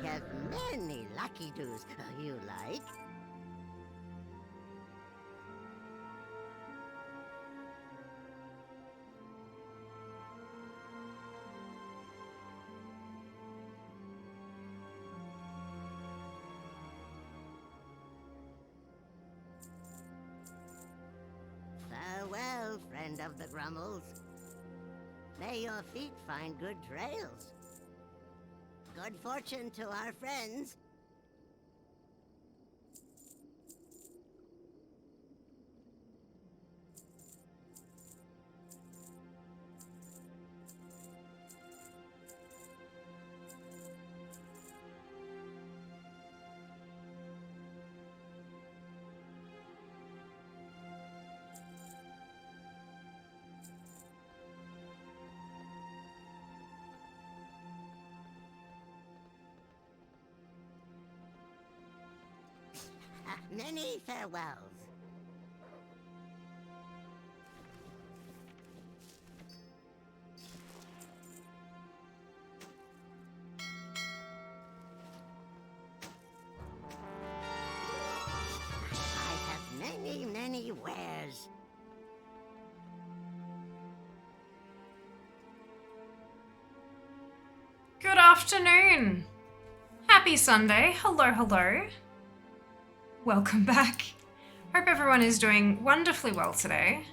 have many lucky doos you like. Farewell, friend of the Grummles. May your feet find good trails. Good fortune to our friends. Many farewells. I have many, many wares. Good afternoon. Happy Sunday. Hello, hello. Welcome back. Hope everyone is doing wonderfully well today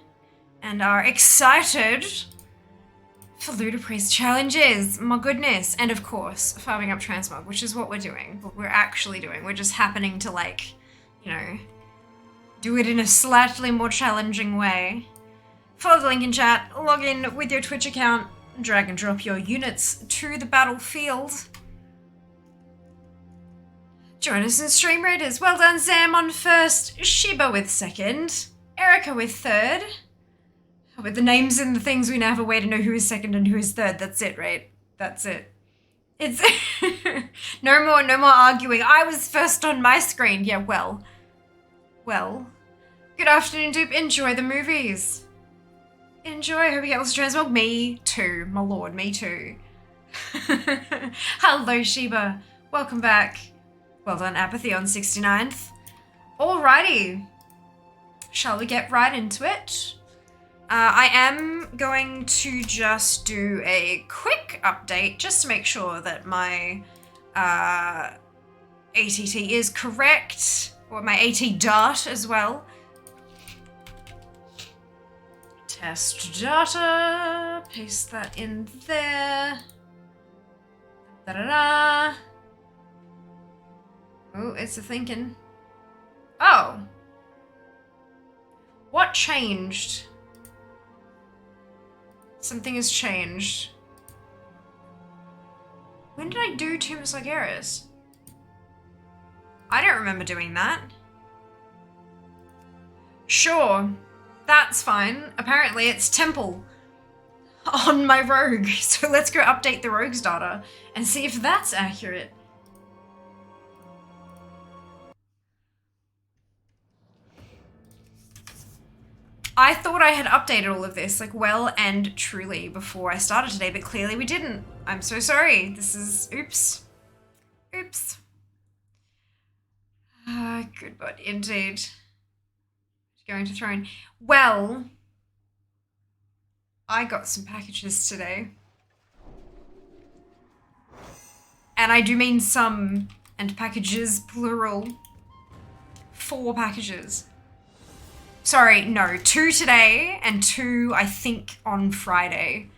and are excited for Ludicrous challenges. My goodness. And of course, farming up Transmog, which is what we're doing. What we're actually doing. We're just happening to, like, you know, do it in a slightly more challenging way. Follow the link in chat, log in with your Twitch account, drag and drop your units to the battlefield. Join us in Stream Raiders. Well done, Sam on first, Shiba with second, Erica with third. With the names and the things, we now have a way to know who is second and who is third. That's it, right? That's it. It's no more arguing. I was first on my screen. Yeah, well. Good afternoon, Dupe. Enjoy the movies. Enjoy. Hope you get lots of Transmog. Me too, my lord. Me too. Hello, Shiba. Welcome back. Well done, Apathy on 69th. Alrighty. Shall we get right into it? I am going to just do a quick update just to make sure that my ATT is correct, or my AT dart as well. Test data, paste that in there. Da-da-da. Oh, it's a thinking. Oh. What changed? Something has changed. When did I do Tumus Ligaris? I don't remember doing that. Sure, that's fine. Apparently it's Temple on my rogue. So let's go update the rogue's data and see if that's accurate. I thought I had updated all of this, like, well and truly before I started today, but clearly we didn't. I'm so sorry. This is, oops. Oops. Good God, indeed. Going to Throne. Well, I got some packages today. And I do mean some, and packages, plural. 4 packages. Sorry, no, 2 today and 2, I think, on Friday.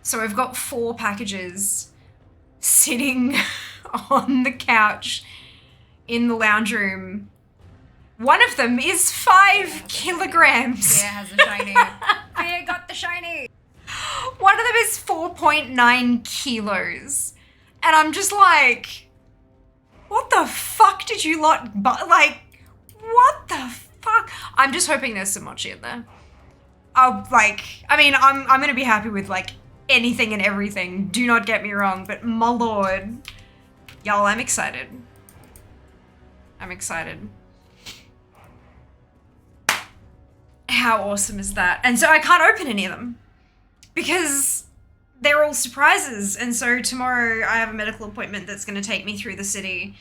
So I've got 4 packages sitting on the couch in the lounge room. One of them is 5 kilograms. Bear has a shiny. Bear got the shiny. One of them is 4.9 kilos. And I'm just like, what the fuck did you lot, like, what the fuck? I'm just hoping there's some mochi in there. I'm going to be happy with, like, anything and everything. Do not get me wrong, but my lord. Y'all, I'm excited. I'm excited. How awesome is that? And so I can't open any of them because they're all surprises. And so tomorrow I have a medical appointment that's going to take me through the city.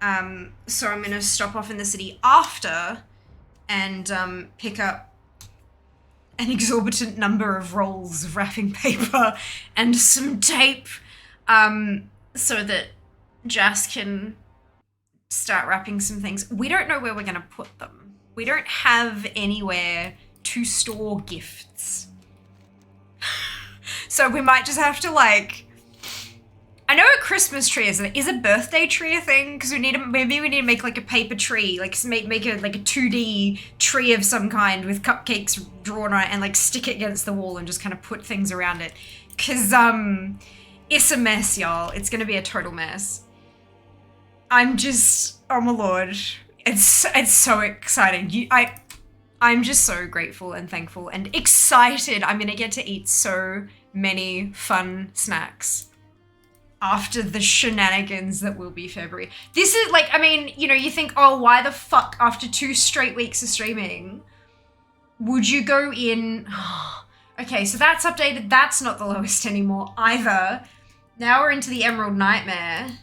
So I'm going to stop off in the city after and pick up an exorbitant number of rolls of wrapping paper and some tape so that Jas can start wrapping some things. We don't know where we're going to put them. We don't have anywhere to store gifts. So we might just have to like, I know a Christmas tree is a birthday tree a thing? Because maybe we need to make like a paper tree, like make a 2D tree of some kind with cupcakes drawn on it and like stick it against the wall and just kind of put things around it. Because it's a mess, y'all. It's gonna be a total mess. I'm just, oh my lord, it's so exciting. I'm just so grateful and thankful and excited. I'm gonna get to eat so many fun snacks after the shenanigans that will be February. This is like, I mean, you know, you think, oh, why the fuck after 2 straight weeks of streaming would you go in? Okay, so that's updated. That's not the lowest anymore either. Now we're into the Emerald Nightmare.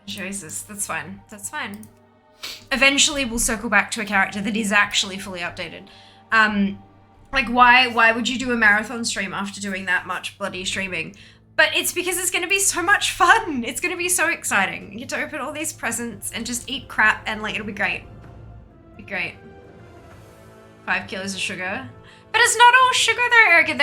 Jesus, that's fine. That's fine. Eventually we'll circle back to a character that is actually fully updated. Like why would you do a marathon stream after doing that much bloody streaming? But it's because it's going to be so much fun. It's going to be so exciting. You get to open all these presents and just eat crap and like, it'll be great. Be great. 5 kilos of sugar. But it's not all sugar though, Erica.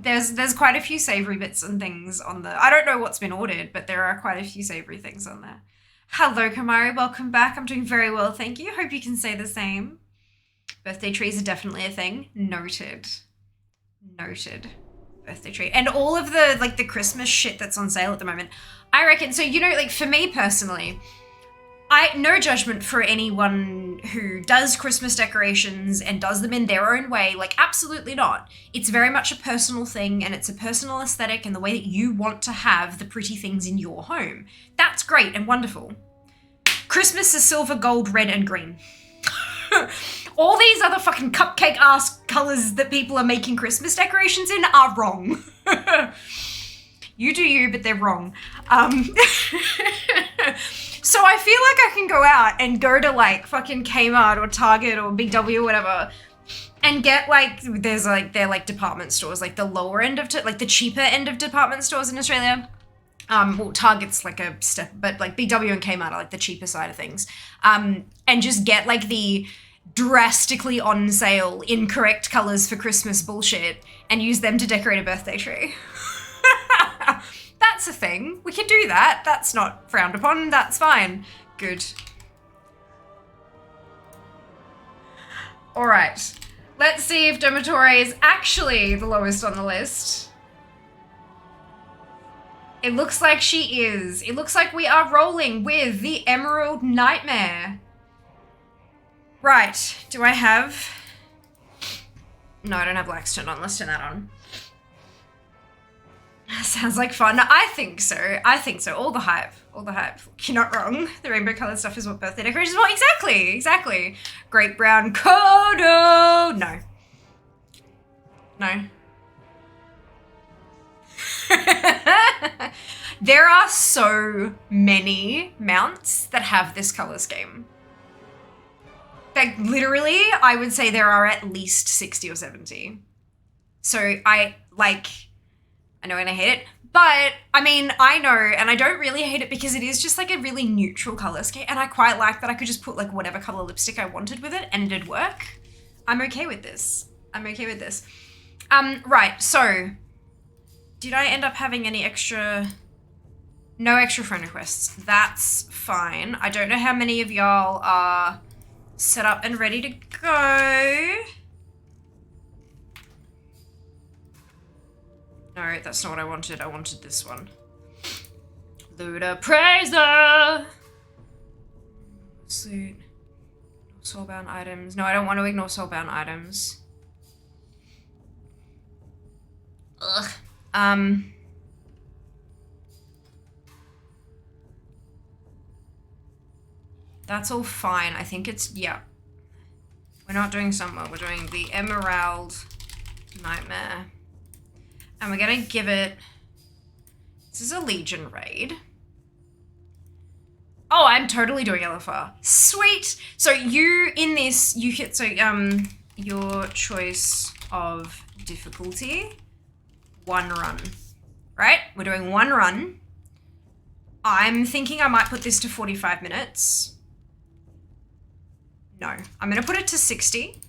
There's quite a few savory bits and things on the, I don't know what's been ordered, but there are quite a few savory things on there. Hello, Kamari, welcome back. I'm doing very well, thank you. Hope you can say the same. Birthday trees are definitely a thing. Noted. Noted. Birthday tree. And all of the, like, the Christmas shit that's on sale at the moment. I reckon, so, you know, like, for me personally, no judgment for anyone who does Christmas decorations and does them in their own way. Like, absolutely not. It's very much a personal thing and it's a personal aesthetic and the way that you want to have the pretty things in your home. That's great and wonderful. Christmas is silver, gold, red, and green. All these other fucking cupcake-ass colors that people are making Christmas decorations in are wrong. You do you, but they're wrong. So I feel like I can go out and go to like fucking Kmart or Target or Big W or whatever and get like, they're like department stores, like the lower end of, like the cheaper end of department stores in Australia. Well, Target's like a step, but like Big W and Kmart are like the cheaper side of things. And just get like the drastically on sale, incorrect colors for Christmas bullshit and use them to decorate a birthday tree. That's a thing. We can do that. That's not frowned upon. That's fine. Good. All right. Let's see if Domitore is actually the lowest on the list. It looks like she is. It looks like we are rolling with the Emerald Nightmare. Right. Do I have... No, I don't have Black's turned on. Let's turn that on. Sounds like fun. I think so. I think so. All the hype. All the hype. You're not wrong. The rainbow colored stuff is what birthday decorations want. Exactly. Exactly. Great brown Kodo. No. No. There are so many mounts that have this color scheme. Like literally, I would say there are at least 60 or 70. So I know and I hate it, but I mean, I know and I don't really hate it because it is just like a really neutral color scheme and I quite like that I could just put like whatever color lipstick I wanted with it and it'd work. I'm okay with this. I'm okay with this. Right, so did I end up having any extra... No extra friend requests. That's fine. I don't know how many of y'all are set up and ready to go. No, that's not what I wanted. I wanted this one. Luda Praiser! Suit. Soulbound items. No, I don't want to ignore soulbound items. Ugh. That's all fine. I think it's, yeah. We're not doing summer. We're doing the Emerald Nightmare. And we're gonna give it, this is a Legion raid. Oh, I'm totally doing LFR. Sweet. So you, in this, you hit, so your choice of difficulty, 1 run, right? We're doing 1 run. I'm thinking I might put this to 45 minutes. No, I'm gonna put it to 60.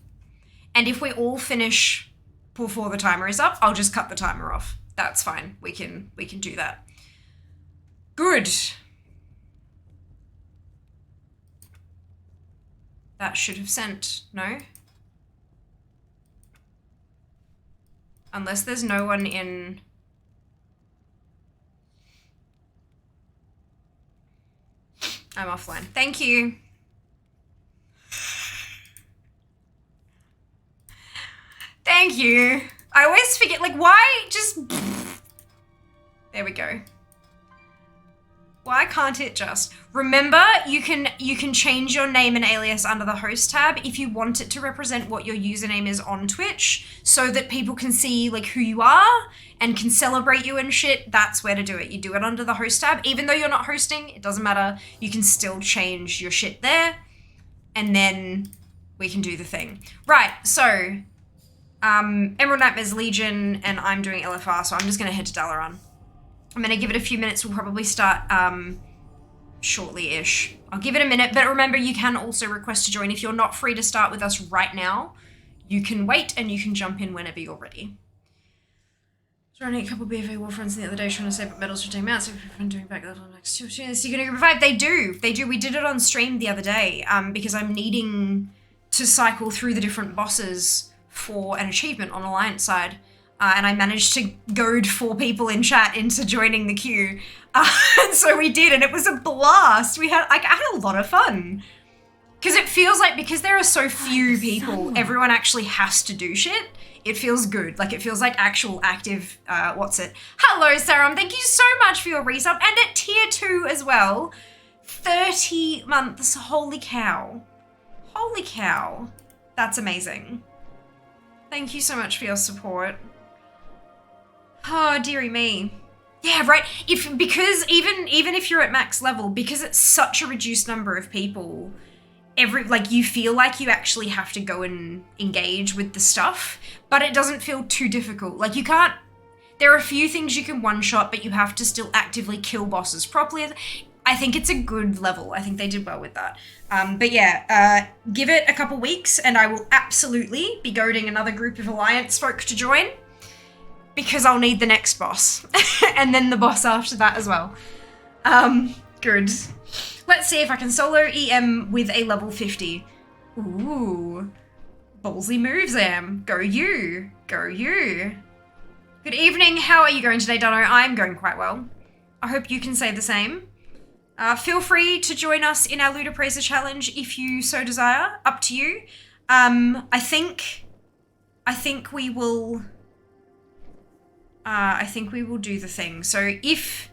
And if we all finish before the timer is up, I'll just cut the timer off. That's fine, we can do that. Good. That should have sent, no? Unless there's no one in. I'm offline. Thank you. Thank you. I always forget, like, why just. There we go. Why can't it just? Remember, you can change your name and alias under the host tab if you want it to represent what your username is on Twitch, so that people can see like who you are and can celebrate you and shit. That's where to do it. You do it under the host tab. Even though you're not hosting, it doesn't matter. You can still change your shit there, and then we can do the thing. Right, so Emerald Nightmares Legion, and I'm doing LFR, so I'm just gonna head to Dalaran. I'm gonna give it a few minutes. We'll probably start shortly-ish. I'll give it a minute, but remember, you can also request to join. If you're not free to start with us right now, you can wait and you can jump in whenever you're ready. I was running a couple of BFA Warfronts the other day trying to save up medals for team out, so if you're doing back level next 2 opportunities, you're gonna revive. They do. We did it on stream the other day because I'm needing to cycle through the different bosses for an achievement on Alliance side. And I managed to goad 4 people in chat into joining the queue. And so we did, and it was a blast. I had a lot of fun. Because it feels like, because there are so few people, everyone actually has to do shit. It feels good. Like, it feels like actual active, Hello, Sarum. Thank you so much for your resub. And at tier 2 as well. 30 months. Holy cow. Holy cow. That's amazing. Thank you so much for your support. Oh, dearie me. Yeah, right. Because even if you're at max level, because it's such a reduced number of people, you feel like you actually have to go and engage with the stuff, but it doesn't feel too difficult. Like, you can't. There are a few things you can one-shot, but you have to still actively kill bosses properly. I think it's a good level. I think they did well with that. But yeah, give it a couple weeks, and I will absolutely be goading another group of Alliance folk to join. Because I'll need the next boss. And then the boss after that as well. Good. Let's see if I can solo EM with a level 50. Ooh. Ballsy moves, Am. Go you. Go you. Good evening. How are you going today, Dunno? I'm going quite well. I hope you can say the same. Feel free to join us in our Ludopraiser challenge if you so desire. Up to you. I think we will... I think we will do the thing. So if...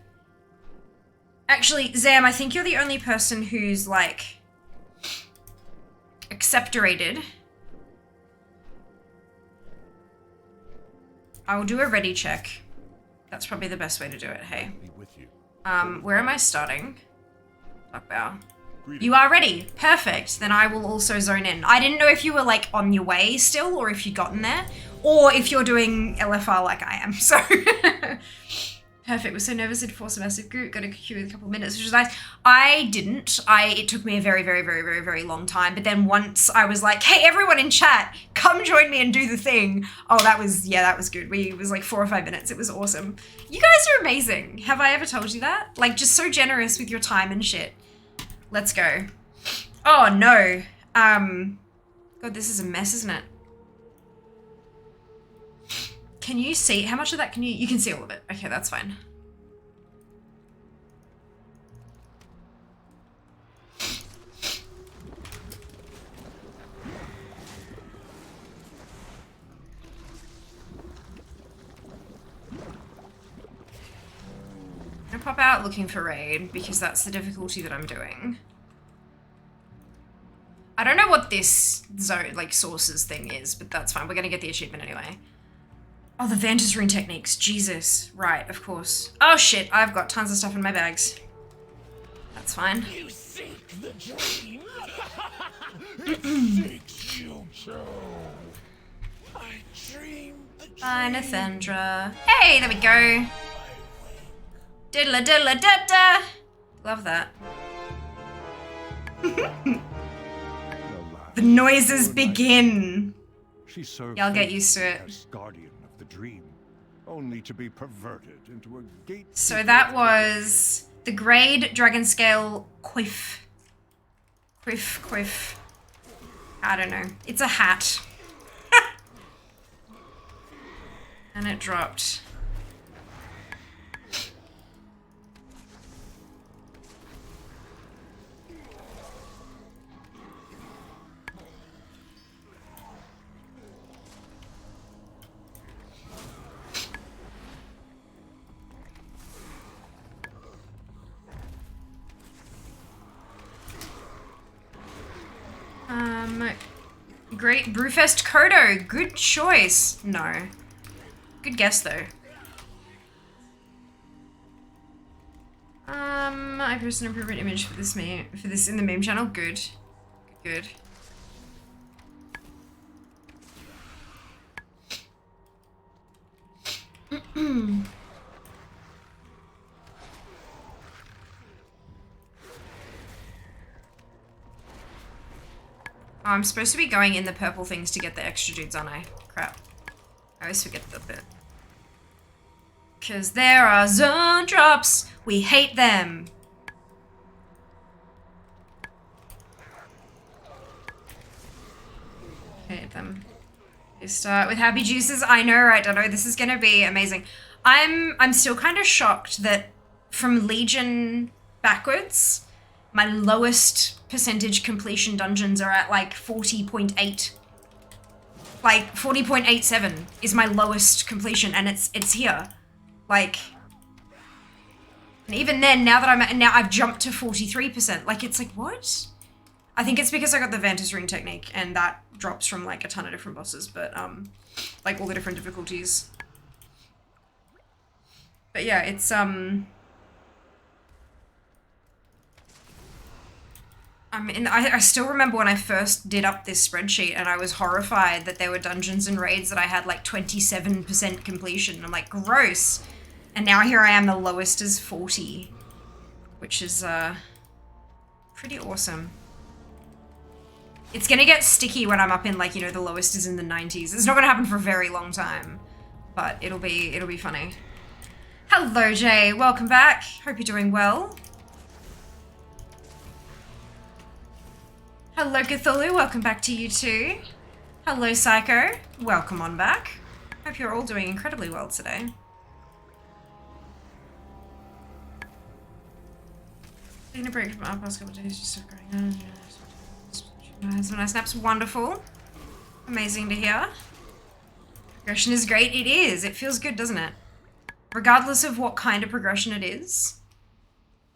Actually, Zam, I think you're the only person who's, like, acceptorated. I will do a ready check. That's probably the best way to do it, hey. Where am I starting? Buckbow. You are ready. Perfect. Then I will also zone in. I didn't know if you were, like, on your way still, or if you'd gotten there. Or if you're doing LFR like I am, so. Perfect, was so nervous to force a massive group, got a queue with a couple of minutes, which was nice. I didn't, it took me a very, very, very, very, very long time, but then once I was like, hey, everyone in chat, come join me and do the thing. Oh, that was good. It was like 4 or 5 minutes, it was awesome. You guys are amazing. Have I ever told you that? Like, just so generous with your time and shit. Let's go. Oh, no. God, this is a mess, isn't it? Can you see, how much of that you can see all of it. Okay, that's fine. I'm gonna pop out looking for raid because that's the difficulty that I'm doing. I don't know what this zone, like, sources thing is, but that's fine. We're gonna get the achievement anyway. Oh, the Vantage Rune techniques. Jesus. Right, of course. Oh shit, I've got tons of stuff in my bags. That's fine. You seek the dream. It seeks you too. I dream the dream. Bye, Nathendra. Hey, there we go. Diddler diddler da da. Love that. The noises begin. She served Y'all get used to it. as guardian of the dream, only to be perverted into a gate. So that was the grade dragon scale quiff. Quiff. I don't know. It's a hat. And it dropped. Great Brewfest Kodo. Good choice. No. Good guess though. I posted an improvement image for this in the meme channel. Good. Good. Oh, I'm supposed to be going in the purple things to get the extra dudes, aren't I? Crap. I always forget that bit. Because there are zone drops. We hate them. Hate them. You start with happy juices. I know, right, Dodo? This is going to be amazing. I'm still kind of shocked that from Legion backwards, my lowest percentage completion dungeons are at like 40.8. Like 40.87 is my lowest completion, and it's here. Like, and even then, now I've jumped to 43%. Like, it's like, what? I think it's because I got the Vantage Rune technique, and that drops from like a ton of different bosses, but like all the different difficulties. But yeah, it's I still remember when I first did up this spreadsheet, and I was horrified that there were dungeons and raids that I had like 27% completion. I'm like, gross. And now here I am, the lowest is 40, which is pretty awesome. It's gonna get sticky when I'm up in like, you know, the lowest is in the 90s. It's not gonna happen for a very long time, but it'll be funny. Hello, Jay. Welcome back. Hope you're doing well. Hello, Cthulhu. Welcome back to you too. Hello, Psycho. Welcome on back. Hope you're all doing incredibly well today. Taking a break from our past couple of days, just going on. When I snaps, wonderful. Amazing to hear. Progression is great. It is. It feels good, doesn't it? Regardless of what kind of progression it is,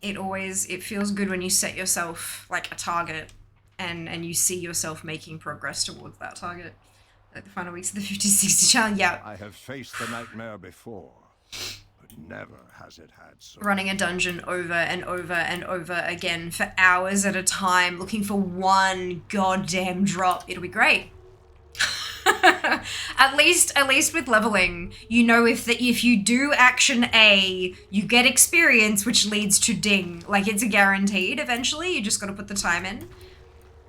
it feels good when you set yourself like a target and you see yourself making progress towards that target. Like the final weeks of the 50-60 challenge. Yeah. I have faced the nightmare before, but never has it had so. Running a dungeon over and over and over again for hours at a time, looking for one goddamn drop. It'll be great. At least with leveling, you know if you do action A, you get experience, which leads to ding. Like, it's a guaranteed eventually. You just got to put the time in.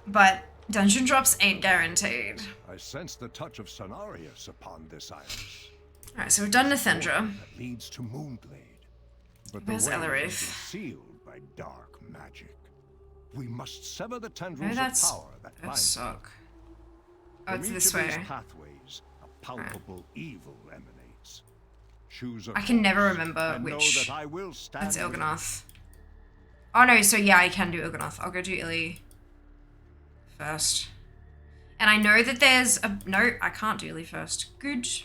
But dungeon drops ain't guaranteed. I sense the touch of Cenarius upon this island. Alright, so we've done Nathendra. That leads to Moonblade. But the Where's way Ellerith? is sealed by dark magic. We must sever the tendrils No, of power that that binds suck. Oh, From it's each this of way. these pathways, a palpable evil emanates. Choose a I can never course, remember and know which. that I will stand That's with you. Il'gynoth. Oh no, so yeah, I can do Il'gynoth. I'll go do Illy first. And I know that there's a... No, I can't do Illy first. Good. So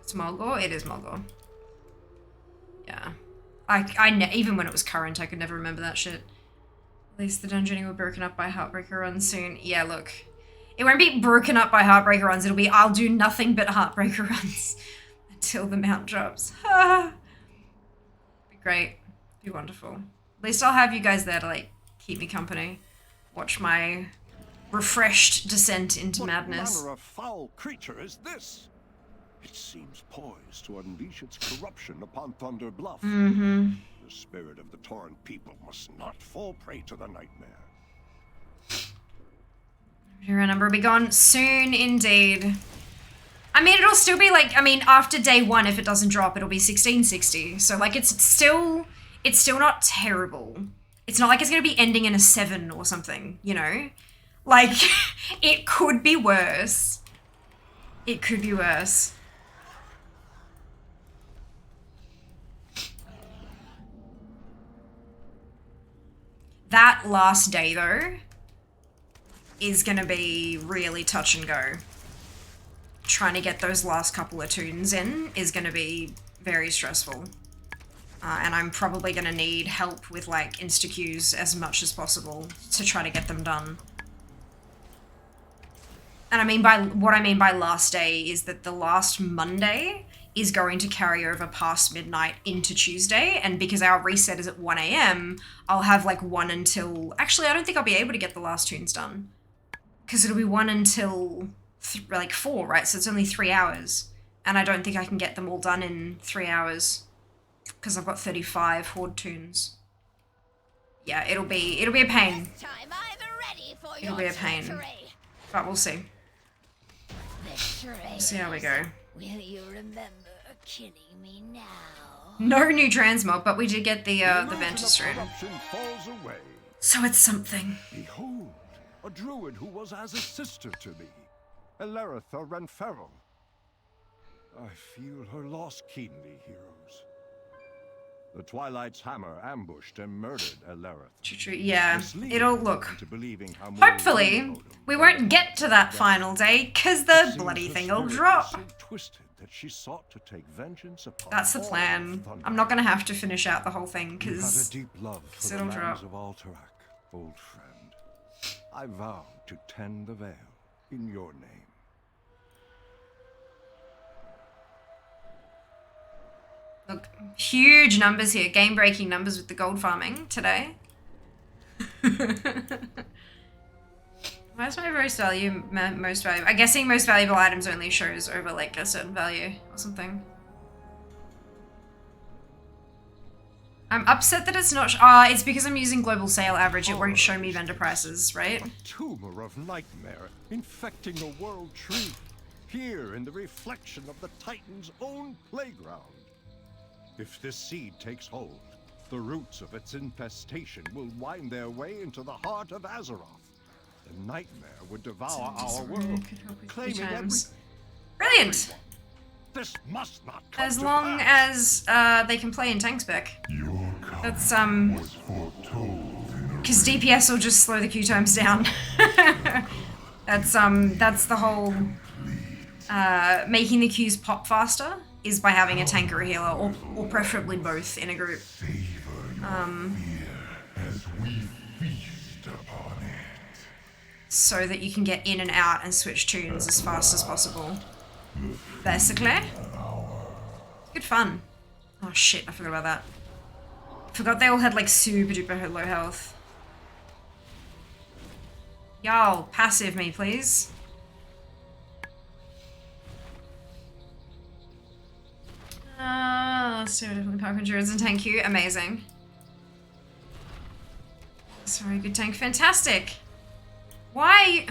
it's Mulgore? It is Mulgore. Yeah. Even when it was current, I could never remember that shit. At least the dungeoning were broken up by Heartbreaker Run soon. Yeah, look. It won't be broken up by Heartbreaker runs. It'll be I'll do nothing but Heartbreaker runs until the mount drops. Be great. Be wonderful. At least I'll have you guys there to like keep me company. Watch my refreshed descent into madness. What manner of foul creature is this? It seems poised to unleash its corruption upon Thunder Bluff. Mm-hmm. The spirit of the Torrent people must not fall prey to the nightmare. Your number will be gone soon indeed. I mean, it'll still be like, I mean, after day 1, if it doesn't drop, it'll be 1660. So like, it's still not terrible. It's not like it's going to be ending in a 7 or something, you know? Like, it could be worse. It could be worse. That last day, though, is going to be really touch and go. Trying to get those last couple of tunes in is going to be very stressful. And I'm probably going to need help with, like, insta-queues as much as possible to try to get them done. And what I mean by last day is that the last Monday is going to carry over past midnight into Tuesday, and because our reset is at 1 AM, I'll have like 1 until... Actually, I don't think I'll be able to get the last tunes done. Because it'll be 1 until like 4, right? So it's only 3 hours. And I don't think I can get them all done in 3 hours. Because I've got 35 Horde tunes. Yeah, it'll be a pain. It'll be a pain. But we'll see. We'll see how we go. Will you remember killing me now? No new Transmog, but we did get the Ventus rune. Falls away. So it's something. Behold, a druid who was as a sister to me, Elertha Renferal. I feel her loss keenly, heroes. The Twilight's hammer ambushed and murdered Elertha. Yeah, it'll look. Hopefully, we won't get to that final day, because the bloody thing will drop. That she sought to take vengeance upon That's the plan. I'm not going to have to finish out the whole thing, because it'll drop. Of Alterac, old friend. I vow to tend the veil in your name. Look, huge numbers here. Game-breaking numbers with the gold farming today. Why is my most valuable? I'm guessing most valuable items only shows over like a certain value or something. I'm upset that it's not. It's because I'm using global sale average. It won't show me vendor prices, right? A tumor of nightmare infecting the world tree, here in the reflection of the Titan's own playground. If this seed takes hold, the roots of its infestation will wind their way into the heart of Azeroth. The nightmare would devour our world, claiming every... Brilliant! This must not come as to long pass. as they can play in tank spec. That's because DPS will just slow the queue times down. That's the whole making the queues pop faster is by having a tank or a healer, or preferably both in a group. So that you can get in and out and switch tunes as fast as possible. Basically. Good fun. Oh shit, I forgot about that. Forgot they all had like super duper low health. Y'all, passive me please. So definitely power endurance and tank you. Amazing. Sorry, good tank. Fantastic. Why?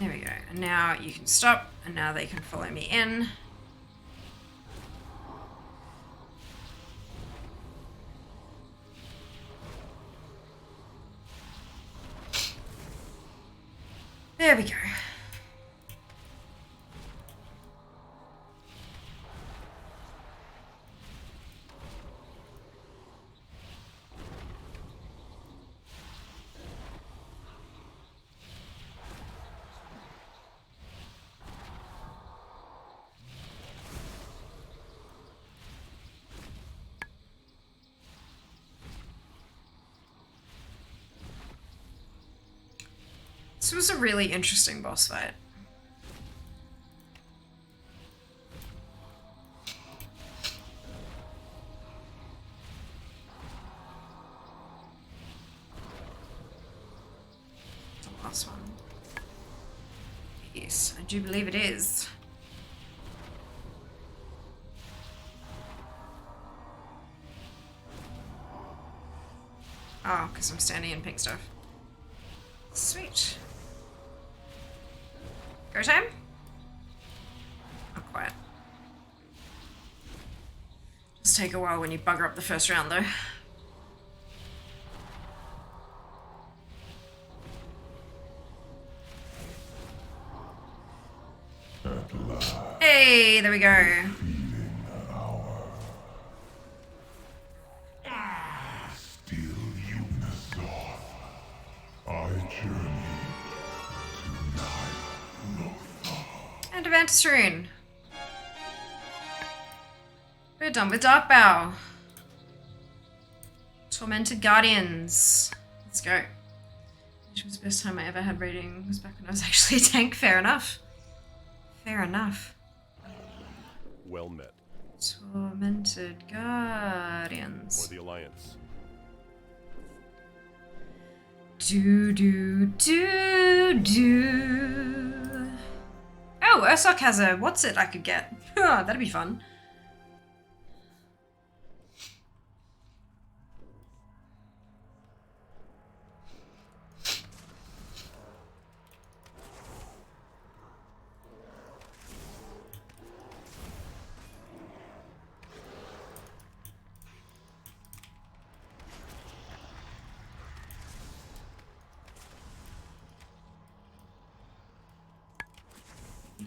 There we go. And now you can stop, and now they can follow me in. There we go. This was a really interesting boss fight. The last one. Yes, I do believe it is. Oh, because I'm standing in pink stuff. Sweet. Go time? Not quite. Just take a while when you bugger up the first round, though. Hey, there we go. And Avantis Rune. We're done with Dark Bow. Tormented Guardians. Let's go. Which was the best time I ever had raiding was back when I was actually a tank. Fair enough. Fair enough. Well met. Tormented Guardians. For the Alliance. Do do do do. Oh, Ursoc has a what's it I could get. Oh, that'd be fun.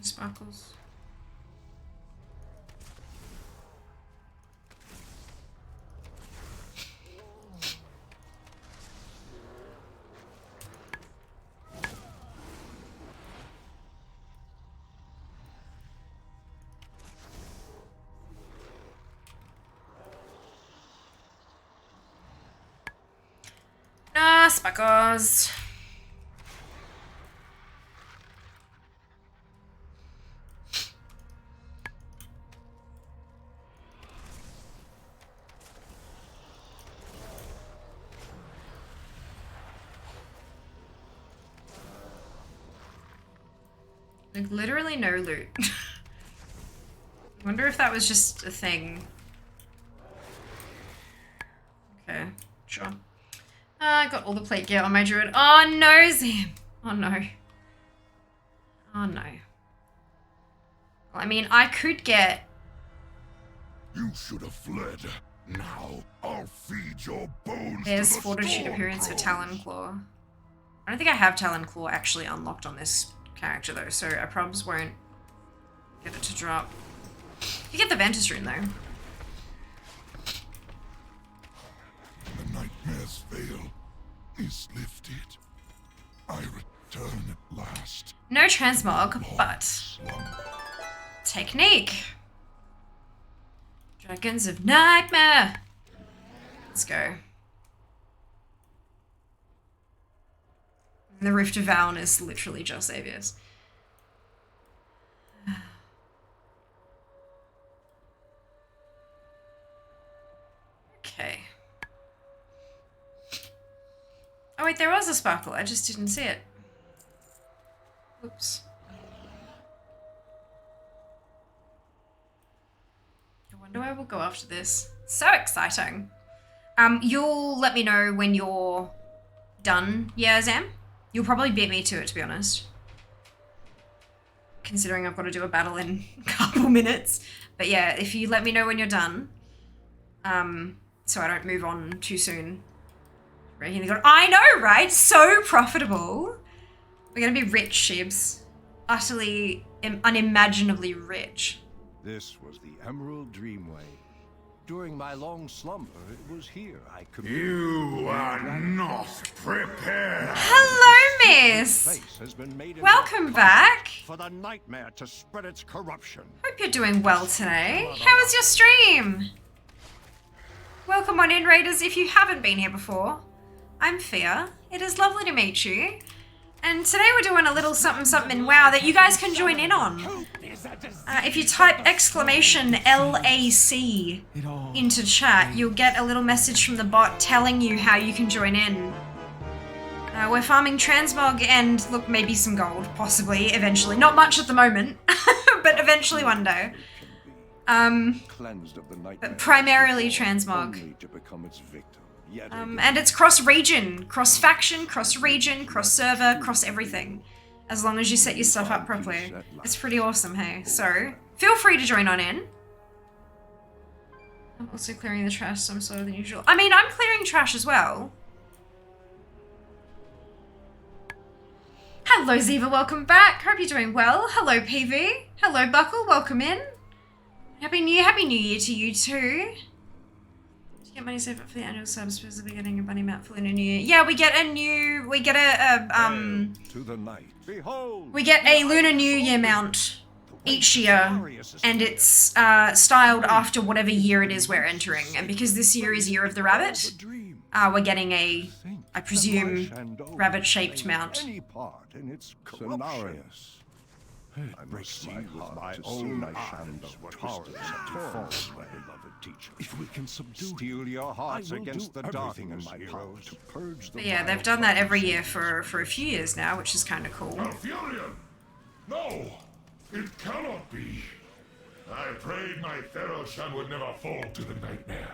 Sparkles. Ah, sparkles. Like, literally no loot. I wonder if that was just a thing. Okay, sure. I got all the plate gear on my druid. Oh no, Zam! Oh no. Oh no. Well, I mean, I could get... You should have fled. Now I'll feed your bones. There's to the Fortitude appearance for Talon Claw. I don't think I have Talon Claw actually unlocked on this character though, so I probs won't get it to drop. You get the Ventus rune though. The nightmare's veil is lifted. I return at last. No transmog, but technique. Dragons of Nightmare. Let's go. And the Rift of Vown is literally just Xavier's. Okay. Oh wait, there was a sparkle. I just didn't see it. Oops. I wonder where we'll go after this. So exciting. You'll let me know when you're done. Yeah, Zam? You'll probably beat me to it, to be honest. Considering I've got to do a battle in a couple minutes. But yeah, if you let me know when you're done, so I don't move on too soon. I know, right? So profitable. We're going to be rich, Shibs. Utterly, unimaginably rich. This was the Emerald Dreamway. During my long slumber, it was here I commuted. You are not prepared. Hello, miss. Place has been made into Welcome a back. for the nightmare to spread its corruption. Hope you're doing well today. How was your stream? Welcome on in, Raiders, if you haven't been here before. I'm Fia. It is lovely to meet you. And today we're doing a little something something in WoW that you guys can join in on. If you type exclamation LAC into chat, you'll get a little message from the bot telling you how you can join in. We're farming Transmog and, look, maybe some gold, possibly, eventually. Not much at the moment, but eventually one day. Cleansed of the But primarily Transmog. only to become its victim yet And it's cross-region, cross-faction, cross-region, cross-server, cross-everything. As long as you set your stuff up properly. It's pretty awesome, hey? So, feel free to join on in. I'm also clearing the trash some slower than usual. I mean, I'm clearing trash as well. Hello, Ziva, welcome back. Hope you're doing well. Hello, PV. Hello, Buckle, welcome in. Happy New Year to you too. To get money saved up for the annual sub, supposedly getting a bunny mount for the new year. Yeah, we get a to the night. Behold, we get a Lunar New Year mount each year, and it's styled after whatever year it is we're entering. And because this year is Year of the Rabbit, we're getting a, I presume, rabbit-shaped mount. Any part in its corruption. I must see with my own eyes what towers have fallen, my beloved teacher. If we can steal your hearts against the darkness, heroes, to purge the But yeah, they've done that every year for a few years now, which is kind of cool. Alfurion! No! It cannot be! I prayed my feral son would never fall to the nightmare.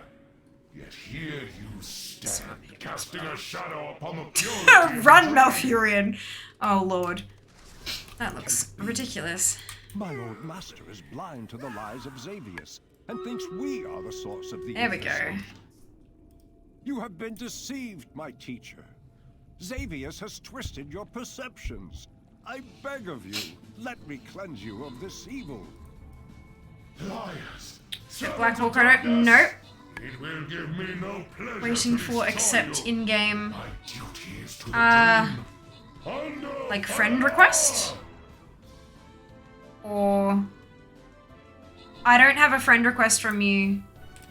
Yet here you stand, casting a shadow upon the purity. Run, Malfurion! Oh lord. That looks ridiculous. My old master is blind to the lies of Xavius and thinks we are the source of the There we go. evil. You have been deceived, my teacher. Xavius has twisted your perceptions. I beg of you, let me cleanse you of this evil. Liars! Black Hawk Rider? Nope. It will give me no pleasure. Waiting to for destroy accept you. in-game. My duty is to the dream. Under Like friend request? Or... I don't have a friend request from you,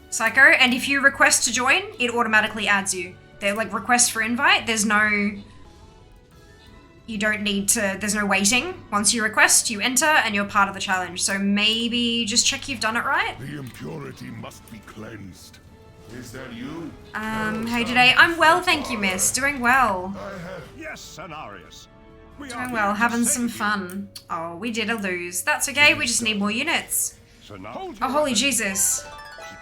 Psycho, and if you request to join, it automatically adds you. They're like request for invite, there's no... You don't need to, there's no waiting. Once you request, you enter, and you're part of the challenge. So maybe just check you've done it right. The impurity must be cleansed. Is that you? Hey today, I'm well, thank you, miss. Doing well. I have Yes, Cenarius. We are Doing here well, to having save some you. fun. Oh, we did a lose. That's okay, we just need more units. Cenarius. Oh, holy Jesus.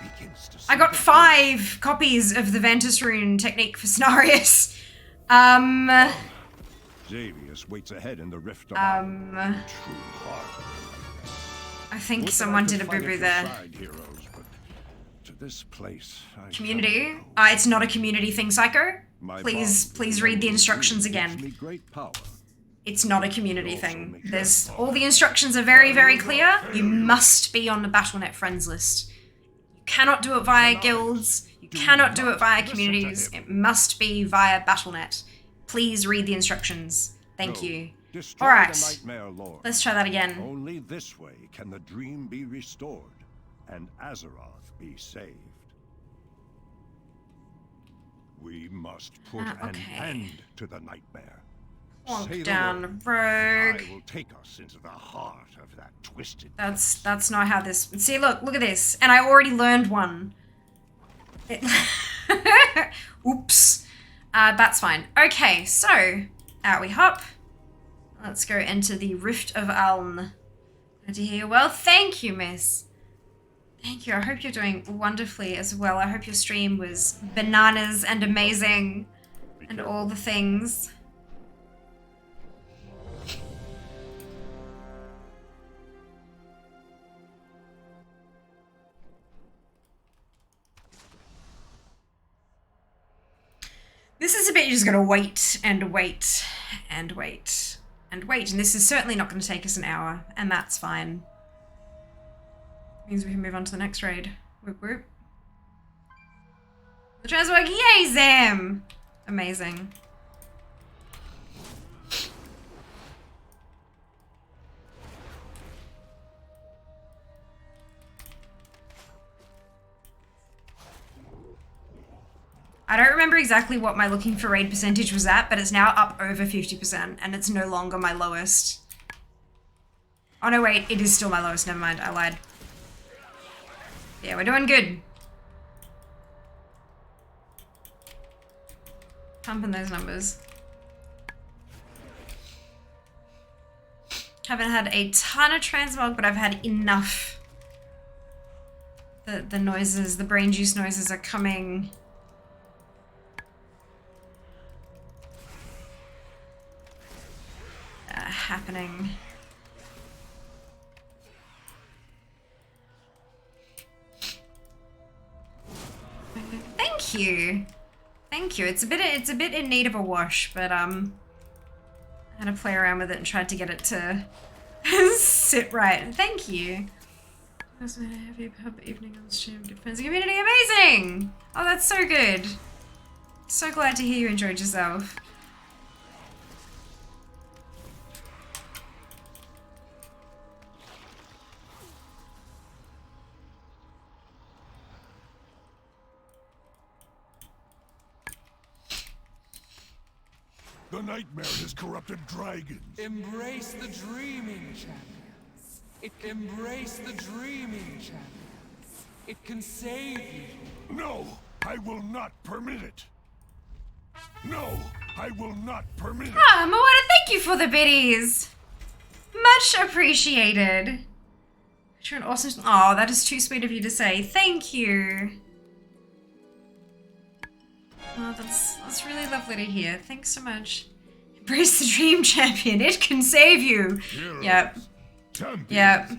He begins to I got see 5 copies of the Ventus Rune technique for Cenarius. Xavius waits ahead in the rift of Um, our true heart. I think Would that someone I did could a fight boo-boo at your there. side, heroes, but to this place, I Community? cannot go. It's not a community thing, Psycho. My Please, bond please with read the you instructions gives again. me great power. It's not a community Also thing. makes There's, sense. all the instructions are very, very clear. You must be on the BattleNet friends list. You cannot do it via guilds. You cannot do it via listen to communities. him. It must be via BattleNet. Please read the instructions. Thank No. you. Destroy Alright. the Nightmare Lord. Let's try that again. Only this way can the dream be restored and Azeroth be saved. We must put an okay. end to the nightmare. Say Plonk the down, word. rogue. I will take us into the heart of that twisted. That's not how this. See, look at this, and I already learned one. Oops. That's fine. Okay, so out we hop. Let's go into the Rift of Aln. Glad to hear. Well, thank you, miss. Thank you. I hope you're doing wonderfully as well. I hope your stream was bananas and amazing, and all the things. This is a bit you're just going to wait and wait and wait and wait. And this is certainly not going to take us an hour, and that's fine. Means we can move on to the next raid. Whoop whoop. The Transmog, yay, Zam! Amazing. I don't remember remember exactly what my looking for raid percentage was at, but it's now up over 50% and it's no longer my lowest. Oh no, wait, it is still my lowest. Never mind, I lied. Yeah, we're doing good. Pumping those numbers. Haven't had a ton of transmog, but I've had enough. The noises, the brain juice noises are coming. Happening. Thank you. Thank you. It's a bit in need of a wash, but I had to play around with it and tried to get it to sit right. Thank you. That's a heavy pub evening on stream. Good friends and community. Amazing! Oh, that's so good. So glad to hear you enjoyed yourself. The nightmare has corrupted dragons. Embrace the dreaming, champions. Embrace the dreaming, champions. It can save you. No, I will not permit it. No, I will not permit it. Ah, Moana, thank you for the biddies. Much appreciated. You're an awesome. Oh, that is too sweet of you to say. Thank you. Oh, that's really lovely to hear. Thanks so much. Embrace the dream, champion. It can save you. Heroes, Yep. champions, Yep.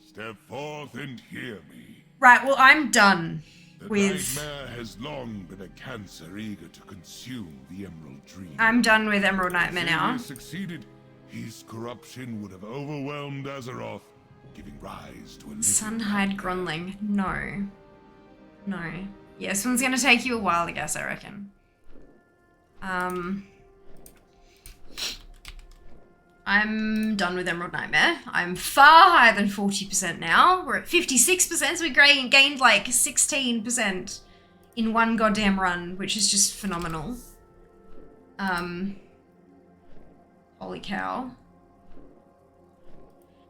step forth and hear me. Right, well, I'm done The with... nightmare has long been a cancer eager to consume the Emerald Dream. I'm done with Emerald Nightmare If he now. had succeeded, his corruption would have overwhelmed Azeroth, giving rise to a living Sunhide Grunling. No. No. Yeah, this one's gonna take you a while to guess, I reckon. I'm done with Emerald Nightmare. I'm far higher than 40% now. We're at 56%, so we gained like 16% in one goddamn run, which is just phenomenal. Holy cow.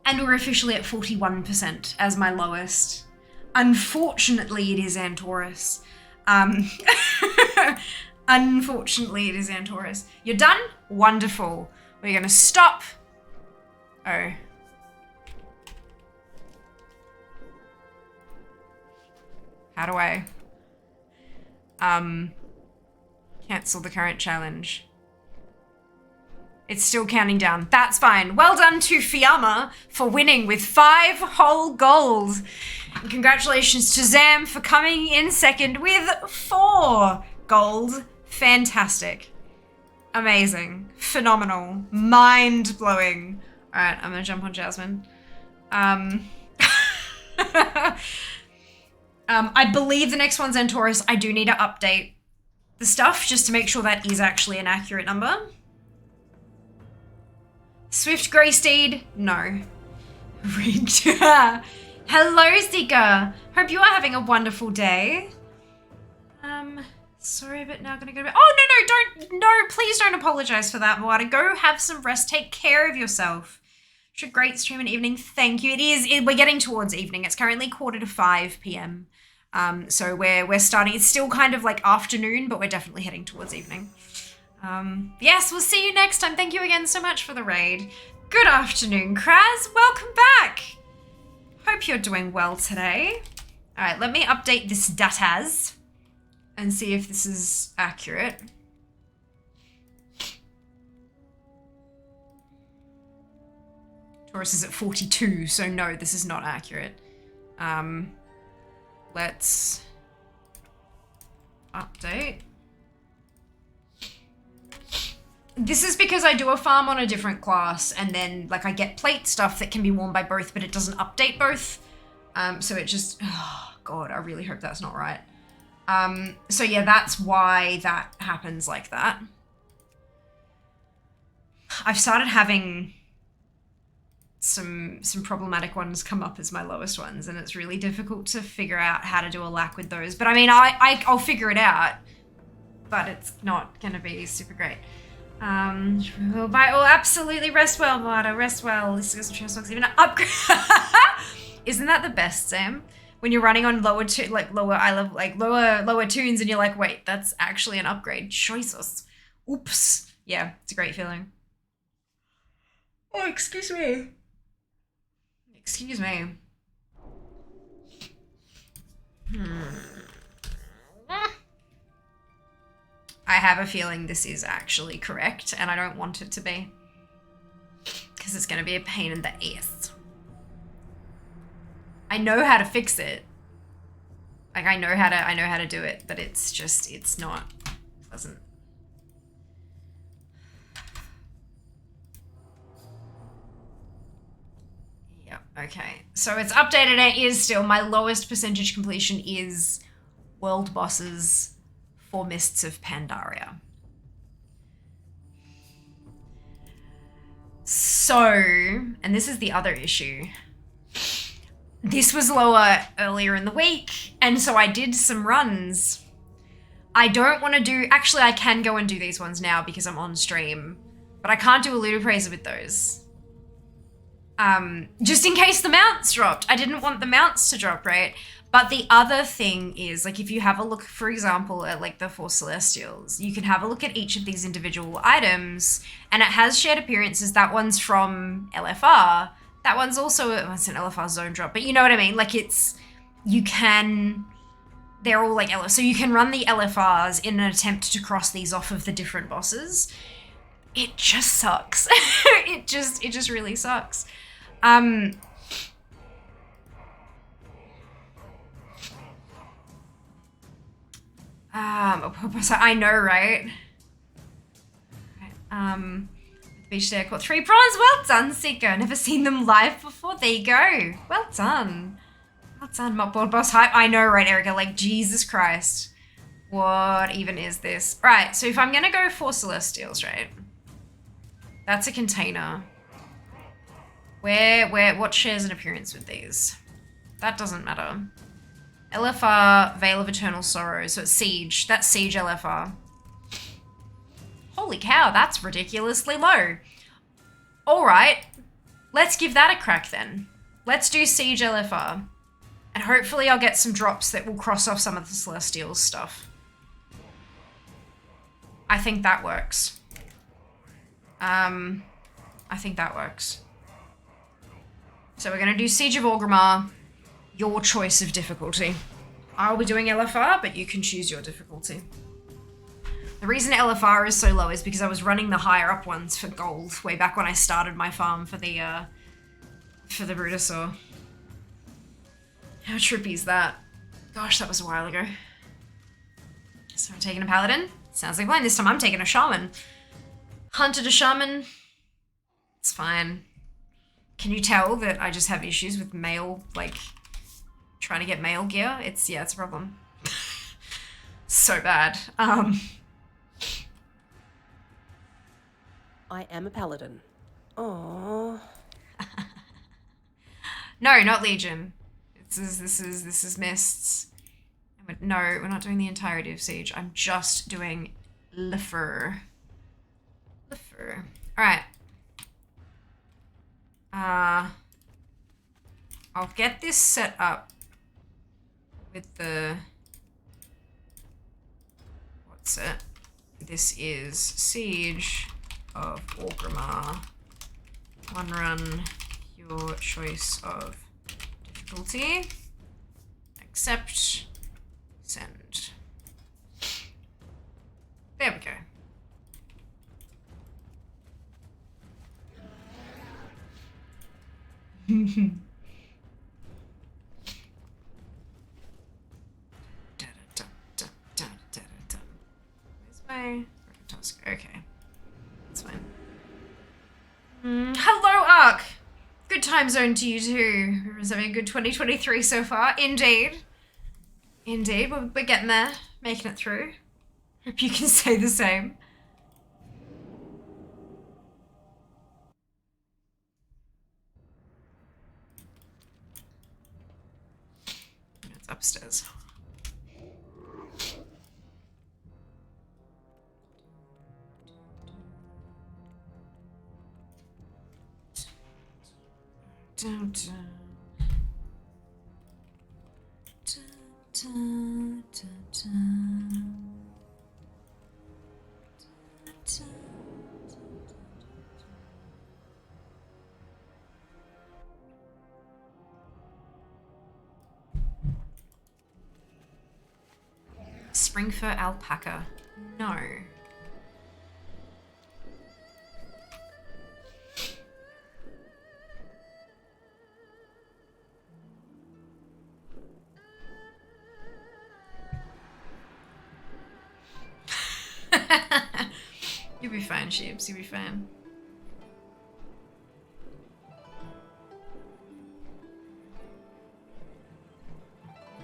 And we're officially at 41% as my lowest. Unfortunately, it is Antorus. Unfortunately, it is Antorus. You're done? Wonderful. We're gonna stop. Oh. How do I cancel the current challenge? It's still counting down. That's fine. Well done to Fiamma for winning with 5 whole gold. And congratulations to Zam for coming in second with 4 gold. Fantastic. Amazing. Phenomenal. Mind-blowing. Alright, I'm gonna jump on Jasmine. I believe the next one's Antorus. I do need to update the stuff just to make sure that is actually an accurate number. Swift Grey Steed? No. Rigged. Hello, Zika. Hope you are having a wonderful day. Sorry, but now gonna go to bed. Oh, no, please don't apologize for that, Moana. Go have some rest. Take care of yourself. It's a great stream and evening. Thank you. We're getting towards evening. It's currently 4:45 p.m. So we're starting. It's still kind of like afternoon, but we're definitely heading towards evening. Yes, we'll see you next time. Thank you again so much for the raid. Good afternoon, Kraz. Welcome back. Hope you're doing well today. All right, let me update this datas and see if this is accurate. Taurus is at 42, so no, this is not accurate. Let's update. This is because I do a farm on a different class, and then like I get plate stuff that can be worn by both, but it doesn't update both. So it just, oh God, I really hope that's not right. So yeah, that's why that happens like that. I've started having some problematic ones come up as my lowest ones, and it's really difficult to figure out how to do a lack with those. But I mean, I'll figure it out. but it's not going to be super great. Absolutely rest well, Marta. Rest well. This is some Transmog's even an upgrade. Isn't that the best, Sam? When you're running on lower tunes and you're like, wait, that's actually an upgrade. Jesus. Oops. Yeah, it's a great feeling. Oh, excuse me. Excuse me. I have a feeling this is actually correct, and I don't want it to be. Because it's going to be a pain in the ass. I know how to fix it. Like, I know how to do it, but it's not pleasant. Yep, okay. So it's updated, and it is still, my lowest percentage completion is world bosses for Mists of Pandaria. So, and this is the other issue. This was lower earlier in the week, and so I did some runs. I don't want to do, actually I can go and do these ones now because I'm on stream, but I can't do a loot appraiser with those. Just in case the mounts dropped. I didn't want the mounts to drop, right? But the other thing is, like, if you have a look, for example, at like the 4 Celestials, you can have a look at each of these individual items, and it has shared appearances. That one's from LFR. That one's also, it's an LFR zone drop, but you know what I mean? Like, it's, you can, they're all like LFR. So you can run the LFRs in an attempt to cross these off of the different bosses. It just sucks. It just really sucks. So I know, right? The beach day I caught 3 prawns. Well done, Seeker. Never seen them live before. There you go. Well done. Well done, Mockboard Boss Hype. I know, right, Erica? Like, Jesus Christ. What even is this? Right, so if I'm gonna go 4 Celestials, right? That's a container. What shares an appearance with these? That doesn't matter. LFR, Veil of Eternal Sorrow. So it's Siege. That's Siege LFR. Holy cow, that's ridiculously low. All right, let's give that a crack then. Let's do Siege LFR. And hopefully I'll get some drops that will cross off some of the Celestials stuff. I think that works. I think that works. So we're going to do Siege of Orgrimmar. Your choice of difficulty. I'll be doing LFR, but you can choose your difficulty. The reason LFR is so low is because I was running the higher up ones for gold way back when I started my farm for the Brutosaur. How trippy is that? Gosh, that was a while ago. So I'm taking a paladin. Sounds like mine. This time I'm taking a shaman. Hunted a shaman. It's fine. Can you tell that I just have issues with mail, like, trying to get mail gear? It's a problem. So bad. I am a paladin. Aww. No, not Legion. This is Mists. No, we're not doing the entirety of Siege. I'm just doing Lefur. Alright. I'll get this set up with the... What's it? This is Siege of Orgrimmar. One run, your choice of difficulty. Accept. Send. There we go. Where's my task? Okay, that's fine. Hello, Ark. Good time zone to you too. Everyone's having a good 2023 so far. Indeed, we're getting there, making it through. Hope you can say the same. It's upstairs. Dun, dun. Dun, dun, dun. Springfur alpaca. No. You'll be fine, Sheeps. You'll be fine.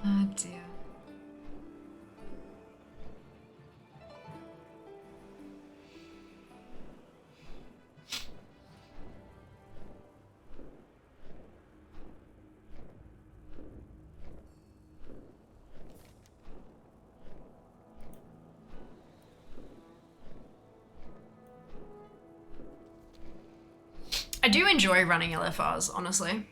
Oh dear. I do enjoy running LFRs, honestly.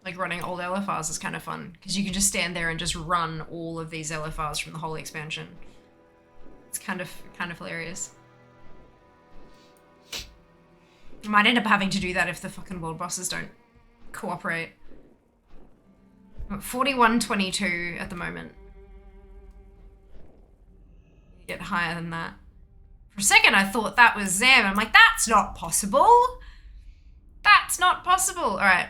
Like running old LFRs is kind of fun because you can just stand there and just run all of these LFRs from the whole expansion. It's kind of hilarious. I might end up having to do that if the fucking world bosses don't cooperate. I'm at 4122 at the moment. Get higher than that. For a second I thought that was Zam. I'm like, that's not possible. That's not possible. All right.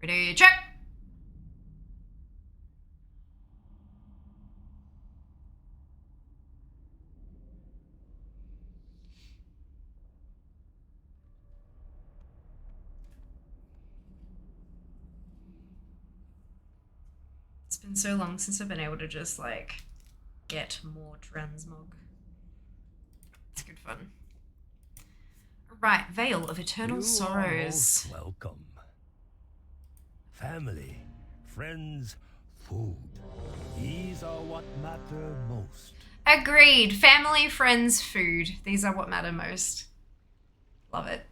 Ready, check. It's been so long since I've been able to just like get more transmog. It's good fun. Right, Veil of Eternal Sorrows. Welcome. Family, friends, food. These are what matter most. Agreed. Family, friends, food. These are what matter most. Love it.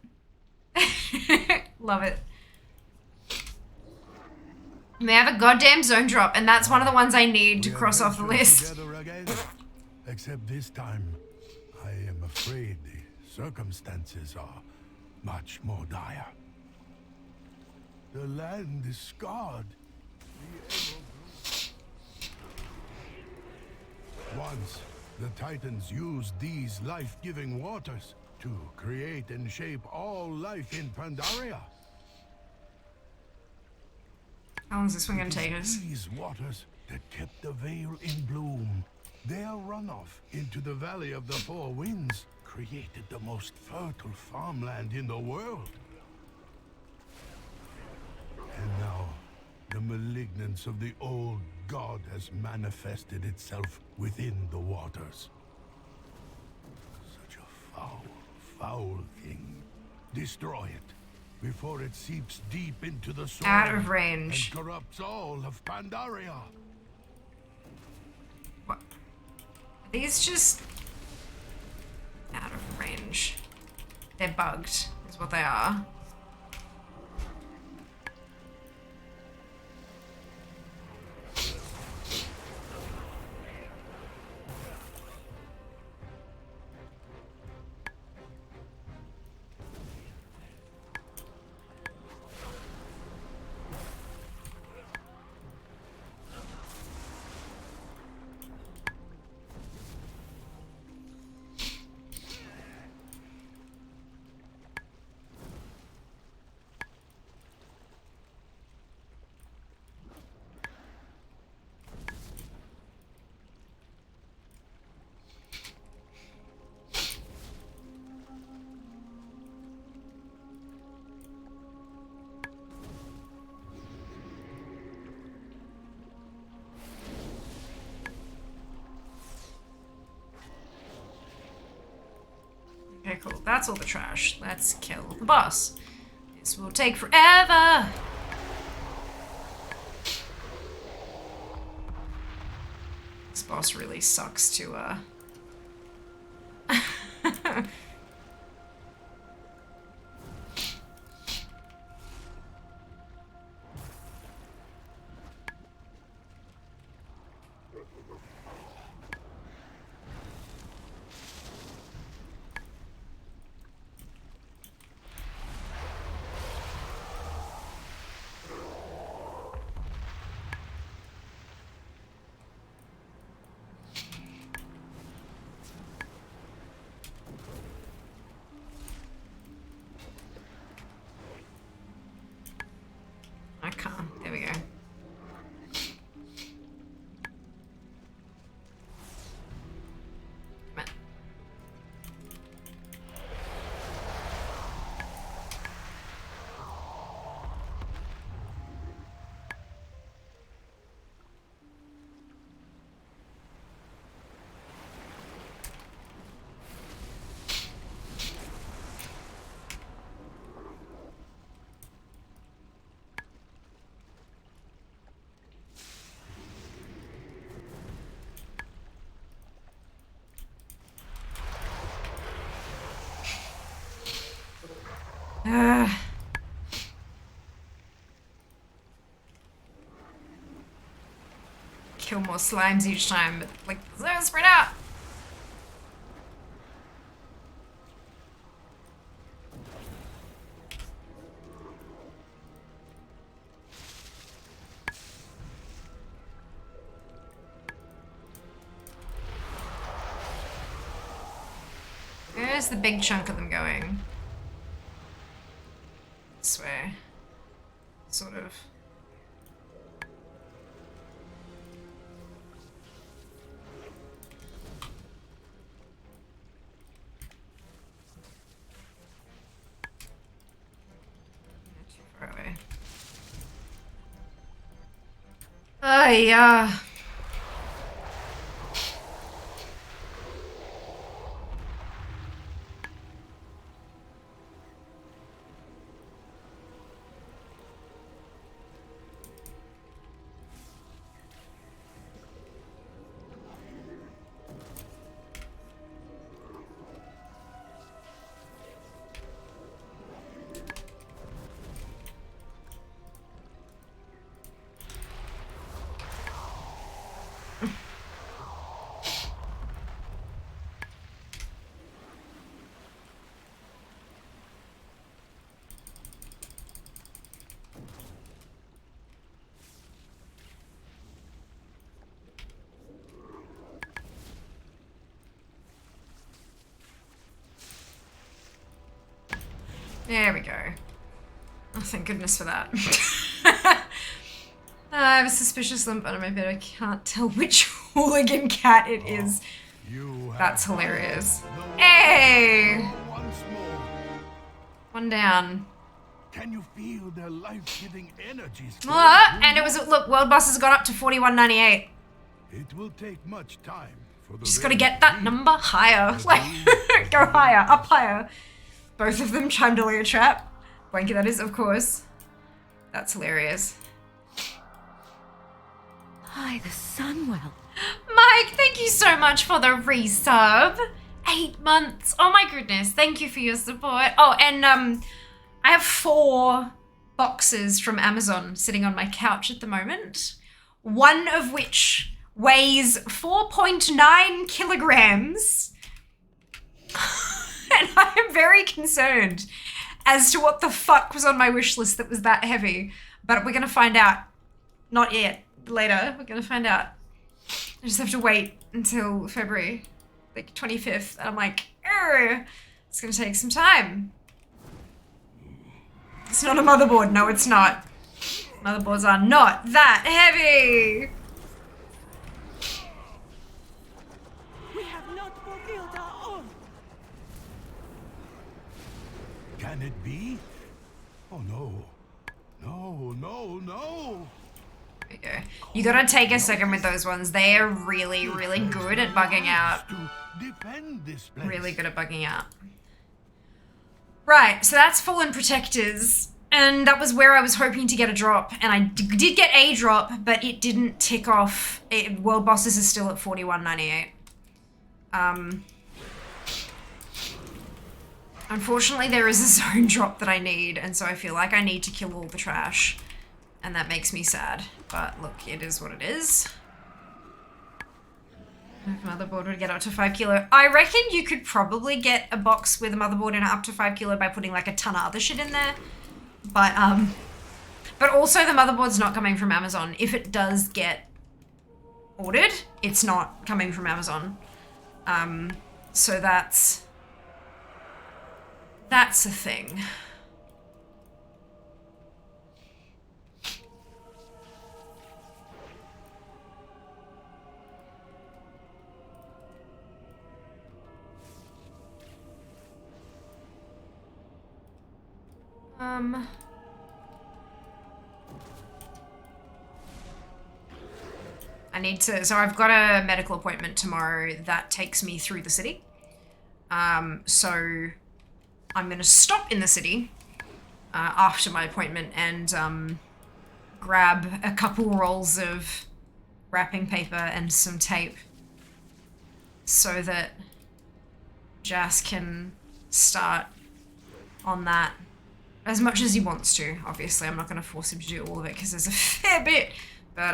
Love it. And they have a goddamn zone drop, and that's one of the ones I need to cross off the list. Again. Except this time, I am afraid the circumstances are much more dire. The land is scarred. Once, the Titans used these life-giving waters to create and shape all life in Pandaria. How long is this one going to take us? These waters that kept the Vale in bloom. Their runoff into the Valley of the Four Winds created the most fertile farmland in the world. And now, the malignance of the old god has manifested itself within the waters. Such a foul, foul thing. Destroy it before it seeps deep into the soil. Out of range. And corrupts all of Pandaria. What? Are these just out of range? They're bugged, is what they are. Okay, cool. That's all the trash. Let's kill the boss. This will take forever. This boss really sucks to, I can't. There we go. Come on. Kill more slimes each time, but like, they're spread out. Where's the big chunk of them going? This way. Sort of. Not too far away. Oh, yeah. There we go. Oh, thank goodness for that. I have a suspicious limp under my bed. I can't tell which hooligan cat it is. That's hilarious. Hey! One down. Can you feel their life-giving energies? And it was, look, world boss has gone up to 41.98. It will take much time for the Just gotta get that number higher. Like, go higher, up higher. Both of them chimed a trap. Blanket that is, of course. That's hilarious. Hi, the Sunwell. Mike, thank you so much for the resub. 8 months. Oh my goodness. Thank you for your support. Oh, and I have 4 boxes from Amazon sitting on my couch at the moment. One of which weighs 4.9 kilograms. And I am very concerned as to what the fuck was on my wish list that was that heavy. But we're going to find out. Not yet. Later. We're going to find out. I just have to wait until February, like 25th. And I'm like, it's going to take some time. It's not a motherboard. No, it's not. Motherboards are not that heavy. We have not fulfilled our own. Can it be? Oh no. No, no, no. There you go. You gotta take a second with those ones. They are really, really good at bugging out. Really good at bugging out. Right, so that's Fallen Protectors. And that was where I was hoping to get a drop, and I did get a drop, but it didn't tick off. World Bosses is still at 41.98. Unfortunately, there is a zone drop that I need, and so I feel like I need to kill all the trash, and that makes me sad. But look, it is what it is. If motherboard would get up to 5 kilo. I reckon you could probably get a box with a motherboard in it up to 5 kilo by putting like a ton of other shit in there. But also the motherboard's not coming from Amazon. If it does get ordered, it's not coming from Amazon. So that's a thing. I need to, so I've got a medical appointment tomorrow that takes me through the city. So I'm gonna stop in the city after my appointment and grab a couple rolls of wrapping paper and some tape so that Jas can start on that as much as he wants to. Obviously, I'm not going to force him to do all of it because there's a fair bit. But,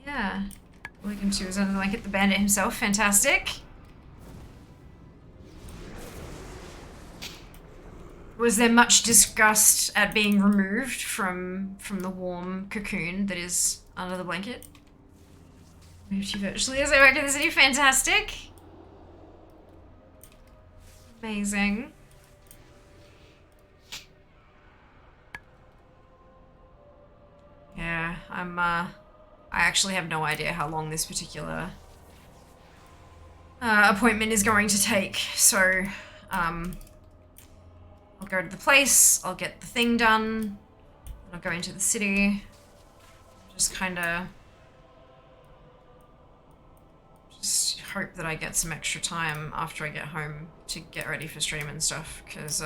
yeah. All he can do is like hit the bandit himself. Fantastic. Was there much disgust at being removed from the warm cocoon that is under the blanket? Moved you virtually as I back in the city. Fantastic. Amazing. Yeah, I actually have no idea how long this particular appointment is going to take, so I'll go to the place, I'll get the thing done, I'll go into the city, just kinda just hope that I get some extra time after I get home to get ready for stream and stuff, because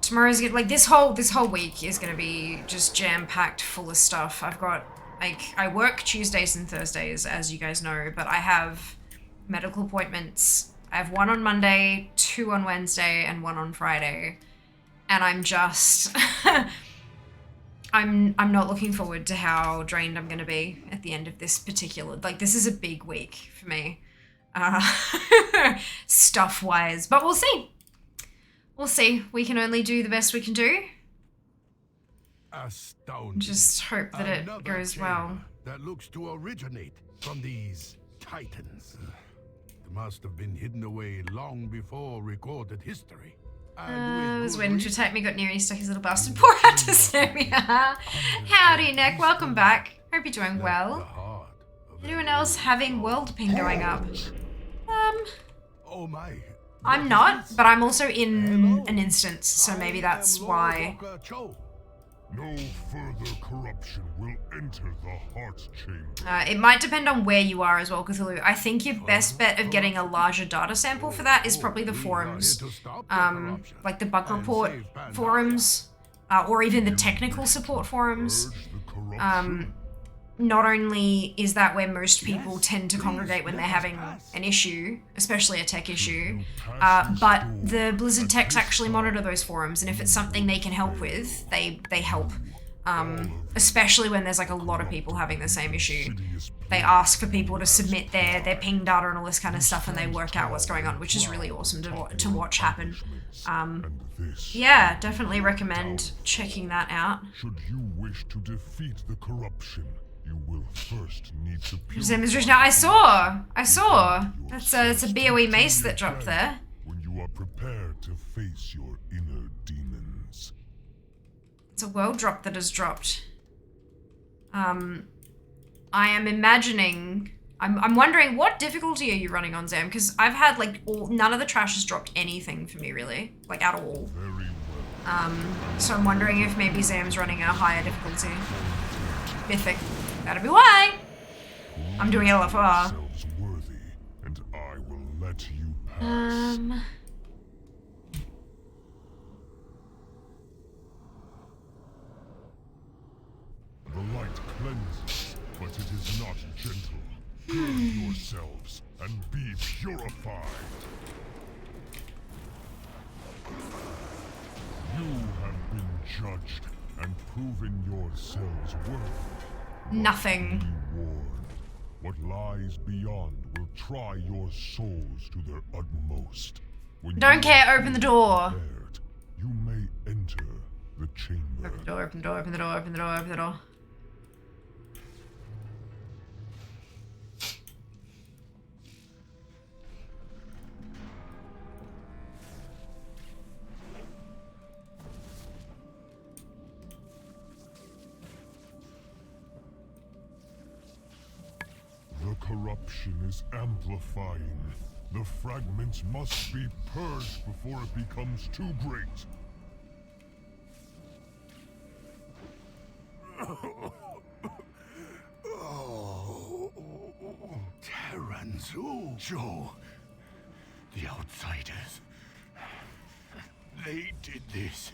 tomorrow's good. Like this whole week is gonna be just jam-packed full of stuff. I've got, like, I work Tuesdays and Thursdays, as you guys know, but I have medical appointments. I have one on Monday, 2 on Wednesday, and 1 on Friday. And I'm just I'm not looking forward to how drained I'm gonna be at the end of this particular, like, this is a big week for me. Stuff-wise. But we'll see. We'll see. We can only do the best we can do. Astounding. Just hope that it goes well. That looks to originate from these titans. They must have been hidden away long before recorded history. Was waiting to attack me, got near, he stuck his little bastard paw out to stab me. Howdy, Neck. Welcome back. Hope you're doing well. Anyone else having world ping going up? Oh my. I'm not, but I'm also in an instance, so maybe that's why. No further corruption will enter the heart chamber. It might depend on where you are as well, Cthulhu. I think your best bet of getting a larger data sample for that is probably the forums. Like the bug report forums, or even the technical support forums. Not only is that where most people tend to congregate when they're having an issue, especially a tech issue, but the Blizzard techs actually monitor those forums, and if it's something they can help with, they help. Especially when there's like a lot of people having the same issue. They ask for people to submit their ping data and all this kind of stuff, and they work out what's going on, which is really awesome to watch happen. Yeah, definitely recommend checking that out. Should you wish to defeat the corruption, you will first need to now, I saw. That's a BOE mace that dropped there. When you are prepared to face your inner demons. It's a world drop that has dropped. I am imagining. I'm wondering, what difficulty are you running on, Zam? Because I've had like none of the trash has dropped anything for me really, like at all. Very well. So I'm wondering if maybe Zam's running a higher difficulty. Mythic. That'll be why. I'm doing LFR. Worthy, and I will let you pass. cleanses, but it is not gentle. Gird yourselves and be purified. You have been judged and proven yourselves worthy. Nothing. Be warned. What lies beyond will try your souls to their utmost. When Don't you care, are open the door. prepared, you may enter the chamber. Open the door, open the door, open the door, open the door, open the door. The corruption is amplifying. The fragments must be purged before it becomes too great. Terrans, Joe. The outsiders. They did this.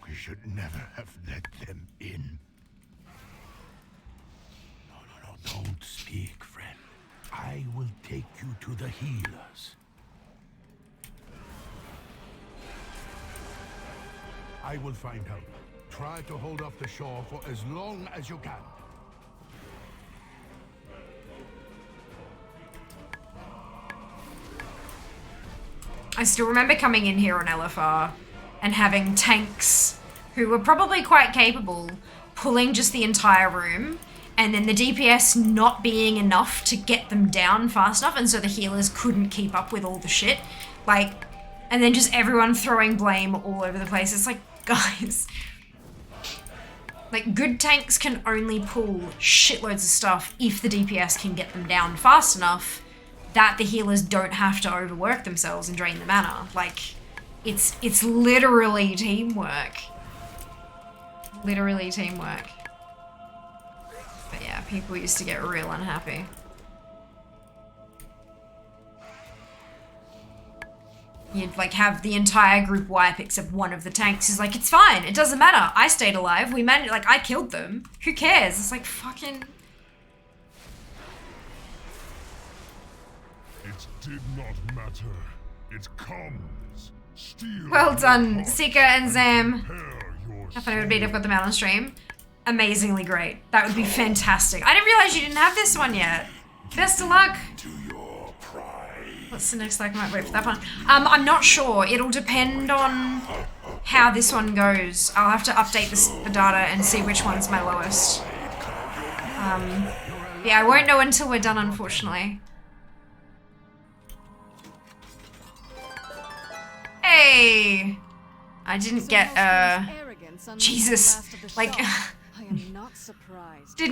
We should never have let them in. No, don't speak, friend. I will take you to the healers. I will find help. Try to hold off the shore for as long as you can. I still remember coming in here on LFR and having tanks who were probably quite capable pulling just the entire room, and then the DPS not being enough to get them down fast enough, and so the healers couldn't keep up with all the shit. Like, and then just everyone throwing blame all over the place. It's like, guys, like, good tanks can only pull shitloads of stuff if the DPS can get them down fast enough that the healers don't have to overwork themselves and drain the mana. Like, it's literally teamwork. Literally teamwork. But yeah, people used to get real unhappy. You'd like have the entire group wipe except one of the tanks is like, it's fine, it doesn't matter. I stayed alive, we managed, like, I killed them. Who cares? It's like, fucking... It did not matter. It comes. Steal. Well done, Sika and Zam. Prepare your How funny it would be to have got them out on stream. Amazingly great. That would be fantastic. I didn't realize you didn't have this one yet. Best of luck. to your pride. What's the next like? I might wait for that one. I'm not sure. It'll depend on how this one goes. I'll have to update the data and see which one's my lowest. Yeah, I won't know until we're done, unfortunately. Hey! I didn't get, Jesus. Like... I am not surprised. Did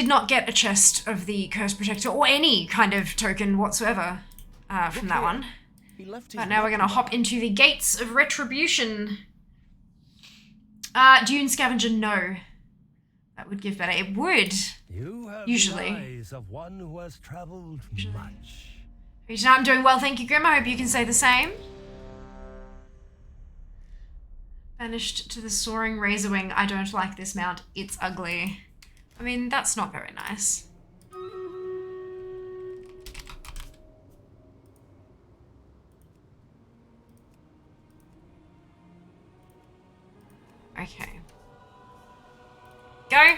not get a chest of the Curse Protector or any kind of token whatsoever from that one. But now we're gonna hop into the Gates of Retribution. Dune Scavenger, no. That would give better. It would. You have usually. The eyes of one who has traveled much. I'm doing well, thank you, Grim. I hope you can say the same. Banished to the Soaring Razorwing. I don't like this mount. It's ugly. I mean, that's not very nice. Okay. Go!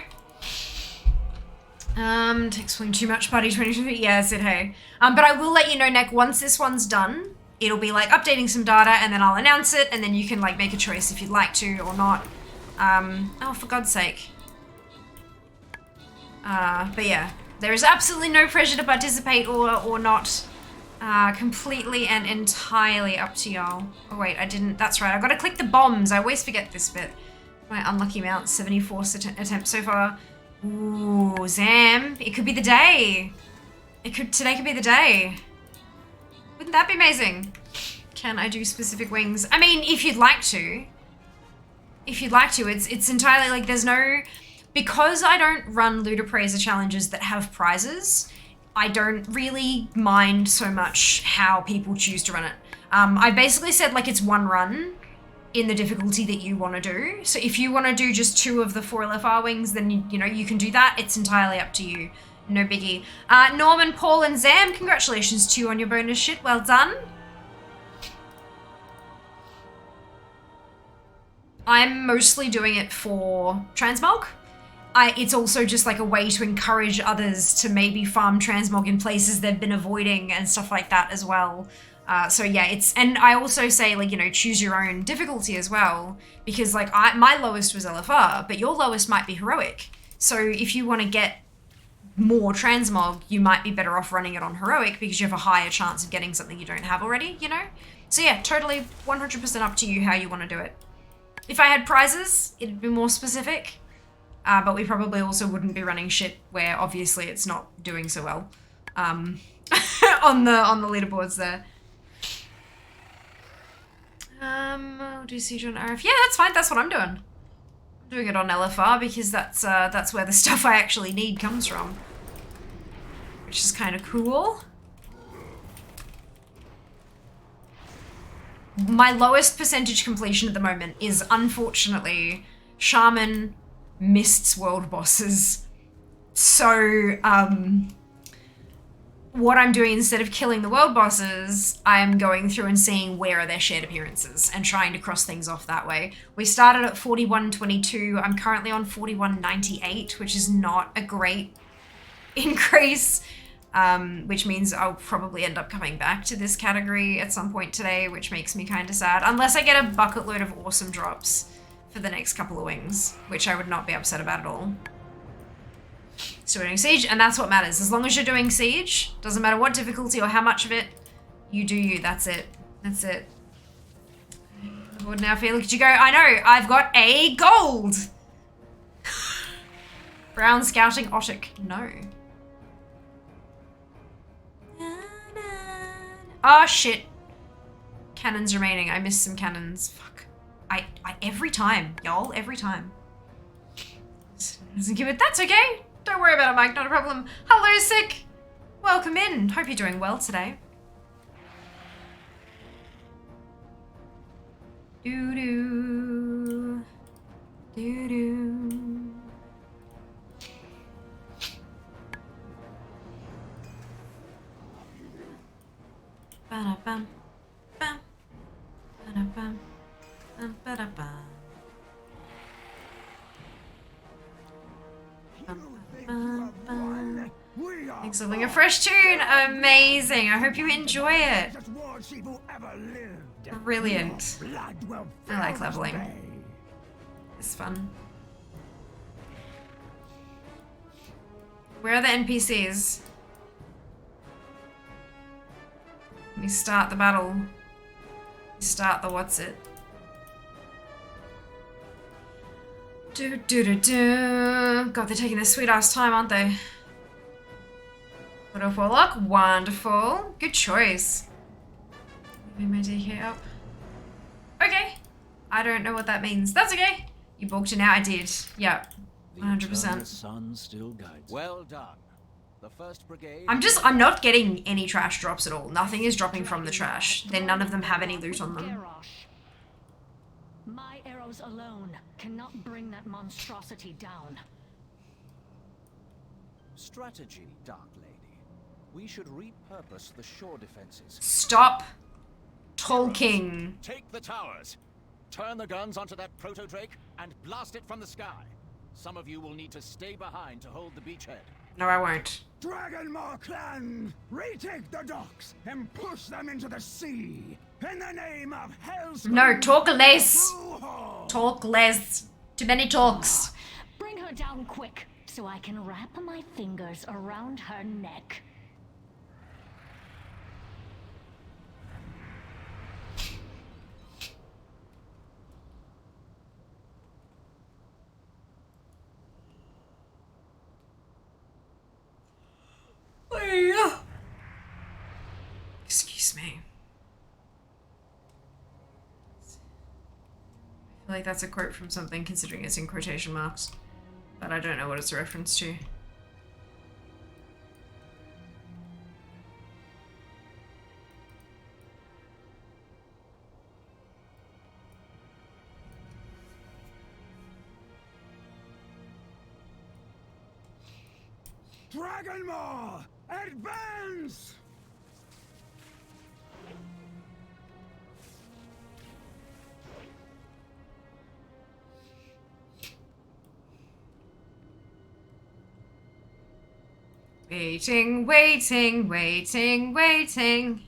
Takes swing too much, buddy. 22 feet. Yeah, I said hey. But I will let you know, Nick, once this one's done, it'll be like updating some data and then I'll announce it and then you can like make a choice if you'd like to or not. Oh, for God's sake. But yeah, there is absolutely no pressure to participate or not. Completely and entirely up to y'all. Oh wait, I didn't, that's right. I've got to click the bombs. I always forget this bit. My unlucky mount, 74 attempts so far. Ooh, Zam, it could be the day. Today could be the day. Wouldn't that be amazing? Can I do specific wings? I mean, if you'd like to. If you'd like to, it's entirely like there's no... Because I don't run Ludaprazor challenges that have prizes, I don't really mind so much how people choose to run it. I basically said like it's one run, in the difficulty that you want to do. So if you want to do just 2 of the 4 LFR wings, then you know you can do that. It's entirely up to you. No biggie. Norman, Paul, and Zam, congratulations to you on your bonus shit. Well done. I'm mostly doing it for Transmog. It's also just like a way to encourage others to maybe farm Transmog in places they've been avoiding and stuff like that as well. So yeah, and I also say, like, you know, choose your own difficulty as well, because like my lowest was LFR, but your lowest might be heroic. So if you want to get more Transmog, you might be better off running it on heroic because you have a higher chance of getting something you don't have already, you know? So yeah, totally 100% up to you how you want to do it. If I had prizes, it'd be more specific, but we probably also wouldn't be running shit where obviously it's not doing so well on the leaderboards there. I'll do Siege on RF. Yeah, that's fine. That's what I'm doing. I'm doing it on LFR because that's where the stuff I actually need comes from, which is kind of cool. My lowest percentage completion at the moment is unfortunately Shaman, Mists, World Bosses. So, what I'm doing instead of killing the world bosses, I'm going through and seeing where are their shared appearances and trying to cross things off that way. We started at 41.22. I'm currently on 41.98, which is not a great increase, which means I'll probably end up coming back to this category at some point today, which makes me kind of sad. Unless I get a bucket load of awesome drops for the next couple of wings, which I would not be upset about at all. So we're doing Siege, and that's what matters. As long as you're doing Siege, doesn't matter what difficulty or how much of it, you do you. That's it. That's it. Board now, Fee, look at you go. I know, I've got a gold. Brown Scouting Otic. No. Oh, shit. Cannons remaining. I missed some cannons. Fuck. I every time, y'all. Every time. Doesn't give it. That's okay. Don't worry about it, Mike. Not a problem. Hello, Sick. Welcome in. Hope you're doing well today. Doo-doo. Doo-doo. Ba-da-bum. Bum. Ba-da-bum. Bum, ba-da-bum. Thanks for having a fresh tune. Amazing. I hope you enjoy it. Brilliant. I like leveling. It's fun. Where are the NPCs? Let me start the battle. Start the what's it? God, they're taking their sweet ass time, aren't they? What a Warlock. Wonderful. Good choice. Maybe my DK up. Okay. I don't know what that means. That's okay. You balked it out. I did. Yep. 100%. Sun still guides. Well done. The first brigade. I'm not getting any trash drops at all. Nothing is dropping from the trash. Then none of them have any loot on them. My arrows alone cannot bring that monstrosity down. Strategy, Dark Lady. We should repurpose the shore defenses. Stop talking. Take the towers. Turn the guns onto that proto-drake and blast it from the sky. Some of you will need to stay behind to hold the beachhead. No, I won't. Dragonmaw clan, retake the docks and push them into the sea in the name of Hell's. No, talk less. Talk less. Too many talks. Bring her down quick so I can wrap my fingers around her neck. Excuse me. I feel like that's a quote from something, considering it's in quotation marks, but I don't know what it's a reference to. Dragon Maw! Advance! Waiting, waiting, waiting, waiting.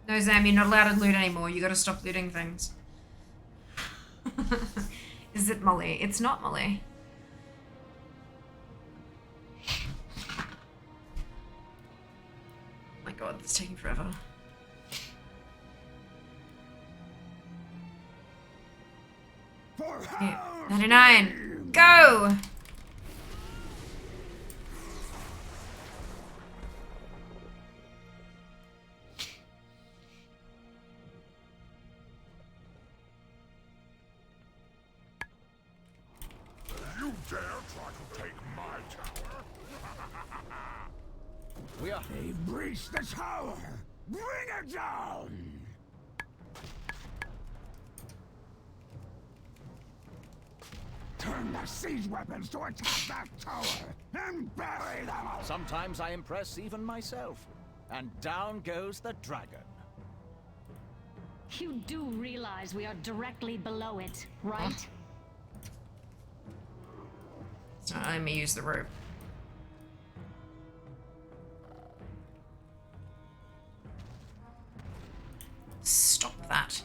No, Zam, you're not allowed to loot anymore. You gotta stop looting things. Is it Molly? It's not Molly. Oh my god, it's taking forever. Okay, 99. Go! You dare try to take my tower? We are. They've breached the tower! Bring it down! Turn the siege weapons to attack that tower and bury them all! Sometimes I impress even myself. And down goes the dragon. You do realize we are directly below it, right? So let me use the rope. Stop that.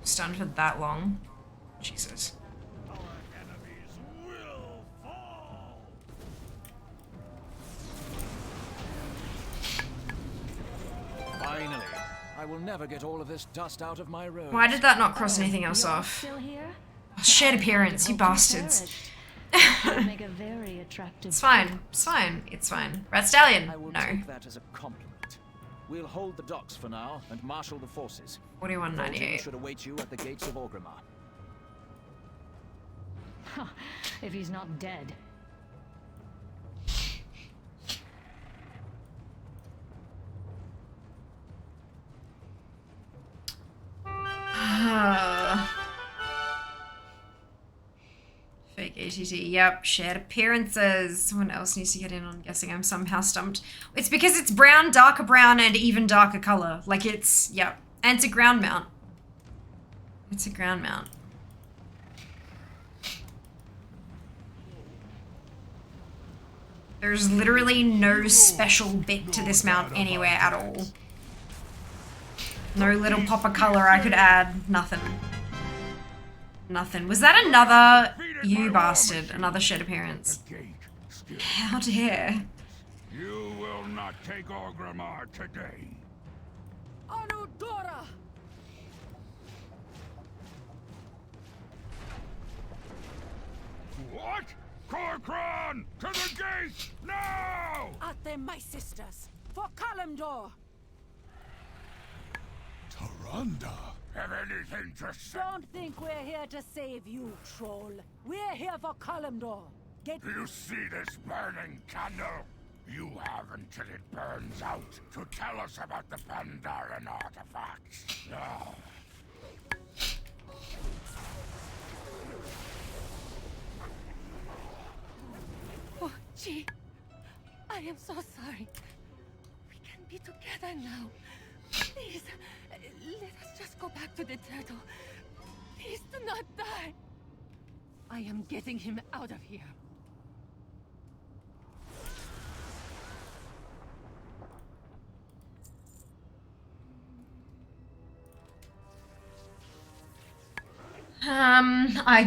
Stunned for that long. Jesus. Finally, I will never get all of this dust out of my road. Why did that not cross anything else You're off? still here? Oh, shared appearance, you bastards. You'd make a very attractive. It's fine. It's fine. It's fine. Red Stallion. I will No. take that as a compliment. We'll hold the docks for now and marshal the forces. 4198. should await you at the gates of Orgrimmar. If he's not dead. Fake ATT. Yep. Shared appearances. Someone else needs to get in on guessing. I'm somehow stumped. It's because it's brown, darker brown, and even darker color. Like it's, yep. And it's a ground mount. It's a ground mount. There's literally no special bit to this mount anywhere at all. No little pop of color I could add. Nothing. Nothing. Was that another... You bastard. Another shed appearance. How dare. You will not take Orgrimmar today. Anudora! What? Corcoran! To the gate! Now! At them, my sisters! For Kalimdor! Tyrande! Have anything to say? Don't think we're here to save you, troll. We're here for Kalimdor. Get... Do you see this burning candle? You have until it burns out to tell us about the Pandaren artifacts. Now. Oh, gee. I am so sorry. We can be together now. Please, let us just go back to the turtle. Please do not die. I am getting him out of here.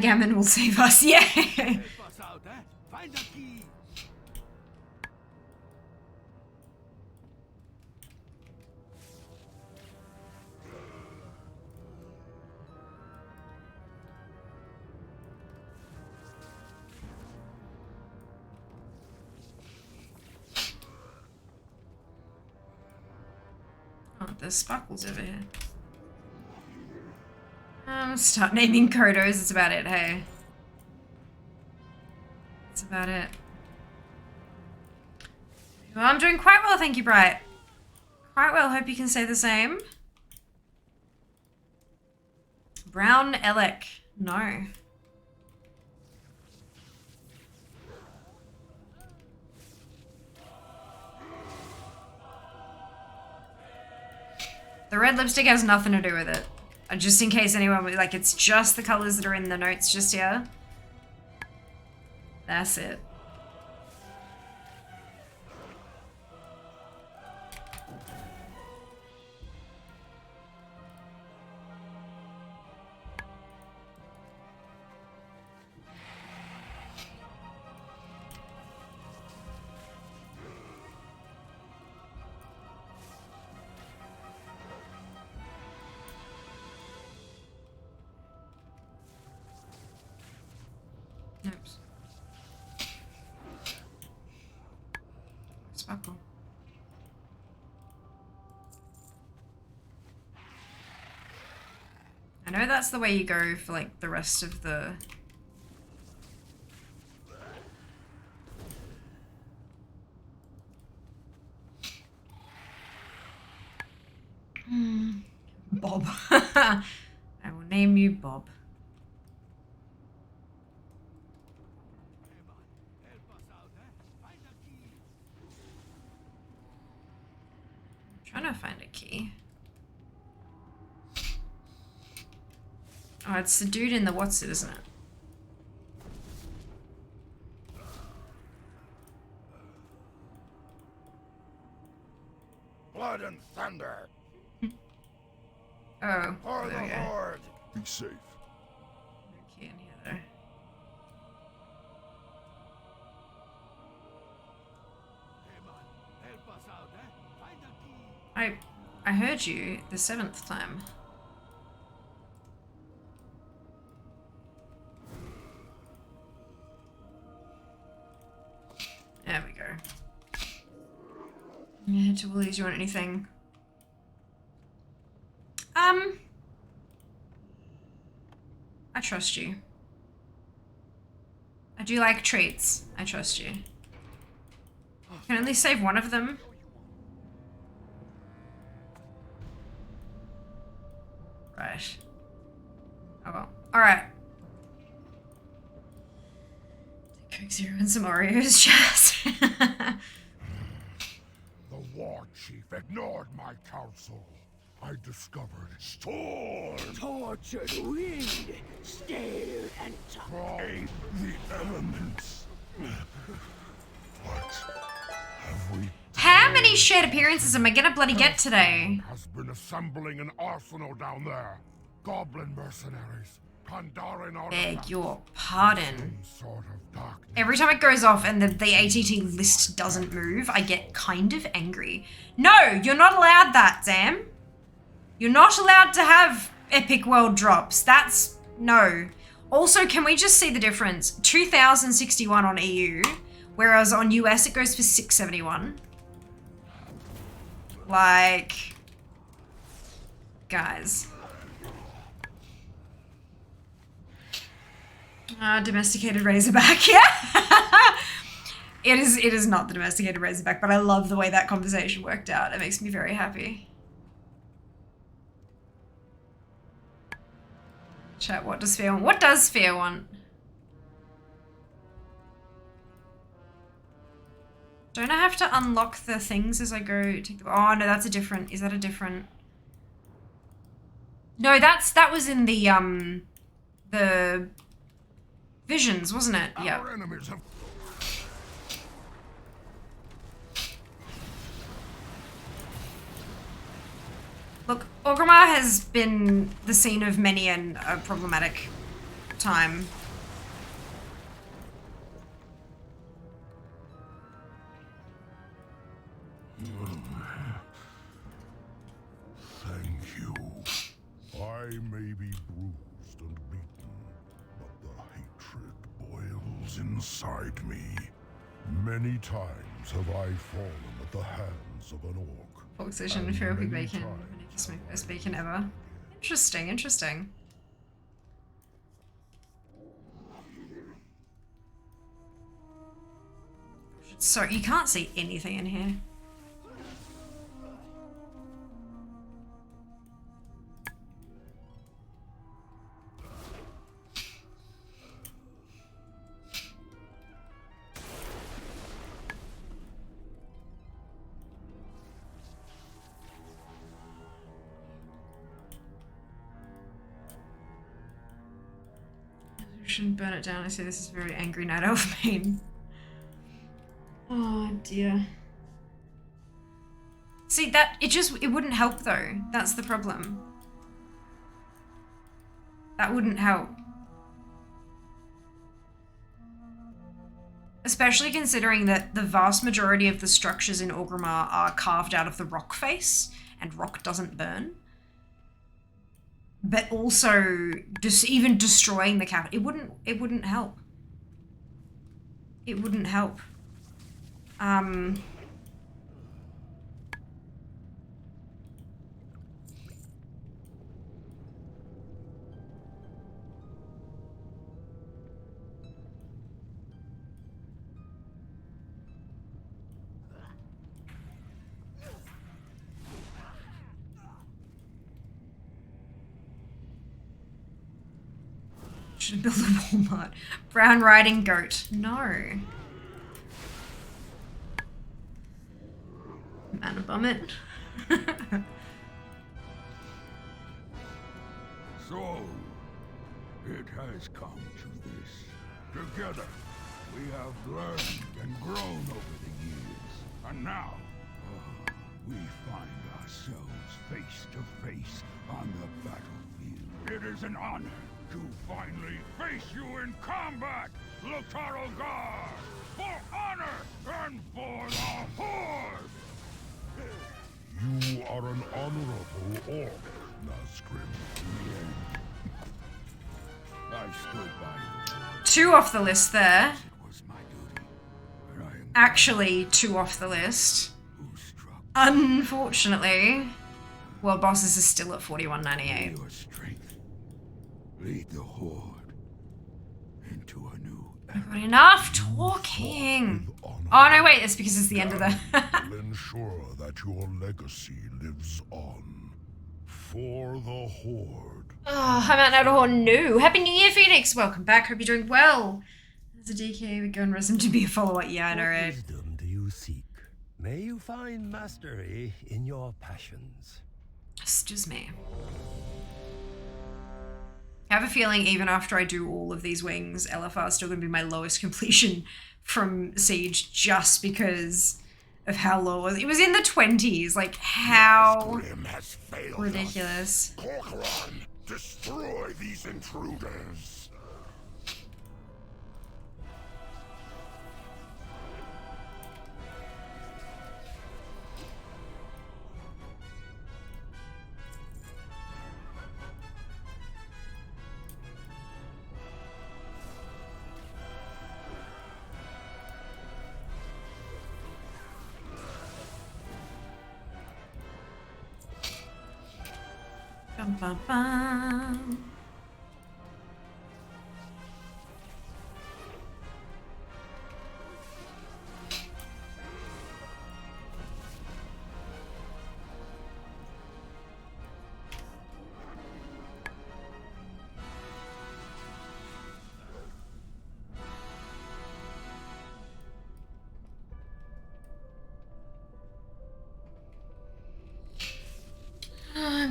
Gammon will save us. Yeah. Help us out, eh? Find the key. there's sparkles over here. Start naming Kodos, it's about it, hey. That's about it. Well, I'm doing quite well, thank you, Bright. Quite well, hope you can say the same. Brown Elec, no. The red lipstick has nothing to do with it. Just in case anyone was like, it's just the colors that are in the notes just here. That's it. Oops. Sparkle. I know that's the way you go for like the rest of the... Bob. I will name you Bob. Trying to find a key. Oh, it's the dude in the what's it, isn't it? Blood and thunder. Oh, For there we the go. Lord. Be safe. No key in here though. I heard you the 7th time. There we go. Yeah, to Woolies, you want anything? I trust you. I do like treats. I trust you. Can only save one of them. Right. Oh well. Alright. Coke Zero and some Oreos, Chaz. The war chief ignored my counsel. I discovered storm, tortured wind, stale and tried the elements. What have we? How many shared appearances am I gonna bloody get today? Has been assembling an arsenal down there. Goblin mercenaries, Pandaren artifacts. Beg your pardon. Some sort of darkness. Every time it goes off and the ATT list doesn't move, I get kind of angry. No, you're not allowed that, Sam. You're not allowed to have epic world drops. That's... no. Also, can we just see the difference? 2,061 on EU, whereas on US it goes for 671. Like... guys. Domesticated Razorback, yeah. It is not the domesticated Razorback, but I love the way that conversation worked out. It makes me very happy. Chat, what does Fear want? What does Fear want? Don't I have to unlock the things as I go? Take the, oh no, that's a different. Is that a different? No, that was in the visions, wasn't it? Yeah. Our enemies have... Look, Orgrimmar has been the scene of many a problematic time. Thank you. I may be bruised and beaten, but the hatred boils inside me. Many times have I fallen at the hands of an orc. Pork session and feral pig bacon. Best bacon ever. Interesting, interesting. So you can't see anything in here. Shouldn't burn it down. I see this is very angry night elf main. Oh dear. See that it wouldn't help though. That's the problem. That wouldn't help. Especially considering that the vast majority of the structures in Orgrimmar are carved out of the rock face, and rock doesn't burn. But also, just even destroying the capital, it wouldn't help. It wouldn't help. Should build a Walmart. Brown riding goat. No. Man, bum it. So, it has come to this. Together, we have learned and grown over the years. And now, we find ourselves face to face on the battlefield. It is an honor to finally face you in combat, Lotaro Guard! For honor and for the Horde! You are an honorable orc, Nazgrim. I stood by you. 2 off the list there. Actually, 2 off the list. Unfortunately, World Bosses is still at 41.98. Your strength. Lead the Horde into a new era. Not enough talking. Oh no, wait, it's because it's the end of the... will ensure that your legacy lives on. For the Horde. Oh, I'm out of horn new. Happy New Year, Phoenix. Welcome back. Hope you're doing well. There's a DK. We go and resume to be a follower. Yeah, I know, right? What wisdom do you seek? May you find mastery in your passions. Excuse me. I have a feeling even after I do all of these wings, LFR is still going to be my lowest completion from Siege just because of how low it was. It was in the 20s. Like, how ridiculous. Corcoran, destroy these intruders. Bum, bum, bum.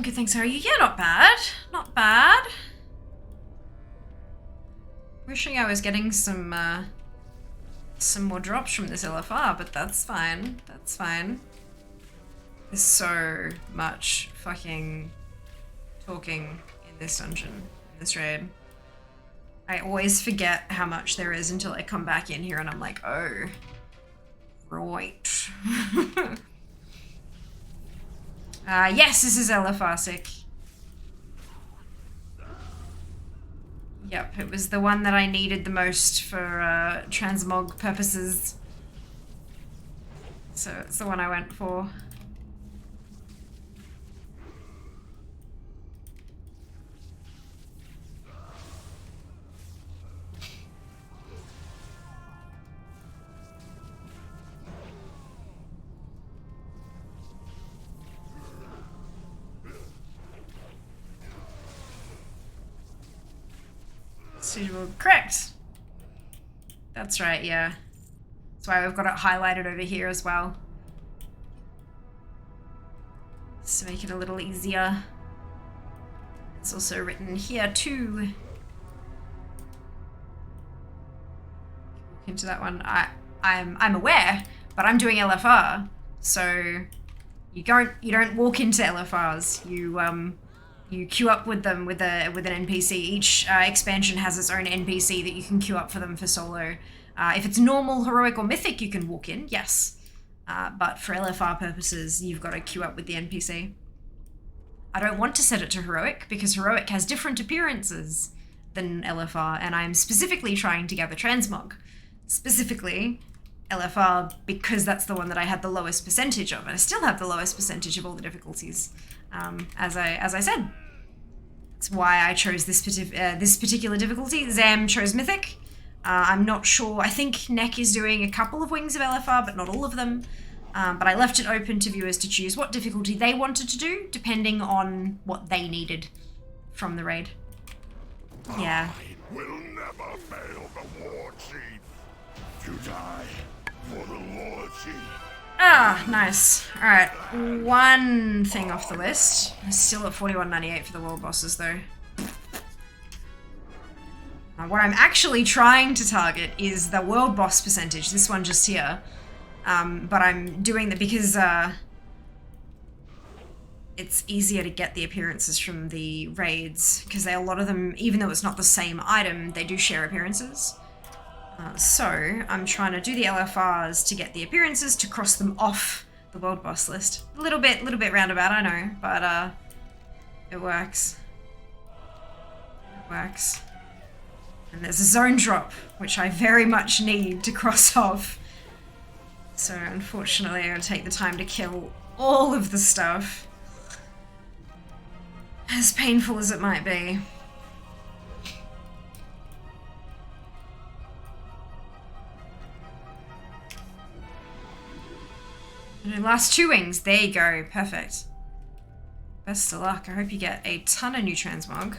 Good, thanks. How are you? Yeah, not bad. Not bad. Wishing I was getting some more drops from this LFR, but that's fine. That's fine. There's so much fucking talking in this dungeon, in this raid. I always forget how much there is until I come back in here and I'm like, oh, right. Yes, this is LFR-sick. Yep, it was the one that I needed the most for transmog purposes. So it's the one I went for. Suitable. Correct. That's right, yeah. That's why we've got it highlighted over here as well. Just to make it a little easier. It's also written here too. Look into that one. I'm aware, but I'm doing LFR, so you don't walk into LFRs. You queue up with them with an NPC. Each expansion has its own NPC that you can queue up for them for solo. If it's normal, heroic, or mythic, you can walk in, yes. But for LFR purposes, you've got to queue up with the NPC. I don't want to set it to heroic because heroic has different appearances than LFR, and I'm specifically trying to gather Transmog. Specifically, LFR because that's the one that I had the lowest percentage of, and I still have the lowest percentage of all the difficulties. As I said, that's why I chose this particular difficulty. Zam chose mythic. I'm not sure. I think Neck is doing a couple of wings of LFR, but not all of them. But I left it open to viewers to choose what difficulty they wanted to do, depending on what they needed from the raid. Yeah. I will never fail the war chief. To die for the war chief. Ah, nice. Alright, one thing off the list. Still at 41.98 for the world bosses, though. What I'm actually trying to target is the world boss percentage, this one just here. But I'm doing that because it's easier to get the appearances from the raids, because a lot of them, even though it's not the same item, they do share appearances. So I'm trying to do the LFRs to get the appearances to cross them off the world boss list. A little bit roundabout, I know, but it works. It works. And there's a zone drop, which I very much need to cross off. So unfortunately, I'm going to take the time to kill all of the stuff. As painful as it might be. Last 2 wings. There you go. Perfect. Best of luck. I hope you get a ton of new Transmog.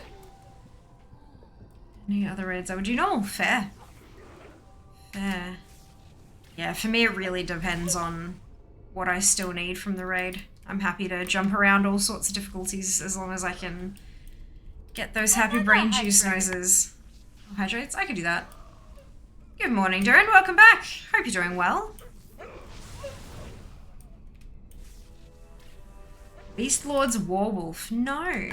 Any other raids I would do? No, fair. Fair. Yeah, for me it really depends on what I still need from the raid. I'm happy to jump around all sorts of difficulties as long as I can get those happy brain juice noises. Oh, hydrates? I could do that. Good morning, Darren. Welcome back. Hope you're doing well. Beast Lord's Warwolf. No.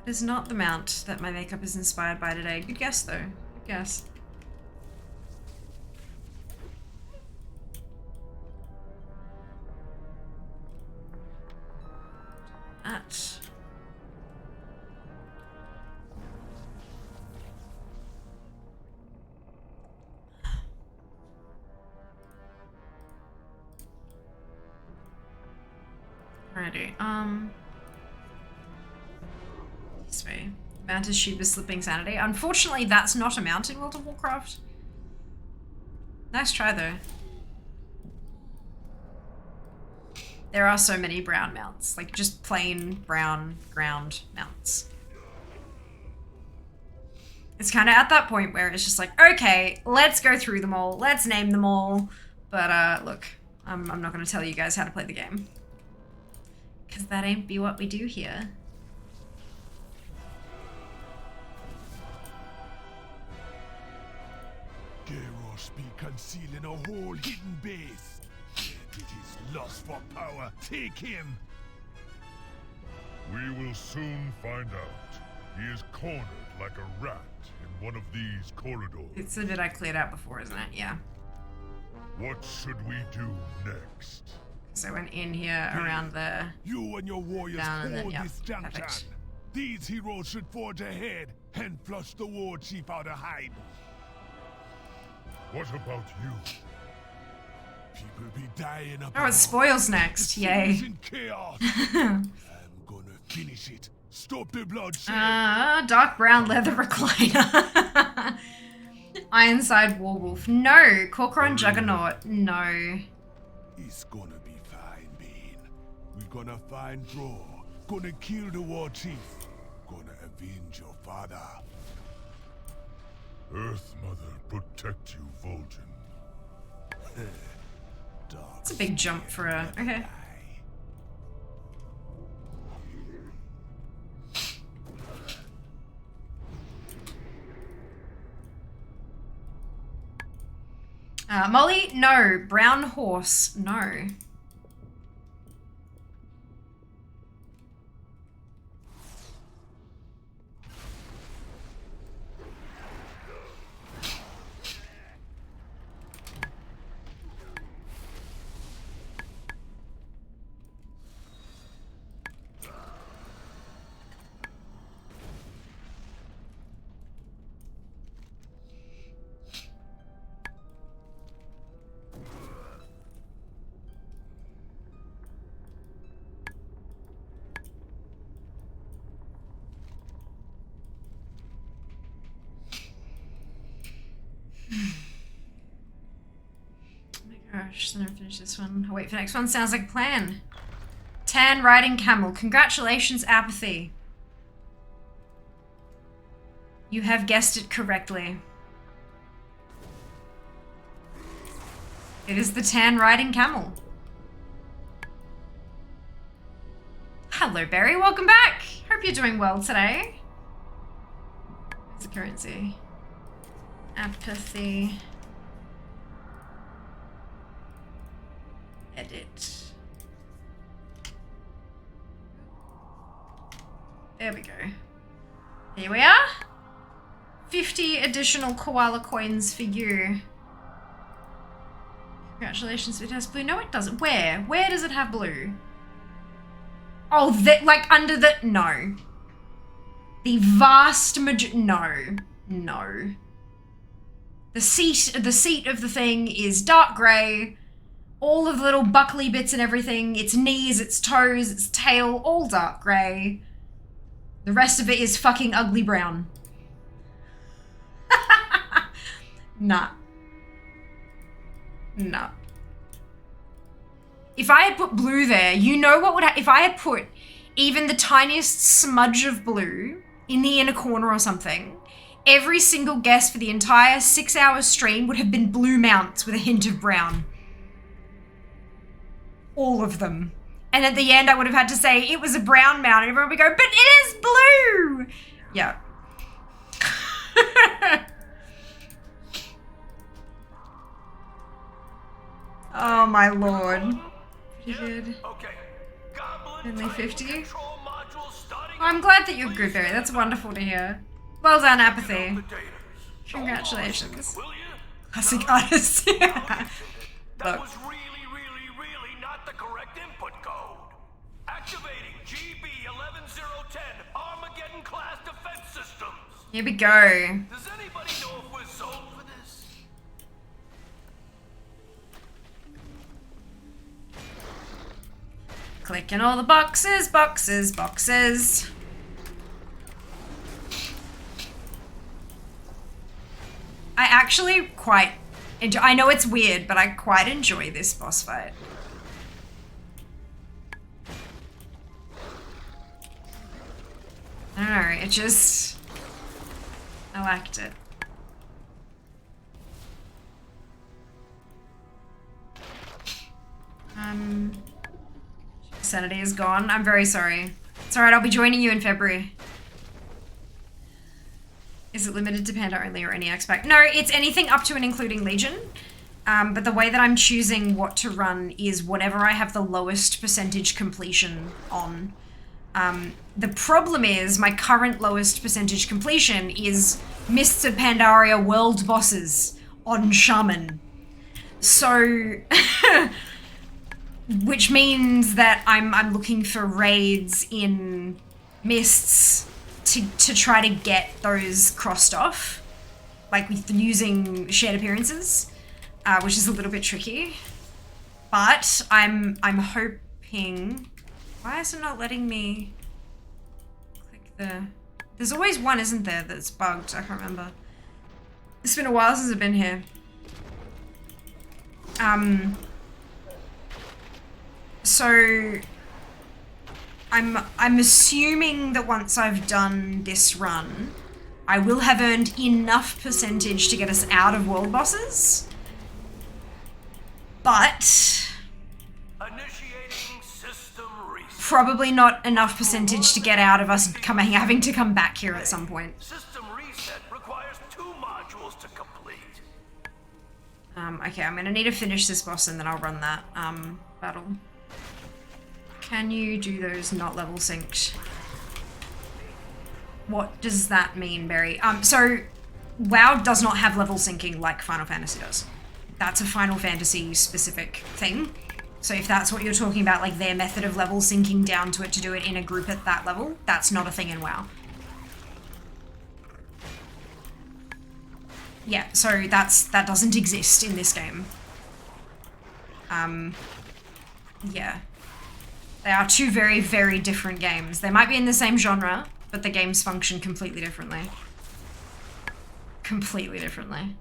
That is not the mount that my makeup is inspired by today. Good guess, though. Good guess. That. Alrighty, this way. Mount is Sheep is Slipping Sanity. Unfortunately, that's not a mount in World of Warcraft. Nice try, though. There are so many brown mounts, like just plain brown ground mounts. It's kind of at that point where it's just like, okay, let's go through them all, let's name them all. But look, I'm not going to tell you guys how to play the game. Because that ain't be what we do here. Gyros be concealing a whole hidden base. It is lust for power. Take him. We will soon find out. He is cornered like a rat in one of these corridors. It's the bit I cleared out before, isn't it? Yeah. What should we do next? So I went in here around the... You and your warriors down hold yep, this junction. perfect. These heroes should forge ahead and flush the war chief out of hiding. What about you? People be dying up. Oh, it spoils next. Yay. In chaos. I'm gonna finish it. Stop the bloodshed. Dark brown leather recliner. Ironside Warwolf. No. Corcoran Juggernaut. No. It's gonna be fine, Bean. We're gonna find Draw. Gonna kill the war chief. Gonna avenge your father. Earth Mother, protect you, Vulcan. It's a big jump for a... Okay. Molly, no. Brown horse, no. Gosh, then I'll finish this one. I'll wait for the next one. Sounds like a plan. Tan riding camel. Congratulations, Apathy. You have guessed it correctly. It is the tan riding camel. Hello, Barry. Welcome back. Hope you're doing well today. Where's the currency? Apathy. Edit. There we go. Here we are. 50 additional koala coins for you. Congratulations, it has blue. No, it doesn't. Where? Where does it have blue? Oh, that, like under the... No. The vast no. No. The seat of the thing is dark grey. All of the little buckly bits and everything, its knees, its toes, its tail, all dark grey. The rest of it is fucking ugly brown. Nah. Nah. If I had put blue there, you know what would happen? If I had put even the tiniest smudge of blue in the inner corner or something, every single guess for the entire 6-hour stream would have been blue mounts with a hint of brown. All of them. And at the end I would have had to say it was a brown mount and everyone would go, but it is blue! Yeah. Oh my lord. Pretty good. Only 50. I'm glad that you're good, Barry. That's wonderful to hear. Well done, Apathy. Congratulations. Classic artist. Look. Here we go. Does anybody know if we're sold for this? Clicking all the boxes, boxes, boxes. I actually quite enjoy, I know it's weird, but I quite enjoy this boss fight. I don't know, it just... I liked it. Sanity is gone. I'm very sorry. It's alright, I'll be joining you in February. Is it limited to Panda only or any X-Pack? No, it's anything up to and including Legion. But the way that I'm choosing what to run is whatever I have the lowest percentage completion on. The problem is my current lowest percentage completion is Mists of Pandaria world bosses on Shaman. So, which means that I'm looking for raids in Mists to try to get those crossed off, like with using shared appearances, which is a little bit tricky. But I'm hoping. Why is it not letting me click the... There's always one, isn't there, that's bugged? I can't remember. It's been a while since I've been here. So I'm assuming that once I've done this run, I will have earned enough percentage to get us out of world bosses. But Initiating system reset. probably not enough percentage to get out of us having to come back here at some point. System reset requires 2 modules to complete. Okay, I'm gonna need to finish this boss and then I'll run that battle. Can you do those not level synced? What does that mean, Barry? So WoW does not have level syncing like Final Fantasy does. That's a Final Fantasy specific thing. So if that's what you're talking about, like their method of level syncing down to it to do it in a group at that level, that's not a thing in WoW. Yeah, so that doesn't exist in this game. Yeah. They are 2 very, very different games. They might be in the same genre, but the games function completely differently. Completely differently.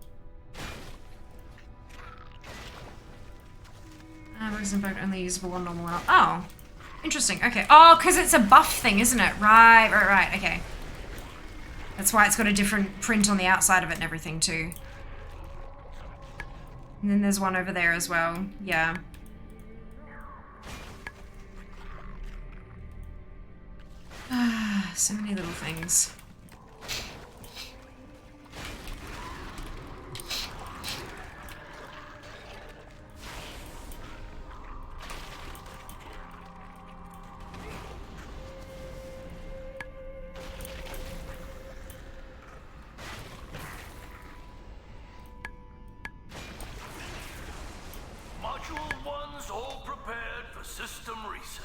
Was in fact only usable on normal. Oh, interesting. Okay. Oh, because it's a buff thing, isn't it? Right. Okay. That's why it's got a different print on the outside of it and everything too. And then there's one over there as well. Yeah. So many little things. Module 1's all prepared for system reset.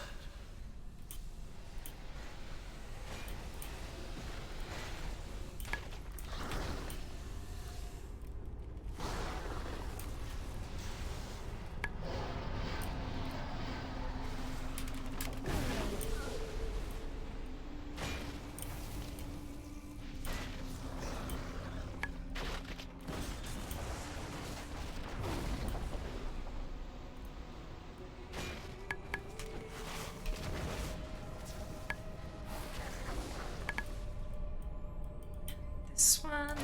This one.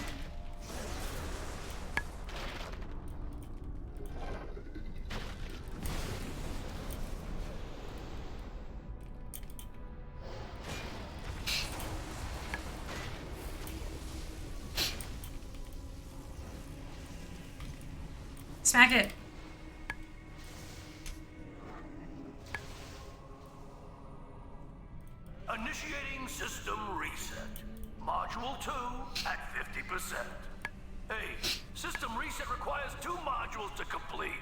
Smack it. Initiating system reset. Module 2 at 50%. Hey, system reset requires 2 modules to complete.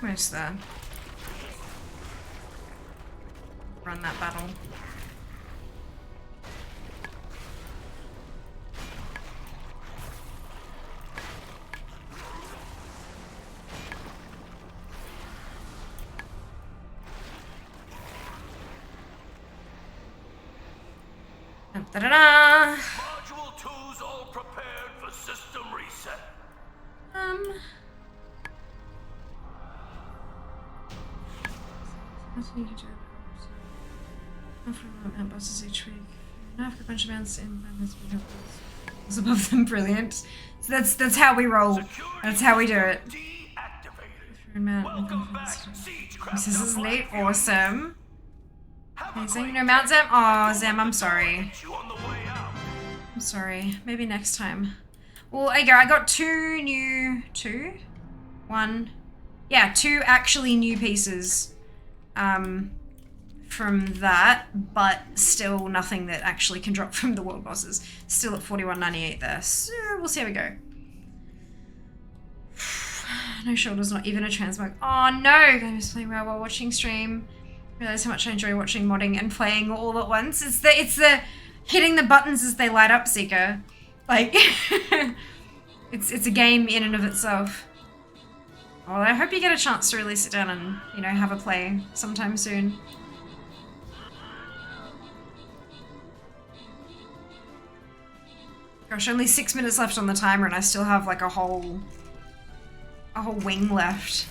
Where's the... Run that battle. Da-da-da! Module 2's all prepared for system reset. Bosses each week. After a bunch of mounts in is above them, brilliant. So that's how we roll. That's how we do it. This is neat, awesome. Amazing. No mount Zem? Oh, Zem, I'm sorry. I'm sorry. Maybe next time. Well, I got two? 1. Yeah, 2 actually new pieces from that, but still nothing that actually can drop from the world bosses. Still at 41.98 there, so we'll see how we go. No shoulders, not even a transmog. Oh no, I was playing WoW while watching stream. Realize how much I enjoy watching modding and playing all at once. It's the hitting the buttons as they light up, Seeker. Like, it's a game in and of itself. Well, I hope you get a chance to really sit down and, you know, have a play sometime soon. Gosh, only 6 minutes left on the timer and I still have like a whole wing left.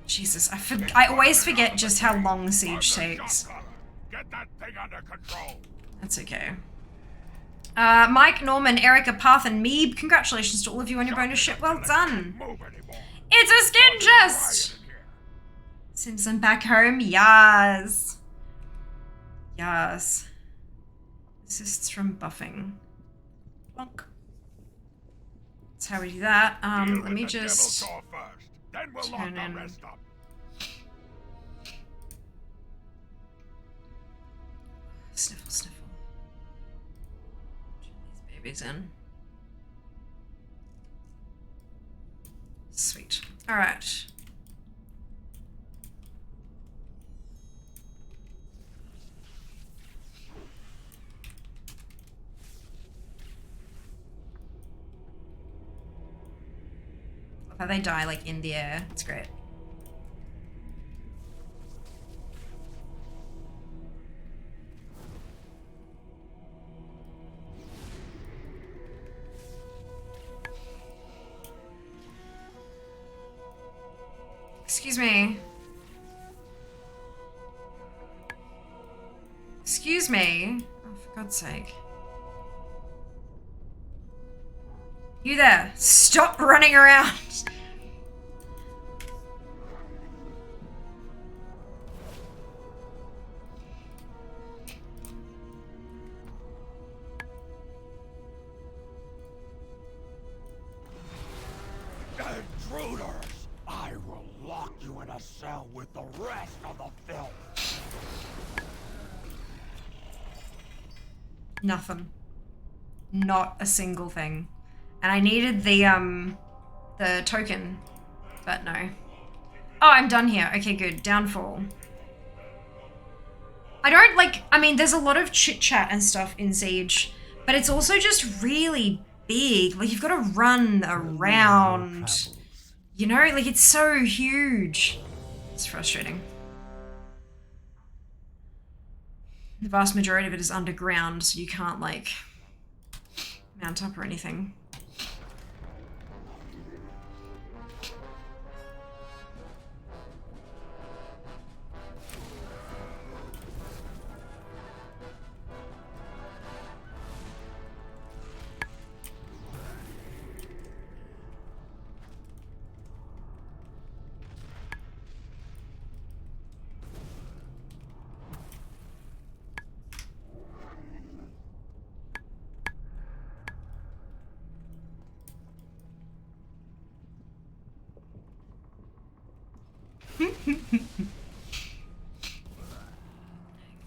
Jesus, I always forget just how long Siege takes. Get that thing under control. That's okay. Mike, Norman, Erica, Path, and Meeb, congratulations to all of you on your bonus ship. Well done. It's a skin chest! Simpson back home, yas. Yas. Assists from buffing. Bonk. That's how we do that. Let me just turn in. Sniffle, sniffle. Turn these babies in. Sweet. All right. How they die like in the air. It's great. Excuse me. Excuse me. Oh, for God's sake. You there. Stop running around. Intruders! I will lock you in a cell with the rest of the filth. Nothing. Not a single thing. And I needed the token, but no. Oh, I'm done here. Okay, good. Downfall. I don't like, I mean, there's a lot of chit chat and stuff in Siege, but it's also just really big. Like, you've got to run around, you know, like it's so huge. It's frustrating. The vast majority of it is underground, so you can't like mount up or anything.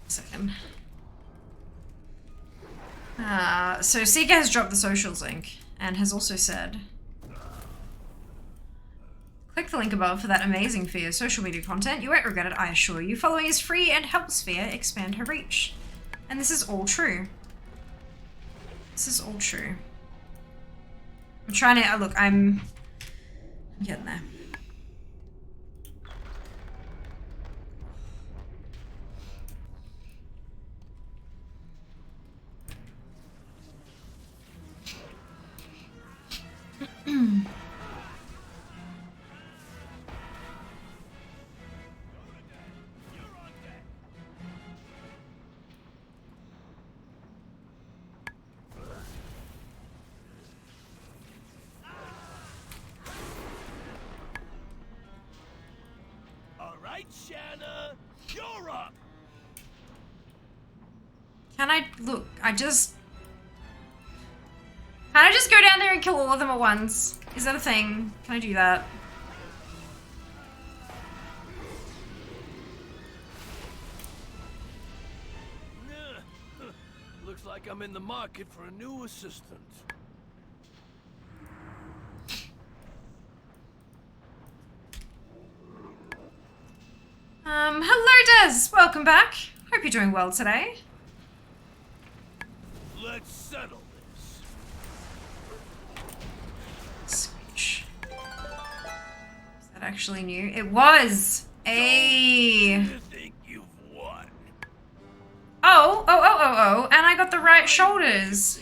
Second. So Seeker has dropped the socials link and has also said, click the link above for that amazing Fear's social media content. You won't regret it, I assure you. Following is free and helps Fear expand her reach. And this is all true. This is all true. I'm trying to, look, I'm getting there. Shanna, you're up. Can I look? Can I just go down there and kill all of them at once? Is that a thing? Can I do that? think I'm in the market for a new assistant. Hello Des! Welcome back. Hope you're doing well today. Let's settle this. Switch. Is that actually new? It was! You think you've won? Oh, and I got the right shoulders.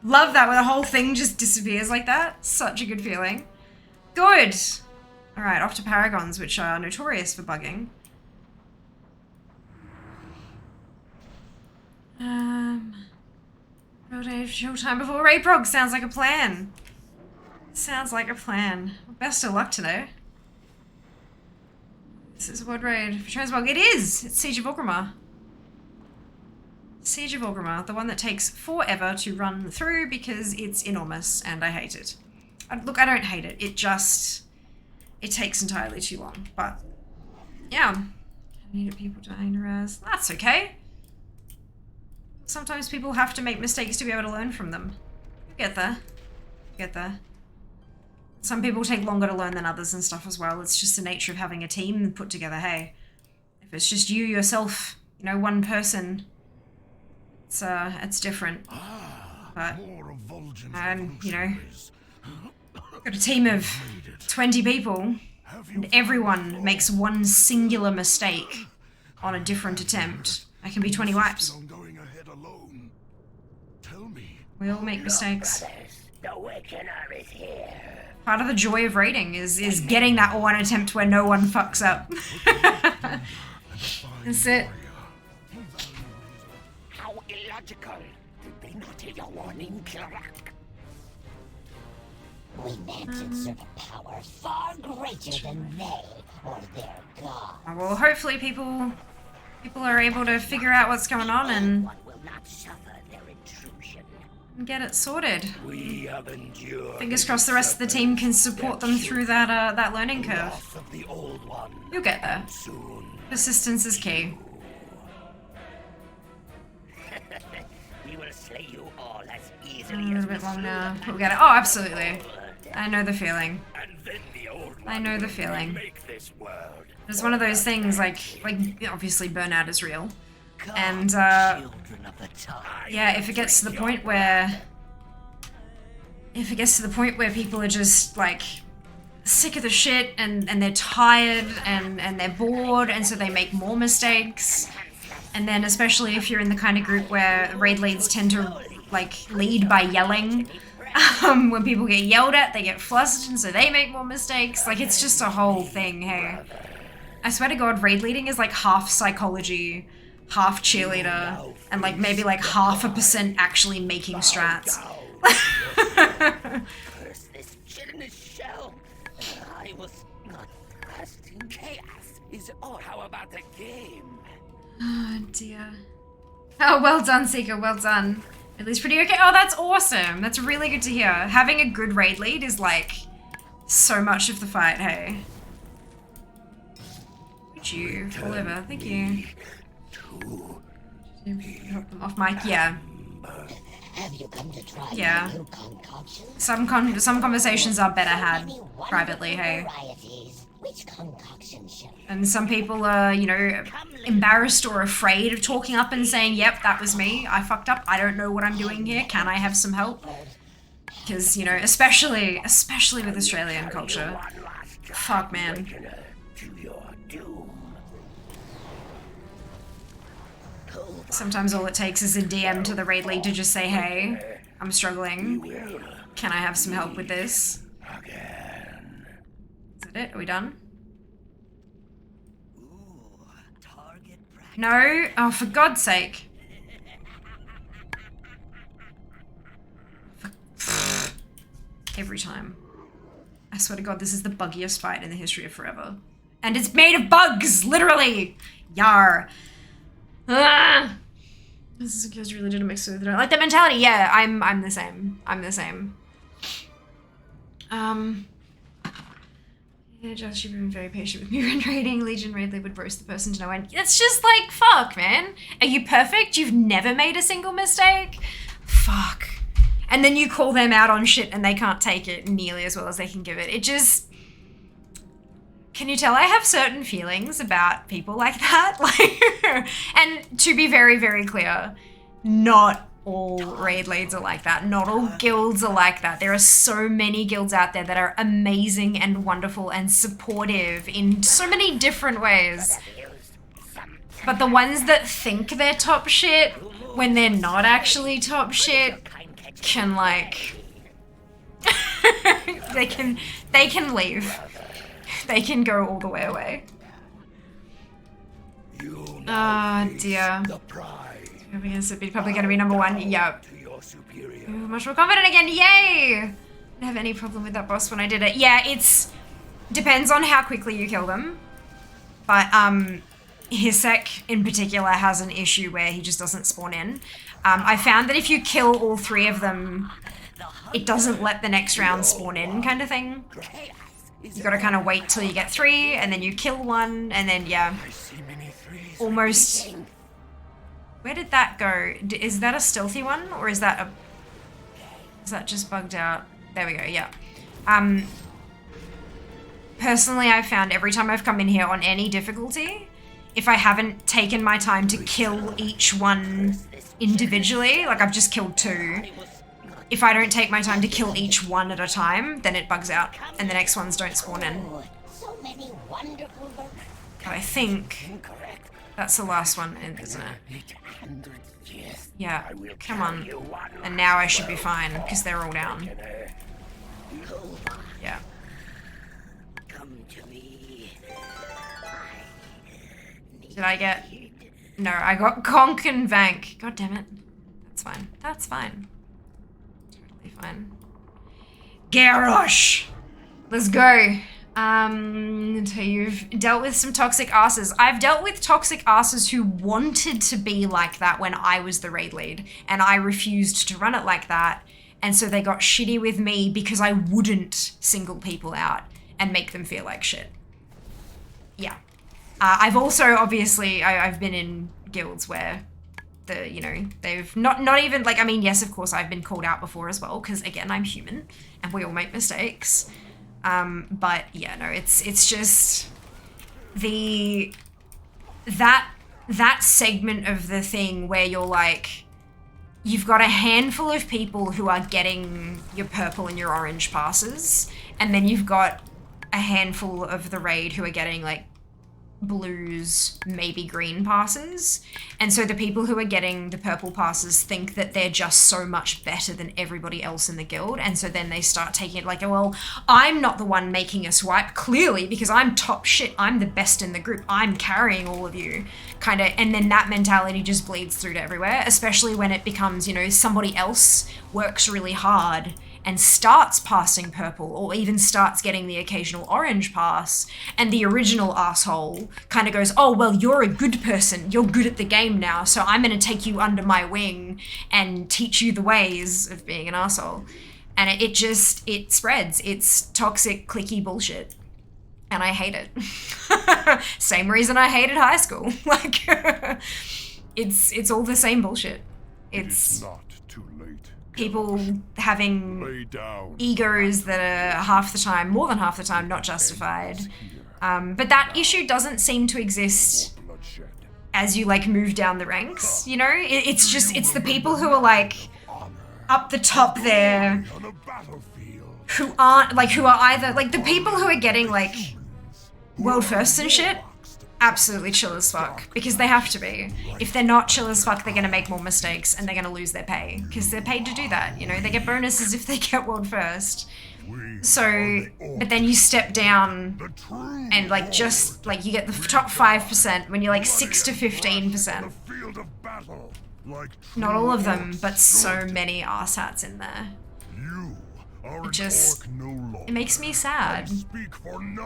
Love that when the whole thing just disappears like that. Such a good feeling. Good. Alright, off to Paragons, which are notorious for bugging. Showtime before raid prog. Sounds like a plan. Sounds like a plan. Best of luck today. This is a word raid for Transmog. It is! It's Siege of Orgrimmar. Siege of Orgrimmar, the one that takes forever to run through because it's enormous and I hate it. Look, I don't hate it. It takes entirely too long, but yeah. I needed people dying to raz. That's okay. Sometimes people have to make mistakes to be able to learn from them. Get there. Get there. Some people take longer to learn than others and stuff as well. It's just the nature of having a team put together. Hey, if it's just you, yourself, you know, one person, it's different. But, you know, got a team of 20 people and everyone makes one singular mistake on a different attempt. That can be 20 wipes. We all make mistakes. The Wickener is here. Part of the joy of raiding is getting that one attempt where no one fucks up. That's it. How illogical. Did they not hear your warning, Kirak? We meant to exert a power far greater than they or their god. Well, hopefully people are able to figure out what's going on and Will not suffer their intrusion. get it sorted. We have endured. Fingers crossed the rest of the team can support them through that learning curve. Of the old one. You'll get there. Persistence is key. We will slay you all as A easily little bit long now. We'll get it. Oh, absolutely. I know the feeling. I know the feeling. It's one of those things like obviously burnout is real. And yeah, if it gets to the point where people are just like sick of the shit and they're tired and they're bored and so they make more mistakes. And then especially if you're in the kind of group where raid leads tend to like lead by yelling. When people get yelled at, they get flustered and so they make more mistakes. Like it's just a whole thing, hey. I swear to God, raid leading is like half psychology, half cheerleader, and like maybe like 0.5% actually making strats. Curse this chilliness shell. I was not cast in chaos. Is all. How about the game? Oh dear. Oh, well done, Seeker. Well done. At least pretty okay. Oh, that's awesome. That's really good to hear. Having a good raid lead is like so much of the fight, hey. Would you fall over? Thank you. Help them off mic. Yeah. Have you come to try Yeah. new concoctions? Some conversations are better had privately, hey. Varieties. Which concoction shall And some people are, you know, embarrassed or afraid of talking up and saying, yep, that was me. I fucked up. I don't know what I'm doing here. Can I have some help? Because, you know, especially with Australian culture. Fuck, man. Sometimes all it takes is a DM to the raid lead to just say, hey, I'm struggling. Can I have some help with this? Is that it? Are we done? No? Oh, for God's sake. Every time. I swear to God, this is the buggiest fight in the history of forever. And it's made of bugs! Literally! Yar. Ah! This is because really didn't mix with it. Like that mentality, yeah, I'm the same. I'm the same. Yeah, Josh, you've been very patient with me when raiding. Legion Raidley would roast the person to no end. It's just like, fuck, man. Are you perfect? You've never made a single mistake? Fuck. And then you call them out on shit and they can't take it nearly as well as they can give it. It just... Can you tell I have certain feelings about people like that? Like, and to be very, very clear, not all raid leads are like that. Not all guilds are like that. There are so many guilds out there that are amazing and wonderful and supportive in so many different ways. But the ones that think they're top shit when they're not actually top shit can like they can leave. They can go all the way away. Oh dear. It's probably going to be number 1. Yep. Ooh, much more confident again. Yay! Didn't have any problem with that boss when I did it. Yeah, it's depends on how quickly you kill them. But Hisek in particular has an issue where he just doesn't spawn in. I found that if you kill all 3 of them, it doesn't let the next round spawn in, kind of thing. You gotta kind of wait till you get 3, and then you kill 1, and then yeah, almost. Where did that go? Is that a stealthy one, or is that just bugged out? There we go. Yeah. Personally, I've found every time I've come in here on any difficulty, if I haven't taken my time to kill each one individually, like I've just killed 2. If I don't take my time to kill each one at a time, then it bugs out, and the next ones don't spawn in. But I think that's the last one, isn't it? Yeah, come on. And now I should be fine, because they're all down. Yeah. Did I get... No, I got Conk and Vank. God damn it. That's fine. That's fine. Totally fine. Garrosh! Let's go. So you've dealt with some toxic asses. I've dealt with toxic asses who wanted to be like that when I was the raid lead, and I refused to run it like that, and so they got shitty with me because I wouldn't single people out and make them feel like shit. Yeah. I've also, obviously, I've been in guilds where they've not even, like, I mean, yes, of course, I've been called out before as well, because, again, I'm human, and we all make mistakes. But, yeah, no, it's just that segment of the thing where you're like, you've got a handful of people who are getting your purple and your orange passes, and then you've got a handful of the raid who are getting, like, blues, maybe green passes. And so the people who are getting the purple passes think that they're just so much better than everybody else in the guild. And so then they start taking it like, well, I'm not the one making a swipe, clearly, because I'm top shit. I'm the best in the group. I'm carrying all of you, kind of. And then that mentality just bleeds through to everywhere, especially when it becomes, somebody else works really hard and starts passing purple, or even starts getting the occasional orange pass, and the original asshole kind of goes, oh, well, you're a good person, you're good at the game now, so I'm gonna take you under my wing and teach you the ways of being an asshole. And it spreads. It's toxic, cliquey bullshit. And I hate it. Same reason I hated high school. Like, it's all the same bullshit. It's not too late. People having egos that are half the time, more than half the time, not justified. But that issue doesn't seem to exist as you, like, move down the ranks, It's the people who are, like, up the top there, who are either, like, the people who are getting, like, world firsts and shit, absolutely chill as fuck, because they have to be. If they're not chill as fuck, they're gonna make more mistakes and they're gonna lose their pay, because they're paid to do that, They get bonuses if they get world first. So, but then you step down and, like, just, like, you get the top 5% when you're, like, 6 to 15%. Not all of them, but so many arse hats in there. It just, it makes me sad.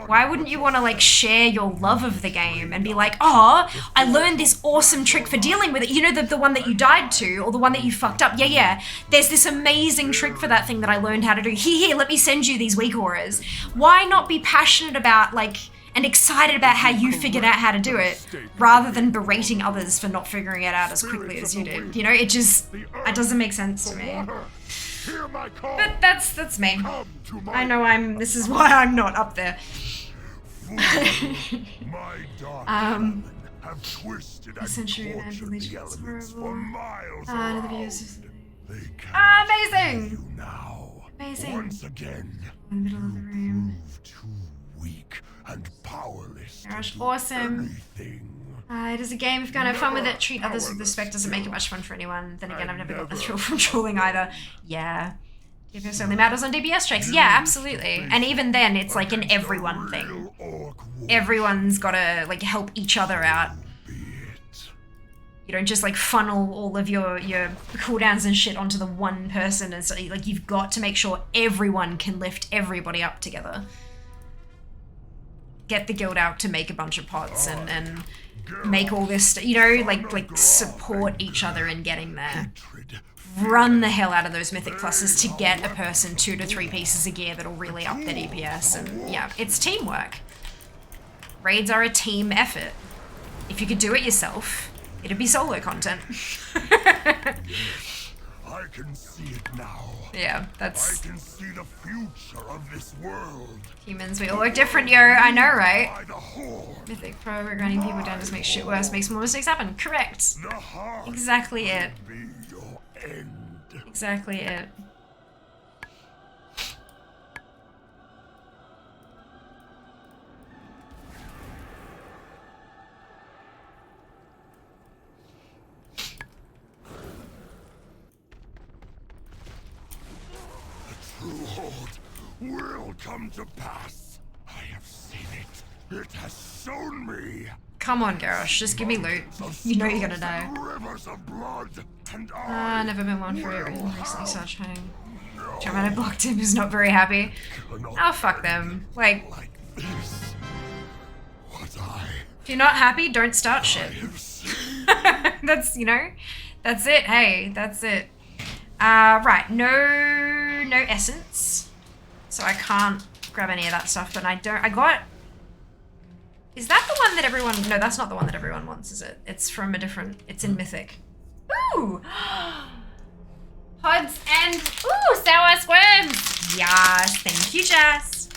Why wouldn't you want to like share your love of the game and be like, oh, I learned this awesome trick for dealing with it. You know, the one that you died to or the one that you fucked up. Yeah. There's this amazing trick for that thing that I learned how to do. Here, let me send you these weak auras. Why not be passionate about like, and excited about how you figured out how to do it rather than berating others for not figuring it out as quickly as you did. You know, it doesn't make sense to me. But that's me. I know this is why I'm not up there. Century and Anti-Legion is horrible. Another views. Amazing! Amazing. Once again, In the middle of the room. too weak and powerless. Gosh, awesome. It is a game. If you're gonna have fun with it, treat others with respect. Doesn't make it much fun for anyone. Then again, I've never got the thrill from trolling either. Yeah. DPS only matters on DPS checks. Yeah, absolutely. And even then, it's like an everyone thing. Everyone's gotta like help each other out. You don't just like funnel all of your cooldowns and shit onto the one person. And so like you've got to make sure everyone can lift everybody up together. Get the guild out to make a bunch of pots and make all this, you know, like support each other in getting there. Run the hell out of those mythic pluses to get a person 2 to 3 pieces of gear that'll really up their DPS. And yeah, it's teamwork. Raids are a team effort. If you could do it yourself, it'd be solo content. I can see it now. Yeah, that's... I can see the future of this world. Humans, we all look different, yo. I know, right? Mythic Pro, we're grinding people down just makes shit worse, makes more mistakes happen. Correct. Exactly it. Exactly it. True Horde will come to pass. I have seen it. It has shown me. Come on, Garrosh, just give me loot. You know you're gonna die. Rivers of blood, and Never been one for it. Recently started trying. Dramatic blocked him, who's not very happy. Oh, fuck them. Like, if you're not happy, don't start shit. That's, you know, that's it. Hey, that's it. Right, no essence. So I can't grab any of that stuff, but I got... Is that the one that everyone... No, that's not the one that everyone wants, is it? It's from a different... It's in Mythic. Ooh! Pods and... Ooh, sour squirms! Yes, thank you, Jess.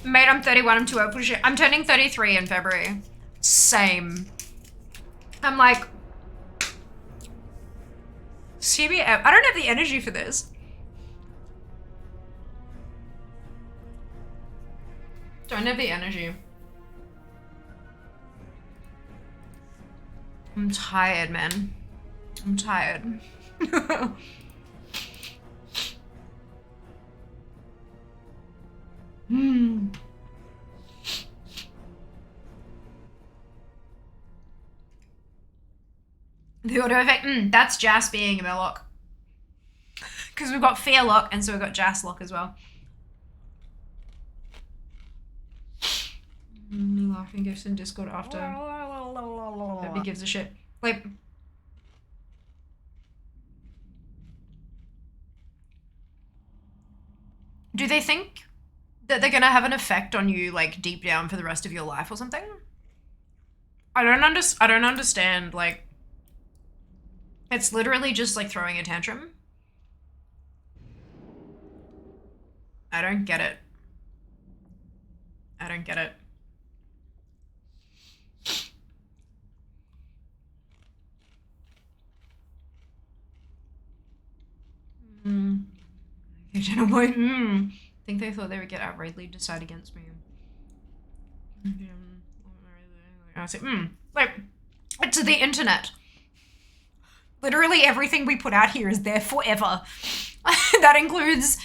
Mate, I'm 31, I'm too old for shit. I'm turning 33 in February. Same. I'm like... CBF, I don't have the energy for this. Don't have the energy. I'm tired, man. I'm tired. The auto effect, that's Jas being a Murloc. Because we've got Fear Lock, and so we've got Jas Lock as well. Laughing gifts in Discord after. Nobody gives a shit. Like, do they think that they're gonna have an effect on you, like, deep down for the rest of your life or something? I don't understand, like, it's literally just like throwing a tantrum. I don't get it. I don't get it. Think they thought they would get outrightly decide against me. I say, like, it's the internet. Literally everything we put out here is there forever. That includes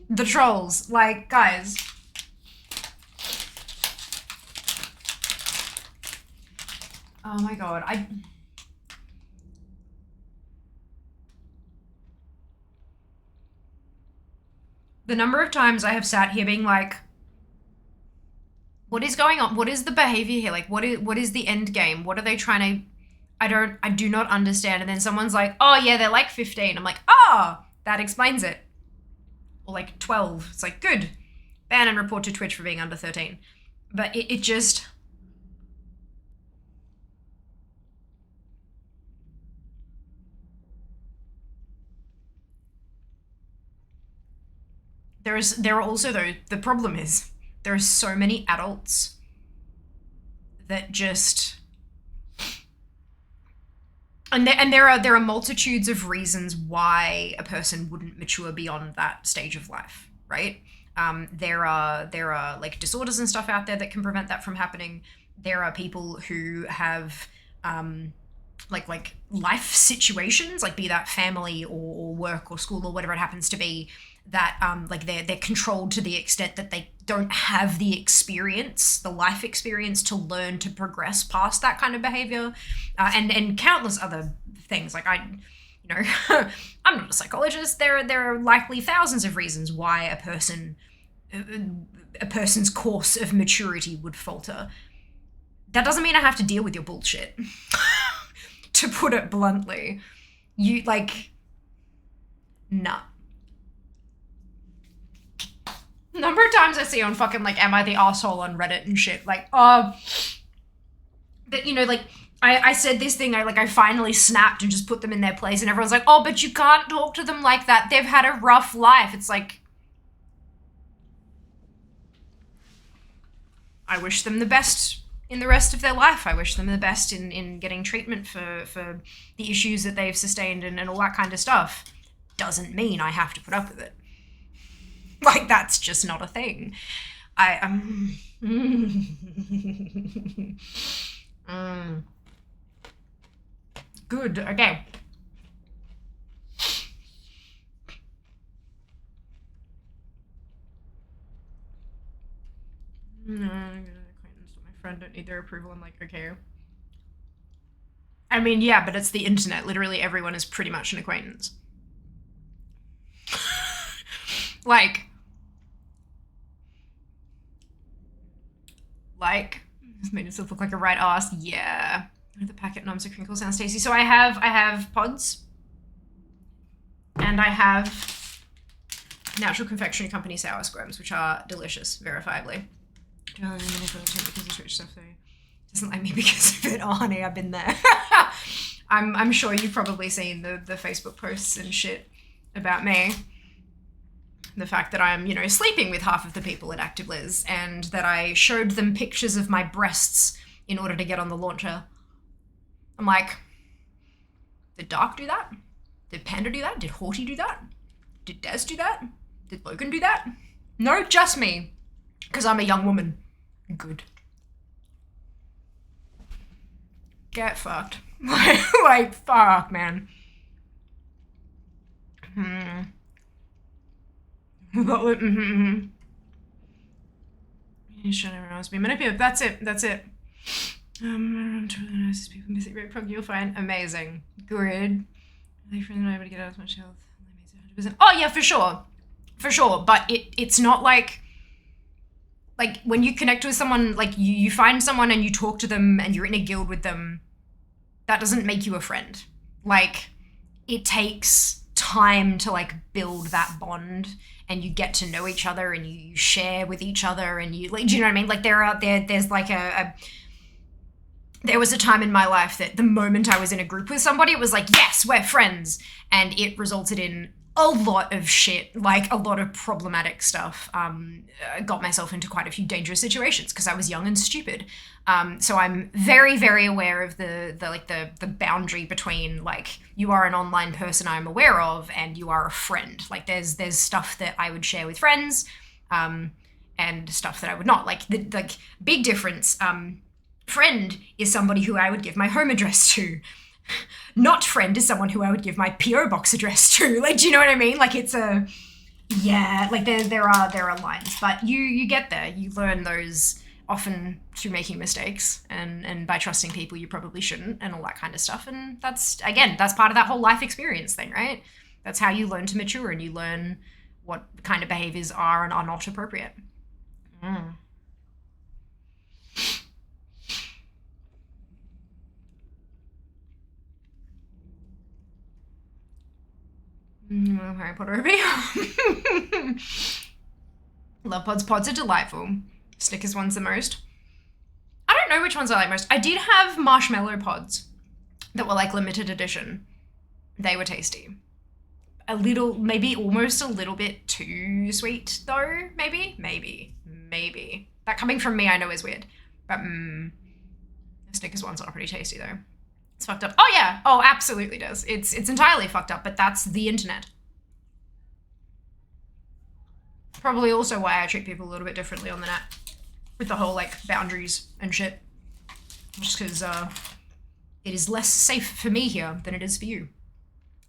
the trolls. Like, guys. Oh my god, The number of times I have sat here being like, what is going on? What is the behavior here? Like, what is the end game? What are they trying to... I do not understand. And then someone's like, oh yeah, they're like 15. I'm like, ah, that explains it. Or like 12. It's like, good. Ban and report to Twitch for being under 13. But it just... There are also, though, the problem is there are so many adults that just... And there are multitudes of reasons why a person wouldn't mature beyond that stage of life, right? There are like disorders and stuff out there that can prevent that from happening. There are people who have like life situations, like be that family or work or school or whatever it happens to be, that like they're controlled to the extent that they don't have the experience, the life experience to learn to progress past that kind of behavior, and countless other things. Like I'm not a psychologist. There are likely thousands of reasons why a person's course of maturity would falter. That doesn't mean I have to deal with your bullshit. To put it bluntly, nah. Number of times I see on fucking, like, Am I the Asshole on Reddit and shit, like, that, like, I said this thing, I finally snapped and just put them in their place, and everyone's like, oh, but you can't talk to them like that, they've had a rough life. It's like, I wish them the best in the rest of their life. I wish them the best in getting treatment for the issues that they've sustained and all that kind of stuff. Doesn't mean I have to put up with it. Like, that's just not a thing. Good, okay. No, I'm gonna acquaintance with my friend, don't need their approval. I'm like, okay. I mean, yeah, but it's the internet. Literally everyone is pretty much an acquaintance. Like, just made itself look like a right ass. Yeah. The packet noms of crinkle sounds tasty. So I have pods. And I have Natural Confectionery Company sour squirms, which are delicious, verifiably. Because of Twitch stuff, though. Doesn't like me because of it. Oh, honey, I've been there. I'm sure you've probably seen the Facebook posts and shit about me. The fact that I'm, sleeping with half of the people at ActiveLiz, and that I showed them pictures of my breasts in order to get on the launcher. I'm like, did Dark do that? Did Panda do that? Did Haughty do that? Did Des do that? Did Logan do that? No, just me. Because I'm a young woman. Good. Get fucked. Like, fuck, man. That's it. I'm totally nice people. Music rate prog, you'll find amazing. Good. Are friends and able to get out as much health? 100%. Oh yeah, for sure. But it's not like when you connect with someone, like you find someone and you talk to them and you're in a guild with them, that doesn't make you a friend. Like, it takes time to build that bond, and you get to know each other and you share with each other, and you do you know what I mean? Like, there's there was a time in my life that the moment I was in a group with somebody, it was like, yes, we're friends. And it resulted in a lot of shit, a lot of problematic stuff. I got myself into quite a few dangerous situations because I was young and stupid. So I'm very, very aware of the boundary between, you are an online person I'm aware of and you are a friend. There's stuff that I would share with friends, and stuff that I would not. The big difference, friend is somebody who I would give my home address to. Not friend is someone who I would give my PO box address to. Do you know what I mean? It's a, yeah, there are lines, but you get there. You learn those often through making mistakes and by trusting people you probably shouldn't and all that kind of stuff. And that's part of that whole life experience thing, right? That's how you learn to mature, and you learn what kind of behaviors are and are not appropriate. Harry Potter review. Love pods. Pods are delightful. Snickers one's the most. I don't know which ones I like most. I did have marshmallow pods that were like limited edition. They were tasty. A little, maybe almost a little bit too sweet though, maybe. That coming from me I know is weird. But the Snickers ones are pretty tasty though. It's fucked up. Oh yeah, oh absolutely does. It's entirely fucked up, but that's the internet. Probably also why I treat people a little bit differently on the net. With the whole like boundaries and shit. Just because it is less safe for me here than it is for you.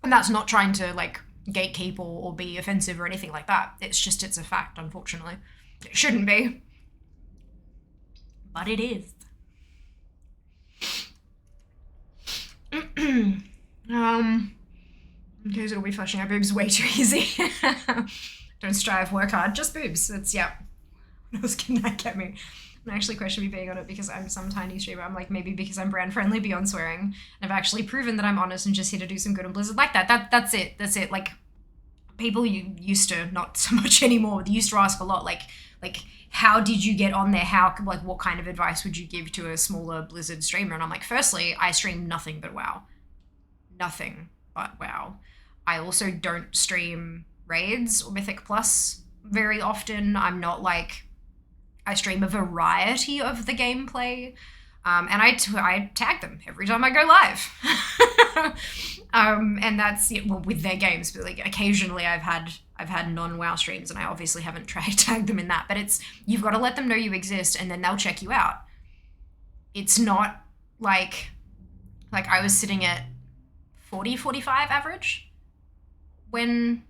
And that's not trying to like gatekeep or be offensive or anything like that. It's just, it's a fact, unfortunately. It shouldn't be. But it is. Okay, so we'll be flashing our boobs way too easy. Don't strive, work hard, just boobs. It's, yeah. What else can that get me? And actually question me being on it because I'm some tiny streamer. I'm like, maybe because I'm brand friendly beyond swearing. And I've actually proven that I'm honest and just here to do some good on Blizzard like that. That's it. Like, people you used to, not so much anymore, they used to ask a lot, like, how did you get on there? Like, what kind of advice would you give to a smaller Blizzard streamer? And I'm like, firstly, I stream nothing but WoW. Nothing but WoW. I also don't stream raids or Mythic Plus very often. I'm not like, I stream a variety of the gameplay, and I tag them every time I go live. And that's it, well, with their games, but like occasionally I've had non-WoW streams and I obviously haven't tagged them in that, but it's, you've got to let them know you exist and then they'll check you out. It's not like I was sitting at 40, 45 average when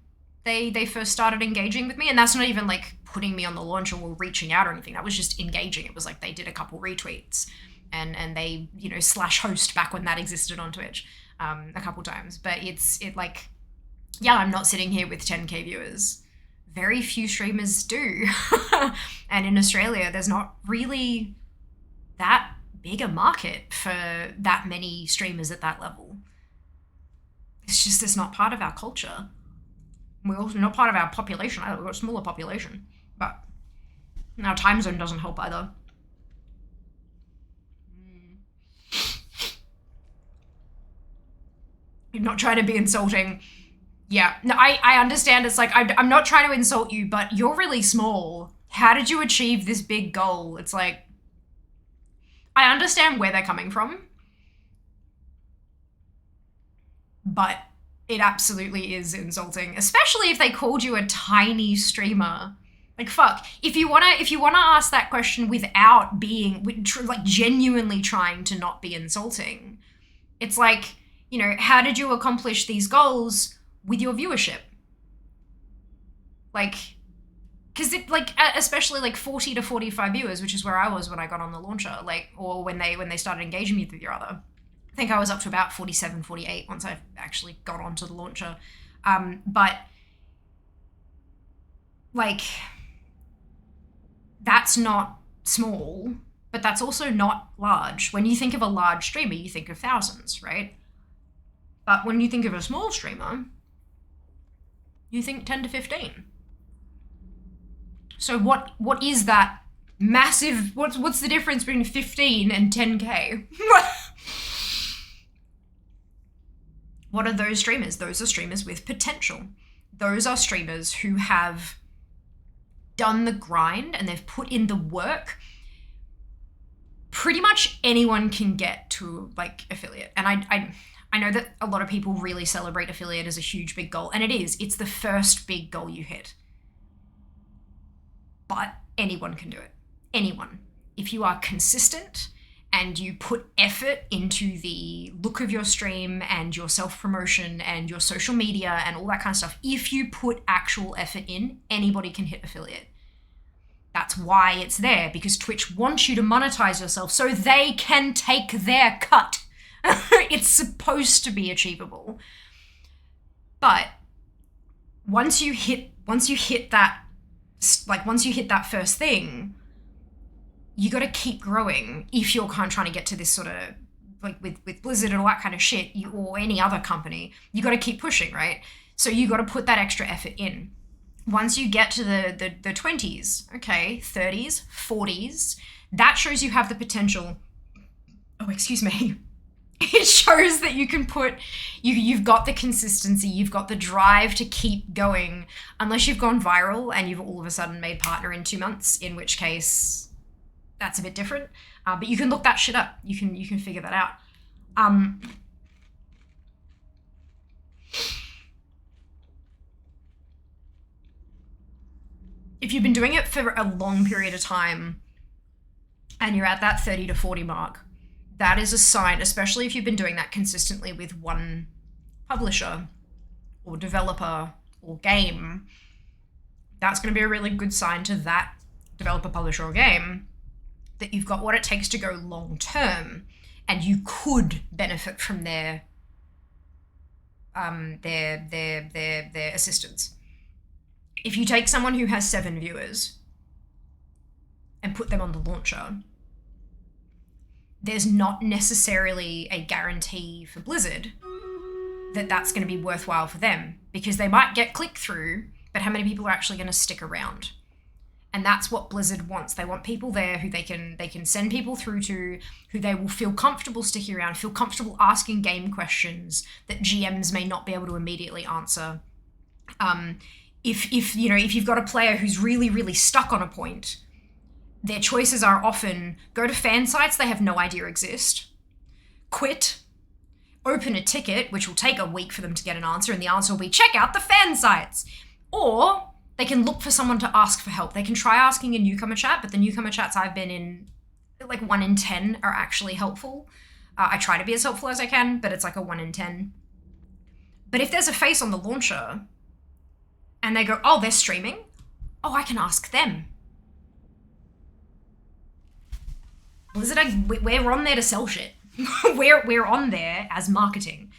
they first started engaging with me, and that's not even like putting me on the launch or reaching out or anything. That was just engaging. It was like they did a couple retweets and they, you know, /host back when that existed on Twitch a couple times. But it like, yeah, I'm not sitting here with 10k viewers. Very few streamers do. And in Australia, there's not really that big a market for that many streamers at that level. It's not part of our culture. We're also not part of our population either. We've got a smaller population. But our time zone doesn't help either. You're not trying to be insulting. Yeah, no, I understand. It's like, I'm not trying to insult you, but you're really small. How did you achieve this big goal? It's like, I understand where they're coming from, but it absolutely is insulting, especially if they called you a tiny streamer. Like, fuck, if you wanna ask that question without being, like, genuinely trying to not be insulting, it's like, you know, how did you accomplish these goals with your viewership? Like, because it, like, especially like 40 to 45 viewers, which is where I was when I got on the launcher, like, or when they started engaging me through your other. I think I was up to about 47, 48 once I actually got onto the launcher. But like, that's not small, but that's also not large. When you think of a large streamer, you think of thousands, right? But when you think of a small streamer, you think 10 to 15. So what is that massive, what's the difference between 15 and 10k? What are those streamers? Those are streamers with potential. Those are streamers who have done the grind and they've put in the work. Pretty much anyone can get to like affiliate. And I know that a lot of people really celebrate affiliate as a huge big goal, and it is. It's the first big goal you hit. But anyone can do it. Anyone. If you are consistent and you put effort into the look of your stream and your self-promotion and your social media and all that kind of stuff, if you put actual effort in, anybody can hit affiliate. That's why it's there, because Twitch wants you to monetize yourself so they can take their cut. It's supposed to be achievable. But once you hit once you hit that, once you hit that first thing, you got to keep growing if you're kind of trying to get to this sort of, like with Blizzard and all that kind of shit, or any other company, you got to keep pushing, right? So you got to put that extra effort in. Once you get to the 20s, okay, 30s, 40s, that shows you have the potential. Oh, excuse me. It shows that you can put, you've got the consistency, you've got the drive to keep going, unless you've gone viral and you've all of a sudden made partner in 2 months, in which case that's a bit different. But you can look that shit up. You can figure that out. If you've been doing it for a long period of time and you're at that 30 to 40 mark, that is a sign, especially if you've been doing that consistently with one publisher or developer or game, that's going to be a really good sign to that developer, publisher, or game that you've got what it takes to go long term, and you could benefit from their assistance. If you take someone who has 7 viewers and put them on the launcher, there's not necessarily a guarantee for Blizzard that that's going to be worthwhile for them, because they might get click through, but how many people are actually going to stick around? And that's what Blizzard wants. They want people there who they can send people through to, who they will feel comfortable sticking around, feel comfortable asking game questions that GMs may not be able to immediately answer. If you've got a player who's really, really stuck on a point, their choices are often go to fan sites they have no idea exist, quit, open a ticket, which will take a week for them to get an answer, and the answer will be check out the fan sites. Or they can look for someone to ask for help. They can try asking a newcomer chat, but the newcomer chats I've been in, like 1 in 10 are actually helpful. I try to be as helpful as I can, but it's like a 1 in 10. But if there's a face on the launcher and they go, oh, they're streaming, oh, I can ask them. Blizzard, we're on there to sell shit. we're on there as marketing.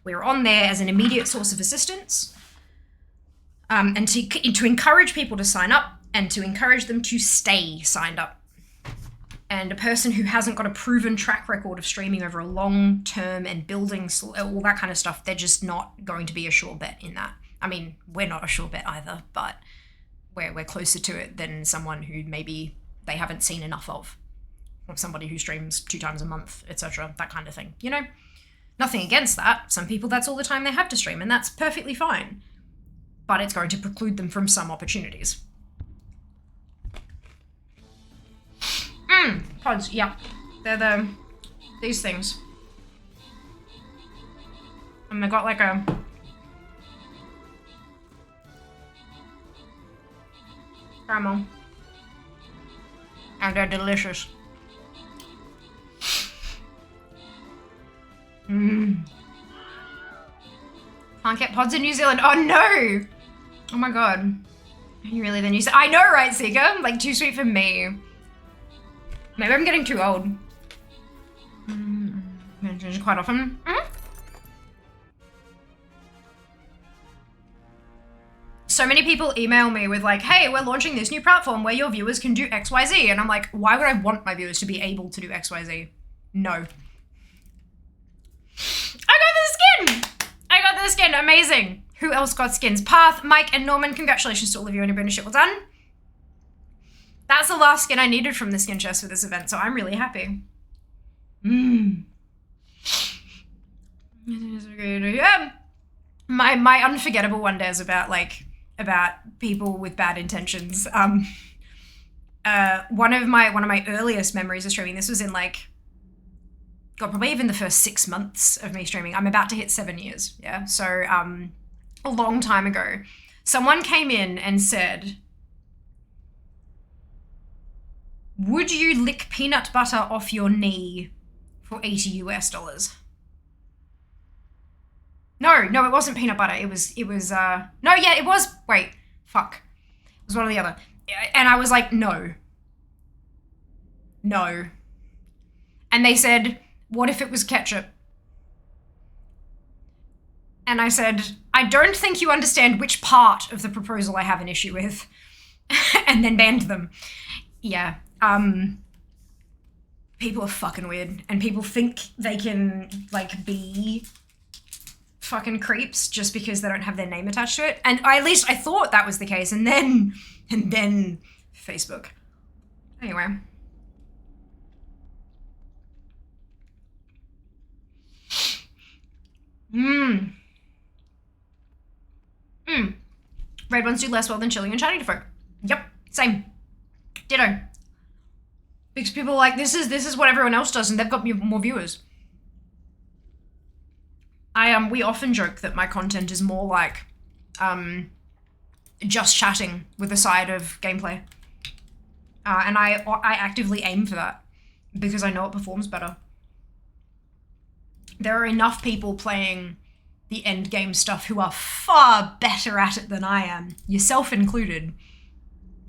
We're on there as an immediate source of assistance. And to encourage people to sign up and to encourage them to stay signed up. And a person who hasn't got a proven track record of streaming over a long term and building all that kind of stuff, they're just not going to be a sure bet in that. I mean, we're not a sure bet either, but we're closer to it than someone who maybe they haven't seen enough of. Or somebody who streams 2 times a month, etc., that kind of thing. You know, nothing against that. Some people, that's all the time they have to stream, and that's perfectly fine. But it's going to preclude them from some opportunities. Pods, yeah. They're these things. And they got like a caramel. And they're delicious. Can't get pods in New Zealand. Oh no! Oh my god. Are you really the New Zealand? I know, right, Seeker? Like, too sweet for me. Maybe I'm getting too old. Quite often. So many people email me with like, hey, we're launching this new platform where your viewers can do XYZ. And I'm like, why would I want my viewers to be able to do XYZ? No. I got the skin! Amazing! Who else got skins? Path, Mike, and Norman, congratulations to all of you on your bonus shit. Well done. That's the last skin I needed from the skin chest for this event, so I'm really happy. Yeah. My unforgettable one day is about people with bad intentions. One of my earliest memories of streaming, this was in like, God, probably even the first 6 months of me streaming. I'm about to hit 7 years, yeah? So a long time ago, someone came in and said, would you lick peanut butter off your knee for $80 US? No, it wasn't peanut butter. It was, wait, fuck. It was one or the other. And I was like, no. And they said, what if it was ketchup? And I said, I don't think you understand which part of the proposal I have an issue with. And then banned them. Yeah. People are fucking weird. And people think they can, like, be fucking creeps just because they don't have their name attached to it. And at least I thought that was the case. And then Facebook. Anyway. Red ones do less well than chilling and chatting to folk. Yep, same. Ditto. Because people are like, this is what everyone else does and they've got more viewers. We often joke that my content is more like, just chatting with a side of gameplay. And I actively aim for that because I know it performs better. There are enough people playing the end game stuff who are far better at it than I am, yourself included.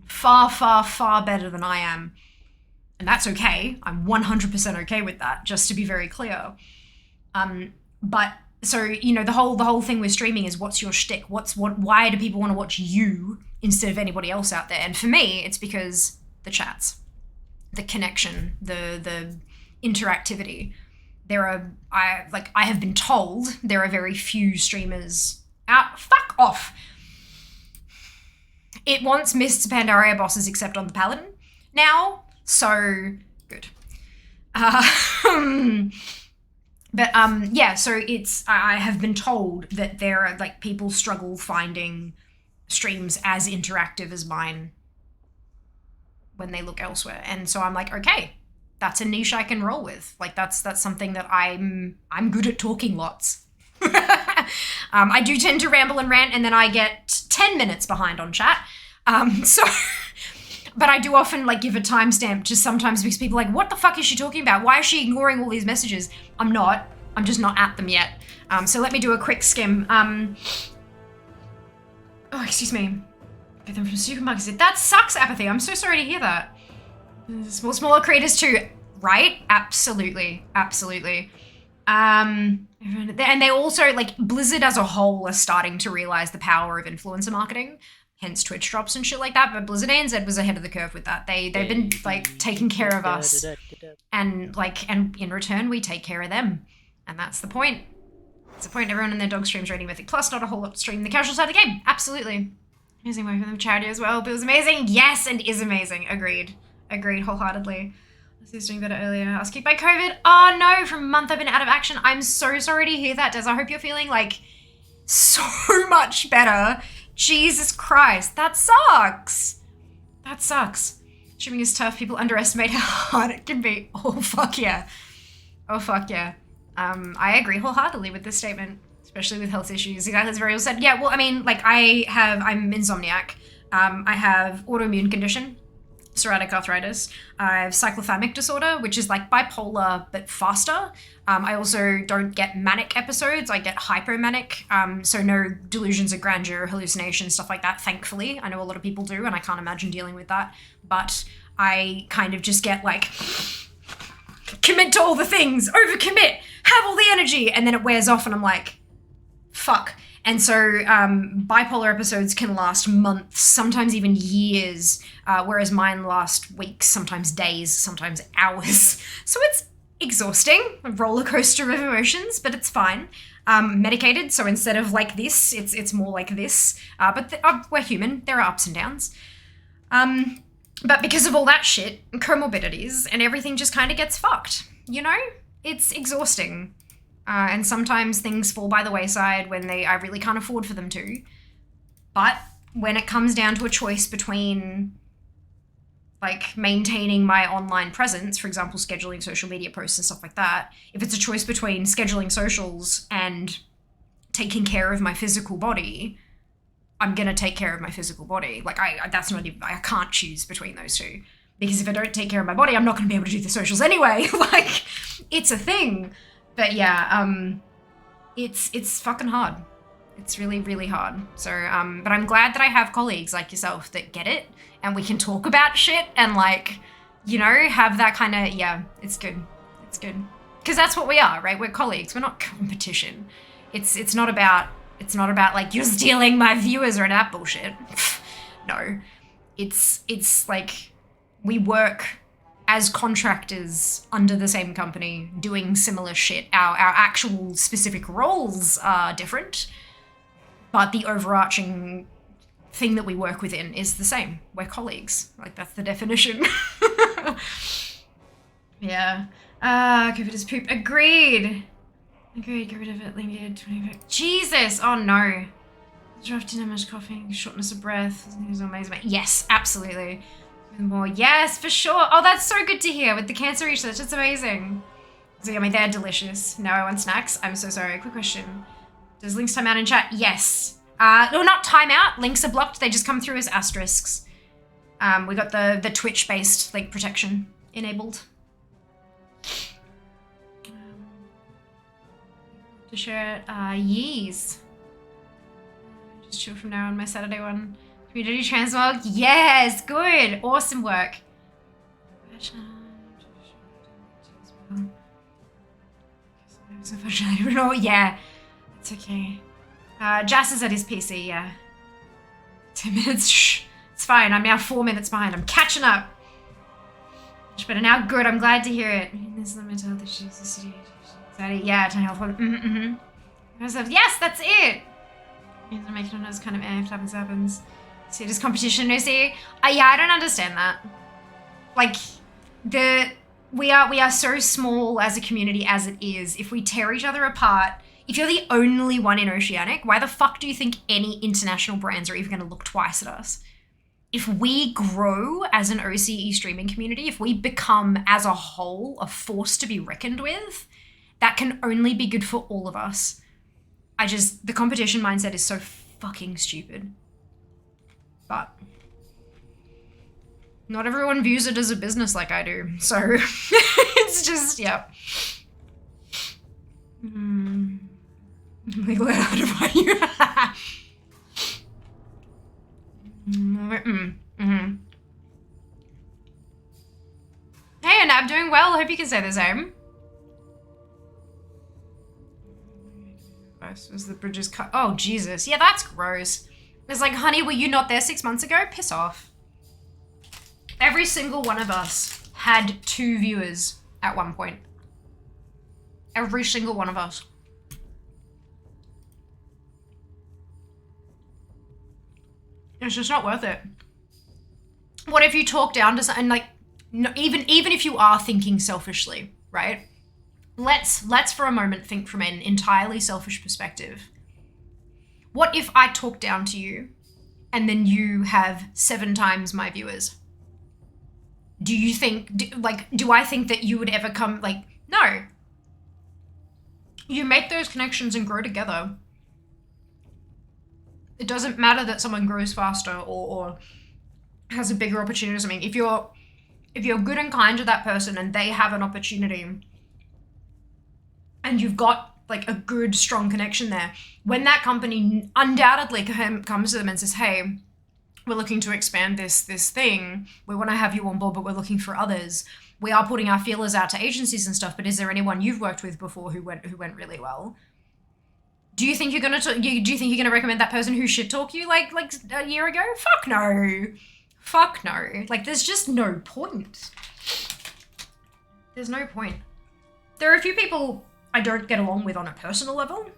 Far, far, far better than I am. And that's okay. I'm 100% okay with that, just to be very clear. But so, you know, the whole thing with streaming is what's your shtick? Why do people want to watch you instead of anybody else out there? And for me, it's because the chats, the connection, the interactivity. I have been told there are very few streamers out. Fuck off. It once missed Pandaria bosses except on the Paladin. Now, so good. Yeah, so I have been told that there are, like, people struggle finding streams as interactive as mine when they look elsewhere. And so I'm like, okay, that's a niche I can roll with. Like, that's something that I'm good at talking lots. I do tend to ramble and rant, and then I get 10 minutes behind on chat. But I do often, like, give a timestamp just sometimes because people are like, what the fuck is she talking about? Why is she ignoring all these messages? I'm not. I'm just not at them yet. So let me do a quick skim. Oh, excuse me. Get them from supermarkets. That sucks, Apathy. I'm so sorry to hear that. Smaller creators too, right? Absolutely, absolutely. And they also, like, Blizzard as a whole are starting to realize the power of influencer marketing, hence Twitch drops and shit like that. But Blizzard ANZ was ahead of the curve with that. They've been, like, taking care of us, and in return we take care of them, and that's the point. That's the point. Everyone in their dog streams rating Mythic Plus, not a whole lot stream the casual side of the game. Absolutely. Amazing work for them, Charity as well. But it was amazing. Yes, and is amazing. Agreed wholeheartedly. I was doing better earlier. I was kicked by COVID. Oh no, from a month I've been out of action. I'm so sorry to hear that, Des. I hope you're feeling, like, so much better. Jesus Christ, that sucks. That sucks. Streaming is tough. People underestimate how hard it can be. Oh fuck yeah. Oh fuck yeah. I agree wholeheartedly with this statement, especially with health issues. The guy that's very well said. Yeah, well, I mean, like, I'm insomniac. I have autoimmune condition, psoriatic arthritis. I have cyclothymic disorder, which is like bipolar, but faster. I also don't get manic episodes. I get hypomanic. So no delusions of grandeur, hallucinations, stuff like that, thankfully. I know a lot of people do, and I can't imagine dealing with that. But I kind of just get, like, commit to all the things, overcommit, have all the energy, and then it wears off and I'm like, fuck. And so bipolar episodes can last months, sometimes even years, whereas mine last weeks, sometimes days, sometimes hours. So it's exhausting, a roller coaster of emotions, but it's fine. Medicated, so instead of like this, it's more like this. But we're human, there are ups and downs. But because of all that shit, comorbidities, and everything just kind of gets fucked, you know? It's exhausting. And sometimes things fall by the wayside when I really can't afford for them to. But when it comes down to a choice between, like, maintaining my online presence, for example, scheduling social media posts and stuff like that, if it's a choice between scheduling socials and taking care of my physical body, I'm gonna take care of my physical body. Like, that's not even, I can't choose between those two. Because if I don't take care of my body, I'm not gonna be able to do the socials anyway. Like, it's a thing. But yeah, it's fucking hard. It's really, really hard. So, but I'm glad that I have colleagues like yourself that get it, and we can talk about shit and, like, you know, have that kind of, yeah, it's good. It's good. Because that's what we are, right? We're colleagues. We're not competition. It's not about like you're stealing my viewers or that bullshit. No. It's like we work as contractors under the same company doing similar shit. Our actual specific roles are different, but the overarching thing that we work within is the same. We're colleagues. Like, that's the definition. Yeah. Give it as poop. Agreed. Get rid of it. Link it. 20. Jesus. Oh no. Draft too much coughing, shortness of breath. It's amazing. Yes, absolutely. More. Yes, for sure. Oh, that's so good to hear with the cancer research. That's amazing. So, I mean, they're delicious. No, I want snacks. I'm so sorry. Quick question. Does links time out in chat? Yes. No, not time out. Links are blocked. They just come through as asterisks. We got the Twitch-based link protection enabled. To share it. Yees. Just chill from now on my Saturday one. Community Transmog. Yes, good. Awesome work. Yeah, it's okay. Jas is at his PC, yeah. 10 minutes, shh. It's fine, I'm now 4 minutes behind. I'm catching up. Much better now. Good, I'm glad to hear it. There's mental health issues, the city. Yeah, tiny health problem. Yes, that's it. I'm making those kind of if happens. See, this competition, no see. Yeah, I don't understand that. Like, we are so small as a community as it is. If we tear each other apart, if you're the only one in Oceanic, why the fuck do you think any international brands are even going to look twice at us? If we grow as an OCE streaming community, if we become as a whole a force to be reckoned with, that can only be good for all of us. The competition mindset is so fucking stupid. But not everyone views it as a business like I do, so it's just, yeah. Legal out of you. Hey, and I'm doing well. I hope you can say the same. Was the bridges cut? Oh, Jesus. Yeah, that's gross. It's like, honey, were you not there 6 months ago? Piss off. Every single one of us had 2 viewers at one point. Every single one of us. It's just not worth it. What if you talk down to something like, no, even if you are thinking selfishly, right? Let's for a moment think from an entirely selfish perspective. What if I talk down to you and then you have 7 times my viewers? Do you think, do I think that you would ever come, like, no. You make those connections and grow together. It doesn't matter that someone grows faster or has a bigger opportunity or something. If you're good and kind to that person and they have an opportunity and you've got like a good, strong connection there, when that company undoubtedly comes to them and says, hey, we're looking to expand this thing, we want to have you on board, but we're looking for others. We are putting our feelers out to agencies and stuff, but is there anyone you've worked with before who went really well? Do you think you're gonna recommend that person who shit talk you like a year ago? Fuck no. Fuck no. Like, there's just no point. There's no point. There are a few people I don't get along with on a personal level,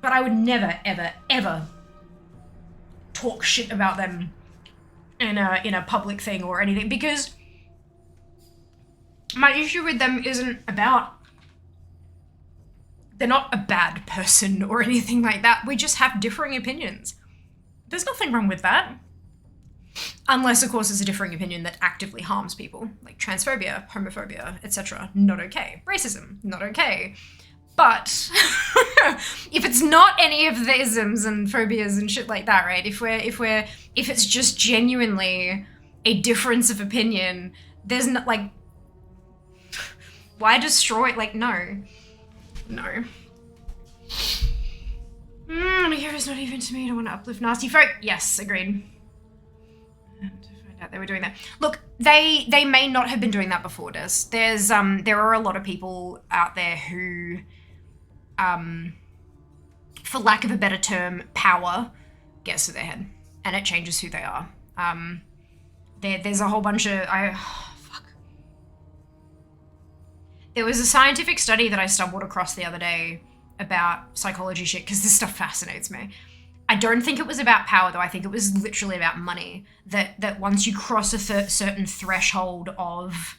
but I would never, ever, ever talk shit about them in a public thing or anything, because my issue with them isn't about, they're not a bad person or anything like that. We just have differing opinions. There's nothing wrong with that. Unless, of course, it's a differing opinion that actively harms people, like transphobia, homophobia, etc. Not okay. Racism, not okay. But if it's not any of the isms and phobias and shit like that, right? If it's just genuinely a difference of opinion, there's not, like, why destroy it? Like, no. No. The hero's not even to me. I don't want to uplift nasty folk. Yes, agreed. And to find out they were doing that. Look, they may not have been doing that before, Des. There are a lot of people out there who for lack of a better term, power gets to their head, and it changes who they are. There's a whole bunch of... There was a scientific study that I stumbled across the other day about psychology shit, because this stuff fascinates me. I don't think it was about power, though. I think it was literally about money. That once you cross a certain threshold of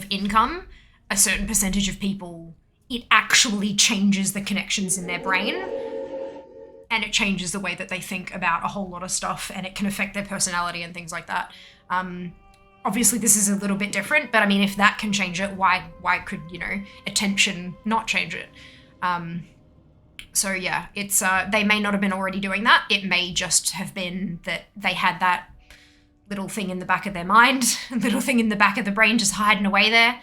income, a certain percentage of people, it actually changes the connections in their brain, and it changes the way that they think about a whole lot of stuff, and it can affect their personality and things like that. Obviously, this is a little bit different, but I mean, if that can change it, why could, you know, attention not change it? So yeah, it's they may not have been already doing that. It may just have been that they had that little thing in the back of their mind, little thing in the back of the brain just hiding away there.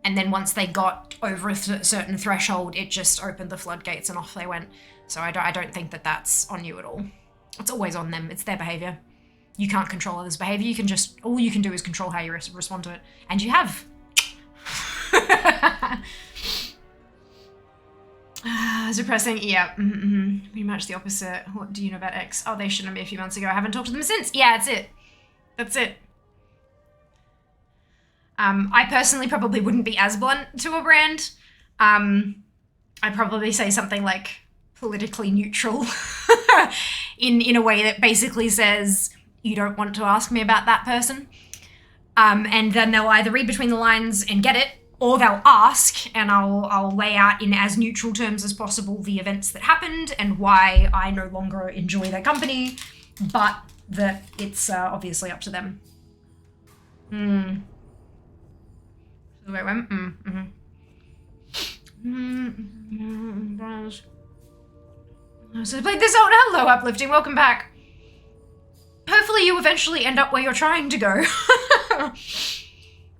And then once they got over a certain threshold, it just opened the floodgates and off they went. So I don't think that that's on you at all. It's always on them. It's their behavior. You can't control others' behavior. You can just, all you can do is control how you respond to it. And you have. Depressing, yeah. Pretty much the opposite. What do you know about X? Oh, they shouldn't be a few months ago. I haven't talked to them since. Yeah, that's it. That's it. I personally probably wouldn't be as blunt to a brand. I'd probably say something like politically neutral in a way that basically says, you don't want to ask me about that person. And then they'll either read between the lines and get it, or they'll ask, and I'll lay out in as neutral terms as possible the events that happened and why I no longer enjoy their company, but that it's obviously up to them. So I went, So I played this out. Hello, Uplifting, welcome back. Hopefully you eventually end up where you're trying to go.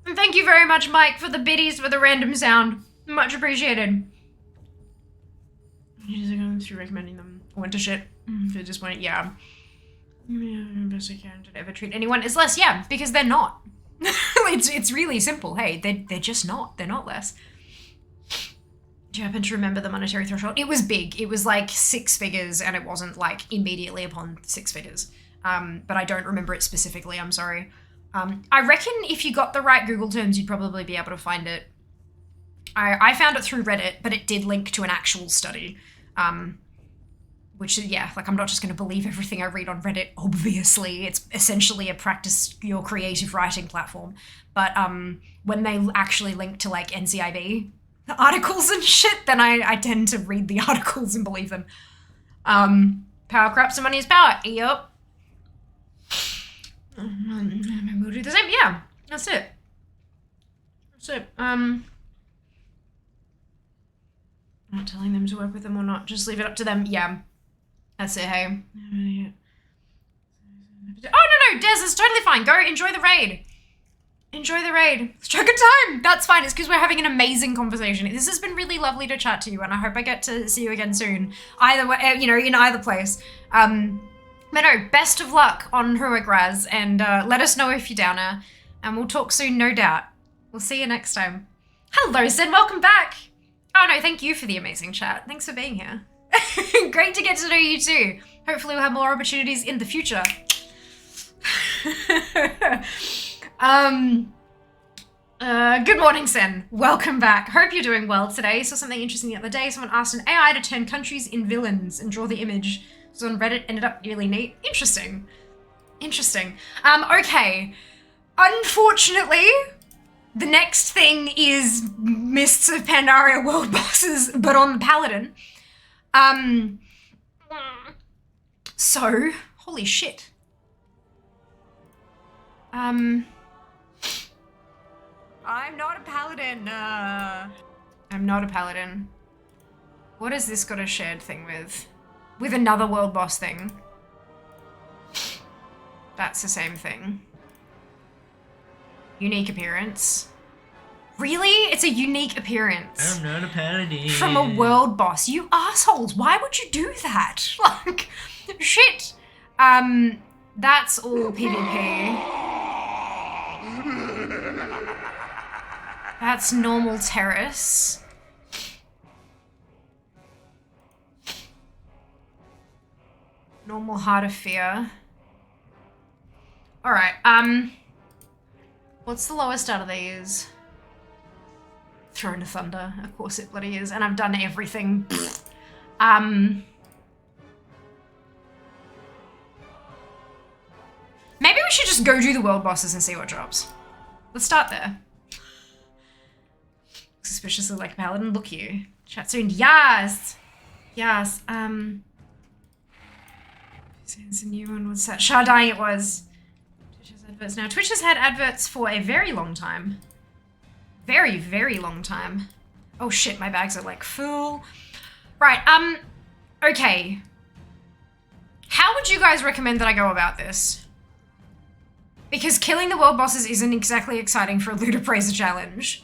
And thank you very much, Mike, for the biddies, for the random sound. Much appreciated. Just recommending them. I went to shit. At this point, yeah. Best I can. Did I ever treat anyone as less? Yeah, because they're not. It's really simple. Hey, they're just not. They're not less. Do you happen to remember the monetary threshold? It was big. It was like 6 figures, and it wasn't like immediately upon 6 figures. But I don't remember it specifically. I'm sorry. I reckon if you got the right Google terms, you'd probably be able to find it. I found it through Reddit, but it did link to an actual study. Which, yeah, like I'm not just going to believe everything I read on Reddit, obviously. It's essentially a practice your creative writing platform. But when they actually link to like NCIB articles and shit, then I tend to read the articles and believe them. Power corrupts and money is power. Yup. We'll do the same. Yeah, that's it. That's it. Not telling them to work with them or not. Just leave it up to them. Yeah. That's it, hey. Oh, no, Des, it's totally fine. Go enjoy the raid. Enjoy the raid. Let's try a good time. That's fine. It's because we're having an amazing conversation. This has been really lovely to chat to you, and I hope I get to see you again soon. Either way, you know, in either place. But no, best of luck on Heroic Raz, and let us know if you're downer, and we'll talk soon, no doubt. We'll see you next time. Hello, Sid, welcome back. Oh no, thank you for the amazing chat. Thanks for being here. Great to get to know you too. Hopefully we'll have more opportunities in the future. Good morning, Sen. Welcome back. Hope you're doing well today. Saw something interesting the other day. Someone asked an AI to turn countries in villains and draw the image. It was on Reddit, ended up really neat. Interesting. Interesting. Okay. Unfortunately, the next thing is Mists of Pandaria world bosses, but on the Paladin. So, holy shit. I'm not a paladin. I'm not a paladin. What has this got a shared thing with? With another world boss thing. That's the same thing. Unique appearance. Really? It's a unique appearance. I'm not a paladin. From a world boss. You assholes. Why would you do that? Like, shit. That's all PvP. That's normal terrace. Normal, Heart of Fear. Alright, what's the lowest out of these? Throne of Thunder, of course it bloody is, and I've done everything. Maybe we should just go do the world bosses and see what drops. Let's start there. Suspiciously like Paladin, look you. Chat soon, yes! Yes, it's a new one, what's that? Shardine it was. Twitch has adverts now. Twitch has had adverts for a very long time. Very, very long time. Oh shit, my bags are like full. Right, okay. How would you guys recommend that I go about this? Because killing the world bosses isn't exactly exciting for a Loot Appraiser challenge.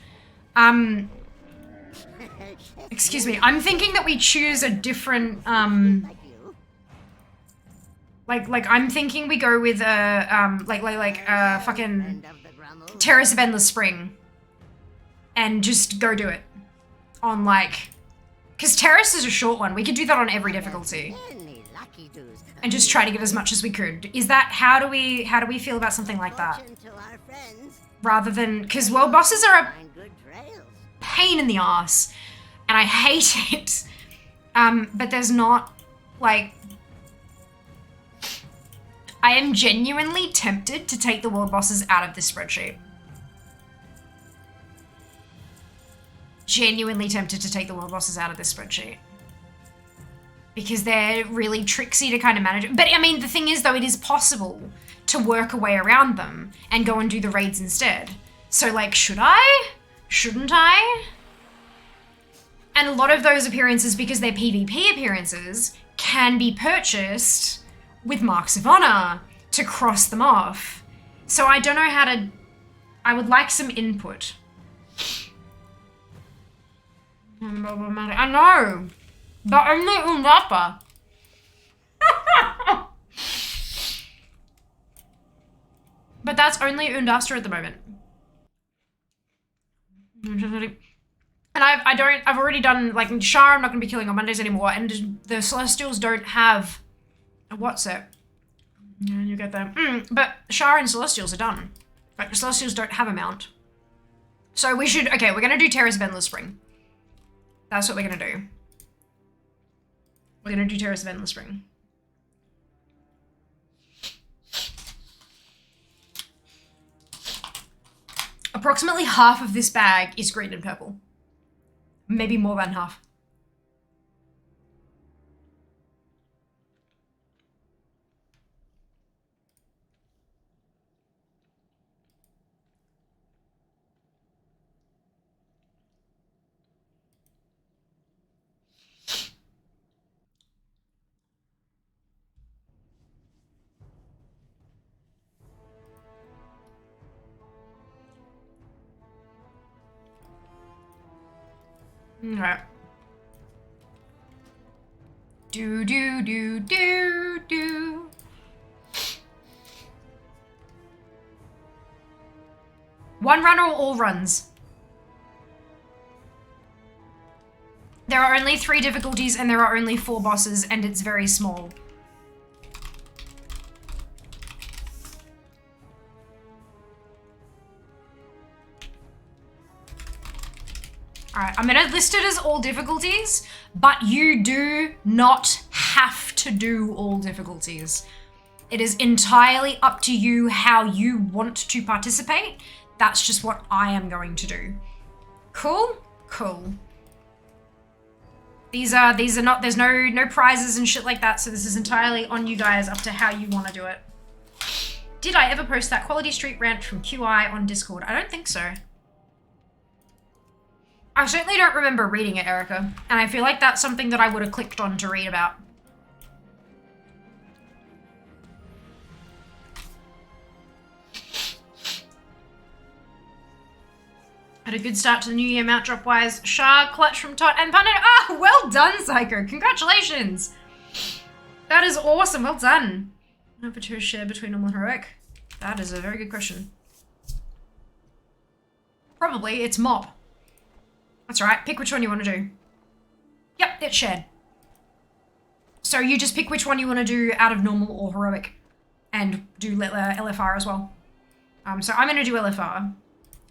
Excuse me, I'm thinking that we choose a different, like I'm thinking we go with a, fucking Terrace of Endless Spring. And just go do it. On because Terrace is a short one. We could do that on every difficulty. And just try to get as much as we could. Is that, how do we feel about something like that? Rather than, because world bosses are a pain in the ass. And I hate it. But there's not, I am genuinely tempted to take the world bosses out of this spreadsheet. Genuinely tempted to take the world bosses out of this spreadsheet. Because they're really tricksy to kind of manage. But I mean, the thing is though, it is possible to work a way around them and go and do the raids instead. So should I? Shouldn't I? And a lot of those appearances, because they're PvP appearances, can be purchased with Marks of Honor to cross them off. So I don't know how to, I would like some input. I know, but only Undapa. But that's only Undasta at the moment. And I've already done, Shah I'm not going to be killing on Mondays anymore, and the Celestials don't have a what's it? Yeah, you get that. But Shah and Celestials are done. The Celestials don't have a mount. So we should, okay, we're going to do Terrace of Endless Spring. That's what we're going to do. We're going to do Terrace of Endless Spring. Approximately half of this bag is green and purple. Maybe more than half. Alright. Do. One run or all runs? There are only 3 difficulties and there are only 4 bosses and it's very small. Alright, I'm gonna list it as all difficulties, but you do not have to do all difficulties. It is entirely up to you how you want to participate. That's just what I am going to do. Cool? Cool. These are not, there's no prizes and shit like that, so this is entirely on you guys, up to how you want to do it. Did I ever post that Quality Street rant from QI on Discord? I don't think so. I certainly don't remember reading it, Erica, and I feel like that's something that I would have clicked on to read about. Had a good start to the new year mount drop wise. Shah, clutch from Tot and Pundit. Ah, well done, Psycho. Congratulations. That is awesome. Well done. Number 2 share between normal and heroic. That is a very good question. Probably it's mop. That's right. Pick which one you want to do. Yep, it's shared. So you just pick which one you want to do out of normal or heroic, and do LFR as well. So I'm going to do LFR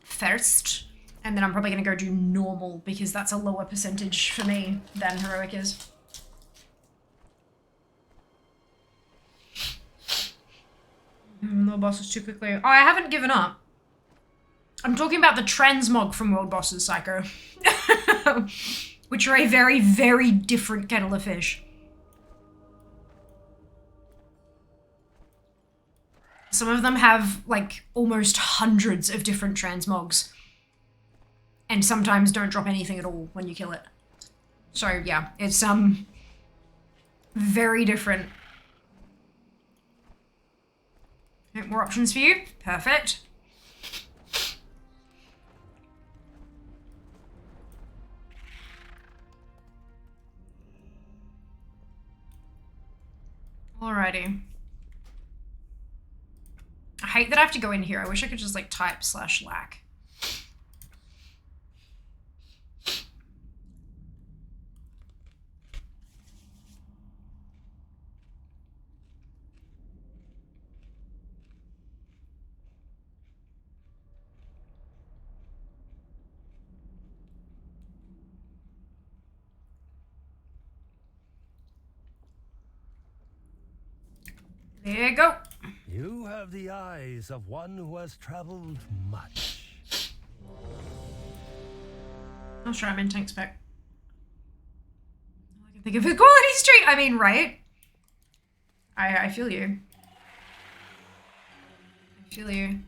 first, and then I'm probably going to go do normal because that's a lower percentage for me than heroic is. No bosses too quickly. Oh, I haven't given up. I'm talking about the Transmog from World Bosses, Psycho. Which are a very, very different kettle of fish. Some of them have, like, almost hundreds of different transmogs. And sometimes don't drop anything at all when you kill it. So, yeah, it's, very different. Okay, more options for you. Perfect. Alrighty. I hate that I have to go in here. I wish I could just like type /lack. There you go. You have the eyes of one who has traveled much. I'll try him in tank spec. All I can think of is Quality Street. I mean, right? I feel you. I feel you.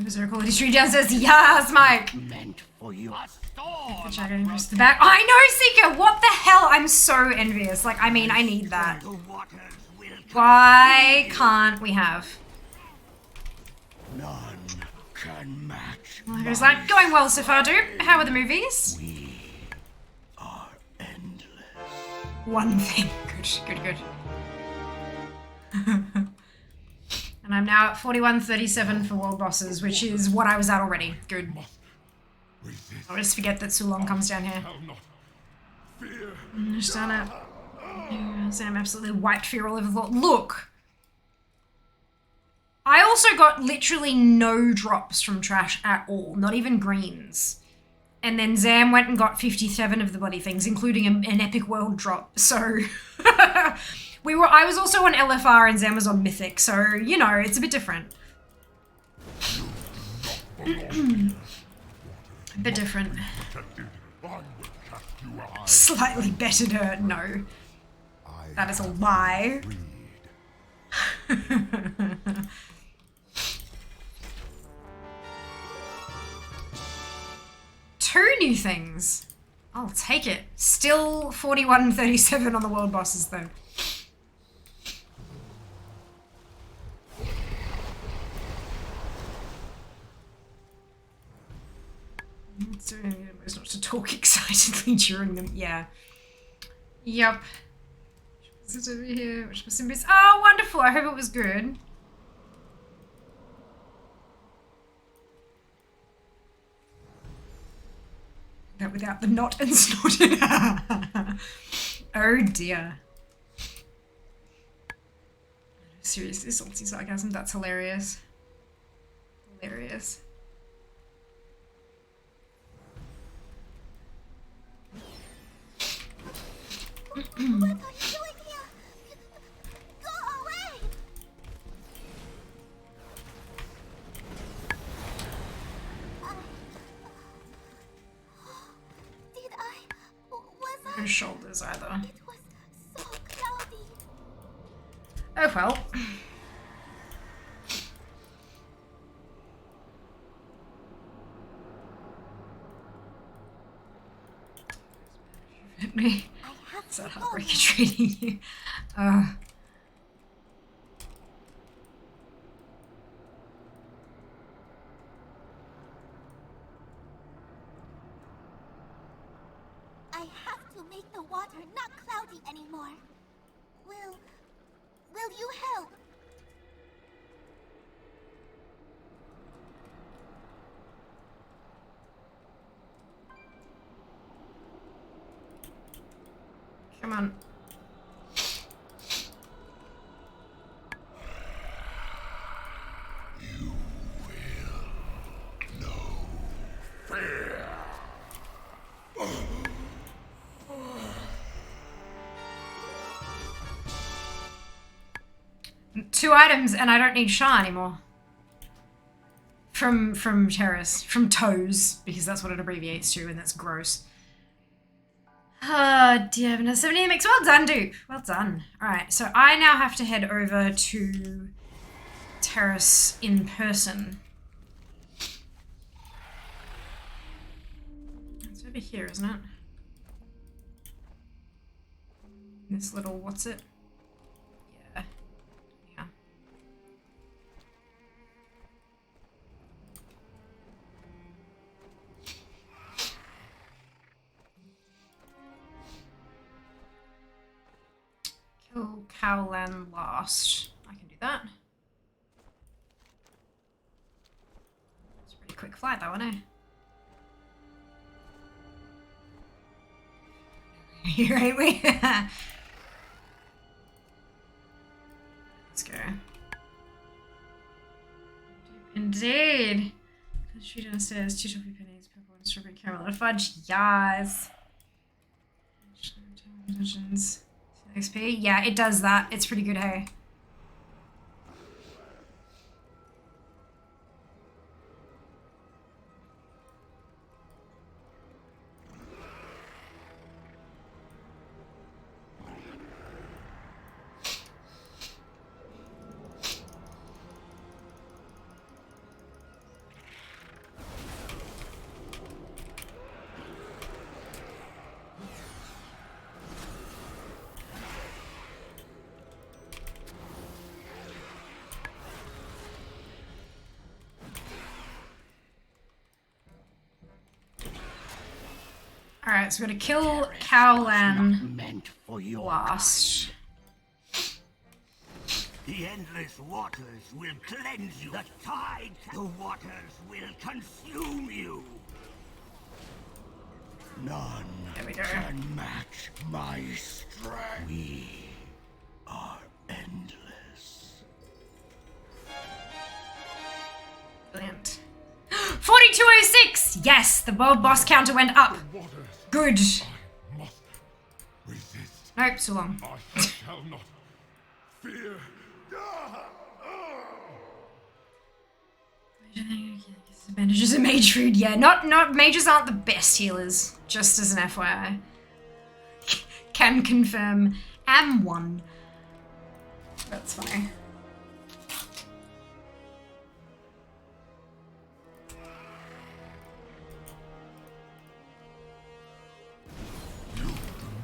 Is there a Quality Street downstairs? Yes, Mike! Meant for you. Press the back. I know, Seeker! What the hell? I'm so envious. Like, I mean, I need that. Why can't we have? None can match. Well, there's that. Going well so far, dude. How are the movies? We are endless. One thing. Good, good. And I'm now at 41.37 for world bosses, which is what I was at already. Good. I'll just forget that Sulong comes down here. Just done it. Yeah, Sam absolutely wiped fear all over the floor. Look! I also got literally no drops from trash at all. Not even greens. And then Zam went and got 57 of the bloody things, including an epic world drop. So... I was also on LFR and Zam was on Mythic, so, you know, it's a bit different. A bit different. Slightly bettered, no. That is a lie. Two new things. I'll take it. Still 41.37 on the world bosses, though. It's not to talk excitedly during them. Yeah. Yup. Which was it over here? Which was Simbi's? Oh, wonderful. I hope it was good. That without the knot and snorted. Oh dear. Seriously, salty sarcasm. That's hilarious. Hilarious. What are you doing here? Go away! Did I? Was I? No shoulders either. It was so cloudy. Oh well. at me. It's so heartbreaking treating you. I have to make the water not cloudy anymore. Will you help? Come on. You will know fear. 2 items and I don't need Shah anymore. From Terrace. From Toes, because that's what it abbreviates to and that's gross. Do you have another 70 mix? Well done, dude. Well done. Alright, so I now have to head over to Terrace in person. It's over here, isn't it? This little, what's it? Yeah. Yeah. Kill Cowland last. I can do that. It's a pretty quick flight though, isn't it? Here, ain't we? Let's go. Indeed. Street downstairs, 2 toffee pennies, purple and strawberry caramel and fudge. Yes. XP. Yeah, it does that. It's pretty good, hey. Alright, so we're gonna kill Cowland meant for your last. The endless waters will cleanse you. The tide, the waters will consume you. None can match my strength. We are endless. Brilliant. 4206! Yes, the world boss counter went up. Good. Resist. Nope, so long. I shall not fear. Bandages and mage food, yeah. Not mages aren't the best healers, just as an FYI. Can confirm. Am one. That's funny.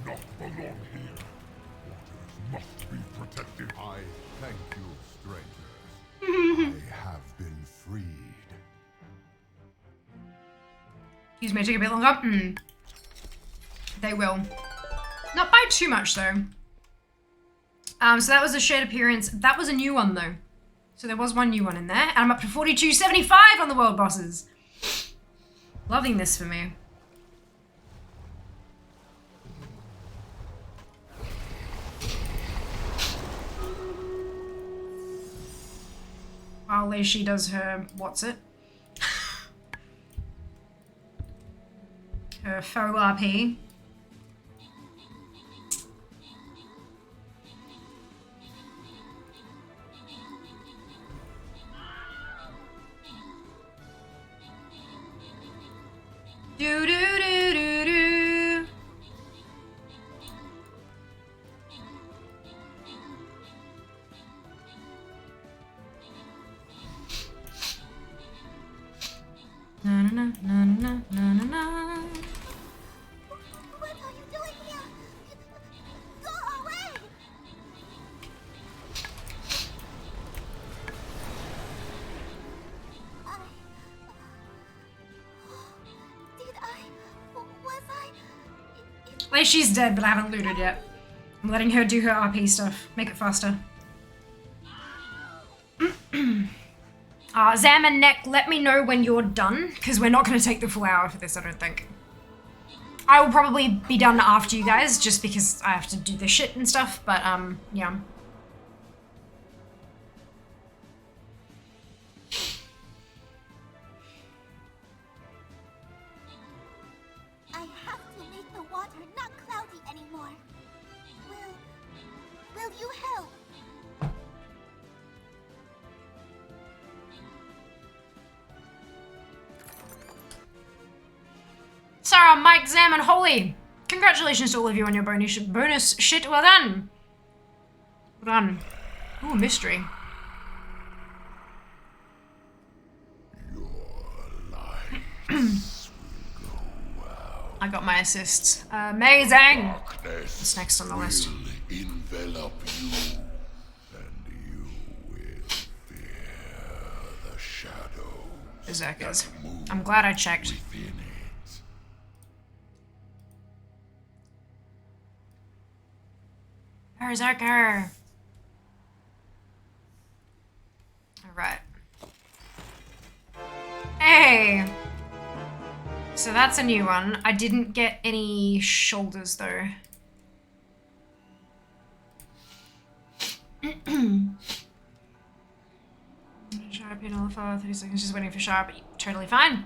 Not belong here. Waters must be protected. I thank you, strangers. I have been freed. These may take a bit longer. They will. Not by too much though. So that was a shared appearance. That was a new one though. So there was one new one in there. And I'm up to 4275 on the world bosses. Loving this for me. While Leishi does her, what's it? Her faux RP. Do do do do do. Na na na na na na na. What are you doing here? Like, she's dead, but I haven't looted yet. I'm letting her do her RP stuff. Make it faster. Zam and Neck, let me know when you're done, because we're not going to take the full hour for this, I don't think. I will probably be done after you guys, just because I have to do the shit and stuff, but, yeah. I have to make the water not cloudy anymore. Will you help? Sarah, Mike, Zam, and Holly. Congratulations to all of you on your bonus shit. Well done. Well done. Ooh, mystery. I got my assists. Amazing. What's next on the list? Envelop you, and you will fear the shadows. Berserkers. I'm glad I checked. Berserker. Alright. Hey! So that's a new one. I didn't get any shoulders though. Sharp in all 30 seconds, just waiting for Sharp. Totally fine.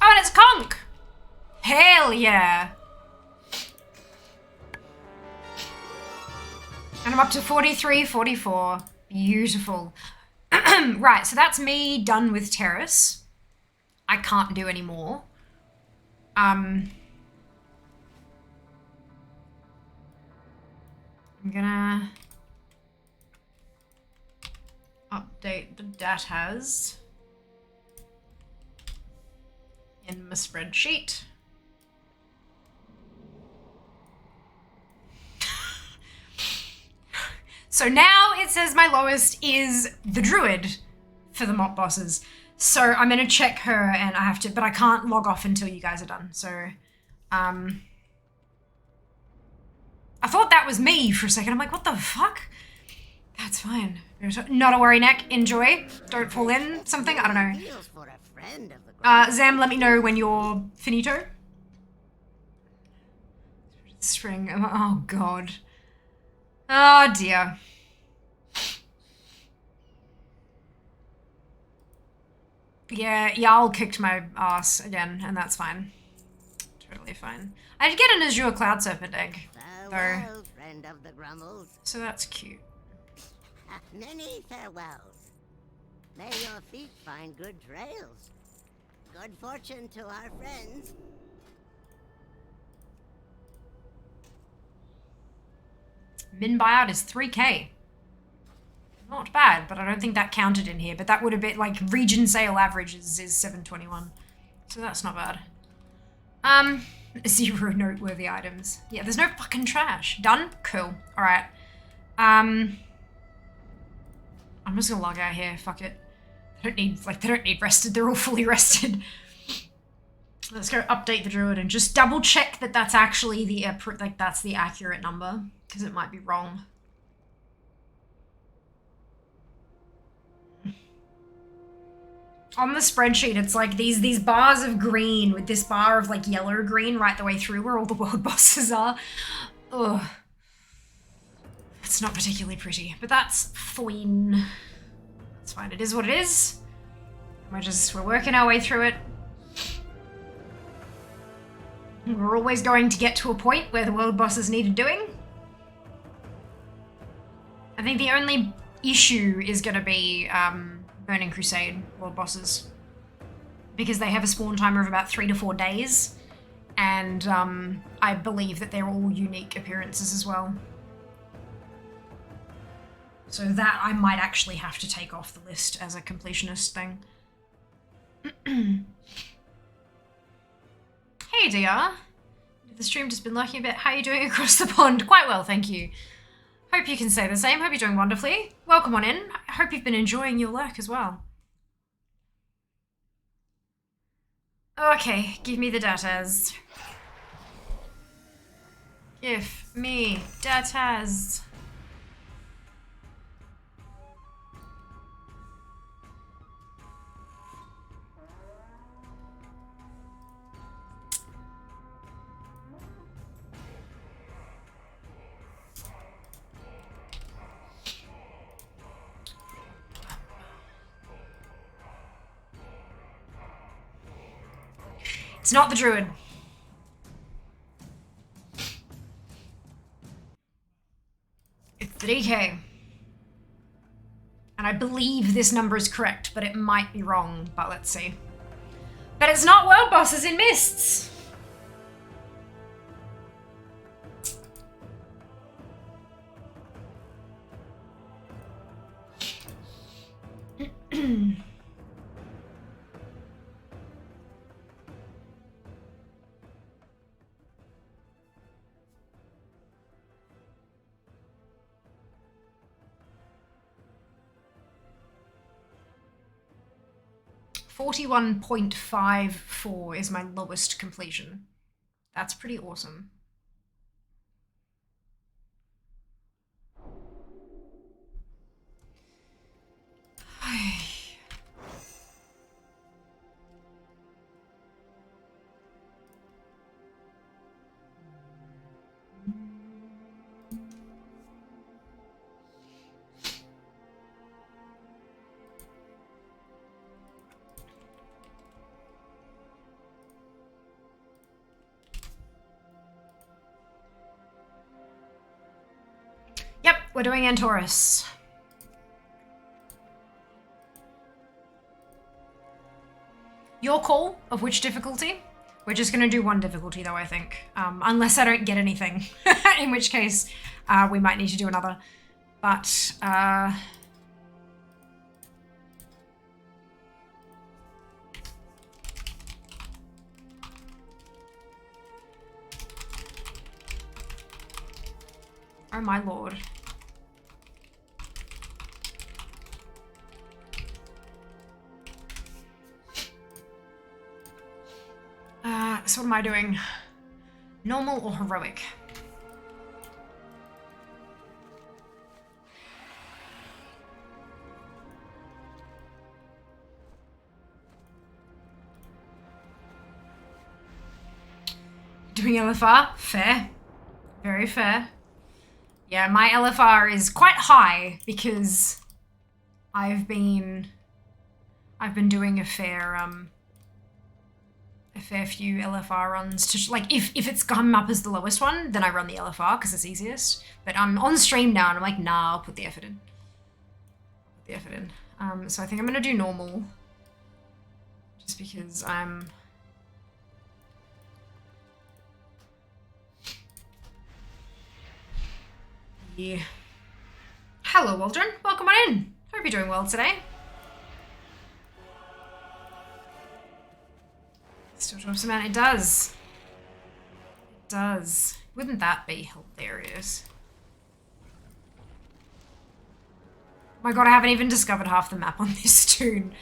Oh, and it's Conk! Hell yeah! And I'm up to 43, 44. Beautiful. Right, so that's me done with Terrace. I can't do any more. I'm gonna update the datas in my spreadsheet. So now it says my lowest is the Druid for the mop bosses. So I'm gonna check her and I have to, but I can't log off until you guys are done. So, I thought that was me for a second. I'm like, what the fuck? That's fine. Not a worry, Neck. Enjoy. Don't fall in something. I don't know. Zam, let me know when you're finito. Spring. Oh, God. Oh, dear. Yeah, Jarl kicked my ass again, and that's fine. Totally fine. I did get an Azure Cloud Serpent egg, though. Farewell, friend of the Grummles. So that's cute. Many farewells. May your feet find good trails. Good fortune to our friends. Min buyout is 3k. Not bad, but I don't think that counted in here. But that would have been, like, region sale average is 721. So that's not bad. 0 noteworthy items. Yeah, there's no fucking trash. Done? Cool. Alright. I'm just gonna log out here. Fuck it. They don't need rested. They're all fully rested. Let's go update the Druid and just double check that that's actually the, that's the accurate number. Because it might be wrong. On the spreadsheet, it's like these bars of green with this bar of like yellow green right the way through where all the world bosses are. Ugh. It's not particularly pretty, but that's fine. That's fine. It is what it is. We're working our way through it. We're always going to get to a point where the world bosses needed doing. I think the only issue is going to be Burning Crusade world bosses. Because they have a spawn timer of about 3 to 4 days. And I believe that they're all unique appearances as well. So that I might actually have to take off the list as a completionist thing. Hey dear. The stream just been lurking a bit. How are you doing across the pond? Quite well, thank you. Hope you can say the same. Hope you're doing wonderfully. Welcome on in. I hope you've been enjoying your lurk as well. Okay, give me the datas. Give me datas. It's not the druid. It's the DK. And I believe this number is correct, but it might be wrong, but let's see. But it's not world bosses in mists! .54 is my lowest completion. That's pretty awesome. Yep, we're doing Antorus. Your call of which difficulty? We're just going to do one difficulty though, I think. Unless I don't get anything. In which case, we might need to do another. But, oh my lord. So what am I doing? Normal or heroic? Doing LFR? Fair. Very fair. Yeah, my LFR is quite high because I've been doing a fair few LFR runs to like if it's come up as the lowest one, then I run the LFR because it's easiest. But I'm on stream now and I'm like, nah, I'll put the effort in. So I think I'm gonna do normal, just because I'm. Yeah. Hello, Waldron. Welcome on in. Hope you're doing well today. Still drops him out. It does. It does. Wouldn't that be hilarious? My god, I haven't even discovered half the map on this tune.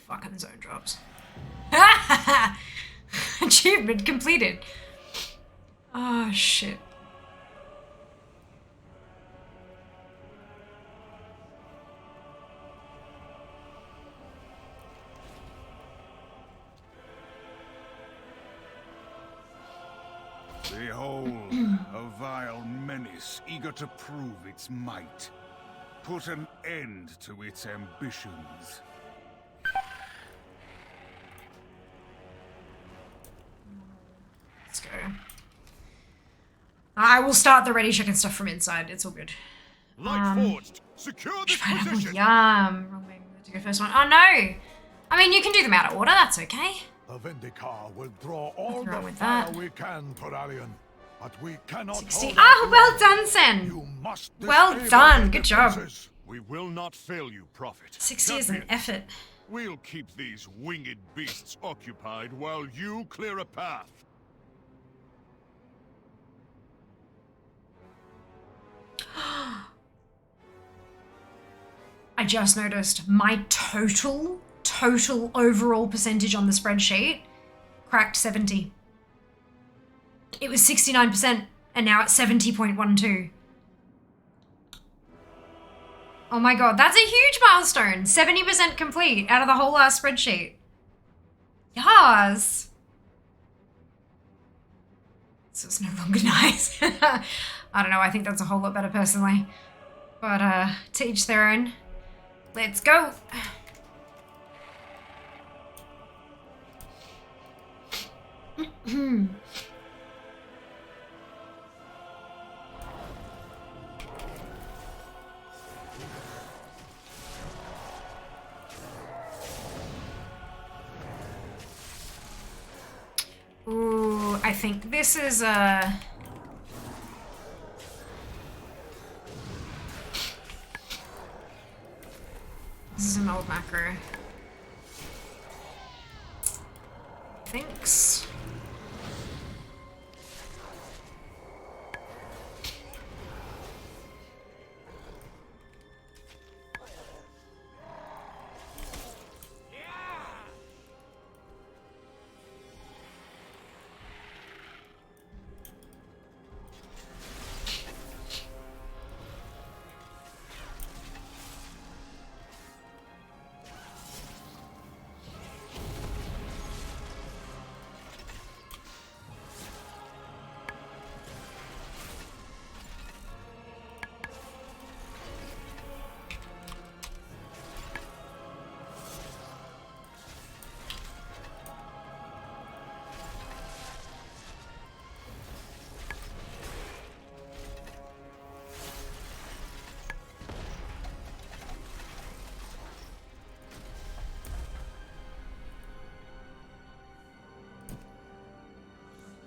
Fucking zone drops. Achievement completed. Oh shit. Behold, a vile menace eager to prove its might. Put an end to its ambitions. Let's go. I will start the ready check and stuff from inside. It's all good. Light forged. Secure this position. Yum. Wrong way to go first one. Oh no! I mean, you can do them out of order. That's okay. The Vindicar will draw all Nothing wrong the with fire that. we can, Corallian. But we cannot 60. hold Ah, out well long. done, Sen. You must Well disable done. the Good job. defenses. We will not fail you, Prophet. 60 is an effort. We'll keep these winged beasts occupied while you clear a path. I just noticed my total overall percentage on the spreadsheet cracked 70. It was 69% and now it's 70.12. Oh my god, that's a huge milestone. 70% complete out of the whole last spreadsheet. Yes. So it's no longer nice. I don't know, I think that's a whole lot better personally. But to each their own. Let's go. Ooh, I think this is this is an old macro. Thanks.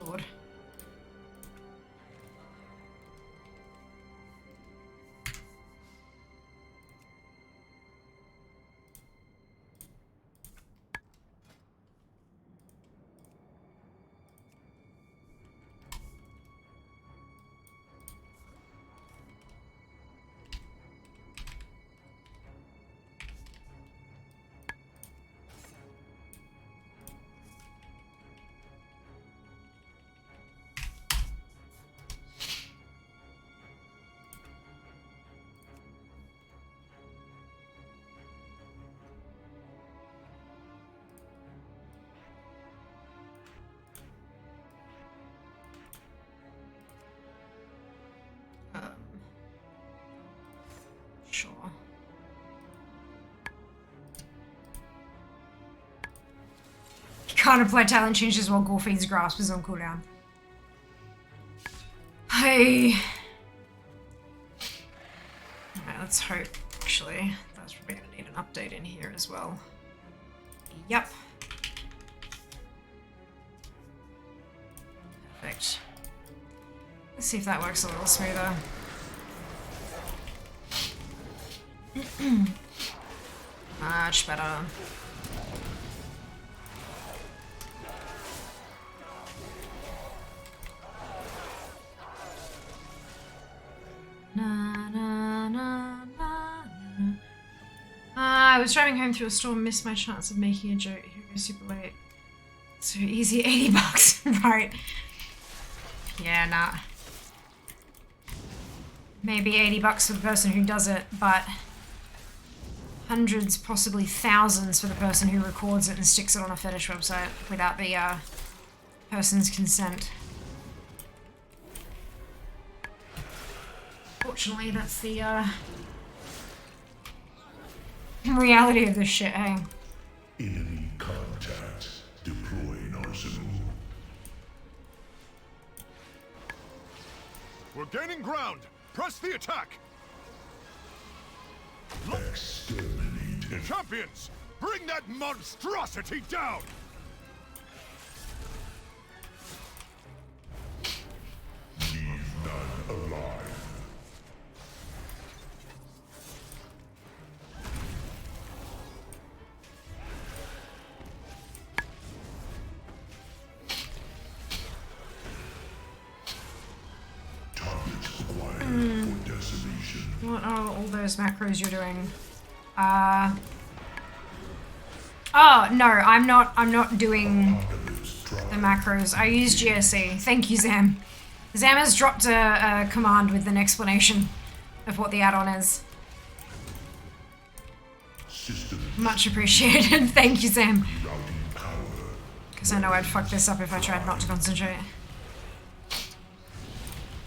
Lord. Sure. You can't apply talent changes while Gorfeed's grasp is on cooldown. Hey. Alright, let's hope. Actually, that's probably gonna need an update in here as well. Yep. Perfect. Let's see if that works a little smoother. Much better. Na, na, na, na, na. I was driving home through a storm, missed my chance of making a joke. Here goes super late. So easy, 80 bucks, right? Yeah, nah. Maybe 80 bucks for the person who does it, but hundreds, possibly thousands for the person who records it and sticks it on a fetish website without the person's consent. Fortunately, that's the reality of this shit, hey? Enemy contact. Deploying arsenal. We're gaining ground. Press the attack. Exterminated. Champions, bring that monstrosity down! Leave none alive. Targets acquired for decimation. What are all those macros you're doing? Oh no, I'm not doing the macros. I use GSC. Thank you, Zam. Zam has dropped a command with an explanation of what the add-on is. Much appreciated. Thank you, Zam. Because I know I'd fuck this up if I tried not to concentrate.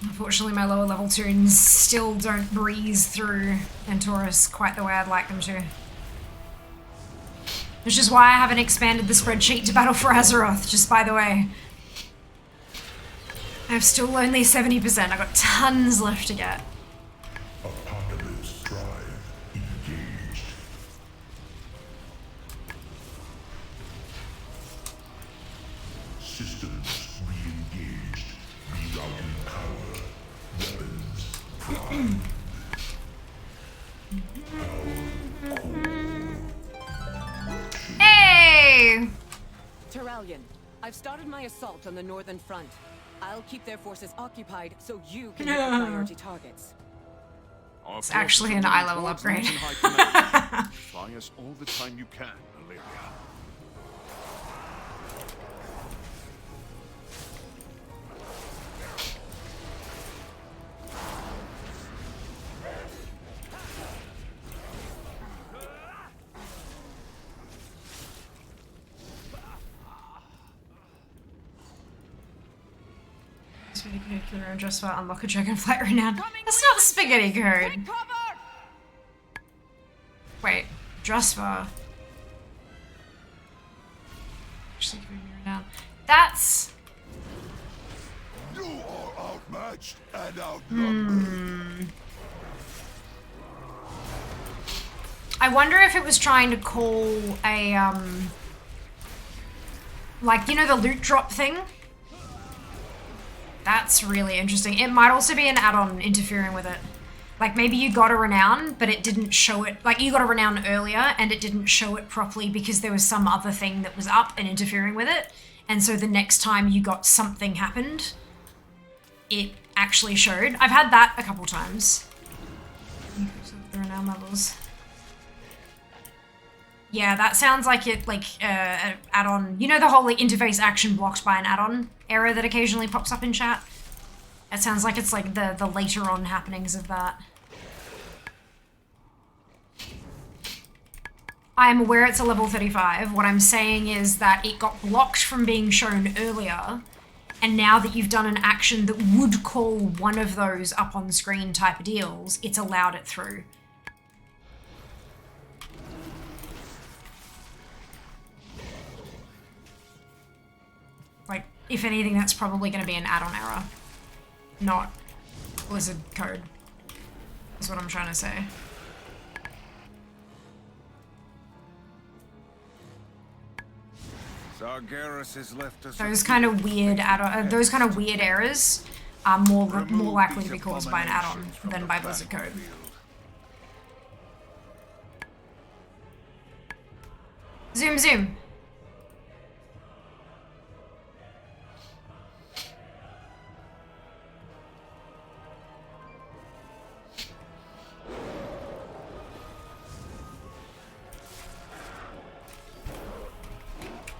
Unfortunately, my lower level tunes still don't breeze through Entorus quite the way I'd like them to. Which is why I haven't expanded the spreadsheet to Battle for Azeroth, just by the way. I have still only 70%. I've got tons left to get. Apocalypse drive engaged. Systems re-engaged. Rerouting power. Weapons primed. Hey! Terralion, I've started my assault on the northern front. I'll keep their forces occupied so you can hit the priority targets. It's actually an eye level upgrade. Fly us all the time you can, Valeria. Just for unlock a dragonflight renown. That's not spaghetti code. Wait, Drusva. Actually, give me renown. That's. You are outmatched and outnumbered. I wonder if it was trying to call a like, you know, the loot drop thing? That's really interesting. It might also be an add-on interfering with it. Like, maybe you got a renown, but it didn't show it. Like, you got a renown earlier, and it didn't show it properly because there was some other thing that was up and interfering with it. And so the next time you got something happened, it actually showed. I've had that a couple times. The renown levels. Yeah, that sounds like it, like, add-on. You know the whole, like, interface action blocked by an add-on error that occasionally pops up in chat? It sounds like it's, like, the later on happenings of that. I am aware it's a level 35. What I'm saying is that it got blocked from being shown earlier, and now that you've done an action that would call one of those up on screen type of deals, it's allowed it through. Like, if anything, that's probably going to be an add-on error, not Blizzard code, is what I'm trying to say. Sargeras has left us. Those kind of weird add-on, those kind of weird errors are more likely to be caused by an add-on than by Blizzard code. Zoom, zoom.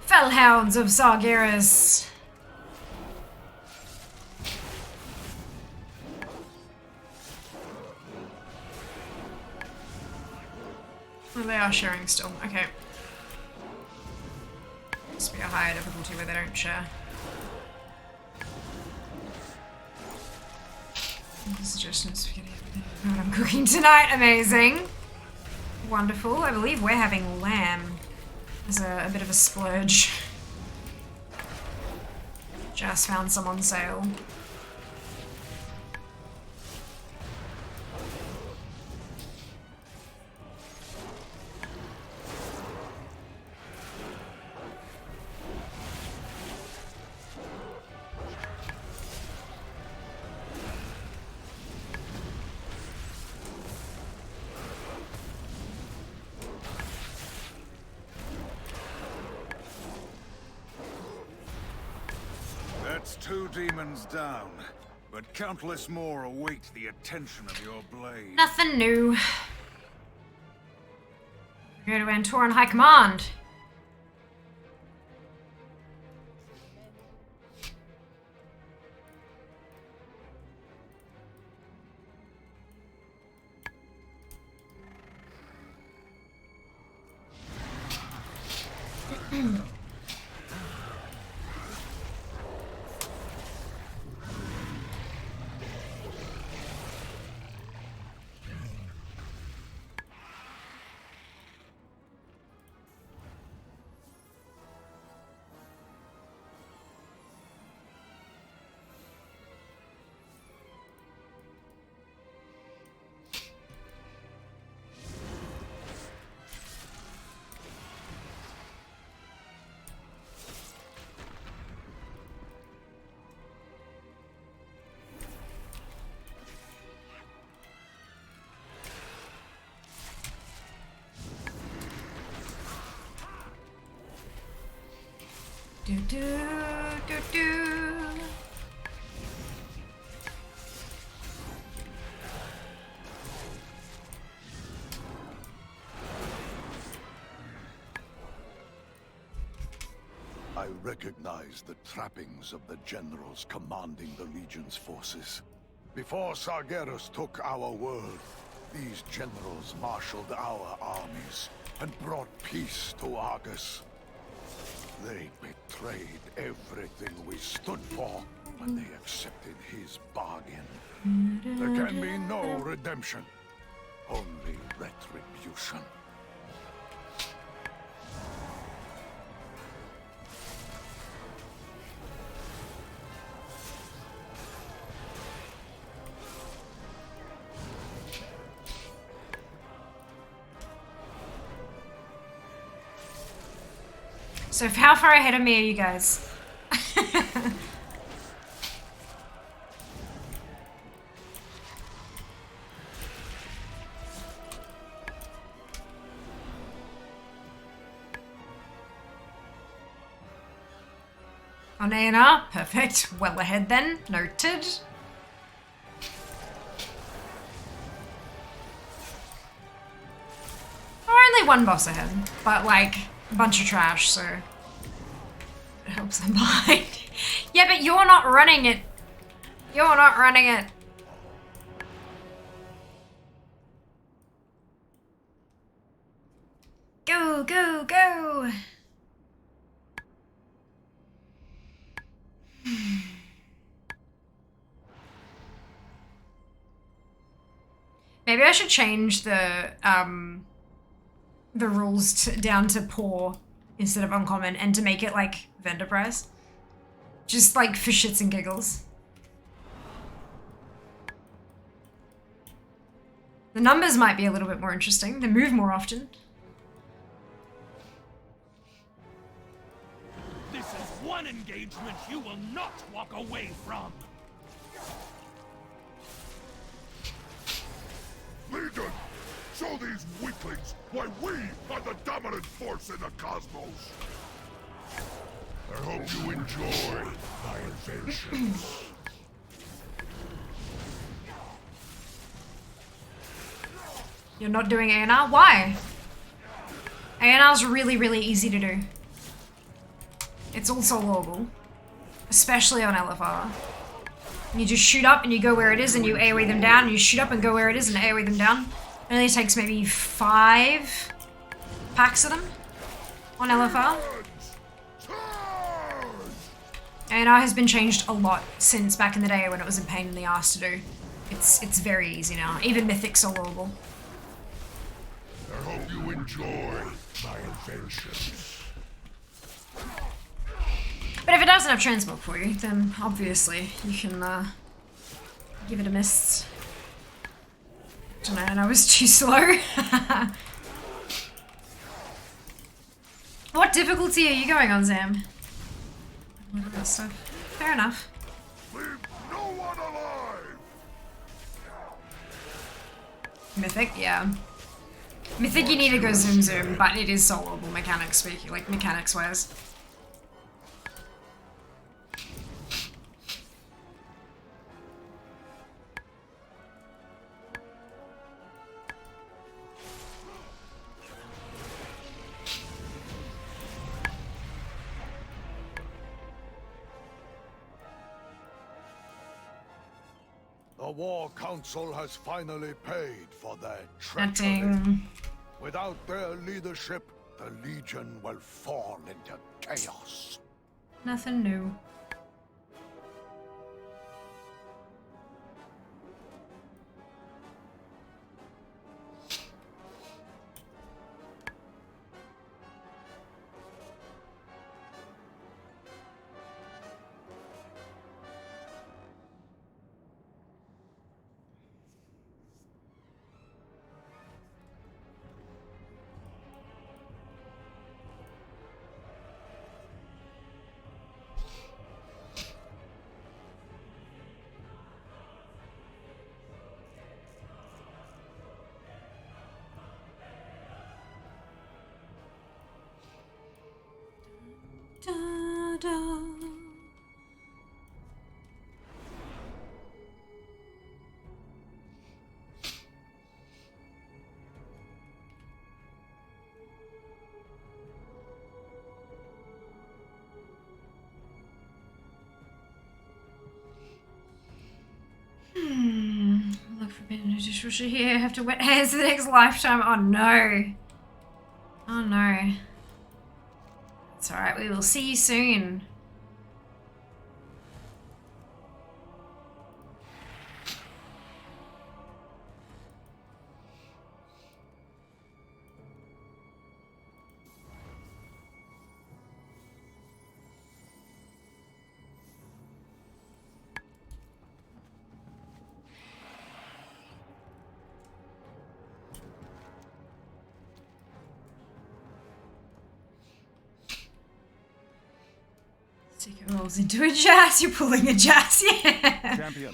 Fellhounds of Sargeras. Well, they are sharing still. Okay. Must be a higher difficulty where they don't share. Suggestions for getting what I'm cooking tonight. Amazing. Wonderful. I believe we're having lamb. As a bit of a splurge. Just found some on sale. That's 2 demons down, but countless more await the attention of your blade. Nothing new. Go to Antor on High Command. Do do do do. I recognize the trappings of the generals commanding the Legion's forces. Before Sargeras took our world, these generals marshaled our armies and brought peace to Argus. They betrayed everything we stood for when they accepted his bargain. There can be no redemption, only retribution. So how far ahead of me are you guys? On A&R? Perfect. Well ahead then. Noted. Or only one boss ahead, but like a bunch of trash, so it helps them behind. Yeah, but you're not running it. You're not running it. Go, go, go. Maybe I should change the rules down to poor instead of uncommon, and to make it like vendor price. Just like for shits and giggles. The numbers might be a little bit more interesting. They move more often. This is one engagement you will not walk away from. Legion, show these weaklings why we are the dominant force in the cosmos. I hope you enjoy my inventions. You're not doing A&R? Why? A&R's really, really easy to do. It's also soloable, especially on LFR. You just shoot up and you go where it is and you AoE them down, and you shoot up and go where it is and AoE them down. It only takes maybe 5 packs of them on LFR. A&R has been changed a lot since back in the day when it was a pain in the ass to do. It's very easy now, even Mythic soloable. I hope you enjoy my inventions. But if it doesn't have Transmog for you, then obviously you can give it a miss. Don't know, and I was too slow. What difficulty are you going on, Zam? Look at that stuff. Fair enough. Leave no one alive. Mythic, yeah. Mythic you need to go zoom zoom, but it is soloable mechanics speaking, like mechanics wise. The War Council has finally paid for their treachery. Chatting. Without their leadership, the Legion will fall into chaos. Nothing new. Da, da. Look for being a dishwasher here. Have to wet hands for the next lifetime. Oh no. Oh no. It's alright, we will see you soon. Sticker rolls into a jazz. You're pulling a jazz, yeah. Champion.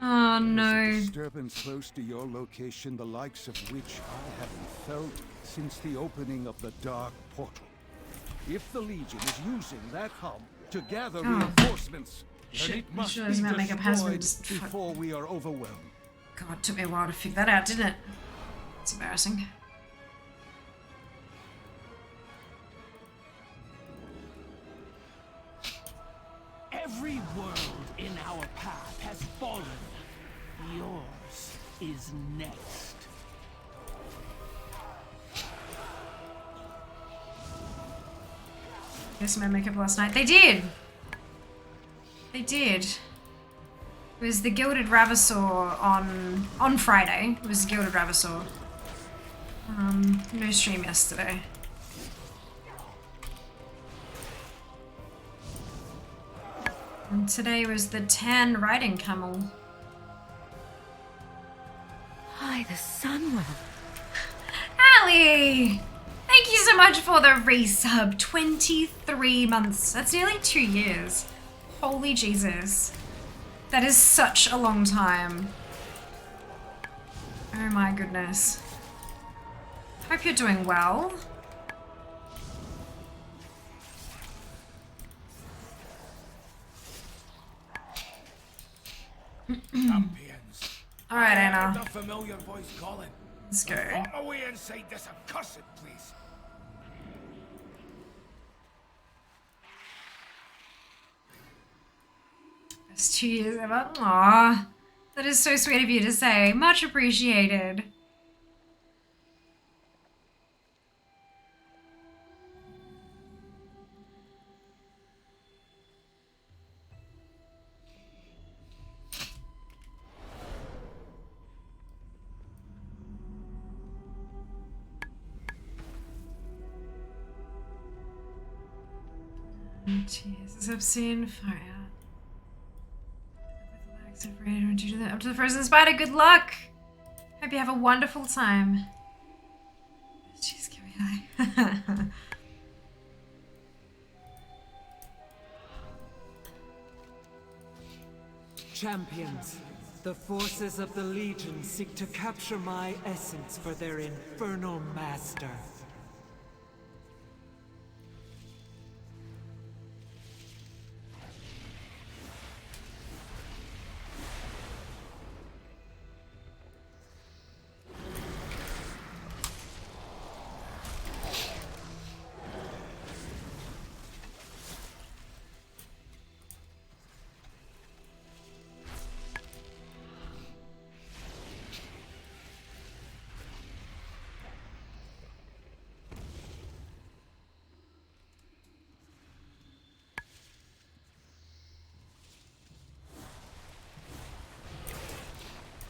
Oh no. There's a disturbance close to your location, the likes of which I haven't felt since the opening of the Dark Portal. If the Legion is using that hub to gather reinforcements, then it must be destroyed before we are overwhelmed. God, it took me a while to figure that out, didn't it? It's embarrassing. Every world in our path has fallen. Yours is next. Guess my makeup last night. They did! They did. It was the Gilded Ravasor on Friday. It was the Gilded Ravasor. No stream yesterday. And today was the tan riding camel. Hi, the Sunwell. Ali! Thank you so much for the resub. 23 months. That's nearly 2 years. Holy Jesus. That is such a long time. Oh my goodness. Hope you're doing well. Champions. Alright, Anna. The familiar voice calling. Let's go. Get away inside this accursed place. Best 2 years ever. Aww. That is so sweet of you to say. Much appreciated. Jesus, I've seen fire. Up to the frozen spider, good luck! Hope you have a wonderful time. Jeez, give me high. Champions, the forces of the Legion seek to capture my essence for their infernal master.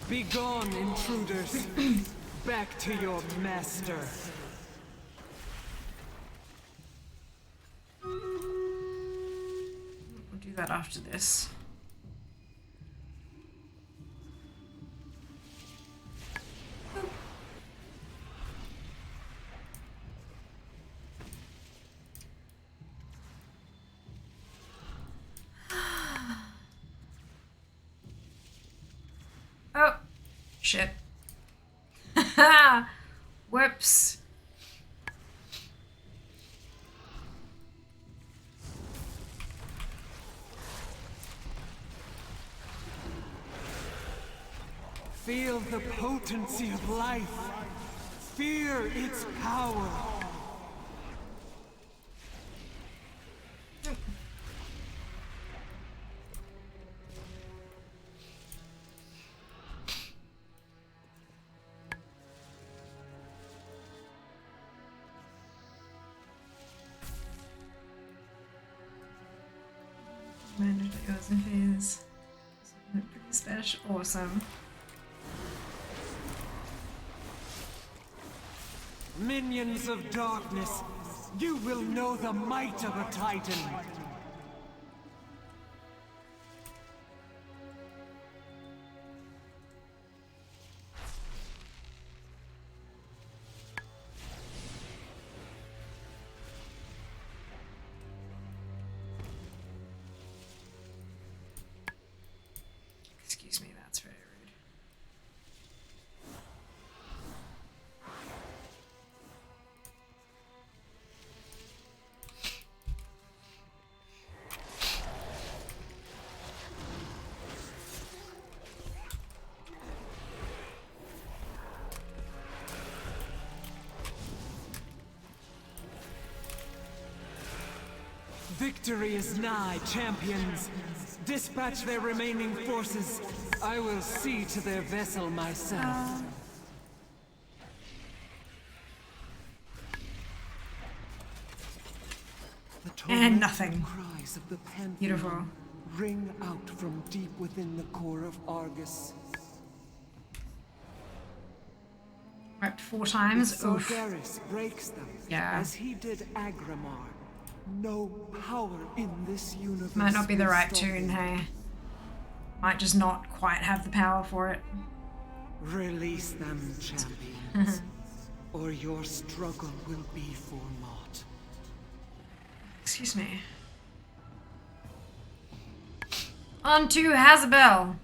Begone, intruders. Back to your master. We'll do that after this. Oh, shit. Whoops. Feel the potency of life. Fear its power. Managed it was and fears. Pretty special. Awesome. Minions of darkness, you will know the might of a Titan. Excuse me, that's very rude. Victory is nigh, champions. Dispatch their remaining forces. I will see to their vessel myself. And nothing. Cries of the Pantheon Beautiful. ring out from deep within the core of Argus. Right, 4 times. Oof. Sargeras breaks them, Yeah. as he did Agramar. No power in this universe. Might not be the will right stop tune, them. hey. Might just not quite have the power for it. Release them, champions, or your struggle will be for naught. Excuse me. On to Hazabel.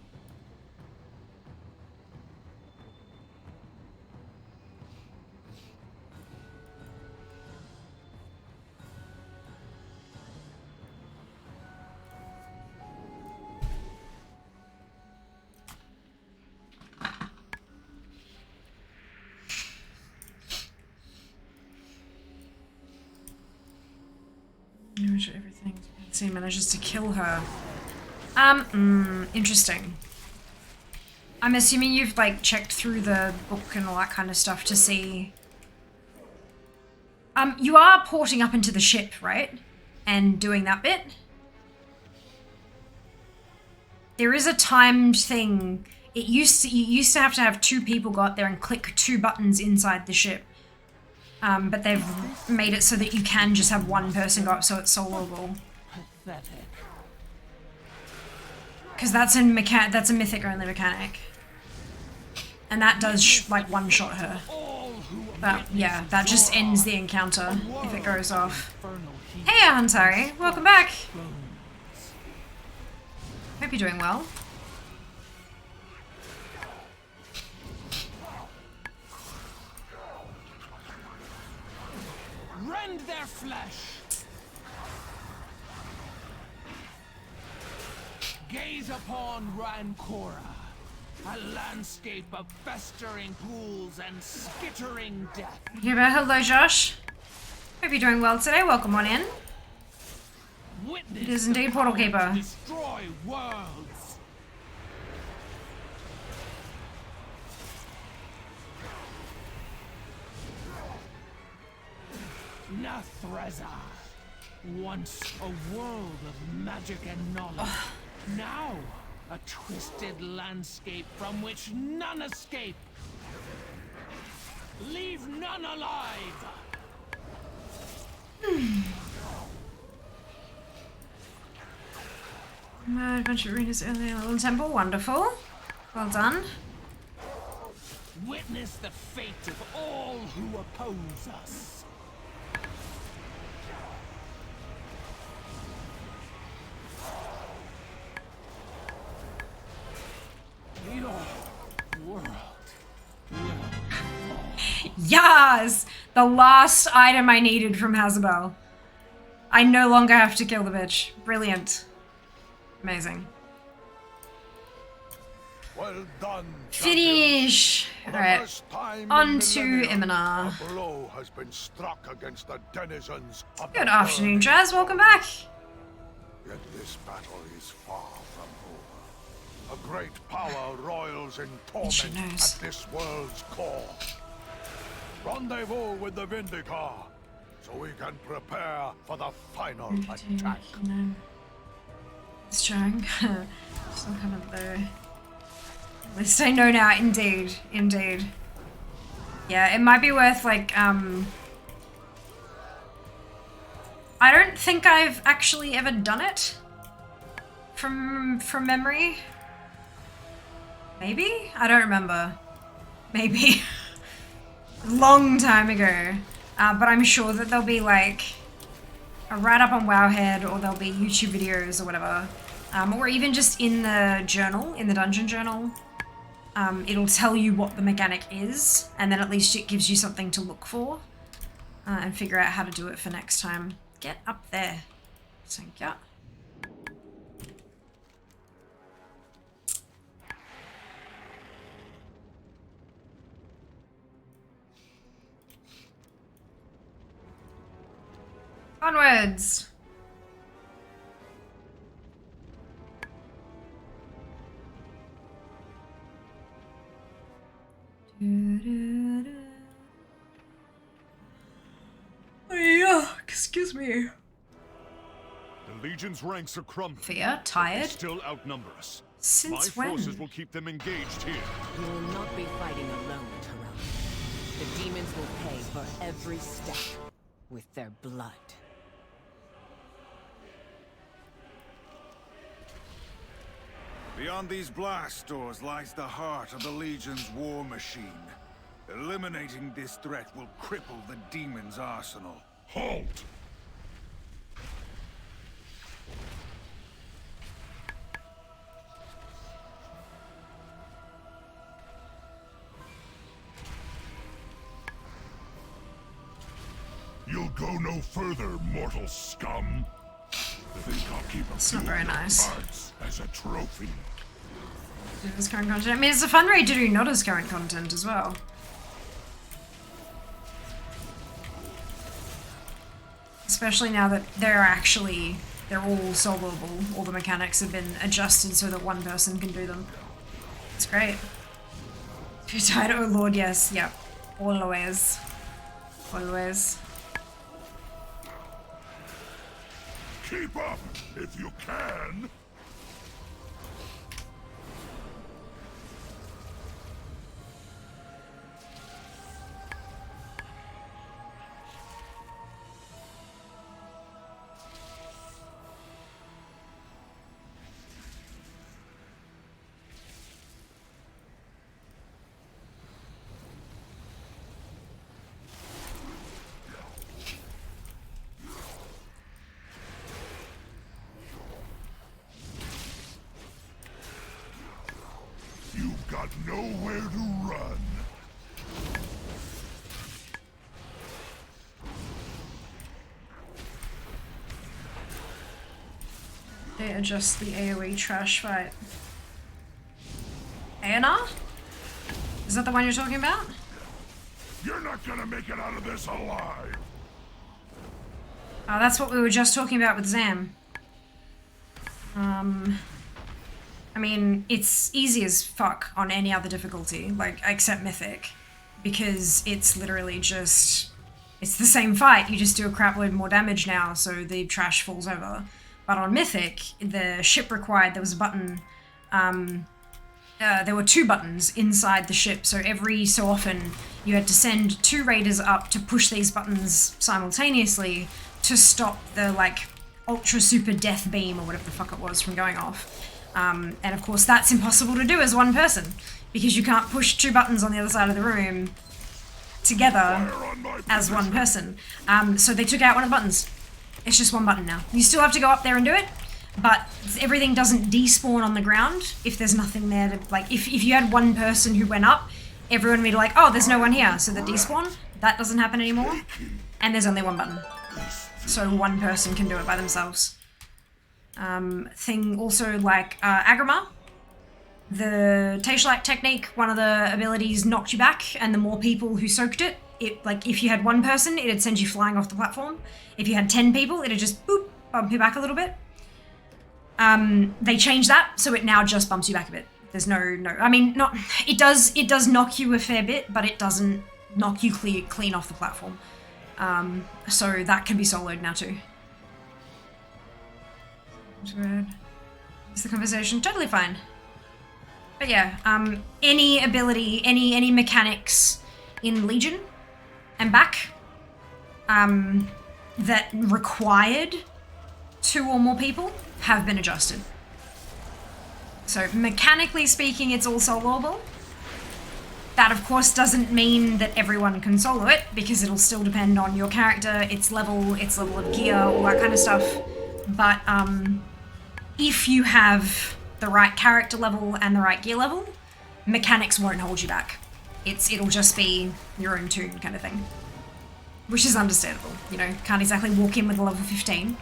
Everything. See, manages to kill her. Interesting. I'm assuming you've like checked through the book and all that kind of stuff to see. You are porting up into the ship, right? And doing that bit. There is a timed thing. You used to have 2 people go up there and click 2 buttons inside the ship. But they've made it so that you can just have 1 person go up, so it's soloable. Because that's a mythic only mechanic, and that does like 1-shot her. But yeah, that just ends the encounter if it goes off. Hey, Ansari, welcome back. Hope you're doing well. Rend their flesh! Gaze upon Rancora, a landscape of festering pools and skittering death. Yeah, hello, Josh. Hope you're doing well today. Welcome on in. Witness it is indeed Portal Keeper. Destroy worlds. Nathreza, once a world of magic and knowledge, now A twisted landscape from which none escape. Leave none alive. Adventure arenas early level temple. Wonderful. Well done. Witness the fate of all who oppose us. Your world will Yes! The last item I needed from Hazabel. I no longer have to kill the bitch. Brilliant. Amazing. Well done, Finish! Alright. On to Imina. A blow has been struck against the denizens of Good the afternoon, burning Jazz. Welcome back. Yet this battle is far from over. A great power roils in torment at this world's core. Rendezvous with the Vindicar, so we can prepare for the final attack. It's trying. Still kind of there. At least I know now, indeed. Indeed. Yeah, it might be worth, like, I don't think I've actually ever done it. From memory. Maybe? I don't remember. Maybe. Long time ago. But I'm sure that there'll be, like, a write-up on Wowhead, or there'll be YouTube videos or whatever. Or even just in the journal, in the dungeon journal. It'll tell you what the mechanic is, and then at least it gives you something to look for. And figure out how to do it for next time. Get up there. Thank ya. Onwards! Yeah, excuse me. The Legion's ranks are crumbling. Fear, tired. They still outnumber us. Since My when? forces will keep them engaged here. You will not be fighting alone, Tyrell. The demons will pay for every step with their blood. Beyond these blast doors lies the heart of the Legion's war machine. Eliminating this threat will cripple the demon's arsenal. Halt! You'll go no further, mortal scum. Think I'll keep a It's not few very of your nice. parts as a trophy. As current content. I mean, it's a fun raid to do not as current content as well. Especially now that they're all solvable. All the mechanics have been adjusted so that one person can do them. It's great. If you're tired, oh lord, yes, yep. Always. Always. Keep up, if you can. You've got nowhere to run. They adjust the AoE trash fight. ANR? Is that the one you're talking about? You're not gonna make it out of this alive. Oh, that's what we were just talking about with Zam. I mean, it's easy as fuck on any other difficulty, like, except Mythic. Because it's literally just... It's the same fight, you just do a crap load more damage now, so the trash falls over. But on Mythic, the ship required, there was a button there were 2 buttons inside the ship, so every so often you had to send 2 raiders up to push these buttons simultaneously to stop the, like, ultra super death beam or whatever the fuck it was from going off. And of course that's impossible to do as one person, because you can't push 2 buttons on the other side of the room together as one person. So they took out one of the buttons. It's just 1 button now. You still have to go up there and do it, but everything doesn't despawn on the ground if there's nothing there to, like, if you had 1 person who went up, everyone would be like, oh, there's no one here, so the despawn, that doesn't happen anymore, and there's only 1 button. So 1 person can do it by themselves. Thing also like Agrima, the Taishalak technique, one of the abilities knocked you back, and the more people who soaked it, like if you had 1 person, it'd send you flying off the platform. If you had 10 people, it'd just boop, bump you back a little bit. They changed that, so it now just bumps you back a bit. There's no, I mean, not, it does knock you a fair bit, but it doesn't knock you clean off the platform. So that can be soloed now too. Is the conversation totally fine? But yeah, any ability, any mechanics in Legion and back, that required 2 or more people have been adjusted. So mechanically speaking, it's all soloable. That of course doesn't mean that everyone can solo it, because it'll still depend on your character, its level of gear, all that kind of stuff. But if you have the right character level and the right gear level, mechanics won't hold you back. It'll just be your own tune kind of thing. Which is understandable, you know, can't exactly walk in with a level 15.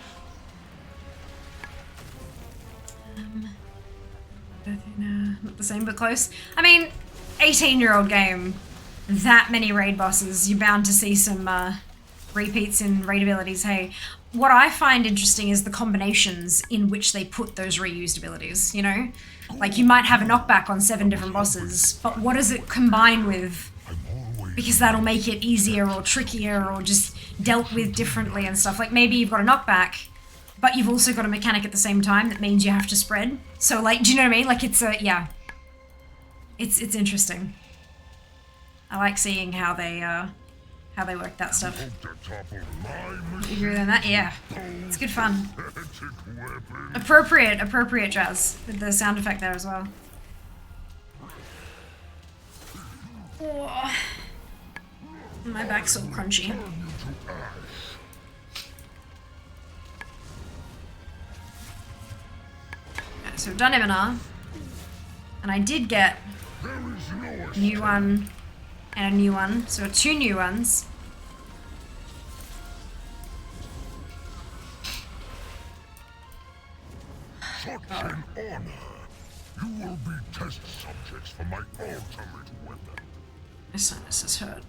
Not the same, but close. I mean, 18-year-old game, that many raid bosses, you're bound to see some repeats in raid abilities. Hey, what I find interesting is the combinations in which they put those reused abilities, you know? Like, you might have a knockback on 7 different bosses, but what does it combine with? Because that'll make it easier or trickier or just dealt with differently and stuff. Like, maybe you've got a knockback, but you've also got a mechanic at the same time that means you have to spread. So, like, do you know what I mean? Like, it's a, yeah. It's interesting. I like seeing how they work that stuff. Easier than that? Yeah. It's good fun. Appropriate jazz. With the sound effect there as well. Oh. My back's so crunchy. Okay, so we've done Eminar. And I did get a new one and a new one. So 2 new ones. Such an honor. You will be test subjects for my ultimate weapon. My sinuses hurt.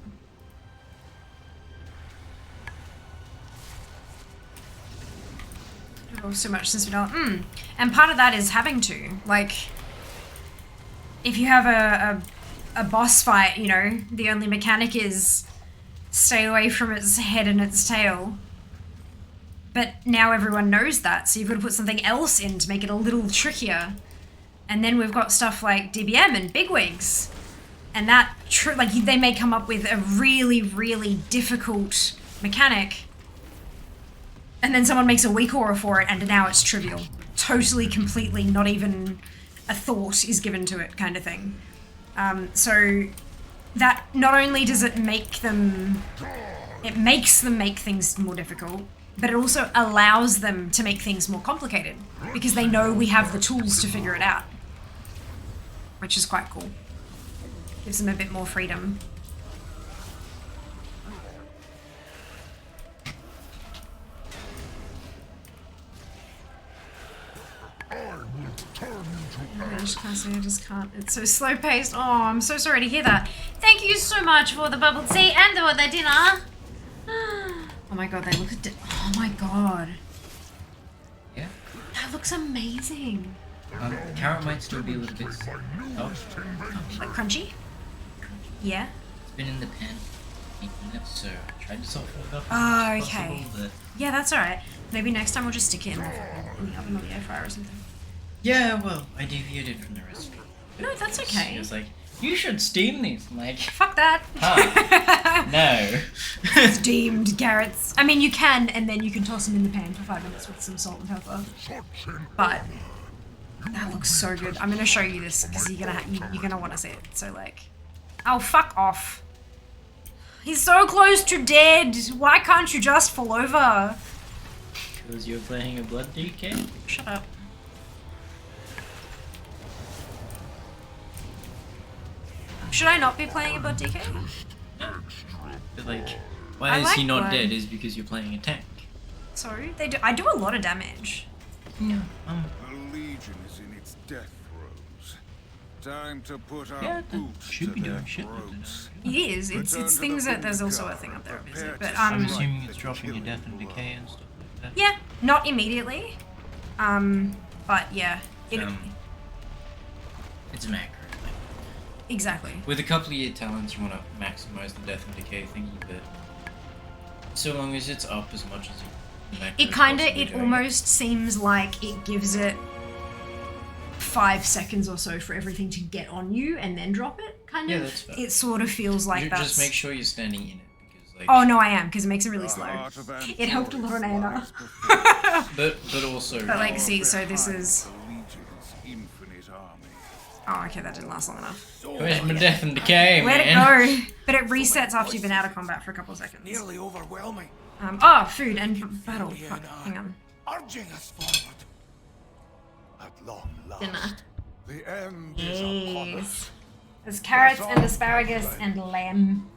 Oh, so much since we don't. And part of that is having to. Like, if you have a boss fight, you know, the only mechanic is stay away from its head and its tail. But now everyone knows that, so you've got to put something else in to make it a little trickier. And then we've got stuff like DBM and bigwigs. And that, like, they may come up with a really, really difficult mechanic. And then someone makes a weak aura for it, and now it's trivial. Totally, completely, not even a thought is given to it, kind of thing. So that not only does it make them... It makes them make things more difficult, but it also allows them to make things more complicated, because they know we have the tools to figure it out. Which is quite cool. Gives them a bit more freedom. I just can't. It's so slow paced. Oh, I'm so sorry to hear that. Thank you so much for the bubble tea and for the dinner. Oh my god, they look at oh my god. Yeah? That looks amazing. Carrot might still be a little bit... Oh. Like crunchy? Yeah? It's been in the pan for 8 minutes, so I tried to soften it up Oh, as okay. possible, but... Yeah, that's alright. Maybe next time we'll just stick it in the oven or the air fryer or something. Yeah, well, I deviated from the recipe. No, that's okay. He was like, you should steam these. I'm like, fuck that. No. Steamed carrots. I mean, you can, and then you can toss them in the pan for 5 minutes with some salt and pepper. But that looks so good. I'm gonna show you this because you're gonna want to see it. So like, oh fuck off. He's so close to dead. Why can't you just fall over? Because you're playing a blood DK? Shut up. Should I not be playing a blood DK? But like, why is he not dead? Is because you're playing a tank. Sorry, I do a lot of damage. Yeah. The Legion is in its death throes. Time to put our Yeah, boots should to be their doing shit. throats. It is. It's things that there's also a thing up there, obviously. But I'm assuming it's dropping your death and decay and stuff like that. yeah, not immediately. But yeah, It's macro. Exactly. With a couple of your talents, you want to maximize the death and decay thingy, but so long as it's up as much as you macro It kinda, it almost seems like it gives it 5 seconds or so for everything to get on you and then drop it, kind of. Yeah, that's fair. It sort of feels like that. Just make sure you're standing in it, because like... Oh no, I am, because it makes it really slow. It helped a lot on Anna. but also... But like, see, so this is... Oh, okay, that didn't last long enough. Where's my death and decay, Let man? it go. But it resets after you've been out of combat for a couple of seconds. Nearly overwhelming. Oh, food and battle. Fuck, hang on. Urging us forward. At long last, Dinner. the end is upon us. Yes. There's carrots and asparagus and lamb.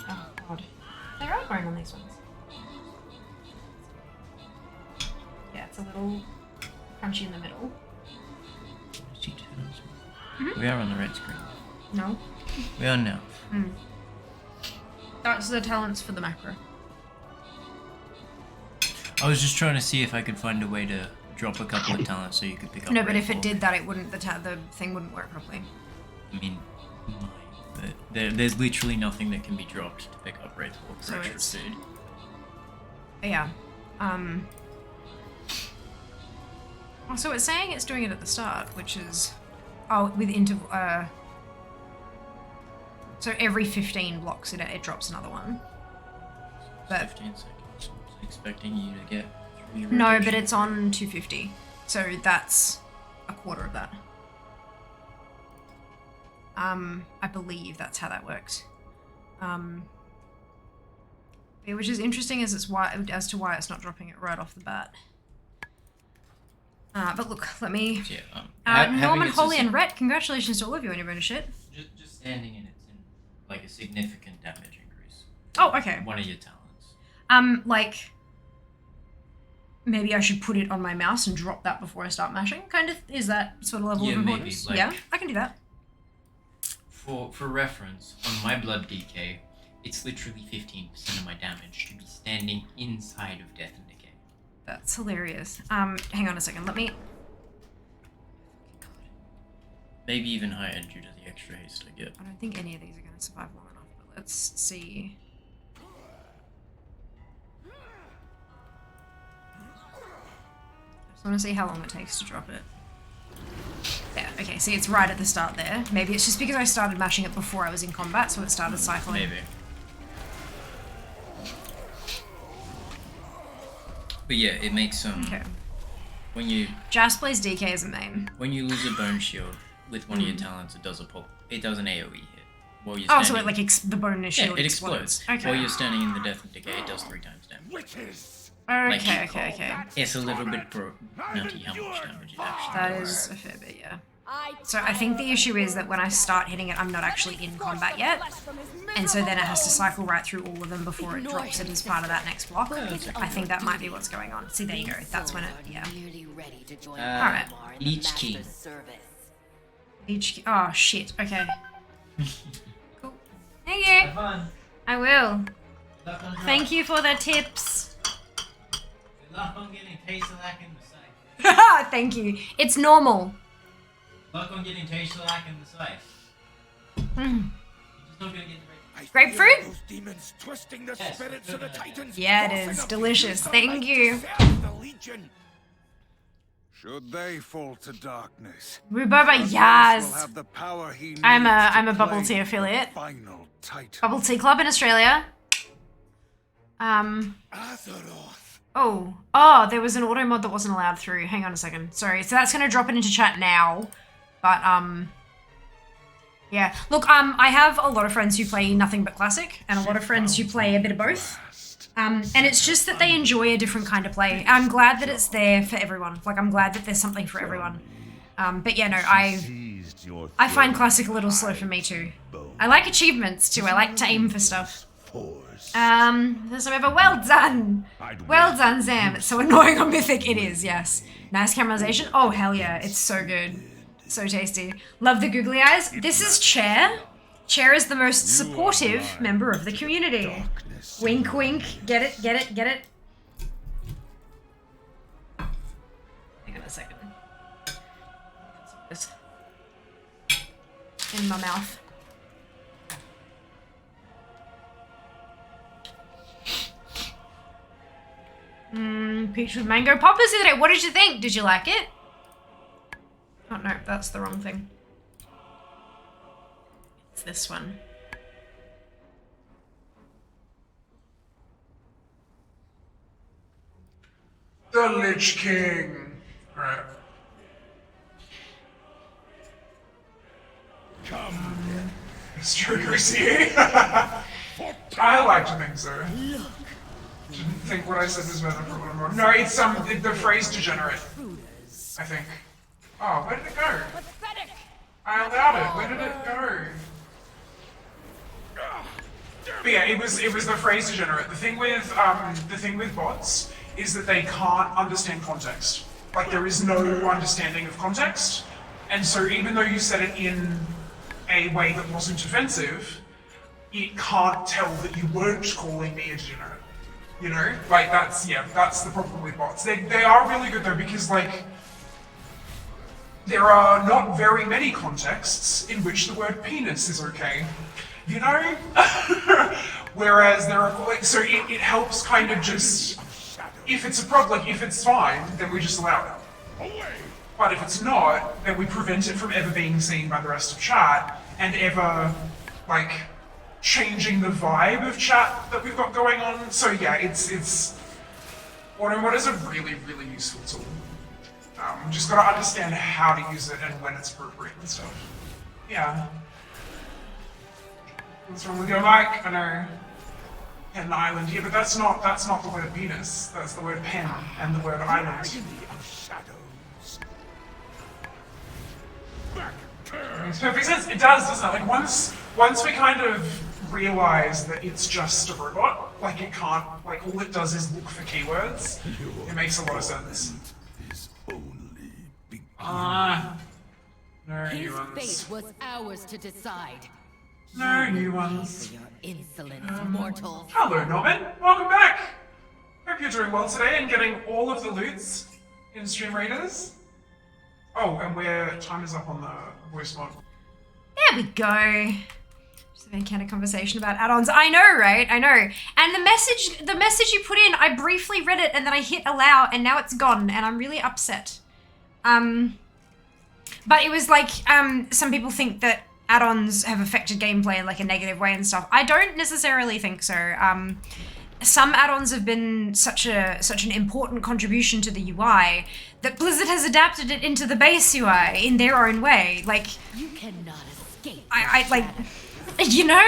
Oh god. They're all growing on these ones. Yeah, it's a little crunchy in the middle. We are on the red screen. No. We are now. That's the talents for the macro. I was just trying to see if I could find a way to drop a couple of talents so you could pick up. No, but red if it for- did that, it wouldn't. The thing wouldn't work properly. I mean, but there's literally nothing that can be dropped to pick up red for So extra it's- food. Yeah. So it's saying it's doing it at the start, which is, with interval. So every 15 blocks it drops another one. But 15 seconds. I was expecting you to get 3 no, but rotations. it's on 250, so that's a quarter of that. I believe that's how that works. Yeah, which is interesting as to why it's not dropping it right off the bat. But look, let me. Yeah, Norman, having Holly, it and Rhett, congratulations to all of you on your bonus shit. Just standing in it's in like a significant damage increase. Oh, okay. One of your talents. Like, maybe I should put it on my mouse and drop that before I start mashing. Kind of, is that sort of level Yeah, of maybe, importance? like- Yeah, I can do that. For reference, on my blood DK, it's literally 15% of my damage to be standing inside of death and decay. That's hilarious. Hang on a second. Let me. Maybe even higher due to the extra haste I get. I don't think any of these are going to survive long enough. But let's see. Just want to see how long it takes to drop it. Yeah, okay, see it's right at the start there. Maybe it's just because I started mashing it before I was in combat, so it started cycling. Maybe. But yeah, it makes Okay. when you Jas plays DK as a main. when you lose a bone shield with one of your talents, it does an AoE hit. While you're Oh, standing, so it like the bonus yeah, shield it explodes. Okay. While you're standing in the death and decay, it does 3 times damage. Okay. It's a little bit nutty how much damage it actually That does. is a fair bit, yeah. So I think the issue is that when I start hitting it, I'm not actually in combat yet. And so then it has to cycle right through all of them before it drops it as part of that next block. I think that might be what's going on. See, there you go. That's when it, yeah. Alright. Leech King. Oh, shit. Okay. Cool. Thank you. Have fun. I will. Luck on Thank you for the tips. Good luck on getting Taserlack in the safe. Thank you. It's normal. Luck on getting Taserlack in the safe. Mm. You're just not gonna get the right. Grapefruit? Those demons twisting the spirits of the Titans. Yeah, it forcing is. a Delicious. beast Thank like you. yourself, the Legion. Should they fall to darkness, Rhubarba, Arceus yes. will have the power he needs I'm to a Bubble play Tea the affiliate. final title. Bubble Tea Club in Australia. Oh, there was an auto mod that wasn't allowed through. Hang on a second. Sorry. So that's gonna drop it into chat now. But yeah. Look, I have a lot of friends who play nothing but classic, and a lot of friends who play a bit of both. And it's just that they enjoy a different kind of play. I'm glad that it's there for everyone. Like, I'm glad that there's something for everyone. But yeah, no, I find classic a little slow for me too. I like achievements too. I like to aim for stuff. There's some ever well done. Well done, Zam. It's so annoying on Mythic. It is, yes. Nice caramelization. Oh, hell yeah. It's so good. So tasty. Love the googly eyes. This is Chair. Chair is the most supportive member of the community. Wink, wink. Get it, get it, get it. Hang on a second. This in my mouth. Peach with mango poppers today. What did you think? Did you like it? Oh no, that's the wrong thing. It's this one. The Lich King. Alright. Come. Mr. Garcia. I like to think so. Didn't think what I said was better for one more. No, it's the phrase degenerate. I think. Oh, where did it go? I allowed it. Where did it go? But yeah, it was the phrase degenerate. The thing with bots is that they can't understand context. Like, there is no understanding of context, and so even though you said it in a way that wasn't offensive, it can't tell that you weren't calling me a degenerate. You know? Like, that's the problem with bots. They are really good though, because like, there are not very many contexts in which the word penis is okay. You know? Whereas there are, like, so it helps kind of just, if it's a problem, like if it's fine, then we just allow it. But if it's not, then we prevent it from ever being seen by the rest of chat, and ever, like, changing the vibe of chat that we've got going on. So yeah, it's AutoMod is a really, really useful tool. Just gotta understand how to use it and when it's appropriate and stuff. Yeah. What's wrong with your mic? I know. Pen Island. Yeah, but that's not the word penis. That's the word pen and the word island. Makes perfect sense. It does, doesn't it? Like once we kind of realize that it's just a robot, like it can't, like all it does is look for keywords, it makes a lot of sense. No His new ones. fate was ours to decide. No new ones. For your insolence, mortals. Hello, Norman. Welcome back. Hope you're doing well today and getting all of the loots in Stream Raiders. Oh, and where time is up on the voice mod. There we go. Just an encounter conversation about add-ons. I know, right? I know. And the message you put in, I briefly read it and then I hit allow and now it's gone and I'm really upset. But it was like, some people think that add-ons have affected gameplay in like a negative way and stuff. I don't necessarily think so. Some add-ons have been such an important contribution to the UI that Blizzard has adapted it into the base UI in their own way. Like, You cannot escape. I like, you know,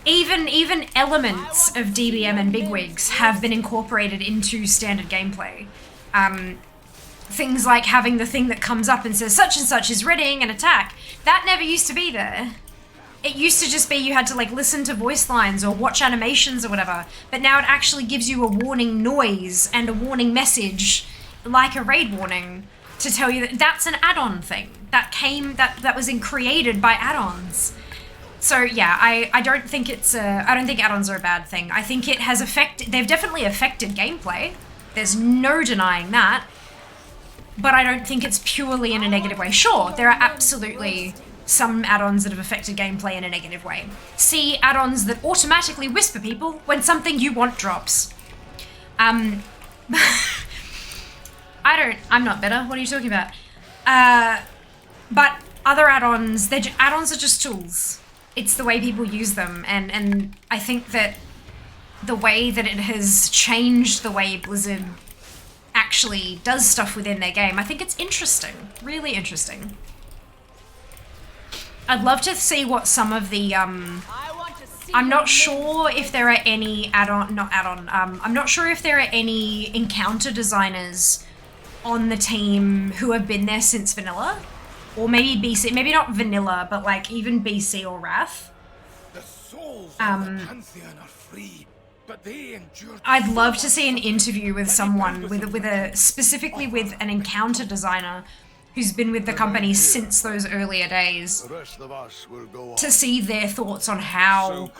even elements of DBM and bigwigs have been incorporated into standard gameplay. Things like having the thing that comes up and says such and such is readying an attack. That never used to be there. It used to just be you had to like listen to voice lines or watch animations or whatever, but now it actually gives you a warning noise and a warning message, like a raid warning, to tell you that that's an add-on thing that was created by add-ons. So yeah, I don't think I don't think add-ons are a bad thing. I think it has they've definitely affected gameplay. There's no denying that. But I don't think it's purely in a negative way. Sure, there are absolutely some add-ons that have affected gameplay in a negative way. See add-ons that automatically whisper people when something you want drops. I'm not better. What are you talking about? But other add-ons, add-ons are just tools. It's the way people use them, and I think that the way that it has changed the way Blizzard actually does stuff within their game, I think it's interesting, really interesting. I'd love to see what some of the, I'm not sure if there are any I'm not sure if there are any encounter designers on the team who have been there since vanilla, or maybe BC, maybe not vanilla, but like even BC or Wrath. The souls of the Pantheon are free, but they endure. I'd love to see an interview with someone, specifically with an encounter designer who's been with the company since those earlier days, to see their thoughts on how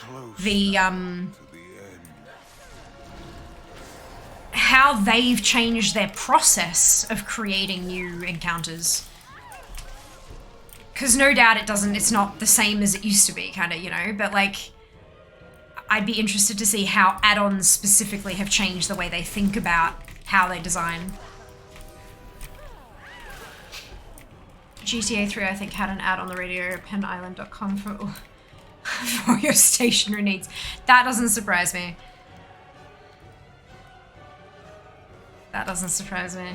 how they've changed their process of creating new encounters. Because no doubt it's not the same as it used to be, kind of, you know, but like, I'd be interested to see how add-ons specifically have changed the way they think about how they design. GTA 3, I think, had an ad on the radio, penisland.com for your stationery needs. That doesn't surprise me. That doesn't surprise me.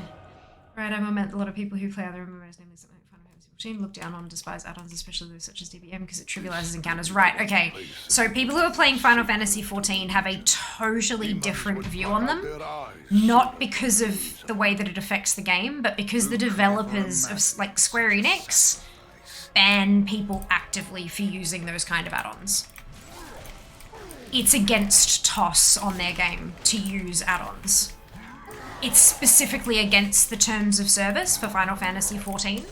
Right, I meant a lot of people who play other MMOs, namely something like Final Fantasy 14, look down on, despise add-ons, especially those such as DBM, because it trivializes encounters. Right, okay. So people who are playing Final Fantasy 14 have a totally different view on them. Not because of the way that it affects the game, but because the developers of, like, Square Enix ban people actively for using those kind of add-ons. It's against TOS on their game to use add-ons. It's specifically against the terms of service for Final Fantasy 14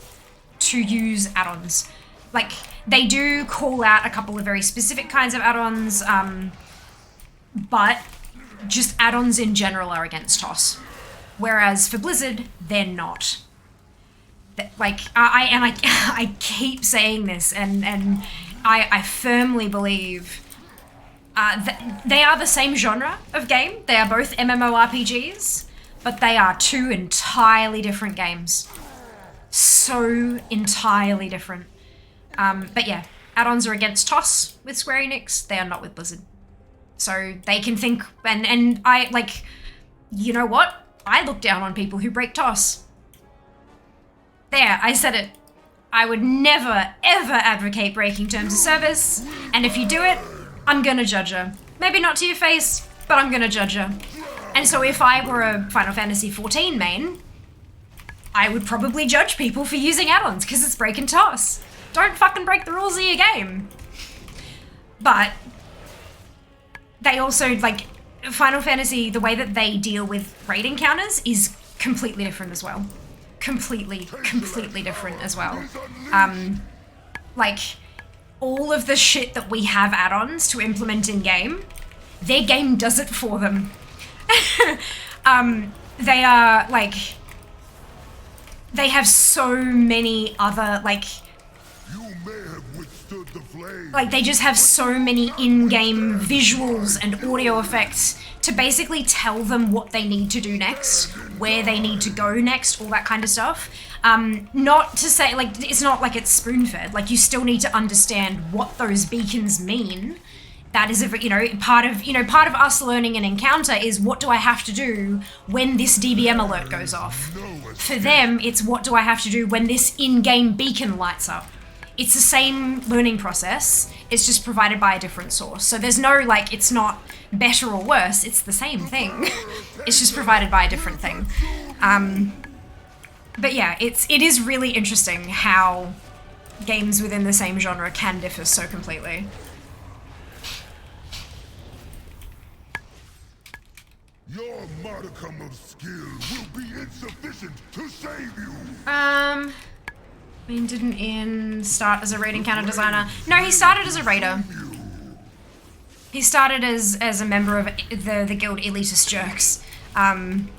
to use add-ons. Like, they do call out a couple of very specific kinds of add-ons, but just add-ons in general are against TOS. Whereas for Blizzard, they're not. Like, I keep saying this, and I firmly believe that they are the same genre of game. They are both MMORPGs, but they are two entirely different games. So entirely different. But yeah, add-ons are against TOS with Square Enix. They are not with Blizzard. So they can think, and I, like, you know what? I look down on people who break TOS. There, I said it. I would never, ever advocate breaking terms of service, and if you do it, I'm gonna judge you. Maybe not to your face, but I'm gonna judge you. And so if I were a Final Fantasy 14 main, I would probably judge people for using add-ons, because it's breaking TOS. Don't fucking break the rules of your game. But they also, like, Final Fantasy, the way that they deal with raid encounters is completely different as well. Completely different as well. Like, all of the shit that we have add-ons to implement in-game, their game does it for them. They are, like, they have so many other, like, they just have so many in-game visuals and audio effects to basically tell them what they need to do next, where they need to go next, all that kind of stuff. Not to say, like, it's not like it's spoon-fed. Like, you still need to understand what those beacons mean. That is, part of us learning an encounter is, what do I have to do when this DBM alert goes off? For them, it's, what do I have to do when this in-game beacon lights up? It's the same learning process, it's just provided by a different source. So there's no, like, it's not better or worse, it's the same thing. It's just provided by a different thing. But yeah, it is really interesting how games within the same genre can differ so completely. Your modicum of skill will be insufficient to save you. I mean, didn't Ian start as a raid encounter designer? No, he started as a raider. He started as a member of the guild Elitist Jerks. I'm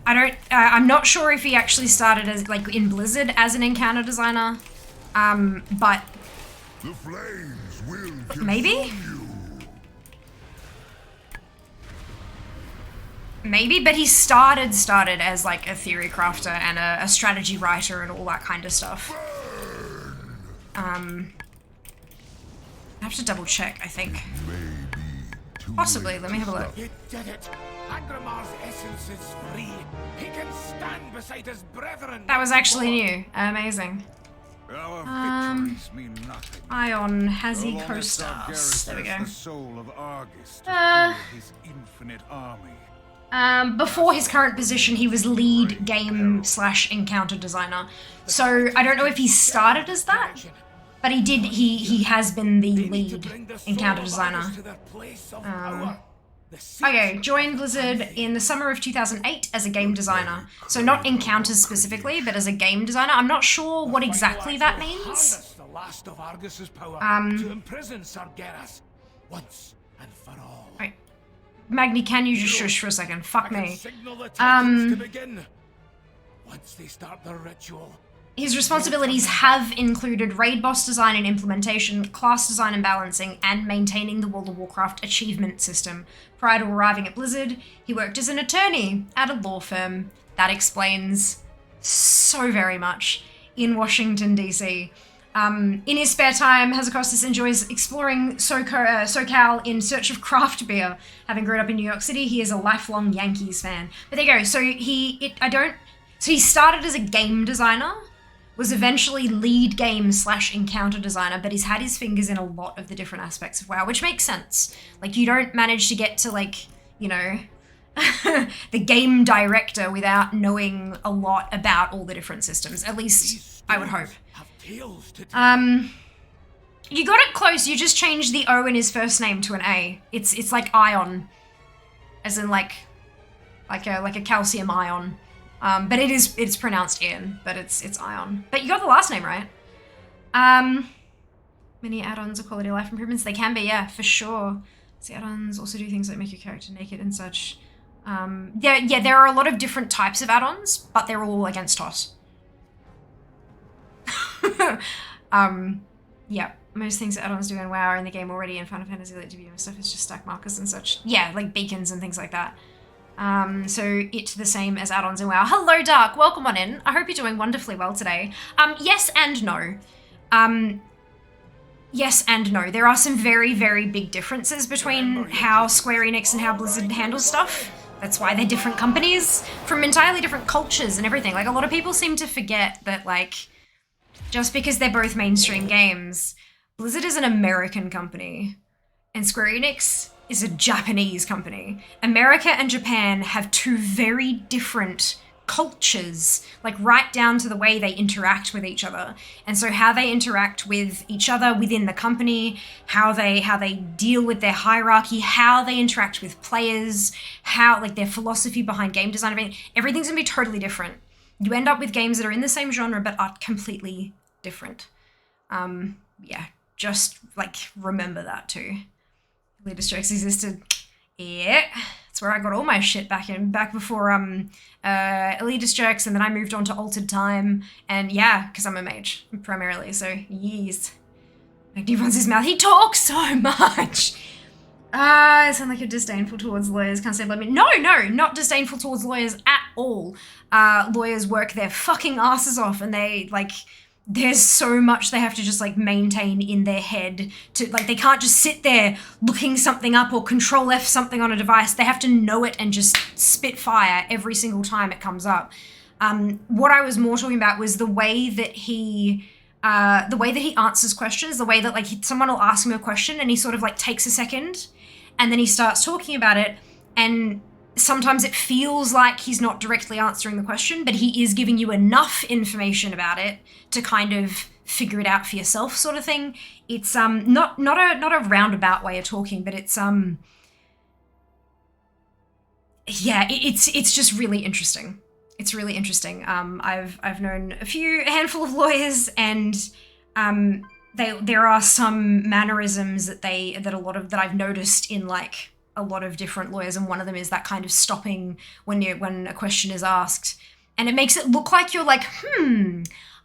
not sure if he actually started as, like, in Blizzard as an encounter designer, but the flames will maybe? Maybe, but he started as like a theory crafter and a strategy writer and all that kind of stuff. I have to double check, I think. Possibly, let me have a look. You did it! Angramar's essence is free. He can stand beside his brethren. That was actually new. Amazing. Our victories mean nothing. Ion, has he So long as co-stars? Sargeras There we has go. the soul of Argus to fuel his infinite army. Before his current position, he was lead game/encounter designer. So I don't know if he started as that, but he did. He has been the lead encounter designer. Okay, joined Blizzard in the summer of 2008 as a game designer. So not encounters specifically, but as a game designer. I'm not sure what exactly that means. The last of Argus's power to imprison Sargeras once and for all. Wait. Magni, can you just shush for a second? Fuck me. Signal the Titans to begin. Once they start the ritual. His responsibilities have included raid boss design and implementation, class design and balancing, and maintaining the World of Warcraft achievement system. Prior to arriving at Blizzard, he worked as an attorney at a law firm. That explains so very much in Washington, D.C. In his spare time, Hazakostas enjoys exploring SoCal in search of craft beer. Having grown up in New York City, he is a lifelong Yankees fan. But there you go. So he started as a game designer, was eventually lead game/encounter designer, but he's had his fingers in a lot of the different aspects of WoW, which makes sense. Like, you don't manage to get to, like, you know, the game director without knowing a lot about all the different systems. At least, I would hope. You got it close. You just changed the O in his first name to an A. It's like ion, as in like a calcium ion. But it's pronounced Ian, but it's ion. But you got the last name right. Many add-ons are quality of life improvements. They can be, yeah, for sure. The add-ons also do things that make your character naked and such. There are a lot of different types of add-ons, but they're all against TOS. Yeah, most things that add-ons do in WoW are in the game already, and Final Fantasy Elite DBM stuff is just stack markers and such. Yeah, like beacons and things like that. So it's the same as add-ons in WoW. Hello, Dark. Welcome on in. I hope you're doing wonderfully well today. Yes and no. Yes and no. There are some very, very big differences between how Square Enix and how Blizzard handles stuff. That's why they're different companies from entirely different cultures and everything. Like, a lot of people seem to forget that, like, just because they're both mainstream games, Blizzard is an American company and Square Enix is a Japanese company. America and Japan have two very different cultures, like right down to the way they interact with each other. And so how they interact with each other within the company, how they deal with their hierarchy, how they interact with players, how, like, their philosophy behind game design, everything's gonna be totally different. You end up with games that are in the same genre but are completely different. Yeah, just, like, remember that too. Elitist Jokes existed. Yeah, that's where I got all my shit back before Elitist Jokes, and then I moved on to Altered Time, and yeah, because I'm a mage primarily, so yes. Magni runs his mouth. He talks so much. I sound like you're disdainful towards lawyers. Can't say blame me. No, not disdainful towards lawyers at all. Lawyers work their fucking asses off, and they, like, there's so much they have to just, like, maintain in their head to, like, they can't just sit there looking something up or Control F something on a device. They have to know it and just spit fire every single time it comes up. What I was more talking about was the way that he answers questions, the way that, like, someone will ask him a question and he sort of, like, takes a second and then he starts talking about it, and sometimes it feels like he's not directly answering the question, but he is giving you enough information about it to kind of figure it out for yourself, sort of thing. It's not a roundabout way of talking, but it's it's just really interesting. It's really interesting. I've known a handful of lawyers, and there are some mannerisms that I've noticed in, like, a lot of different lawyers, and one of them is that kind of stopping when a question is asked, and it makes it look like you're like,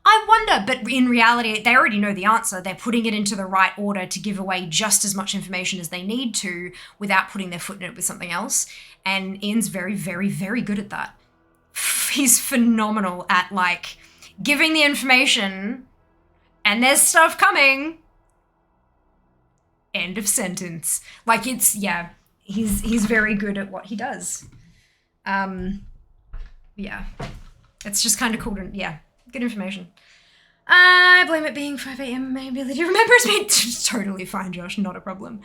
I wonder, but in reality, they already know the answer. They're putting it into the right order to give away just as much information as they need to without putting their foot in it with something else. And Ian's very, very, very good at that. He's phenomenal at, like, giving the information and there's stuff coming. End of sentence. Like, it's, yeah, he's very good at what he does. Yeah. It's just kind of cool to, yeah, good information. I blame it being 5 a.m. My ability remembers me. Totally fine, Josh. Not a problem.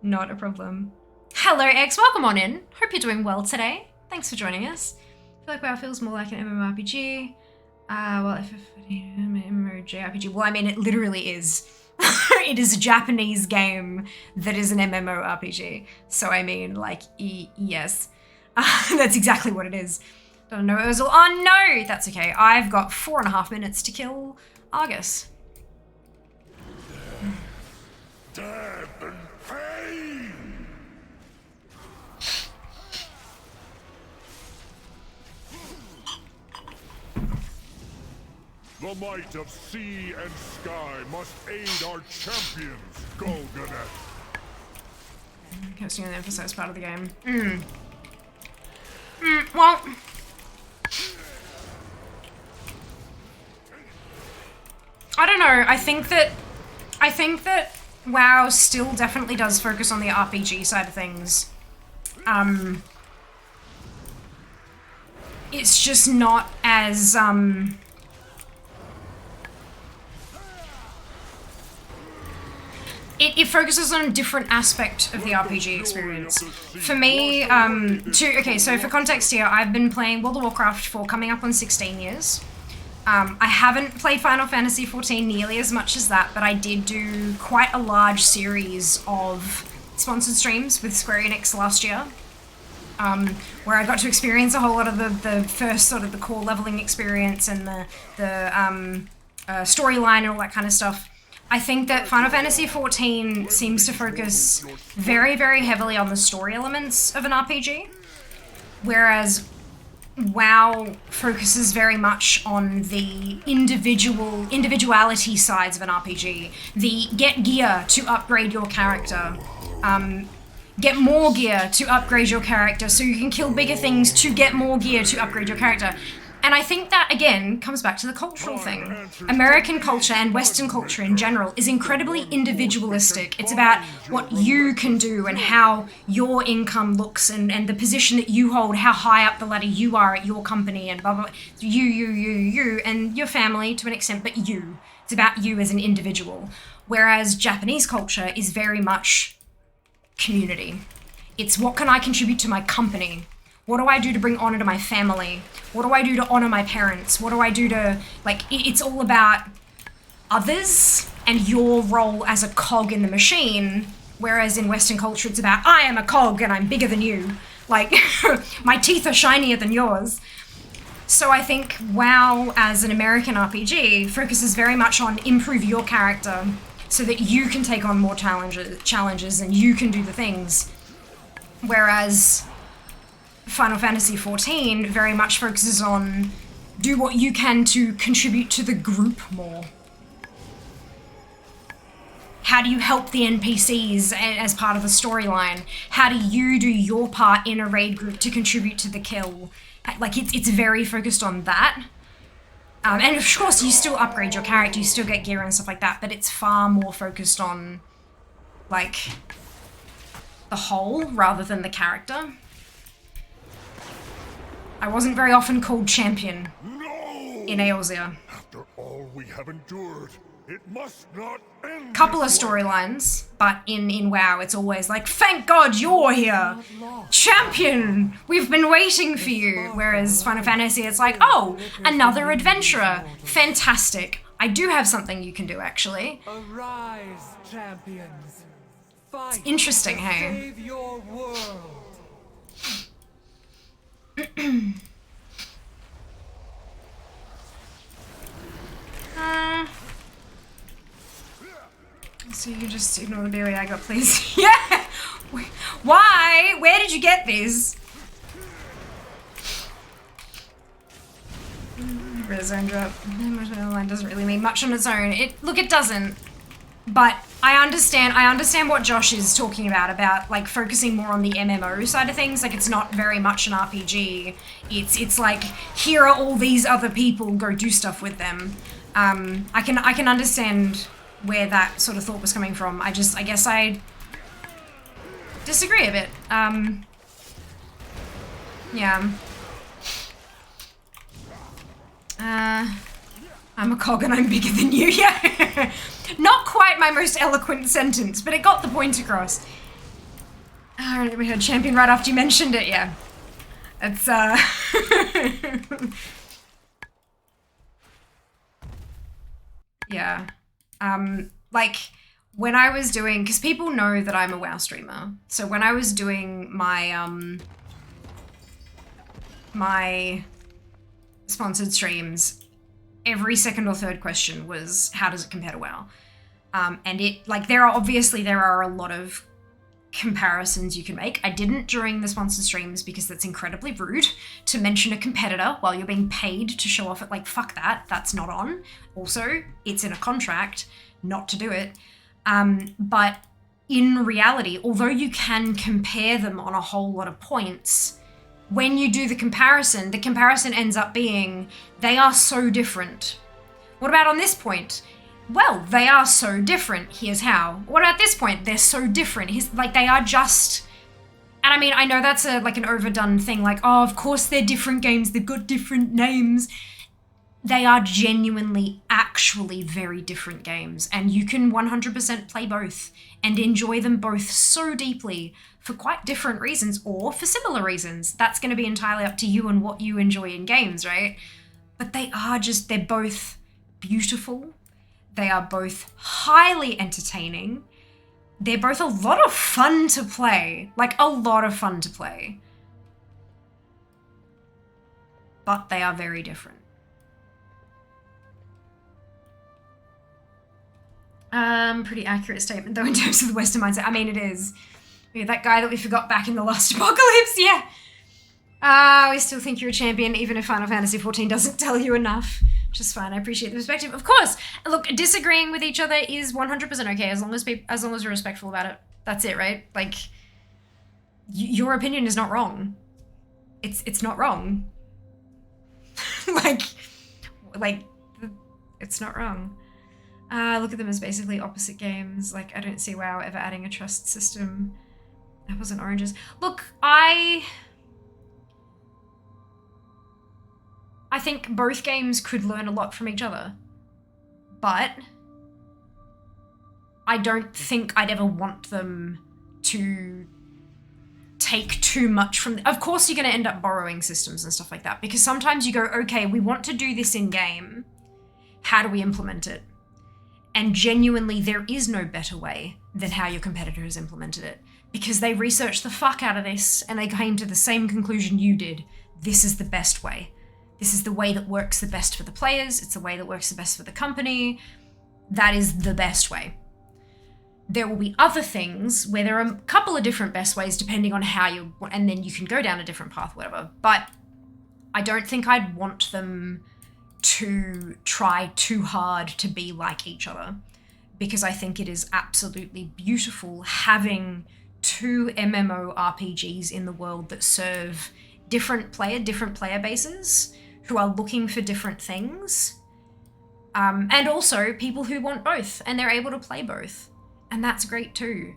Not a problem. Hello, X. Welcome on in. Hope you're doing well today. Thanks for joining us. I feel like WoW feels more like an MMORPG. Well, if MMORPG, well, I mean, it literally is. It is a Japanese game that is an MMORPG. So, I mean, like, yes. That's exactly what it is. Don't know it was all. Oh, no! That's okay. I've got 4.5 minutes to kill Argus. Death and pain! The might of sea and sky must aid our champions, Golganet. Casting an emphasized part of the game. Well, I don't know. I think that WoW still definitely does focus on the RPG side of things. It's just not as It focuses on a different aspect of the RPG experience. For me, okay, so for context here, I've been playing World of Warcraft for coming up on 16 years. I haven't played Final Fantasy XIV nearly as much as that, but I did do quite a large series of sponsored streams with Square Enix last year, where I got to experience a whole lot of the first sort of the core leveling experience and the storyline and all that kind of stuff. I think that Final Fantasy XIV seems to focus very, very heavily on the story elements of an RPG, whereas WoW focuses very much on the individuality sides of an RPG. The get gear to upgrade your character, get more gear to upgrade your character so you can kill bigger things to get more gear to upgrade your character. And I think that, again, comes back to the cultural thing. American culture and Western culture in general is incredibly individualistic. It's about what you can do and how your income looks and the position that you hold, how high up the ladder you are at your company and blah, blah, blah. You, and your family to an extent, but you. It's about you as an individual. Whereas Japanese culture is very much community. It's what can I contribute to my company? What do I do to bring honor to my family? What do I do to honor my parents? What do I do to, like, it's all about others and your role as a cog in the machine, whereas in Western culture it's about, I am a cog and I'm bigger than you. Like, my teeth are shinier than yours. So I think WoW as an American RPG focuses very much on improve your character so that you can take on more challenges and you can do the things. Whereas Final Fantasy XIV very much focuses on do what you can to contribute to the group more. How do you help the NPCs as part of the storyline? How do you do your part in a raid group to contribute to the kill? Like, it's very focused on that. And of course, you still upgrade your character, you still get gear and stuff like that, but it's far more focused on, like, the whole rather than the character. I wasn't very often called champion in Eorzea. After all we have endured, it must not end. Couple of storylines, but in WoW it's always like, thank God you're here! Champion! We've been waiting for you! Whereas Final Fantasy, it's like, oh, another adventurer! Fantastic. I do have something you can do, actually. Arise, champions. Fight. It's interesting, hey? Save your world. So you just ignore the berry I got, please. Yeah! Why? Where did you get these? zone drop. Online doesn't really mean much on its own. Look, it doesn't. But I understand what Josh is talking about like focusing more on the MMO side of things. Like it's not very much an RPG. It's like here are all these other people, go do stuff with them. I can understand where that sort of thought was coming from. I guess I disagree a bit. Yeah. I'm a cog and I'm bigger than you. Yeah. Not quite my most eloquent sentence, but it got the point across. Alright, we had champion right after you mentioned it, yeah. It's, yeah. Like, when I was doing, because people know that I'm a WoW streamer, so when I was doing my, my sponsored streams, every second or third question was, how does it compare to WoW? And it, like, there are a lot of comparisons you can make. I didn't during the sponsored streams because that's incredibly rude to mention a competitor while you're being paid to show off it. Like, fuck that, that's not on. Also, it's in a contract not to do it. But in reality, although you can compare them on a whole lot of points, when you do the comparison ends up being, they are so different. What about on this point? Well, they are so different. Here's how. What about this point? They're so different. Like, they are just... And I mean, I know that's like an overdone thing. Like, oh, of course they're different games. They've got different names. They are genuinely, actually very different games. And you can 100% play both and enjoy them both so deeply for quite different reasons or for similar reasons. That's going to be entirely up to you and what you enjoy in games, right? But they're both beautiful. They are both highly entertaining. They're both a lot of fun to play. Like, a lot of fun to play. But they are very different. Pretty accurate statement, though, in terms of the Western mindset. I mean, it is. Yeah, that guy that we forgot back in the last apocalypse, yeah. We still think you're a champion, even if Final Fantasy XIV doesn't tell you enough. Which is fine, I appreciate the perspective. Of course, look, disagreeing with each other is 100% okay, as long as you're respectful about it. That's it, right? Like, your opinion is not wrong. It's not wrong. like, it's not wrong. Look at them as basically opposite games. Like, I don't see WoW ever adding a trust system. Apples and oranges. Look, I think both games could learn a lot from each other. But I don't think I'd ever want them to take too much from... Of course you're going to end up borrowing systems and stuff like that, because sometimes you go, okay, we want to do this in-game. How do we implement it? And genuinely, there is no better way than how your competitor has implemented it, because they researched the fuck out of this and they came to the same conclusion you did. This is the best way. This is the way that works the best for the players. It's the way that works the best for the company. That is the best way. There will be other things where there are a couple of different best ways depending on how you... And then you can go down a different path, whatever. But I don't think I'd want them to try too hard to be like each other, because I think it is absolutely beautiful having two MMORPGs in the world that serve different player bases who are looking for different things, and also people who want both and they're able to play both, and that's great too.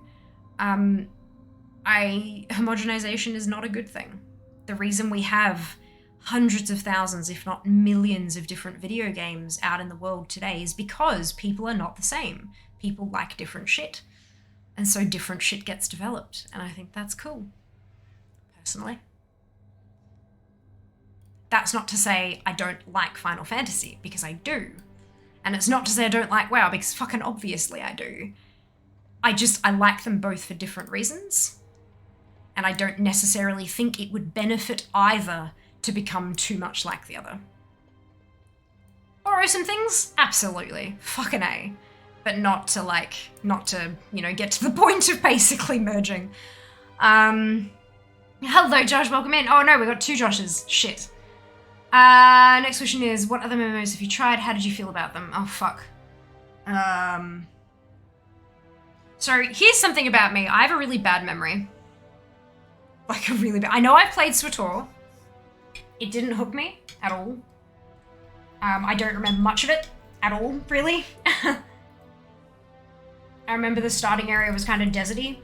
Homogenization is not a good thing. The reason we have hundreds of thousands, if not millions, of different video games out in the world today is because people are not the same. People like different shit. And so different shit gets developed. And I think that's cool, personally. That's not to say I don't like Final Fantasy, because I do. And it's not to say I don't like WoW, because fucking obviously I do. I like them both for different reasons. And I don't necessarily think it would benefit either to become too much like the other. Borrow some things? Absolutely. Fucking A. But not to, you know, get to the point of basically merging. Hello, Josh, welcome in. Oh no, we got two Joshes. Shit. Next question is, what other MMOs have you tried? How did you feel about them? Oh, fuck. So here's something about me. I have a really bad memory. Like a really bad. I know I've played SWTOR. It didn't hook me at all. I don't remember much of it at all, really. I remember the starting area was kind of deserty.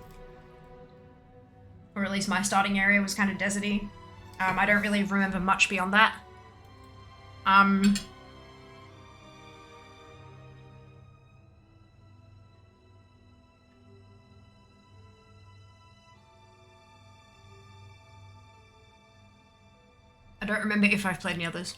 Or at least my starting area was kind of deserty. I don't really remember much beyond that. I don't remember if I've played any others.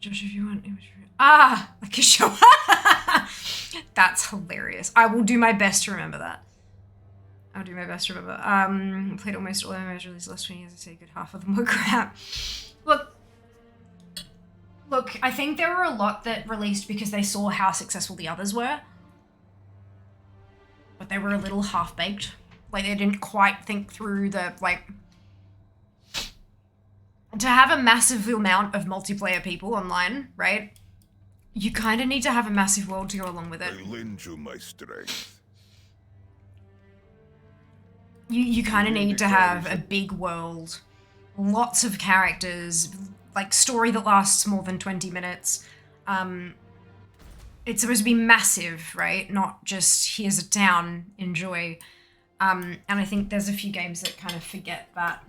Josh, if you want, like a show. That's hilarious. I will do my best to remember that. I'll do my best to remember. Played almost all of MMOs released last 20 years. I say a good half of them were crap. Look, I think there were a lot that released because they saw how successful the others were. But they were a little half-baked. Like, they didn't quite think through the, like... To have a massive amount of multiplayer people online, right? You kind of need to have a massive world to go along with it. I lend you my strength. You kind of need to have a big world, lots of characters, like story that lasts more than 20 minutes. It's supposed to be massive, right? Not just here's a town, enjoy. And I think there's a few games that kind of forget that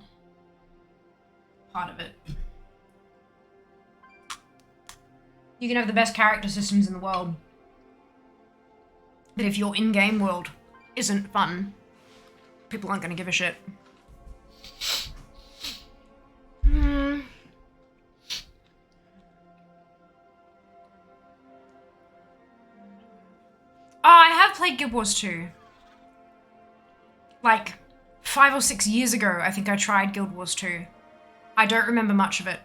part of it. You can have the best character systems in the world, but if your in-game world isn't fun, people aren't going to give a shit. Oh, I have played Guild Wars 2. Like, 5 or 6 years ago, I think I tried Guild Wars 2. I don't remember much of it.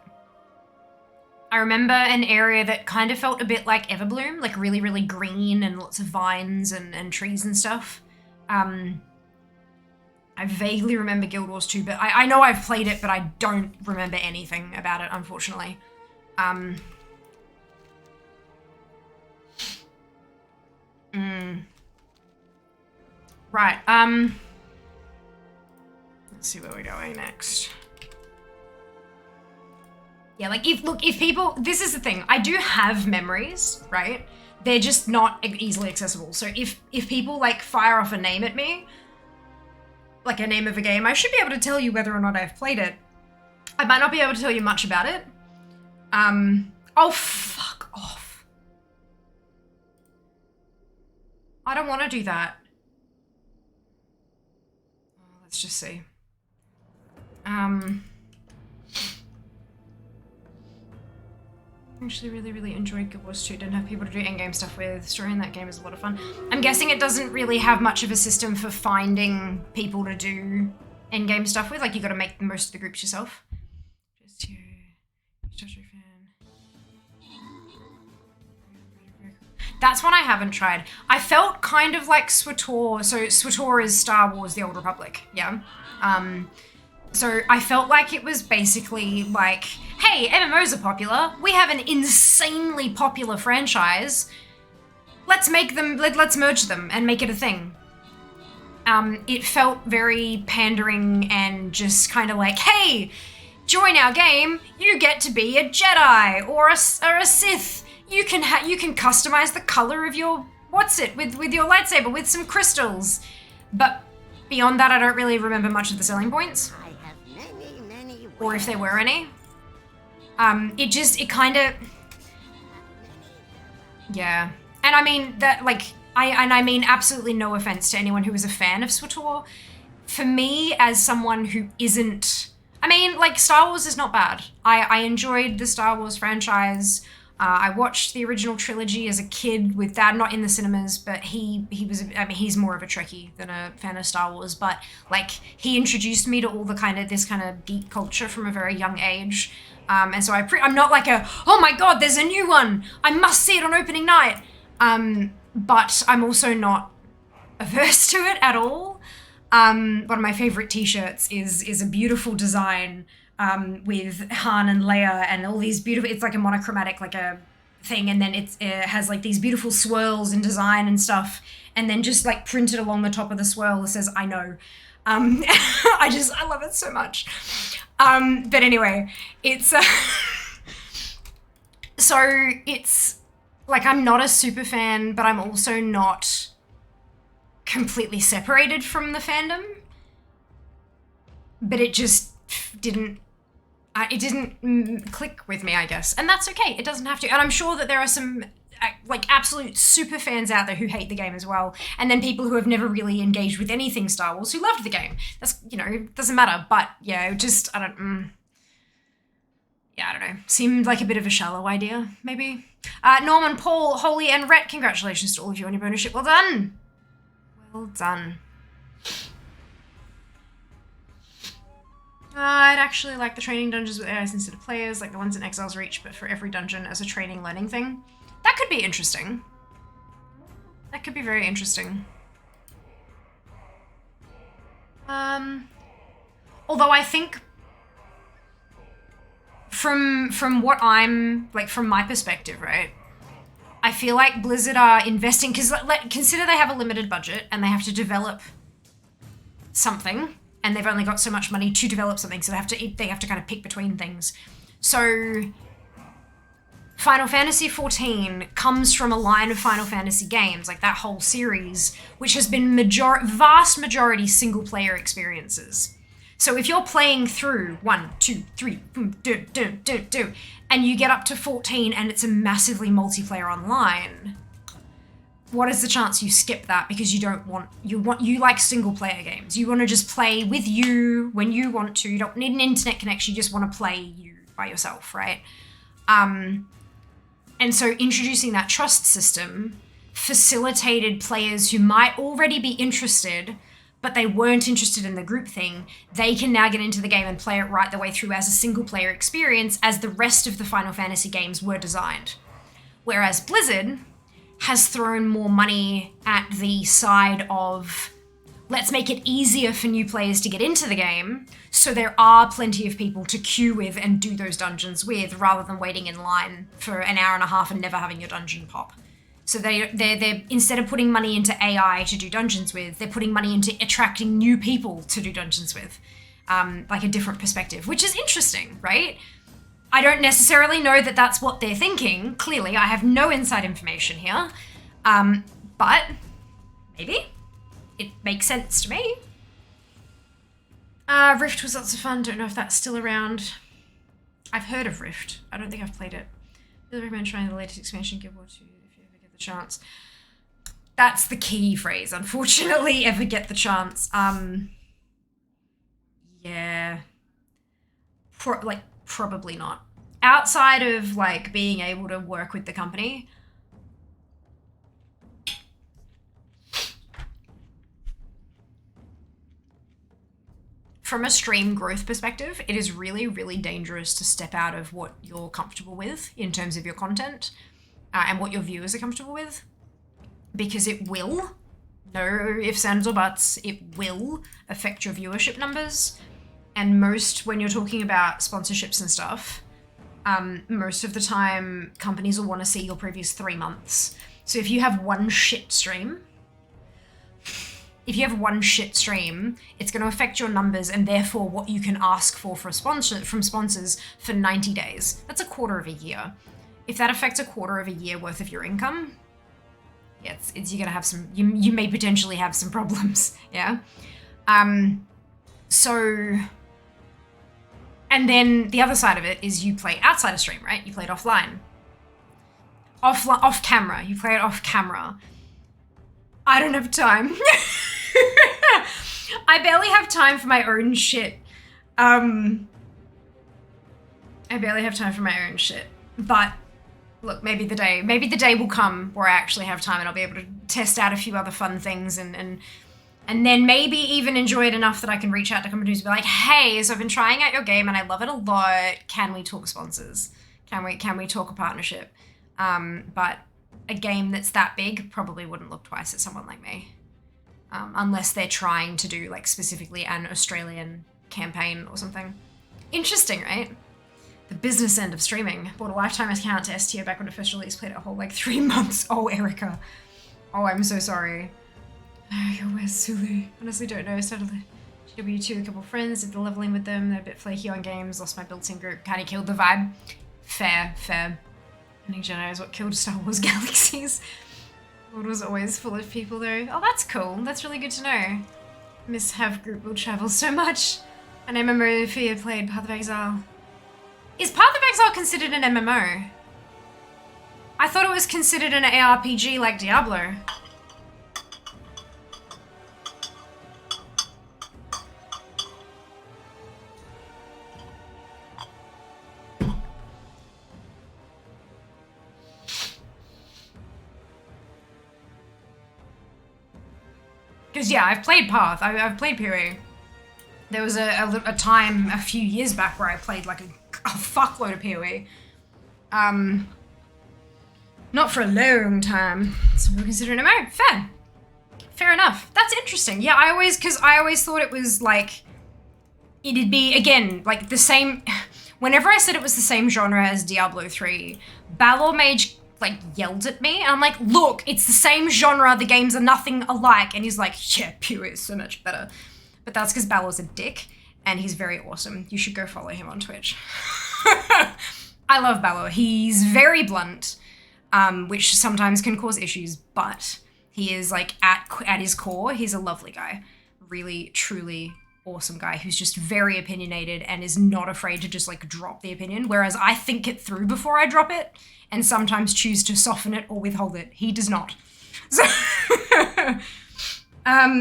I remember an area that kind of felt a bit like Everbloom, like really, really green and lots of vines and trees and stuff. I vaguely remember Guild Wars 2, but I know I've played it, but I don't remember anything about it, unfortunately. Right, let's see where we're going next. Yeah, like, if people, this is the thing, I do have memories, right? They're just not easily accessible. So if people, like, fire off a name at me, like a name of a game, I should be able to tell you whether or not I've played it. I might not be able to tell you much about it. Oh, fuck off. I don't want to do that. Let's just see. Actually really enjoyed Guild Wars 2. Didn't have people to do endgame stuff with. Story in that game is a lot of fun. I'm guessing it doesn't really have much of a system for finding people to do endgame stuff with. Like, you got to make most of the groups yourself. Just you, fan. That's one I haven't tried. I felt kind of like SWTOR. So SWTOR is Star Wars: The Old Republic. Yeah. So I felt like it was basically like, hey, MMOs are popular. We have an insanely popular franchise. Let's make them, let's merge them and make it a thing. It felt very pandering and just kind of like, hey, join our game. You get to be a Jedi or a Sith. You can customize the color of your with your lightsaber with some crystals. But beyond that, I don't really remember much of the selling points. Or if there were any. It kind of... Yeah. And I mean, that, like, I mean absolutely no offense to anyone who is a fan of SWTOR. For me, as someone who isn't... I mean, like, Star Wars is not bad. I enjoyed the Star Wars franchise. I watched the original trilogy as a kid with Dad, not in the cinemas, but he was, I mean, he's more of a Trekkie than a fan of Star Wars, but like he introduced me to all the this kind of geek culture from a very young age. And so I'm not like oh my God, there's a new one, I must see it on opening night. But I'm also not averse to it at all. One of my favorite t-shirts is a beautiful design with Han and Leia and all these beautiful, it's like a monochromatic, like a thing, and then it has like these beautiful swirls and design and stuff, and then just like printed along the top of the swirl it says, I know. I love it so much. But anyway, it's, so it's like, I'm not a super fan, but I'm also not completely separated from the fandom, but it just didn't click with me, I guess. And that's okay. It doesn't have to. And I'm sure that there are some like absolute super fans out there who hate the game as well. And then people who have never really engaged with anything Star Wars who loved the game. That's, you know, it doesn't matter. But yeah, just, I don't know. Seemed like a bit of a shallow idea, maybe. Norman, Paul, Holy, and Rhett, congratulations to all of you on your bonus ship. Well done. Well done. I'd actually like the training dungeons with AIs instead of players, like the ones in Exile's Reach, but for every dungeon as a training learning thing. That could be interesting. That could be very interesting. Although I think from what I'm, like from my perspective, right? I feel like Blizzard are investing, because consider they have a limited budget and they have to develop something. And they've only got so much money to develop something, so they have to kind of pick between things. So Final Fantasy XIV comes from a line of Final Fantasy games, like that whole series, which has been vast majority single player experiences. So if you're playing through 1, 2, 3, and you get up to 14 and it's a massively multiplayer online, what is the chance you skip that because you like single player games. You want to just play with you when you want to. You don't need an internet connection. You just want to play you by yourself, right? And so introducing that trust system facilitated players who might already be interested, but they weren't interested in the group thing. They can now get into the game and play it right the way through as a single player experience as the rest of the Final Fantasy games were designed. Whereas Blizzard has thrown more money at the side of, let's make it easier for new players to get into the game, so there are plenty of people to queue with and do those dungeons with, rather than waiting in line for an hour and a half and never having your dungeon pop. So they're instead of putting money into AI to do dungeons with, they're putting money into attracting new people to do dungeons with, like a different perspective, which is interesting, right? I don't necessarily know that that's what they're thinking. Clearly, I have no inside information here. But maybe. It makes sense to me. Rift was lots of fun. Don't know if that's still around. I've heard of Rift. I don't think I've played it. Really recommend trying the latest expansion, Guild War 2, if you ever get the chance. That's the key phrase. Unfortunately, ever get the chance. Yeah. Probably not. Outside of like being able to work with the company, from a stream growth perspective, it is really, really dangerous to step out of what you're comfortable with in terms of your content and what your viewers are comfortable with, because it will, no ifs, ands, or buts, it will affect your viewership numbers. And most, when you're talking about sponsorships and stuff, most of the time companies will want to see your previous 3 months. So if you have one shit stream, it's going to affect your numbers and therefore what you can ask for a sponsor from sponsors for 90 days. That's a quarter of a year. If that affects a quarter of a year worth of your income, yeah, you're going to have some, you may potentially have some problems, yeah? So, and then the other side of it is you play outside of stream, right? You play it offline. Off camera. You play it off camera. I don't have time. I barely have time for my own shit. But look, maybe the day will come where I actually have time and I'll be able to test out a few other fun things and then maybe even enjoy it enough that I can reach out to companies and be like, hey, so I've been trying out your game and I love it a lot. Can we talk sponsors? Can we talk a partnership? But a game that's that big probably wouldn't look twice at someone like me. Unless they're trying to do like specifically an Australian campaign or something. Interesting, right? The business end of streaming. Bought a lifetime account to STO back when it first released, played it a whole like 3 months. Oh, Erica. Oh, I'm so sorry. Where's Sulu? Honestly don't know. Started GW2 a couple friends, did the leveling with them. They're a bit flaky on games, lost my built-in group, kinda killed the vibe. Fair. I think Jedi is what killed Star Wars Galaxies. The world was always full of people though. Oh, that's cool. That's really good to know. Miss Have group will travel so much. An MMO Fia played Path of Exile. Is Path of Exile considered an MMO? I thought it was considered an ARPG like Diablo. Because yeah, I've played Path. I've played PoE. There was a time a few years back where I played like a fuckload of PoE. Not for a long time. So we're considering MMO. Fair enough. That's interesting. Yeah, I always thought it was like, it'd be, again, like the same, whenever I said it was the same genre as Diablo 3, Balor Mage like yelled at me, and I'm like, look, it's the same genre, the games are nothing alike, and he's like, yeah, PoE is so much better. But that's because Balor's a dick, and he's very awesome. You should go follow him on Twitch. I love Balor. He's very blunt, which sometimes can cause issues, but he is like, at his core, he's a lovely guy. Really, truly awesome guy who's just very opinionated and is not afraid to just like drop the opinion, whereas I think it through before I drop it, and sometimes choose to soften it or withhold it. He does not. So, I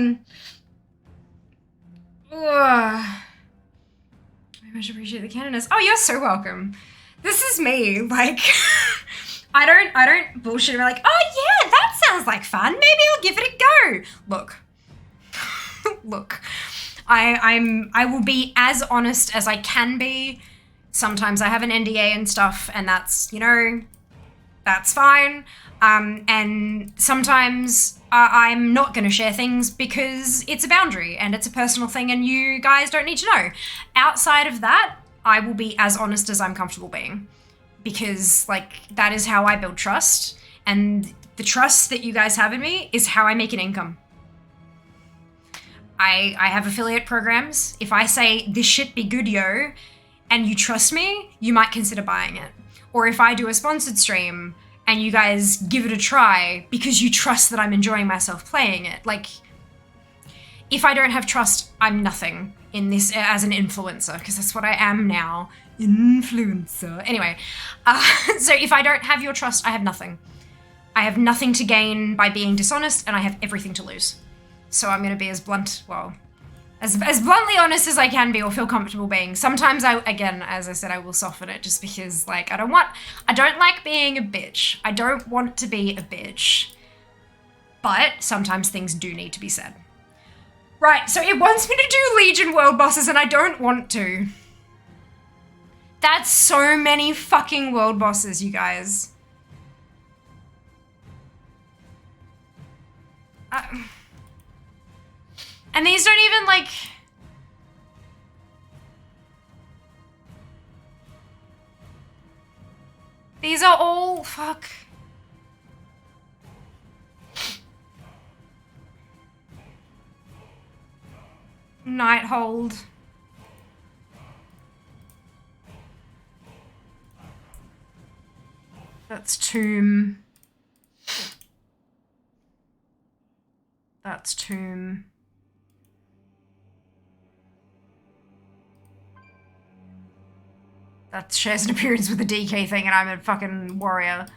much appreciate the candidness. Oh, you're so welcome. This is me. Like, I don't bullshit and be like, oh yeah, that sounds like fun. Maybe I'll give it a go. Look, I will be as honest as I can be. Sometimes I have an NDA and stuff, and that's, you know, that's fine. And sometimes I'm not going to share things because it's a boundary and it's a personal thing and you guys don't need to know. Outside of that, I will be as honest as I'm comfortable being, because like that is how I build trust, and the trust that you guys have in me is how I make an income. I have affiliate programs. If I say this shit be good, yo, and you trust me, you might consider buying it. Or if I do a sponsored stream and you guys give it a try because you trust that I'm enjoying myself playing it. Like, if I don't have trust, I'm nothing in this as an influencer, because that's what I am now. Influencer. Anyway, so if I don't have your trust, I have nothing. I have nothing to gain by being dishonest, and I have everything to lose. So I'm going to be as blunt, well, as bluntly honest as I can be or feel comfortable being. Sometimes again, as I said, I will soften it just because, like, I don't like being a bitch. I don't want to be a bitch. But sometimes things do need to be said. Right, so it wants me to do Legion world bosses and I don't want to. That's so many fucking world bosses, you guys. And these don't even, like... These are all... Fuck. Nighthold. That's Tomb. That's Tomb. That shares an appearance with the DK thing and I'm a fucking warrior.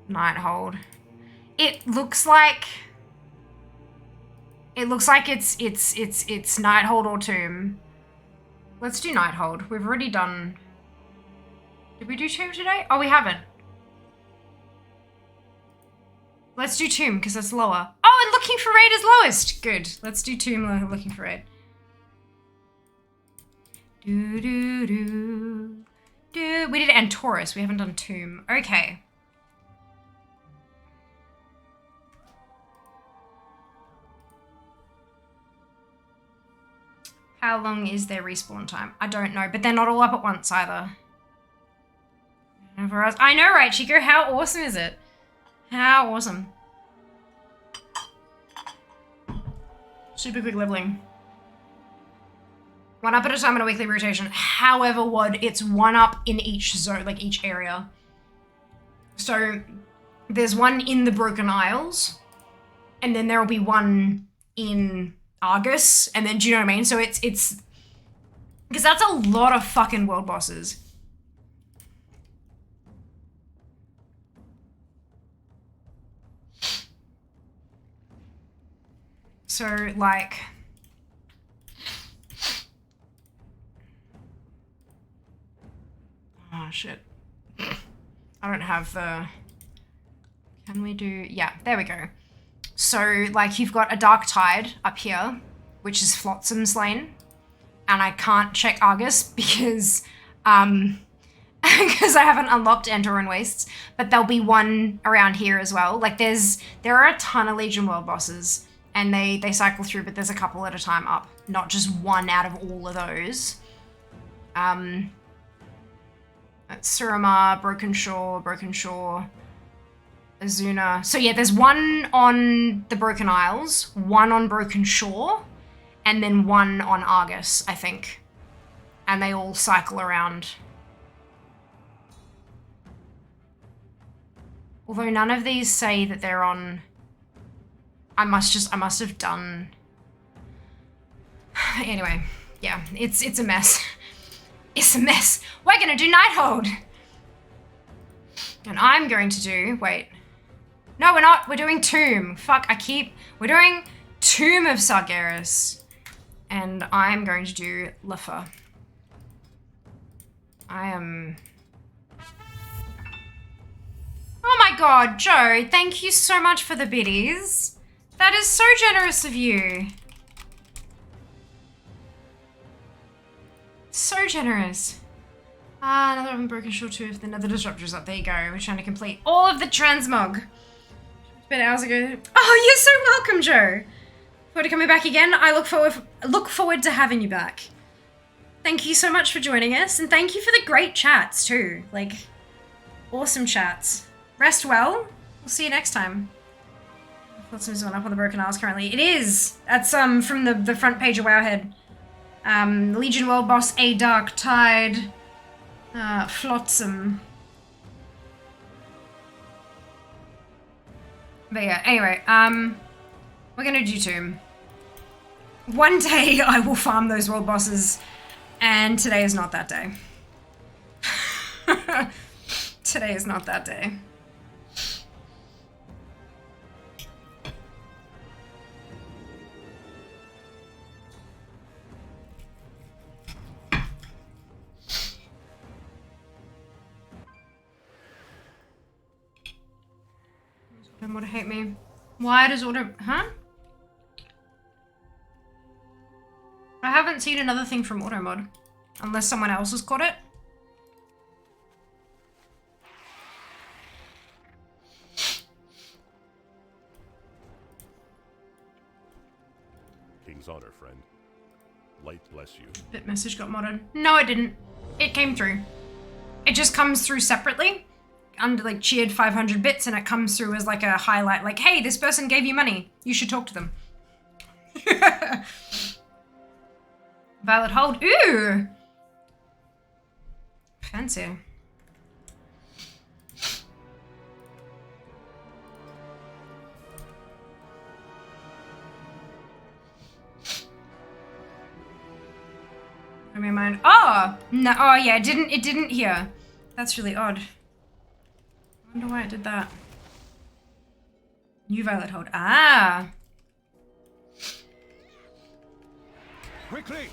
Nighthold. It looks like it's Nighthold or Tomb. Let's do Nighthold. We've already done Did we do Tomb today? Oh, we haven't. Let's do Tomb, because that's lower. Oh, and Looking for Raid is lowest. Good. Let's do Tomb, Looking for Raid. Do, do, do, do. We did Antorus. We haven't done Tomb. Okay. How long is their respawn time? I don't know, but they're not all up at once either. I know, right, Chico? How awesome is it? How awesome. Super quick leveling. 1 up at a time in a weekly rotation. However, it's 1 up in each zone, like each area. So there's 1 in the Broken Isles, and then there'll be 1 in Argus, and then do you know what I mean? So it's because that's a lot of fucking world bosses. So like oh shit. I don't have the can we do yeah, there we go. So, like, you've got a Dark Tide up here, which is Flotsam's lane. And I can't check Argus because I haven't unlocked Andoran Wastes. But there'll be 1 around here as well. Like, there are a ton of Legion World bosses. And they cycle through, but there's a couple at a time up. Not just 1 out of all of those. That's Suramar, Broken Shore, Azuna. So yeah, there's 1 on the Broken Isles, 1 on Broken Shore, and then 1 on Argus, I think. And they all cycle around. Although none of these say that they're on... I must have done... Anyway, yeah, it's a mess. It's a mess. We're gonna do Nighthold! And I'm going to do... Wait. No, we're not. We're doing Tomb. Fuck, we're doing Tomb of Sargeras. And I'm going to do Luffa. Oh my god, Joe, thank you so much for the biddies. That is so generous of you. So generous. Another one Broken Shore 2 if the Nether Disruptor's up. There you go. We're trying to complete all of the Transmog. Bit hours ago. Oh, you're so welcome, Joe. Forward to coming back again. I look forward to having you back. Thank you so much for joining us, and thank you for the great chats too. Like, awesome chats. Rest well. We'll see you next time. Lots of one up on the Broken Isles currently. It is. That's from the front page of Wowhead. Legion World Boss, A Dark Tide, Flotsam. But yeah, anyway, we're gonna do Tomb. One day I will farm those world bosses, and today is not that day. Today is not that day. Don't want to hate me. Why does auto... Huh? I haven't seen another thing from Automod. Unless someone else has caught it. King's honor, friend. Light bless you. Bit message got modded. No, it didn't. It came through. It just comes through separately. Under like cheered 500 bits, and it comes through as like a highlight, like, hey, this person gave you money. You should talk to them. Violet Hold. Ooh! Fancy. I mean, mine. Oh! No, oh yeah, it didn't hear. That's really odd. I wonder why it did that. New Violet Hold. Ah! Quickly!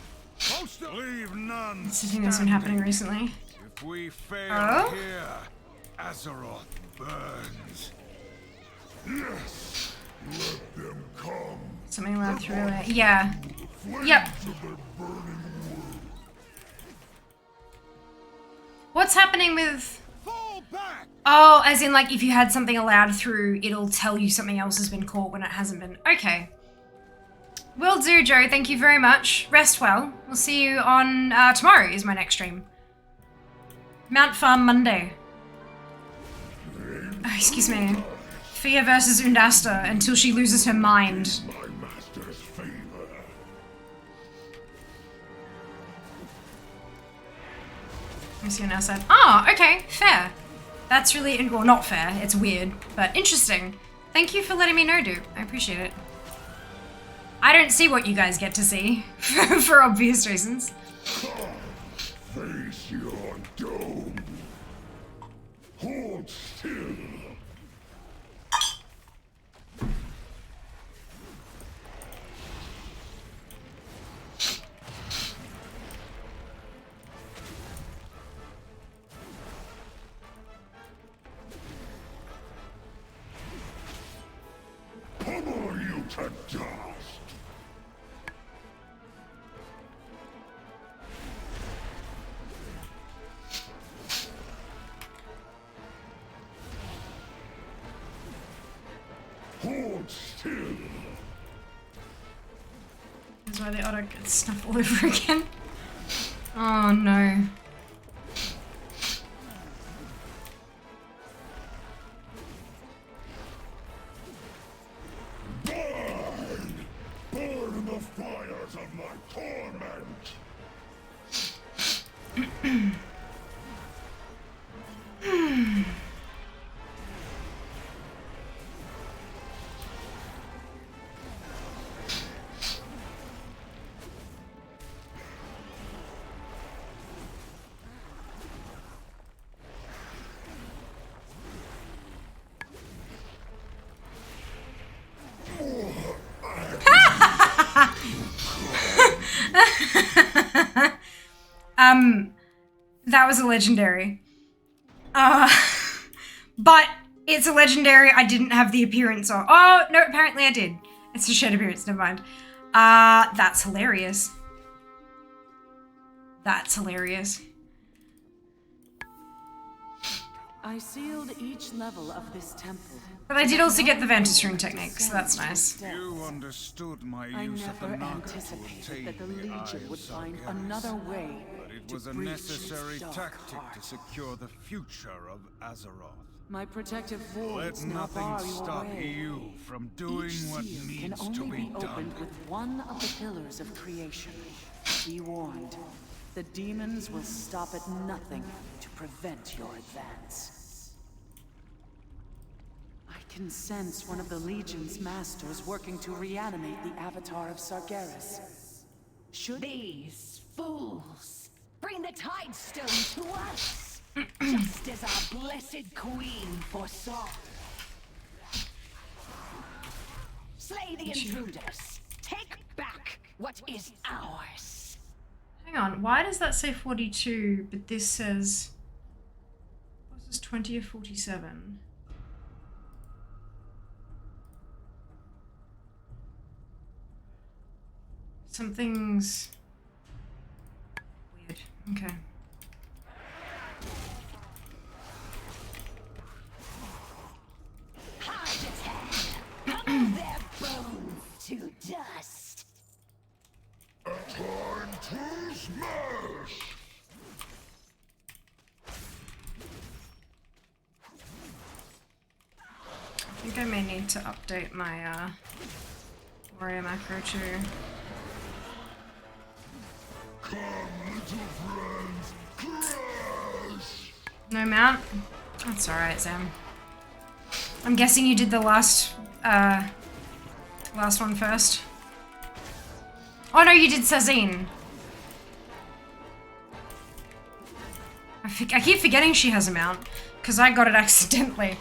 Leave none. It's the thing that's been happening recently. If we fail Oh? here, Azeroth burns. Yes, let them come. Something left through it. Yeah. Yep. What's happening with... Oh, as in like if you had something allowed through, it'll tell you something else has been caught when it hasn't been. Okay. Will do, Joe. Thank you very much. Rest well. We'll see you on... tomorrow is my next stream. Mount Farm Monday. Oh, excuse me. Fia versus Undasta until she loses her mind. Let me see on our side. Oh, okay, fair. That's really, well, not fair. It's weird, but interesting. Thank you for letting me know, dude. I appreciate it. I don't see what you guys get to see, for obvious reasons. Face your doom. Hold still. Pummel you to dust. Hold still. That's why the auto gets stuff all over again. Oh no. Burn! Burn the fires of my torment! That was a legendary. But it's a legendary I didn't have the appearance of. Oh, no, apparently I did. It's a shared appearance, never mind. That's hilarious. That's hilarious. I sealed each level of this temple. But I did also get the Ventus Rune technique, so that's nice. You understood my I use of the never Naga anticipated that the to obtain Legion would eyes find of Garrus. another way But it to was a breach necessary its dark tactic heart. to secure the future of Azeroth. My protective Let voids now nothing bar your stop way. you from doing Each what seal can needs only to be be done. opened with one of the pillars of creation. Be warned, the demons will stop at nothing to prevent your advance. I can sense one of the Legion's masters working to reanimate the avatar of Sargeras. Should These fools bring the Tide Stone to us, just as our blessed queen foresaw. Slay the intruders. Take back what is ours. Hang on, why does that say 42, but this says... What is this, 20 or 47? Something's... weird. Okay. Hard attack. Pummel their bones to dust. Time to smash! I think I may need to update my warrior macro too. Come, little friends, crash! No mount? That's alright, Sam. I'm guessing you did the last one first. Oh no, you did Sazine. I keep forgetting she has a mount, because I got it accidentally.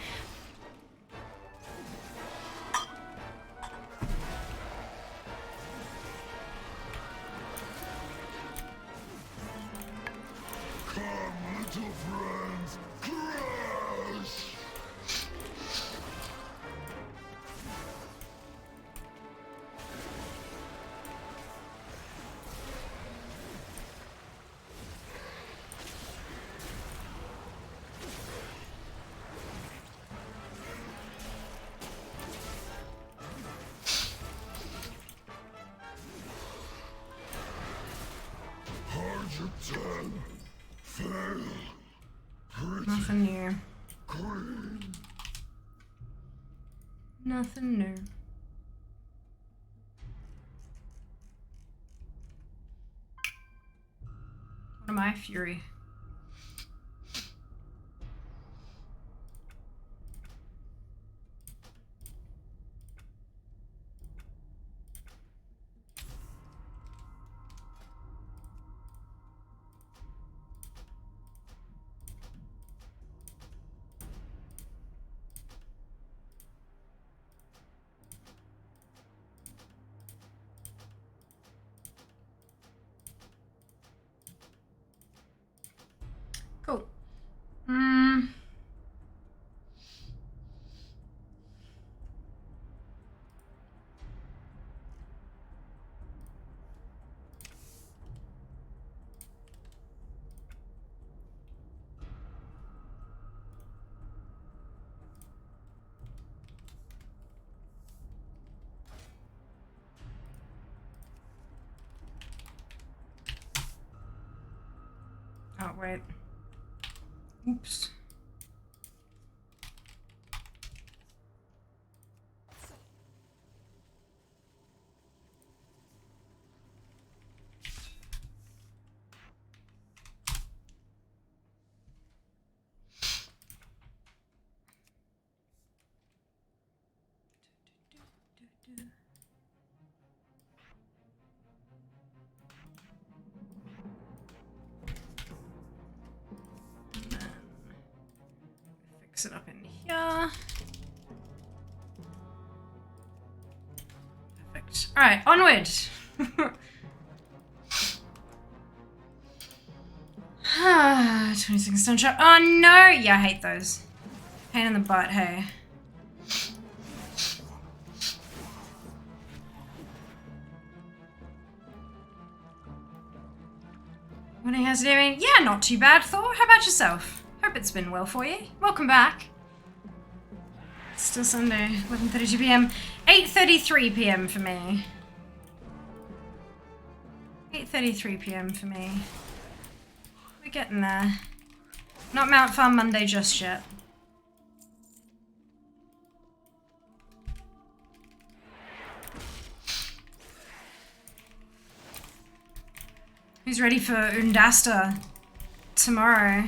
Come, little Nothing new. Nothing new. What am I, Fury? Cool. Oh, wait. Oops. Fix it up in here. Perfect. Alright, onward! 26 stone shot. Oh no! Yeah, I hate those. Pain in the butt, hey. What do you guys doing? Yeah, not too bad, Thor. How about yourself? Hope it's been well for you. Welcome back. It's still Sunday, 11:32 p.m. 8:33 p.m. for me. 8:33 p.m. for me. We're getting there. Not Mount Farm Monday just yet. Who's ready for Undasta tomorrow?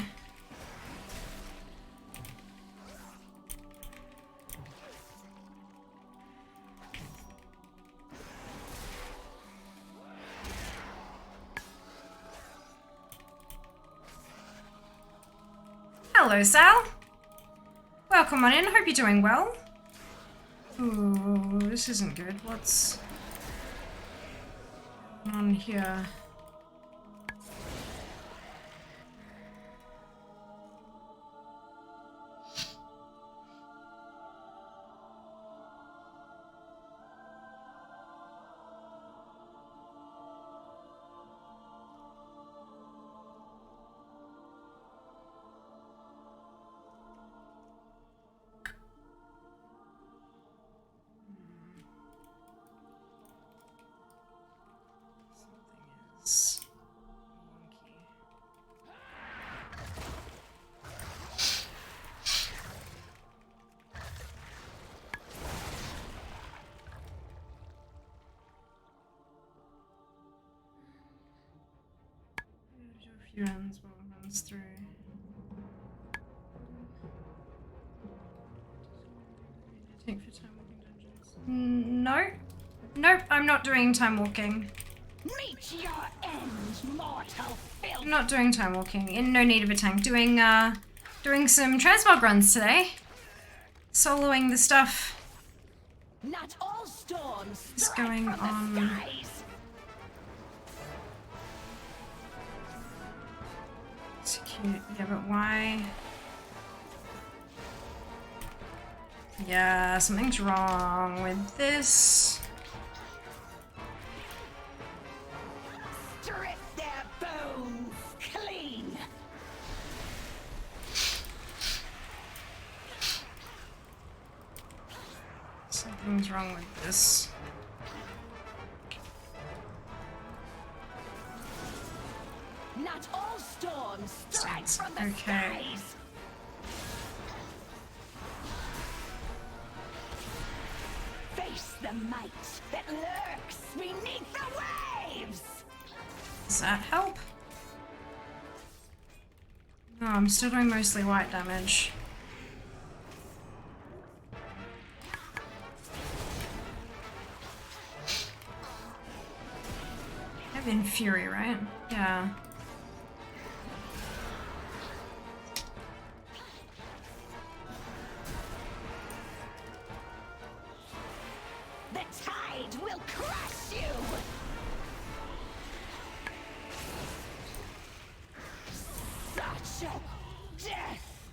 Hello, Sal. Welcome on in. Hope you're doing well. Ooh, this isn't good. What's on here? Runs while it runs through. Take for time walking dungeons. No. Nope, I'm not doing time walking. Reach your end, mortal filth. I'm not doing time walking. In no need of a tank. Doing some transmog runs today. Soloing the stuff. Not all storms What's going on? Execute. Yeah, but why? Yeah, something's wrong with this. Strip their bones clean. Something's wrong with this. Not all storms strike from the skies. face the might that lurks beneath the waves! Does that help? No, I'm still doing mostly white damage. I'm in Fury, right? Yeah. The tide will crush you! Such a death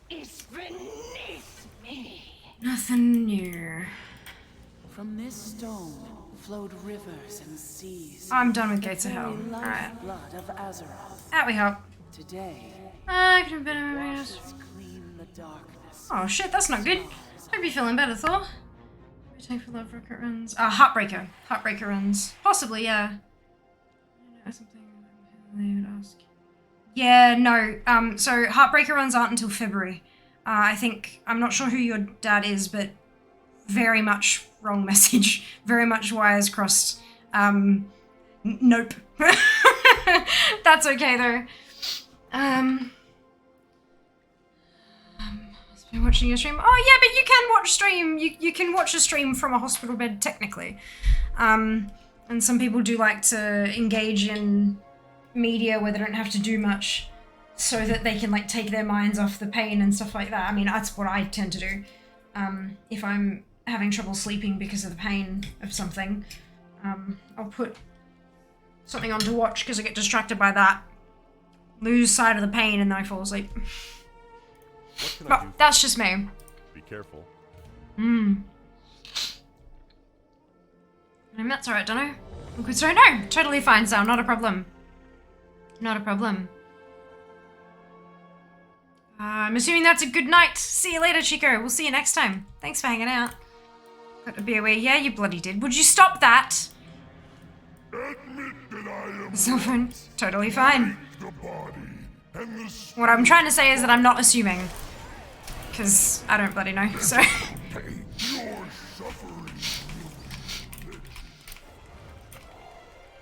is beneath me! Nothing new. From this stone flowed rivers and seas. I'm done with Gates of Hell. Alright. Blood of Azeroth. That we help. Today, I could have been a washes clean the darkness. Oh shit, that's not good. Hope you're feeling better, Thor. Take for love rocket runs. Heartbreaker. Heartbreaker runs. Possibly, yeah. I know something they would ask. Yeah, no. So Heartbreaker runs aren't until February. I think, I'm not sure who your dad is, but very much wrong message. Very much wires crossed. Nope. That's okay though. Been watching your stream. Oh yeah, but you can watch stream. You can watch a stream from a hospital bed technically. And some people do like to engage in media where they don't have to do much, so that they can like take their minds off the pain and stuff like that. I mean, that's what I tend to do. If I'm having trouble sleeping because of the pain of something, I'll put something on to watch because I get distracted by that, lose sight of the pain, and then I fall asleep. But that's just me. Be careful. I mean, that's alright, don't I? Good story? No, totally fine, Sal. Not a problem. Not a problem. I'm assuming that's a good night. See you later, Chico. We'll see you next time. Thanks for hanging out. Got to be away. Yeah, you bloody did. Would you stop that? Admit that I am Cell phone. Totally fine. the body and the What I'm trying to say is that I'm not assuming. Because I don't bloody know, so... your suffering.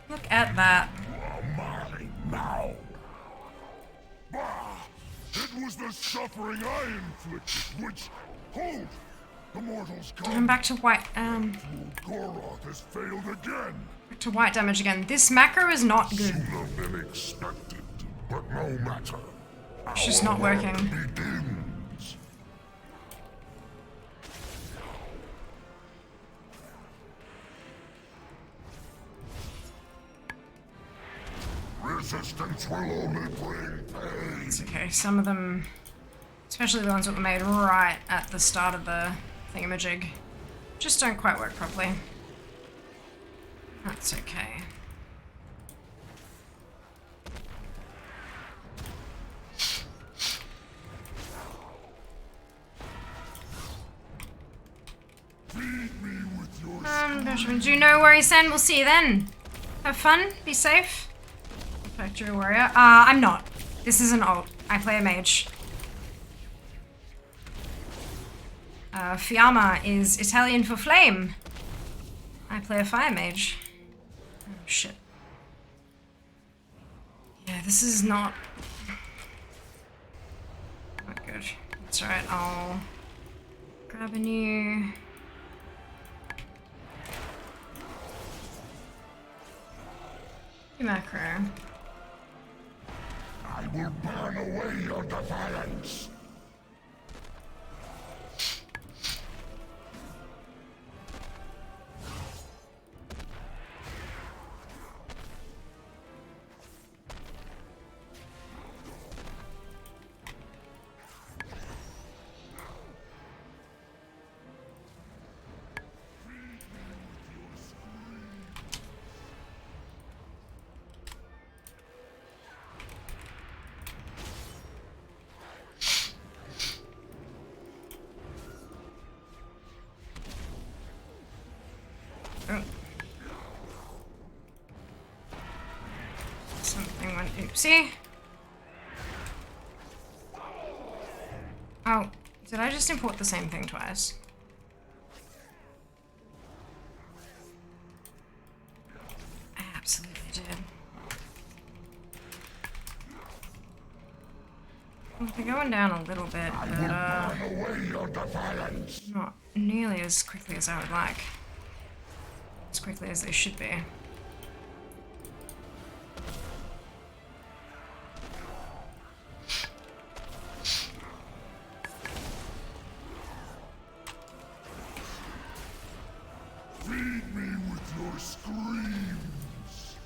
Look at that. You are mine now. Bah! It was the suffering I inflicted, which... Hold! The mortals come. I'm back to white, Goroth has failed again. back to white damage again. This macro is not good. Sooner than expected, but no matter. It's just not working. Begins. Resistance will only bring pain. It's okay. Some of them, especially the ones that were made right at the start of the thingamajig, just don't quite work properly. That's okay. Do no worries, Sen. We'll see you then. Have fun. Be safe. Factory warrior. I'm not. This is an alt. I play a mage. Fiamma is Italian for flame. I play a fire mage. Oh, shit. Yeah, this is not good. That's alright, I'll grab a new... macro. I will burn away your defiance. Something went oopsie. Oh, did I just import the same thing twice? They're going down a little bit, but not nearly as quickly as I would like. As quickly as they should be. Feed me with your screams.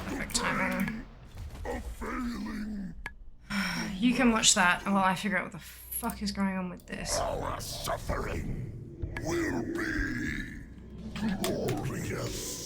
Perfect timing. You can watch that while I figure out what the fuck is going on with this. Our suffering will be glorious.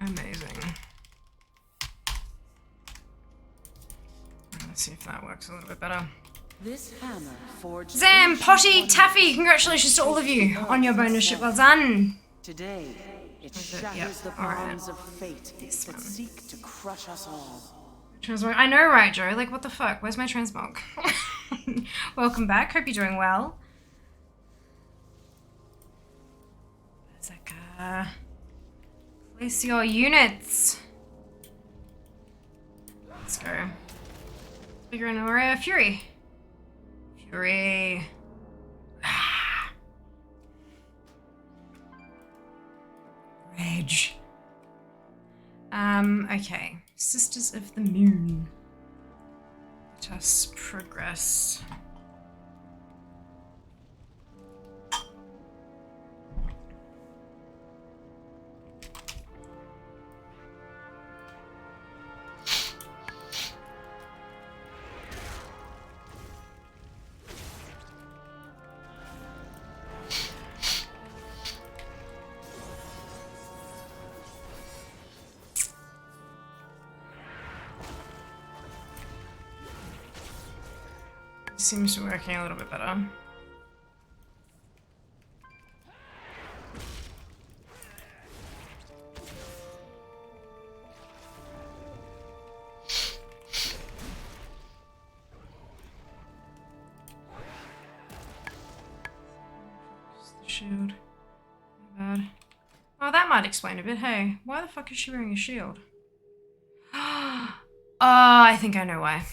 Amazing. Let's see if that works a little bit better. This hammer forged Zam, Potty, Taffy, congratulations to all of you on your bonus ship. Well done. Today, it shatters the bonds of fate that seek to crush us all. Transmog. I know, right, Joe? Like, what the fuck? Where's my transmog? Welcome back. Hope you're doing well. Berserker. Place your units. Let's go. Bigger and more Fury. Fury. Ah. Rage. Okay. Sisters of the Moon. Let us progress. Seems to be working a little bit better. The shield. Not bad. Oh, that might explain a bit. Hey, why the fuck is she wearing a shield? Oh, I think I know why.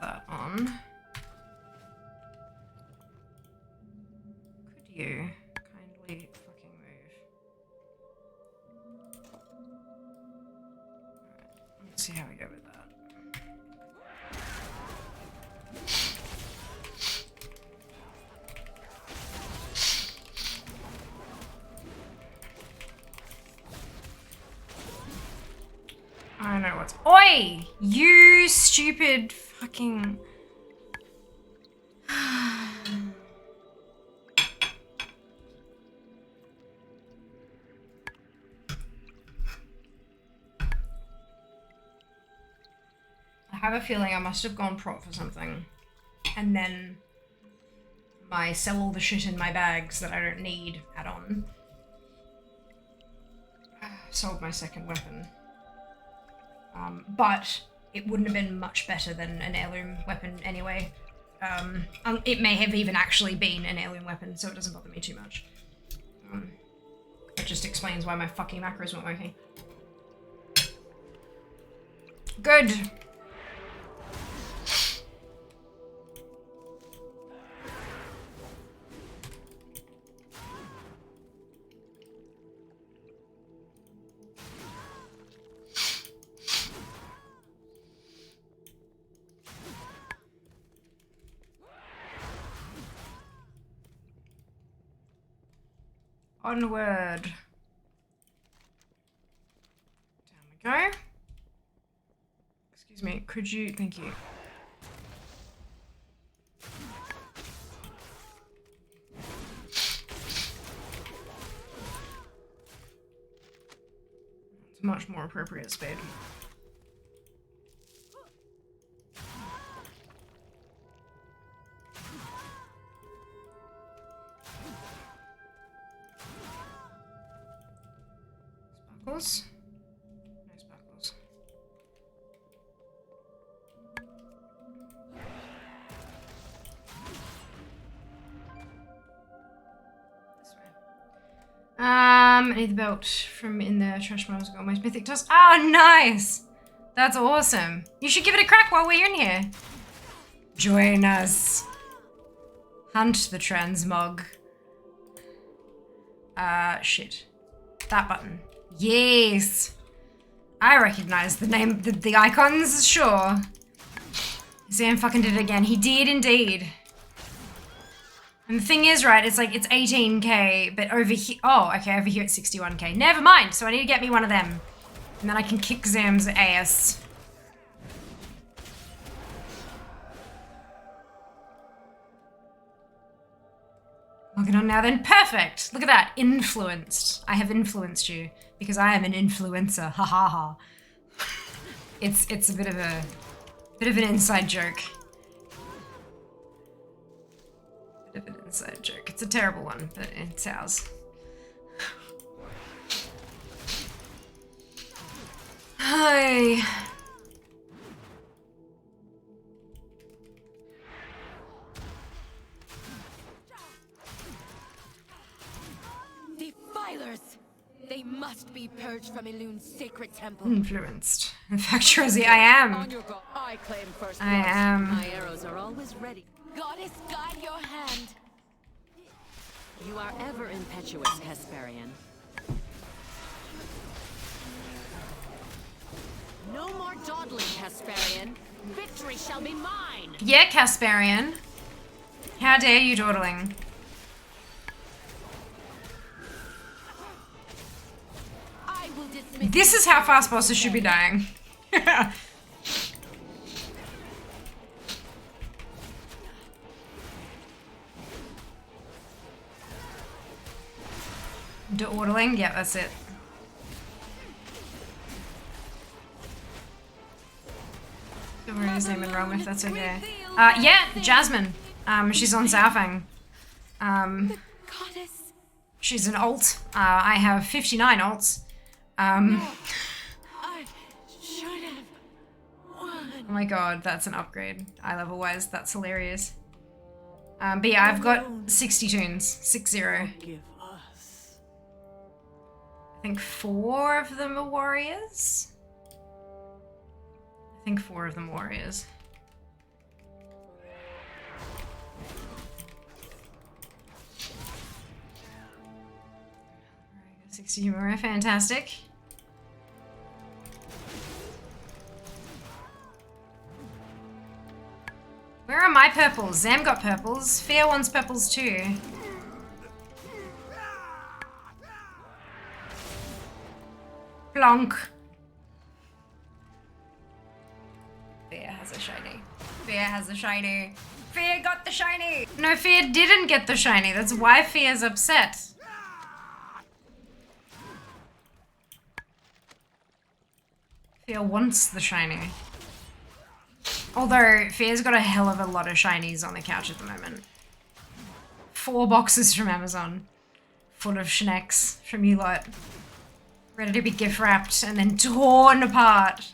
That on. Could you kindly fucking move? Alright, let's see how we go with that. I know what's. Oi! You stupid fucking. I have a feeling I must have gone prop for something. And then my sell all the shit in my bags that I don't need add-on. Sold my second weapon. But it wouldn't have been much better than an heirloom weapon anyway. It may have even actually been an heirloom weapon, so it doesn't bother me too much. It just explains why my fucking macros weren't working. Good. Onward. Down we go. Excuse me, could you... Thank you. It's much more appropriate speed. Sparkles. No sparkles. This way. I need the belt from in the trash when I was going. My mythic tusk. Oh, nice! That's awesome. You should give it a crack while we're in here. Join us. Hunt the Transmog. Shit. That button. Yes. I recognize the name, the icons, sure. Sam fucking did it again. He did indeed. And the thing is, right, it's like, it's 18k, but over here, oh, okay, over here it's 61k. Never mind, so I need to get me one of them. And then I can kick Zam's ass. Log it on now then. Perfect! Look at that. Influenced. I have influenced you. Because I am an influencer. Ha ha ha. It's a bit of an inside joke. Bit of an inside joke. It's a terrible one, but it's ours. Hi. Defilers! They must be purged from Elune's sacred temple. Influenced. In fact, Rosie, I am. I claim first I am. My arrows are always ready. Goddess, guide your hand. You are ever impetuous, Casparian. No more dawdling, Casparian. Victory shall be mine. Yeah, Casparian. How dare you dawdling? This is how fast bosses should be dying. Dawdling? Yeah, that's it. Don't worry his name in Rome if that's okay. Yeah, Jasmine. She's on Zaofang. She's an alt. I have 59 alts. I should have won. Oh my god, that's an upgrade. Eye level wise, that's hilarious. But yeah, I've got 60 tunes. 60. I think 4 of them are warriors. I think 4 of them are warriors. 60 humor, fantastic. Where are my purples? Zam got purples. Fear wants purples too. Plonk. Fear has a shiny. Fear has a shiny. Fear got the shiny. No, Fear didn't get the shiny. That's why Fear's upset. Fear wants the shiny. Although, Fear's got a hell of a lot of shinies on the couch at the moment. 4 boxes from Amazon full of schnecks from you lot. Ready to be gift wrapped and then torn apart.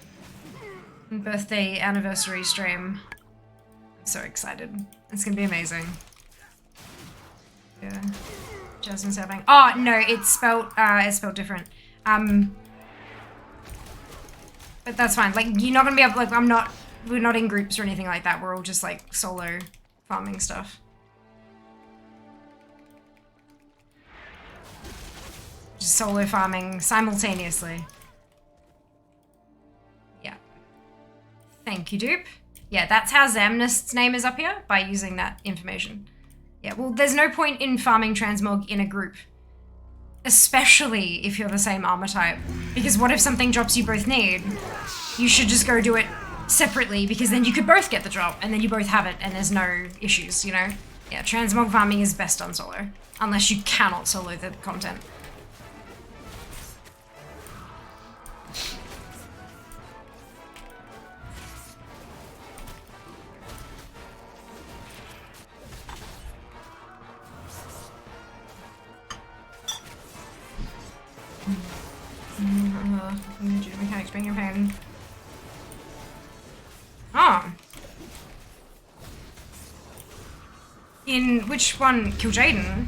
Birthday anniversary stream. I'm so excited. It's gonna be amazing. Yeah. Jasmine's having. Oh no, it's spelled different. But that's fine. Like you're not gonna be able. Like we're not in groups or anything like that. We're all just like solo farming stuff. Just solo farming simultaneously. Yeah. Thank you, dupe. Yeah, that's how Zamnist's name is up here, by using that information. Yeah, well, there's no point in farming Transmog in a group. Especially if you're the same armor type. Because what if something drops you both need? You should just go do it separately, because then you could both get the drop, and then you both have it, and there's no issues, you know? Yeah, Transmog farming is best done solo. Unless you cannot solo the content. Mechanics bring your pain. Oh. In which one? Kill Jaden?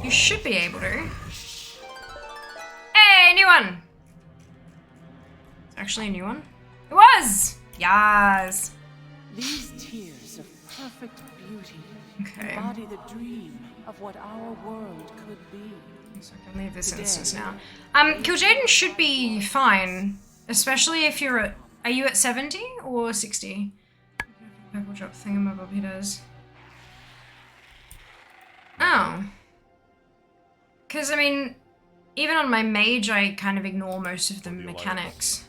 You should be able to. Hey, new one! It's actually a new one. It was! Yes! These tears of perfect beauty okay. embody the dream of what our world could be. So I can leave this instance now. Kill Jaden should be fine. Especially if you're at... Are you at 70 or 60? Purple drop thingamabob he does. Oh. Because, I mean, even on my mage, I kind of ignore most of the mechanics.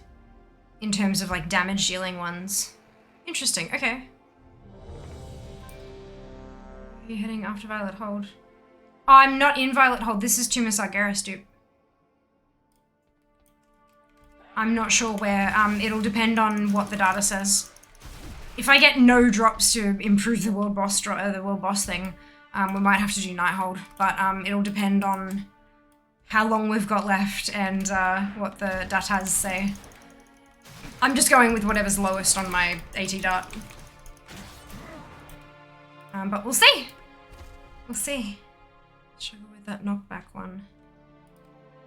In terms of, like, damage dealing ones. Interesting, okay. Are you heading after Violet Hold? Oh, I'm not in Violet Hold. This is Tumor Sargeras, dude. I'm not sure where. It'll depend on what the data says. If I get no drops to improve the world boss thing, we might have to do Nighthold. But it'll depend on how long we've got left and what the datas say. I'm just going with whatever's lowest on my AT dart. But we'll see. We'll see. Struggle with that knockback one.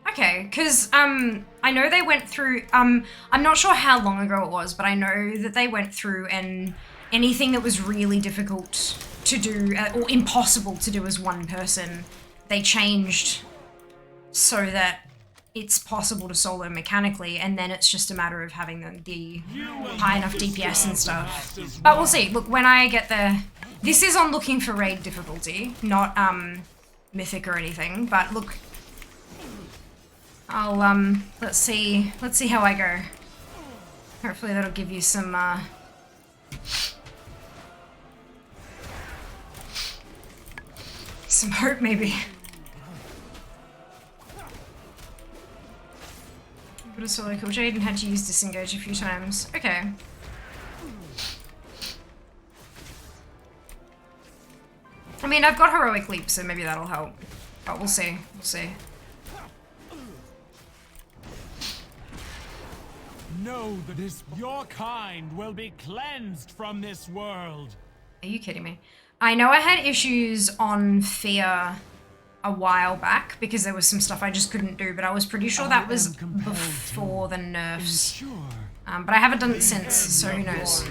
Okay, because I know they went through, I'm not sure how long ago it was, but I know that they went through and anything that was really difficult to do, or impossible to do as one person, they changed so that it's possible to solo mechanically, and then it's just a matter of having the high enough DPS and stuff. But we'll see. Look, when I get there, this is on looking for raid difficulty, not mythic or anything, but look, I'll let's see how I go. Hopefully that'll give you some hope maybe. But a solo kill. Jaden had to use disengage a few times. Okay. I mean, I've got heroic leap, so maybe that'll help. But we'll see. We'll see. Know that your kind will be cleansed from this world. Are you kidding me? I know I had issues on Fear a while back because there was some stuff I just couldn't do, but I was pretty sure that was before the nerfs. But I haven't done it since, so who knows?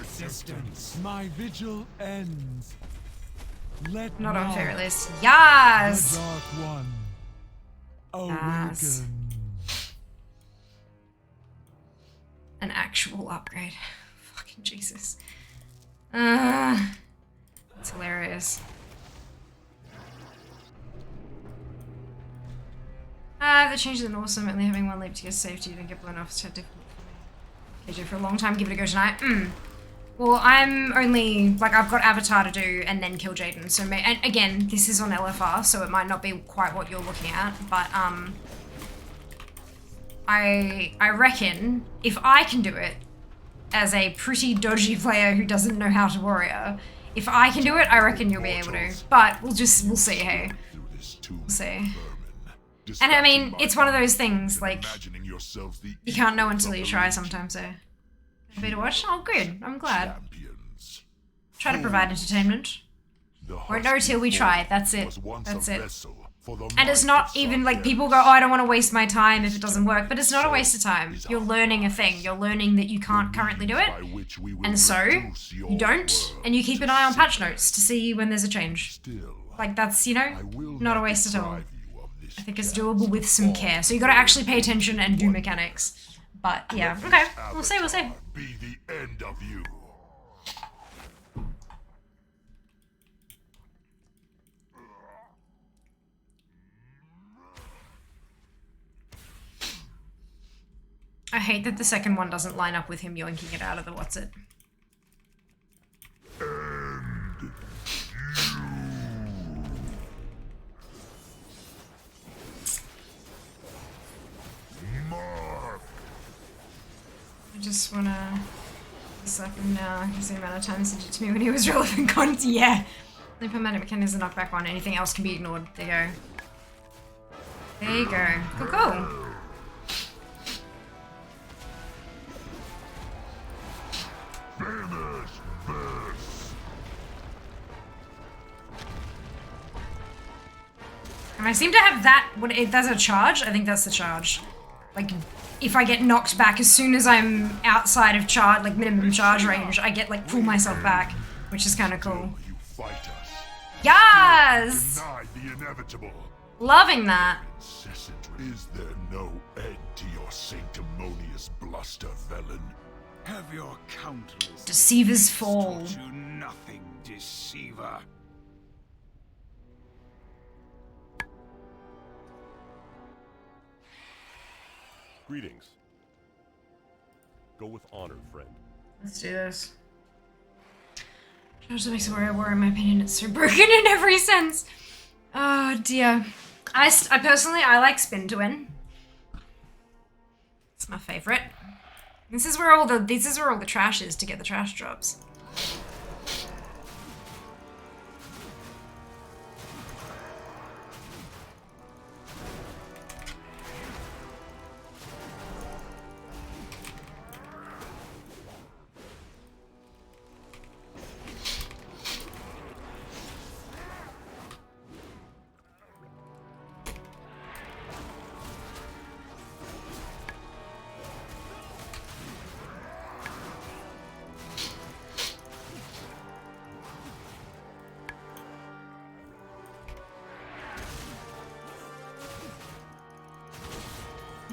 My vigil ends. Let not on fair at least. Yes! The Dark One yes. An actual upgrade. Fucking Jesus. It's hilarious. The changes are awesome, only having one leap to get safety, you don't get blown off, it's so difficult for me. KJ, for a long time, give it a go tonight. Well, I'm only, like, I've got Avatar to do and then kill Jaden, so, and again, this is on LFR, so it might not be quite what you're looking at, but, I reckon if I can do it as a pretty dodgy player who doesn't know how to warrior, If I can do it, I reckon you'll be able to. But we'll see, hey. We'll see. And I mean, it's one of those things, like, you can't know until you try sometimes, so. Happy to watch? Oh, good. I'm glad. Try to provide entertainment. Won't know till we try. That's it. That's it. And it's not even like people go, oh, I don't want to waste my time if it doesn't work. But it's not a waste of time. You're learning a thing. You're learning that you can't currently do it. And so, you don't. And you keep an eye on patch notes to see when there's a change. Like, that's, you know, not a waste at all. I think it's doable with some care. So you gotta actually pay attention and do mechanics. But, yeah. Okay. We'll see, we'll see. Be the end of you. I hate that the second one doesn't line up with him yoinking it out of the what's it. I just wanna slap him now because the amount of times he did it to me when he was relevant content. Yeah. The implemented mechanism is a knockback one. Anything else can be ignored. There you go. There you go. Cool, cool. And I seem to have that, if there's a charge, I think that's the charge. Like, if I get knocked back as soon as I'm outside of charge, like minimum charge range, I get like pull myself back, which is kind of cool. Yes! Loving that. Is there no end to your sanctimonious bluster, Velen? Have your countless Deceivers fall. To nothing, deceiver. Greetings. Go with honor, friend. Let's do this. Just makes me worry, in my opinion, it's so broken in every sense. Oh dear. I personally, I like spin to win. It's my favorite. This is where all the trash is to get the trash drops.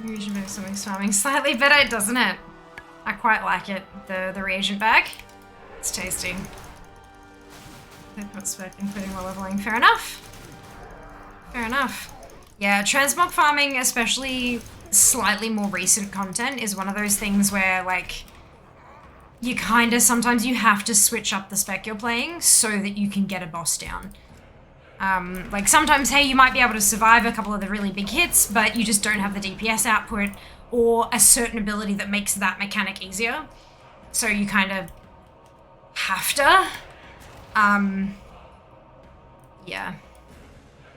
Reagent bag something's farming slightly better, doesn't it? I quite like it, the reagent bag. It's tasty. They put spec including while leveling. Fair enough. Fair enough. Yeah, transmog farming, especially slightly more recent content, is one of those things where, like, you kinda, sometimes you have to switch up the spec you're playing so that you can get a boss down. Like sometimes, hey, you might be able to survive a couple of the really big hits, but you just don't have the DPS output or a certain ability that makes that mechanic easier. So you kind of have to. Yeah.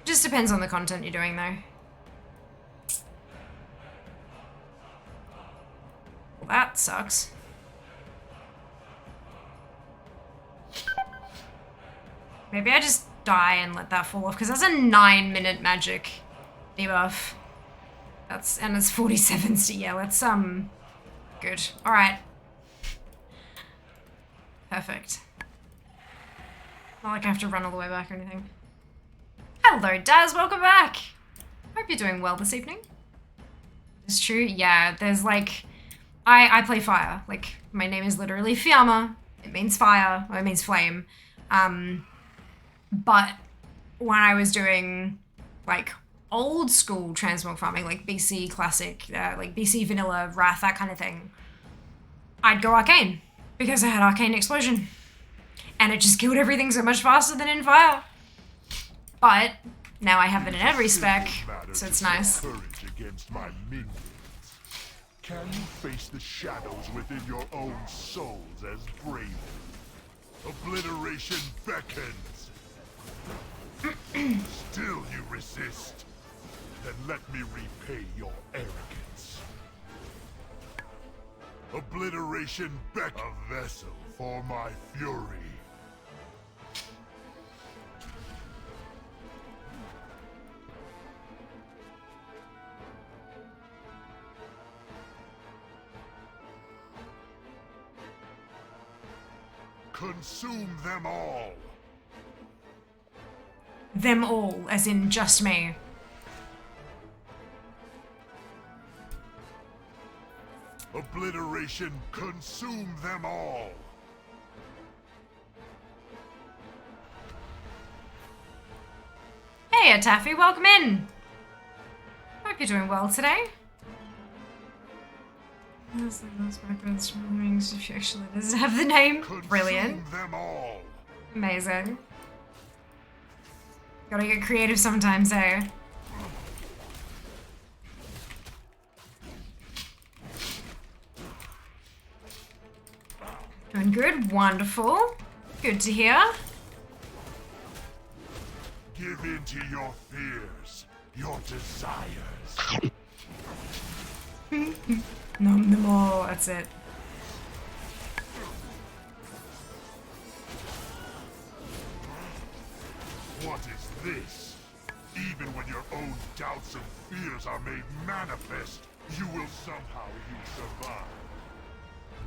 Just depends on the content you're doing, though. Well, that sucks. Maybe I just die and let that fall off, because that's a 9-minute magic debuff. And it's 47, so yeah, let's, good. Alright. Perfect. Not like I have to run all the way back or anything. Hello, Daz, welcome back! Hope you're doing well this evening. It's true, yeah, there's like, I play fire. Like, my name is literally Fiamma. It means fire, or it means flame. But when I was doing, like, old school transmog farming, like BC Classic, like BC Vanilla, Wrath, that kind of thing, I'd go Arcane, because I had Arcane Explosion. And it just killed everything so much faster than in Fire. But now I have it in every spec, so it's nice. Can you face the shadows within your own souls as bravely? Obliteration beckons. Still you resist. Then let me repay your arrogance. Obliteration beck a vessel for my fury. Consume them all. Them all, as in just me. Obliteration, consume them all. Hey, Taffy, welcome in. Hope you're doing well today. If she actually doesn't have the name. Brilliant. Them all. Amazing. Gotta get creative sometimes, eh? Doing good. Wonderful. Good to hear. Give in to your fears, your desires. Numb them all. That's it. What is this? Even when your own doubts and fears are made manifest, you will somehow survive.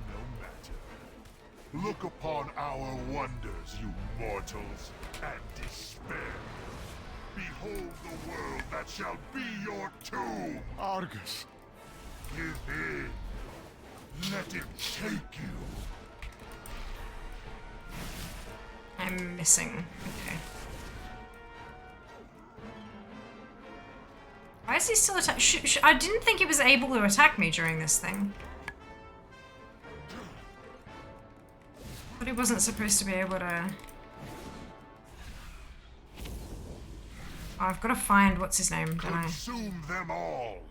No matter. Look upon our wonders, you mortals, and despair. Behold the world that shall be your tomb! Argus! Give in. Let it take you. I'm missing. Okay. Why is he still attack? I didn't think he was able to attack me during this thing. But he wasn't supposed to be able to. Oh, I've got to find what's his name, don't I? Consume them all.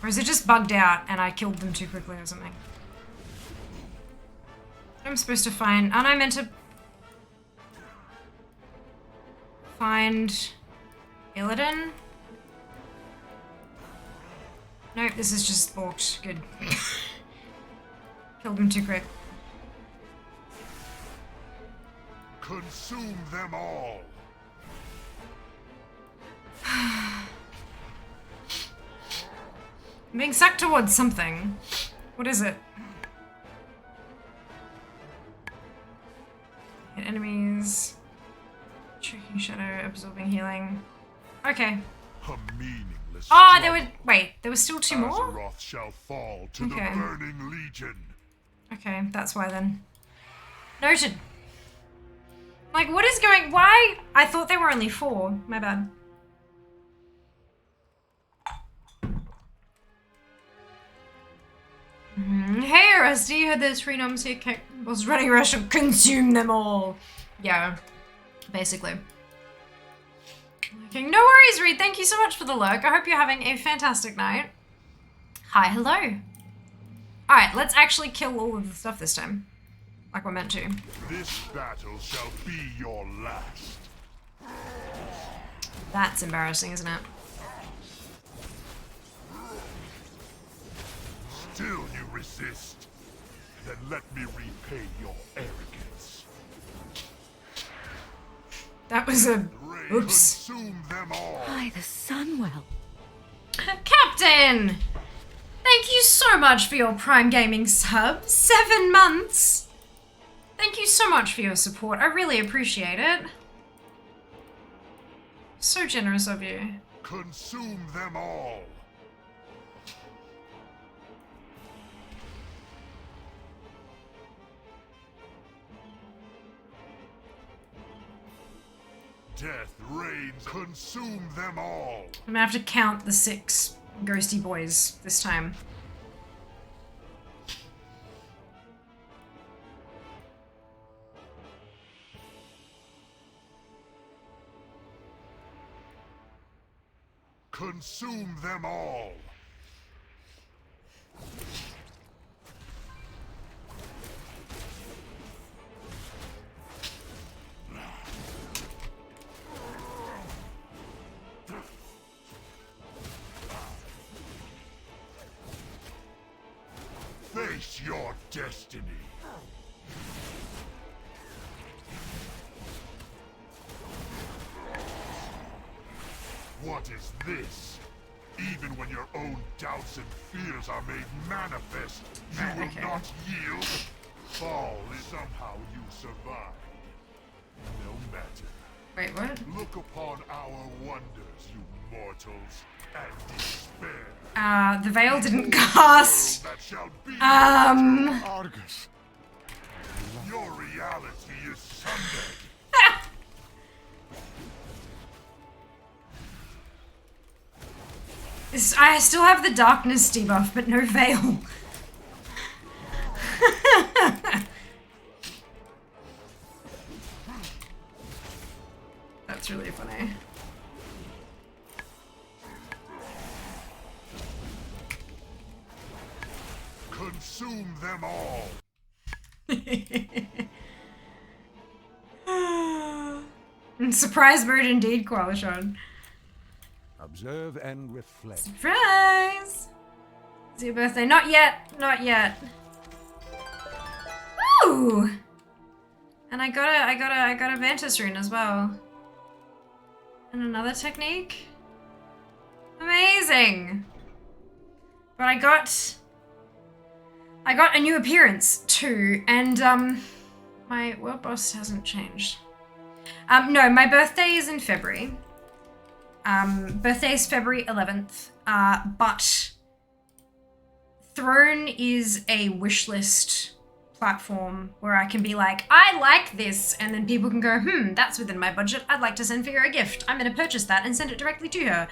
Or is it just bugged out and I killed them too quickly or something? I'm supposed to find. Aren't I meant to find Illidan? Nope, this is just balked. Good. Killed him too quick. Consume them all. I'm being sucked towards something. What is it? Hit enemies. Choking shadow, absorbing healing. Okay. A meaningless Oh, there were. Wait, there was still two more? Azeroth shall fall to the Burning Legion. Okay, that's why then. Noted. Like, what is going. Why? I thought there were only 4. My bad. Hey, Rusty, you heard there's 3 noms here. Was running rush and consume them all. Yeah, basically. Okay, no worries, Reed. Thank you so much for the lurk. I hope you're having a fantastic night. Hi, hello. Alright, let's actually kill all of the stuff this time. Like we're meant to. This battle shall be your last. That's embarrassing, isn't it? Still you resist. Then let me repay your arrogance. That was a... Oops. Consume them all. By the Sunwell. Captain! Thank you so much for your Prime Gaming sub. 7 months! Thank you so much for your support. I really appreciate it. So generous of you. Consume them all. Death reigns. Consume them all. I'm gonna have to count the 6 ghosty boys this time. Consume them all. Face your destiny. What is this? Even when your own doubts and fears are made manifest, you will not yield. Fall is somehow you survive. No matter. Wait, what? Look upon our wonders, you mortals, and despair. The veil didn't cast. Argus. Your reality is sundered. I still have the darkness debuff, but no veil. That's really funny. Consume them all. Surprise mode indeed, Qualishon. Observe and reflect. Surprise! It's your birthday. Not yet. Not yet. Ooh! And I got a Ventus rune as well. And another technique. Amazing! But I got a new appearance too, and my world boss hasn't changed. No, my birthday is in February. Birthday is February 11th, but Throne is a wishlist platform where I can be like, I like this, and then people can go, that's within my budget, I'd like to send Figure a gift. I'm gonna purchase that and send it directly to her,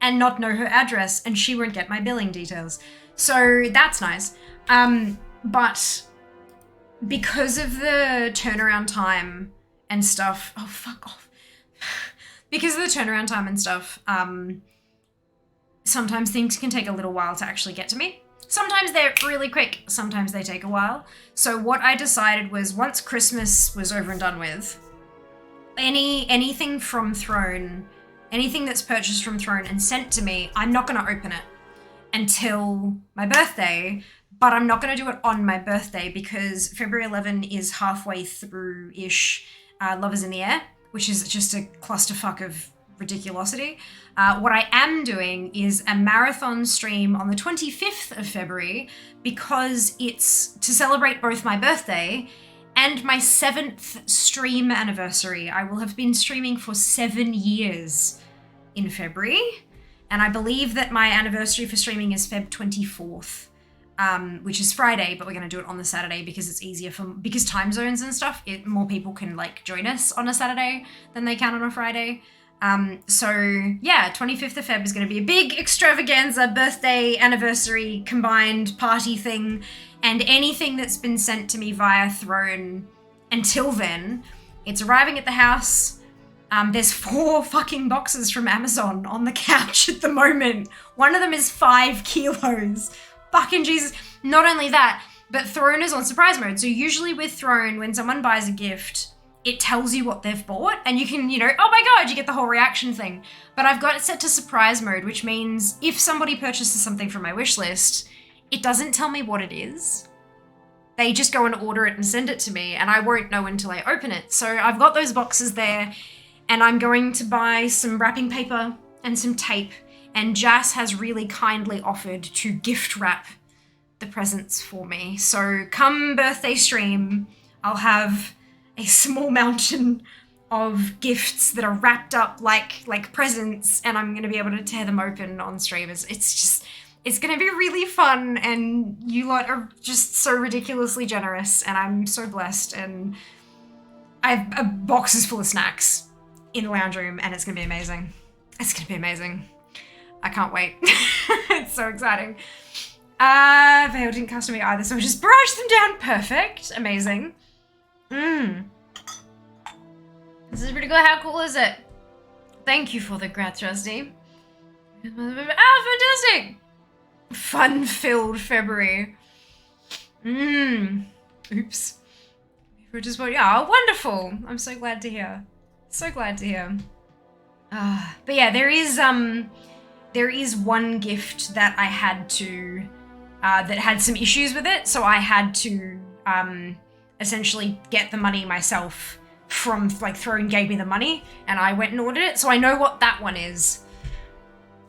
and not know her address, and she won't get my billing details. So that's nice. But because of the turnaround time and stuff, oh fuck off. Because of the turnaround time and stuff, sometimes things can take a little while to actually get to me. Sometimes they're really quick, sometimes they take a while. So what I decided was once Christmas was over and done with, anything from Throne, anything that's purchased from Throne and sent to me, I'm not gonna open it until my birthday, but I'm not gonna do it on my birthday because February 11 is halfway through-ish Love is in the Air, which is just a clusterfuck of ridiculosity. What I am doing is a marathon stream on the 25th of February because it's to celebrate both my birthday and my 7th stream anniversary. I will have been streaming for 7 years in February, and I believe that my anniversary for streaming is Feb 24th. Which is Friday, but we're going to do it on the Saturday because it's easier because time zones and stuff, more people can like join us on a Saturday than they can on a Friday. So yeah, 25th of Feb is going to be a big extravaganza, birthday, anniversary, combined party thing, and anything that's been sent to me via Throne until then, it's arriving at the house. There's 4 fucking boxes from Amazon on the couch at the moment. One of them is 5 kilos. Fucking Jesus. Not only that, but Throne is on surprise mode. So usually with Throne, when someone buys a gift, it tells you what they've bought and you can, oh my God, you get the whole reaction thing. But I've got it set to surprise mode, which means if somebody purchases something from my wish list, it doesn't tell me what it is. They just go and order it and send it to me and I won't know until I open it. So I've got those boxes there and I'm going to buy some wrapping paper and some tape. And Jas has really kindly offered to gift wrap the presents for me. So come birthday stream, I'll have a small mountain of gifts that are wrapped up like presents, and I'm going to be able to tear them open on stream. It's going to be really fun, and you lot are just so ridiculously generous, and I'm so blessed, and I have a boxes full of snacks in the lounge room, and it's going to be amazing. It's going to be amazing. I can't wait. It's so exciting. Veil didn't cast on me either, so I just barraged them down. Perfect. Amazing. This is pretty cool. How cool is it? Thank you for the grats, Rusty. Fantastic. Fun-filled February. Oops. Yeah, wonderful. I'm so glad to hear. So glad to hear. But yeah, there is one gift that I had to that had some issues with it, so I had to essentially get the money myself from, like, Throne gave me the money, and I went and ordered it, so I know what that one is.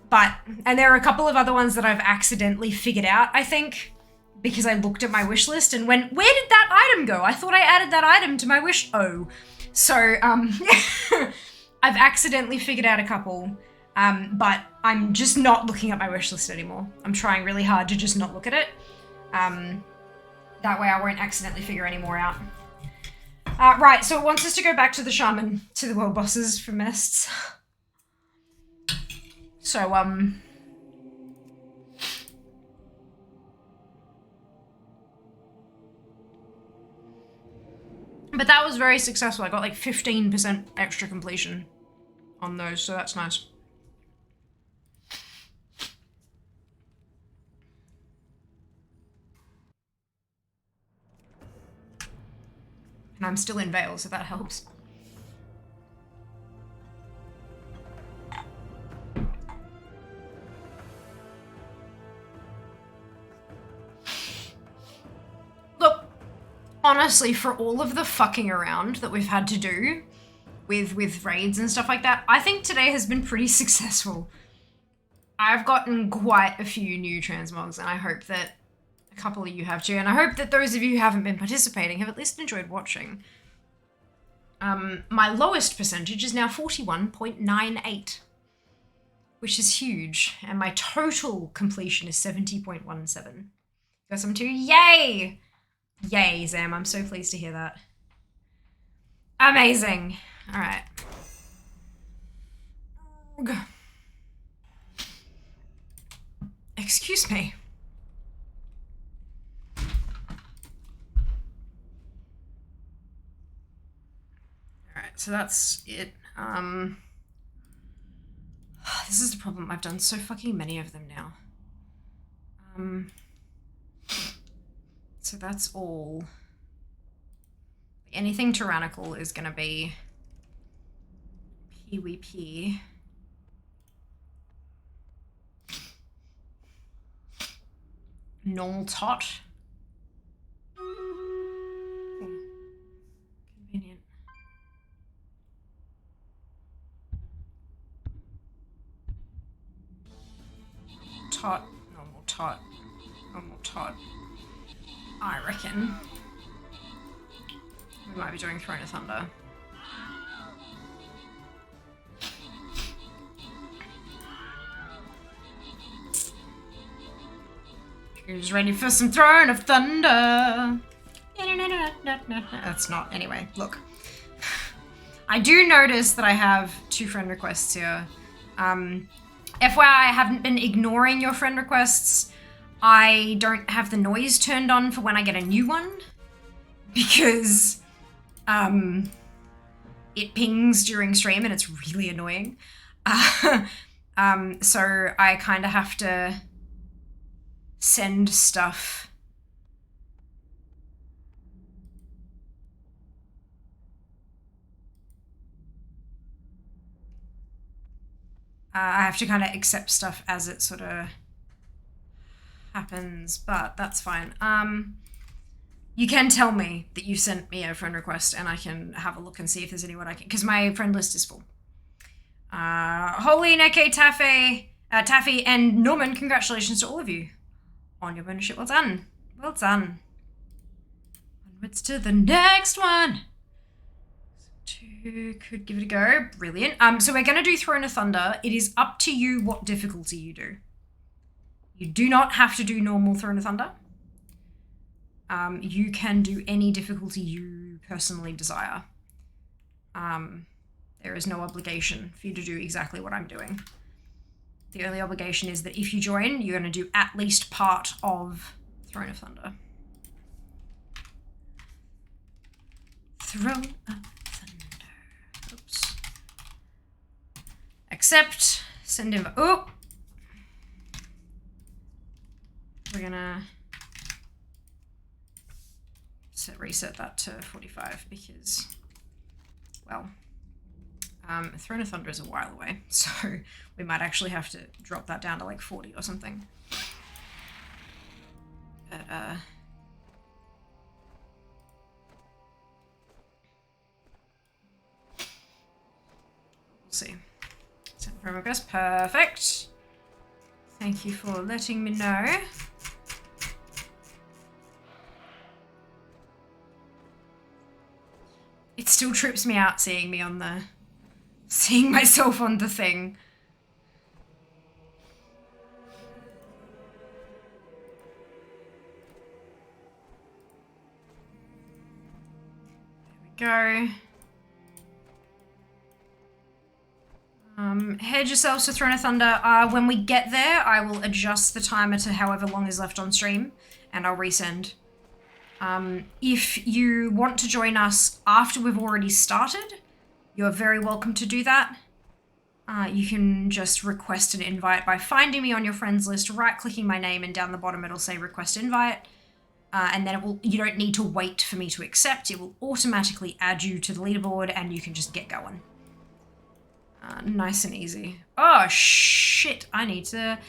But, and there are a couple of other ones that I've accidentally figured out, I think, because I looked at my wish list and went, where did that item go? I thought I added that item to my wish. Oh. So, I've accidentally figured out a couple, but I'm just not looking at my wish list anymore. I'm trying really hard to just not look at it. That way I won't accidentally figure any more out. Right, so it wants us to go back to the shaman, to the world bosses for Mests. So, but that was very successful. I got like 15% extra completion on those, so that's nice. And I'm still in Vale, so that helps. Look, honestly, for all of the fucking around that we've had to do with raids and stuff like that, I think today has been pretty successful. I've gotten quite a few new transmogs, and I hope that a couple of you have too, and I hope that those of you who haven't been participating have at least enjoyed watching. My lowest percentage is now 41.98, which is huge, and my total completion is 70.17. Got some too, yay! Yay, Zam, I'm so pleased to hear that. Amazing. All right. Excuse me. Alright, so that's it. This is the problem. I've done so fucking many of them now. So that's all. Anything tyrannical is gonna be PvP. Normal tot. Convenient. Tot, normal tot, normal tot. I reckon we might be doing Throne of Thunder. Who's ready for some Throne of Thunder? That's not. Anyway, look. I do notice that I have 2 friend requests here. FYI, I haven't been ignoring your friend requests. I don't have the noise turned on for when I get a new one. Because, it pings during stream and it's really annoying. So I kind of have to send stuff. I have to kind of accept stuff as it sort of happens, but that's fine. You can tell me that you sent me a friend request and I can have a look and see if there's anyone I can, because my friend list is full. Holy Neke, Taffy, and Norman, congratulations to all of you on your bonus ship. Well done. Well done. Onwards to the next one. 2 could give it a go. Brilliant. So we're going to do Throne of Thunder. It is up to you what difficulty you do. You do not have to do normal Throne of Thunder. You can do any difficulty you personally desire. There is no obligation for you to do exactly what I'm doing. The only obligation is that if you join, you're going to do at least part of Throne of Thunder. Throne of Thunder. Oops. Accept. Send him. Oh! We're gonna reset that to 45 because, well, Throne of Thunder is a while away, so we might actually have to drop that down to like 40 or something. But, we'll see. Send friend request. Perfect. Thank you for letting me know. It still trips me out seeing myself on the thing. There we go. Head yourselves to Throne of Thunder. When we get there, I will adjust the timer to however long is left on stream, and I'll resend. If you want to join us after we've already started, you're very welcome to do that. You can just request an invite by finding me on your friends list, right-clicking my name, and down the bottom it'll say request invite. And then you don't need to wait for me to accept. It will automatically add you to the leaderboard and you can just get going. Nice and easy. Oh, shit. I need to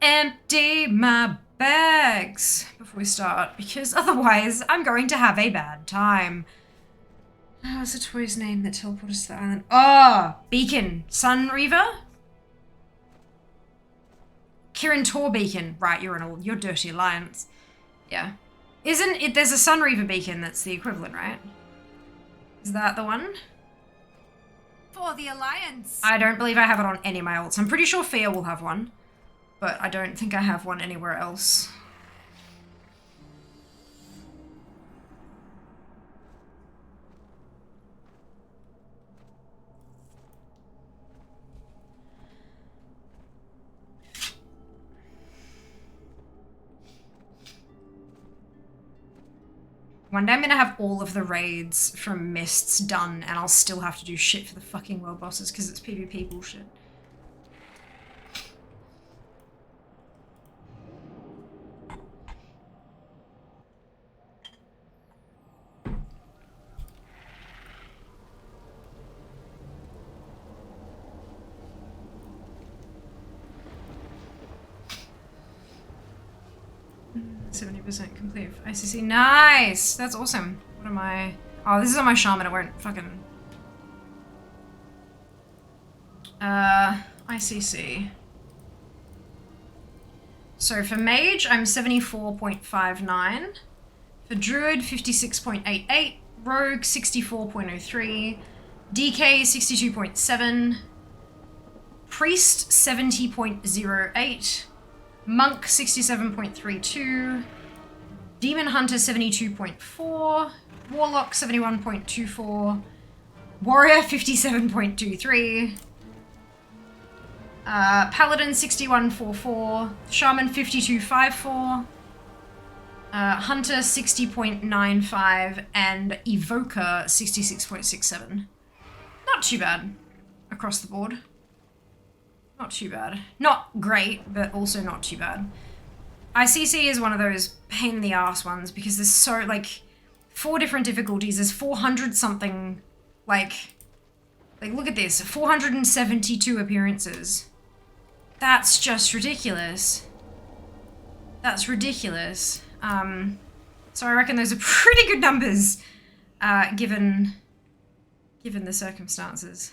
empty my bags before we start, because otherwise I'm going to have a bad time. What's the toy's name that teleported us to the island? Oh, Beacon. Sun Reaver? Kirin Tor Beacon. Right, you're Dirty Alliance. Yeah. Isn't it? There's a Sun Reaver Beacon that's the equivalent, right? Is that the one? For the Alliance. I don't believe I have it on any of my ults. I'm pretty sure Fia will have one, but I don't think I have one anywhere else. One day I'm gonna have all of the raids from Mists done and I'll still have to do shit for the fucking world bosses because it's PvP bullshit. %, complete ICC. Nice! That's awesome. What am I? Oh, this is on my shaman. It won't fucking... ICC. So for mage, I'm 74.59. For druid, 56.88. Rogue, 64.03. DK, 62.7. Priest, 70.08. Monk, 67.32. Demon Hunter, 72.4. Warlock, 71.24. Warrior, 57.23. Paladin, 61.44. Shaman, 52.54. Hunter, 60.95. And Evoker, 66.67. Not too bad across the board. Not too bad. Not great, but also not too bad. ICC is one of those pain in the ass ones because there's so, like, 4 different difficulties. There's 400 something, like look at this, 472 appearances. That's just ridiculous. That's ridiculous. So I reckon those are pretty good numbers, given the circumstances.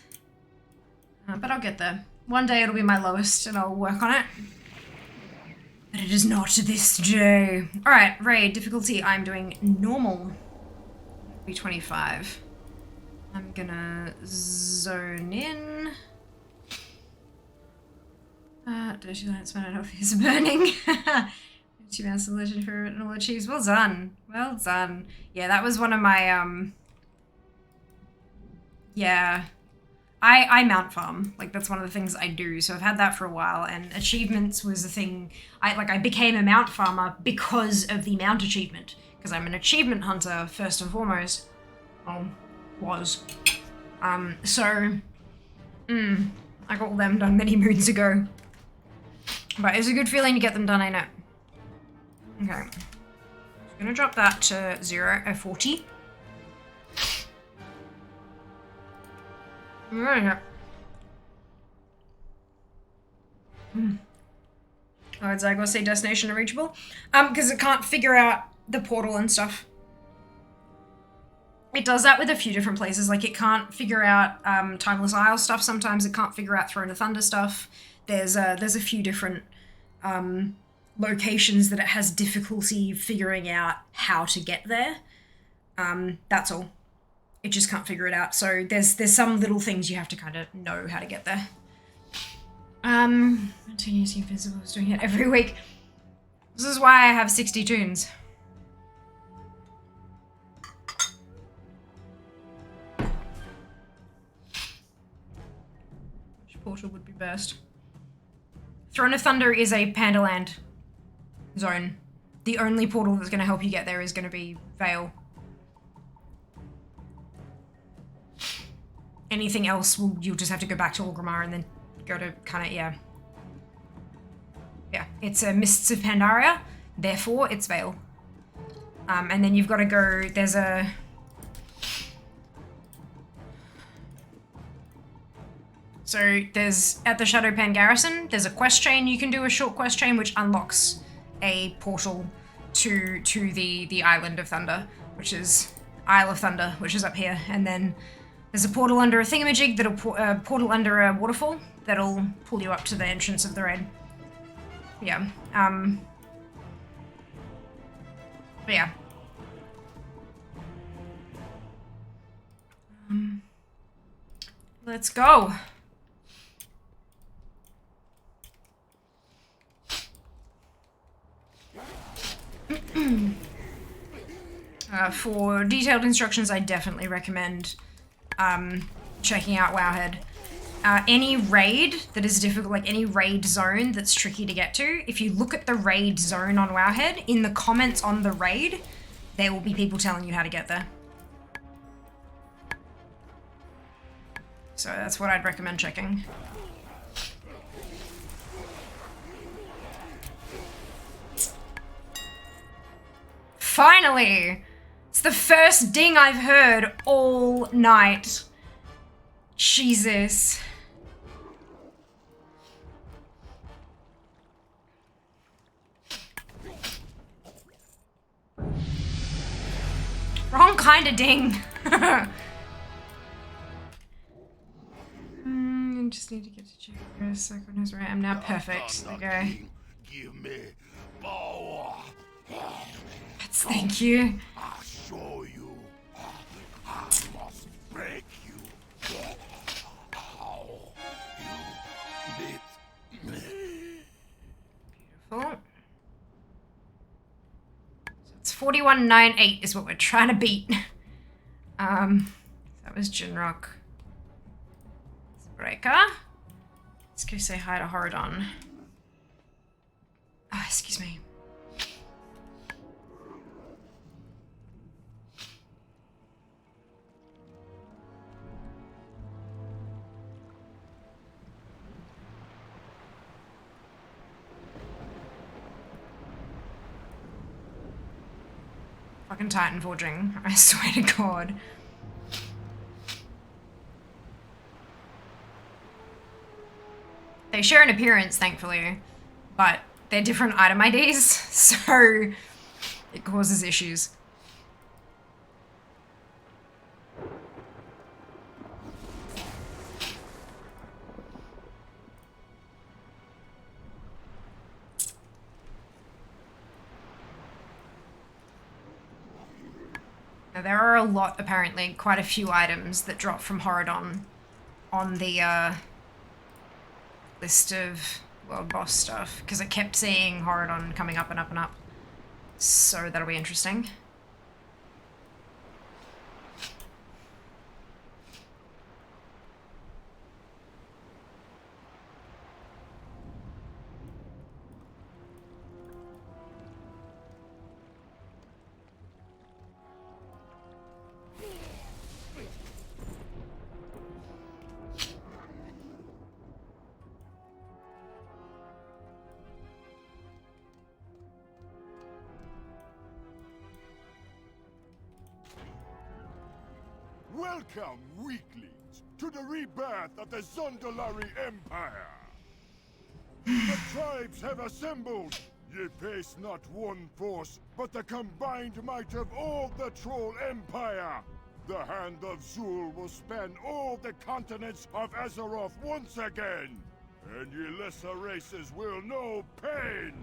But I'll get there. One day it'll be my lowest and I'll work on it. But it is not this day. Alright, raid difficulty. I'm doing normal. B25. I'm gonna zone in. Dirty Lance Man is burning. 2 mounts of legend for all achieves. Well done. Well done. Yeah, that was one of my yeah. I mount farm. Like, that's one of the things I do. So I've had that for a while, and achievements was a thing. I became a mount farmer because of the mount achievement. Because I'm an achievement hunter, first and foremost. Was. I got all them done many moons ago. But it's a good feeling to get them done, ain't it? Okay. I'm gonna drop that to 40. Right. Oh, it's like, I'll say destination unreachable. Because it can't figure out the portal and stuff. It does that with a few different places. Like, it can't figure out Timeless Isle stuff. Sometimes it can't figure out Throne of Thunder stuff. There's a few different locations that it has difficulty figuring out how to get there. That's all. It just can't figure it out. So there's some little things you have to kind of know how to get there. Continuously Invisible is doing it every week. This is why I have 60 tunes. Which portal would be best? Throne of Thunder is a Pandaland zone. The only portal that's going to help you get there is going to be Vale. Anything else, you'll just have to go back to Orgrimmar and then go to kind of, yeah. Yeah, it's a Mists of Pandaria, therefore it's Vale. And then you've got to go, there's a... So there's, at the Shadowpan Garrison, there's a quest chain you can do, a short quest chain, which unlocks a portal to the Island of Thunder, which is Isle of Thunder, which is up here. And then there's a portal under a thingamajig, that'll portal under a waterfall, that'll pull you up to the entrance of the raid. Yeah. But yeah. Let's go. For detailed instructions, I definitely recommend checking out Wowhead. Any raid that is difficult, like any raid zone that's tricky to get to, if you look at the raid zone on Wowhead, in the comments on the raid, there will be people telling you how to get there. So that's what I'd recommend checking. Finally! It's the first ding I've heard all night. Jesus. Wrong kind of ding. I just need to get to check first. So God knows where I am now. Perfect. There you go. Give me power. Thank you. I'll show you. I must break you. How you bit me. Beautiful. So it's 4198 is what we're trying to beat. That was Jinrock. Breaker. Let's go say hi to Horadon. Ah, excuse me. Fucking Titan Forging, I swear to God. They share an appearance, thankfully, but they're different item IDs, so it causes issues. Now, there are a lot, apparently, quite a few items that drop from Horadon on the list of world boss stuff, because I kept seeing Horadon coming up and up and up. So that'll be interesting. Welcome, weaklings, to the rebirth of the Zondalari Empire. The tribes have assembled. Ye face not one force, but the combined might of all the Troll Empire. The hand of Zul will span all the continents of Azeroth once again. And ye lesser races will know pain.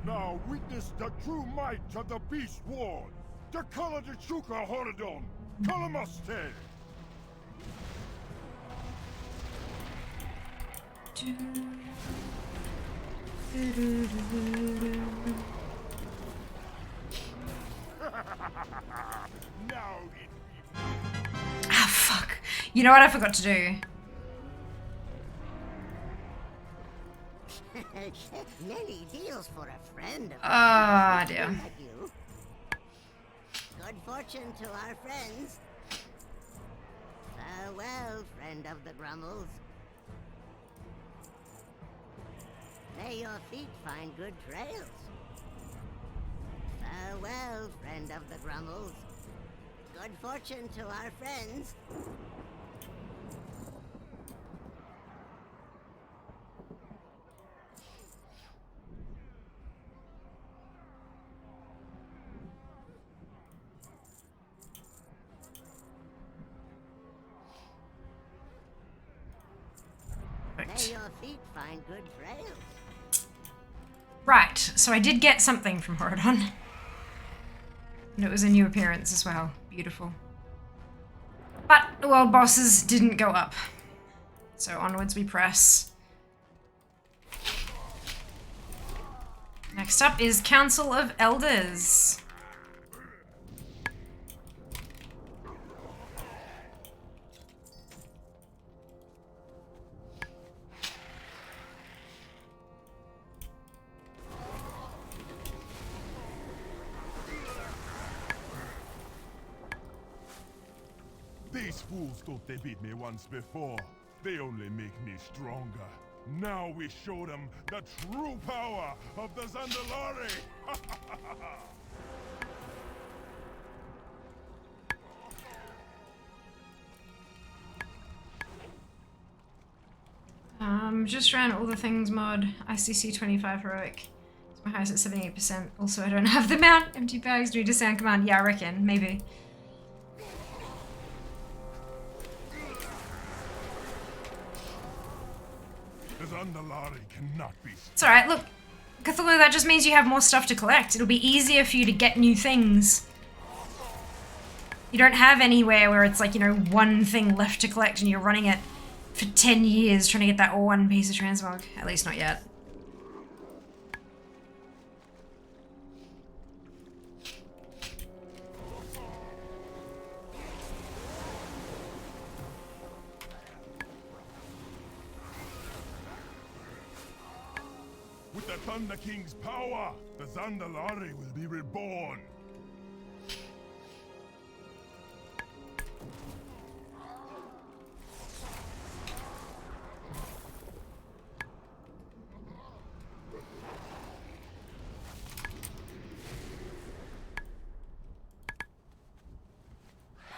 Now witness the true might of the Beast Ward. The Kala de Chuka Horadon. Kalamaste. Ah, fuck. You know what I forgot to do? Many deals for a friend of Ah, dear. like you. Good fortune to our friends. Farewell, friend of the Grummles. May your feet find good trails. Farewell, friend of the Grummles. Good fortune to our friends. May your feet find good trails. Right, so I did get something from Horadon. And it was a new appearance as well. Beautiful. But the world bosses didn't go up. So onwards we press. Next up is Council of Elders. These fools thought they beat me once before. They only make me stronger. Now we show them the true power of the Zandalari! Just ran all the things mod. ICC 25 heroic. My highest at 78%. Also, I don't have the mount. Empty bags. Do we just sound command? Yeah, I reckon. Maybe. The Zandalari cannot be. It's alright, look. Cthulhu, that just means you have more stuff to collect. It'll be easier for you to get new things. You don't have anywhere where it's like, you know, one thing left to collect and you're running it for 10 years trying to get that one piece of Transmog. At least not yet. With the Thunder King's power, the Zandalari will be reborn.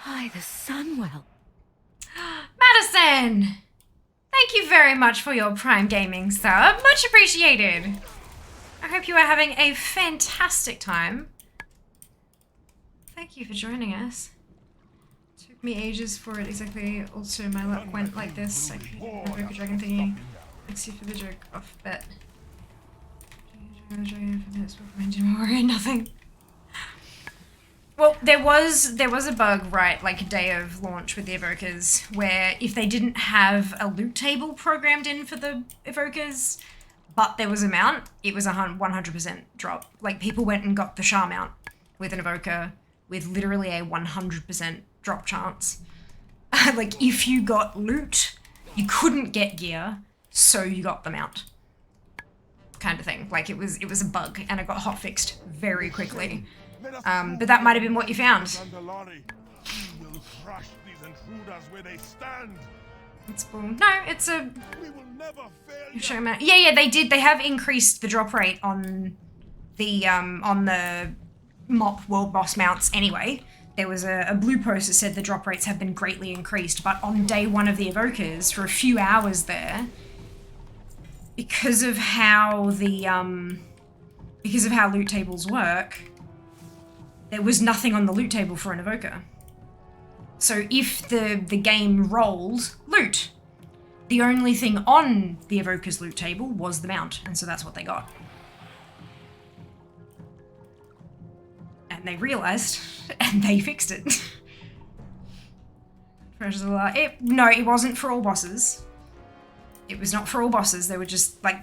Hi, the Sunwell. Madison! Thank you very much for your Prime Gaming sub. Much appreciated. I hope you are having a fantastic time. Thank you for joining us. Took me ages for it exactly. Also, my luck went like this. I broke a dragon thingy. Let's see for the joke off bet. Dragon for minutes before I didn't worry, nothing. Well, there was a bug, right, like a day of launch with the Evokers, where if they didn't have a loot table programmed in for the Evokers, but there was a mount, it was a 100% drop. Like, people went and got the Shah mount with an Evoker with literally a 100% drop chance. Like, if you got loot, you couldn't get gear, so you got the mount. Kind of thing. Like, it was a bug, and it got hotfixed very quickly. But that might have been what you found. It's cool. No, it's a... Yeah, they did. They have increased the drop rate on the MOP World Boss mounts anyway. There was a blue post that said the drop rates have been greatly increased, but on day one of the Evokers, for a few hours there, because of how loot tables work, there was nothing on the loot table for an evoker. So if the game rolled loot, the only thing on the evoker's loot table was the mount, and so that's what they got. And they realized, and they fixed it. No, it wasn't for all bosses. It was not for all bosses. They were just, like,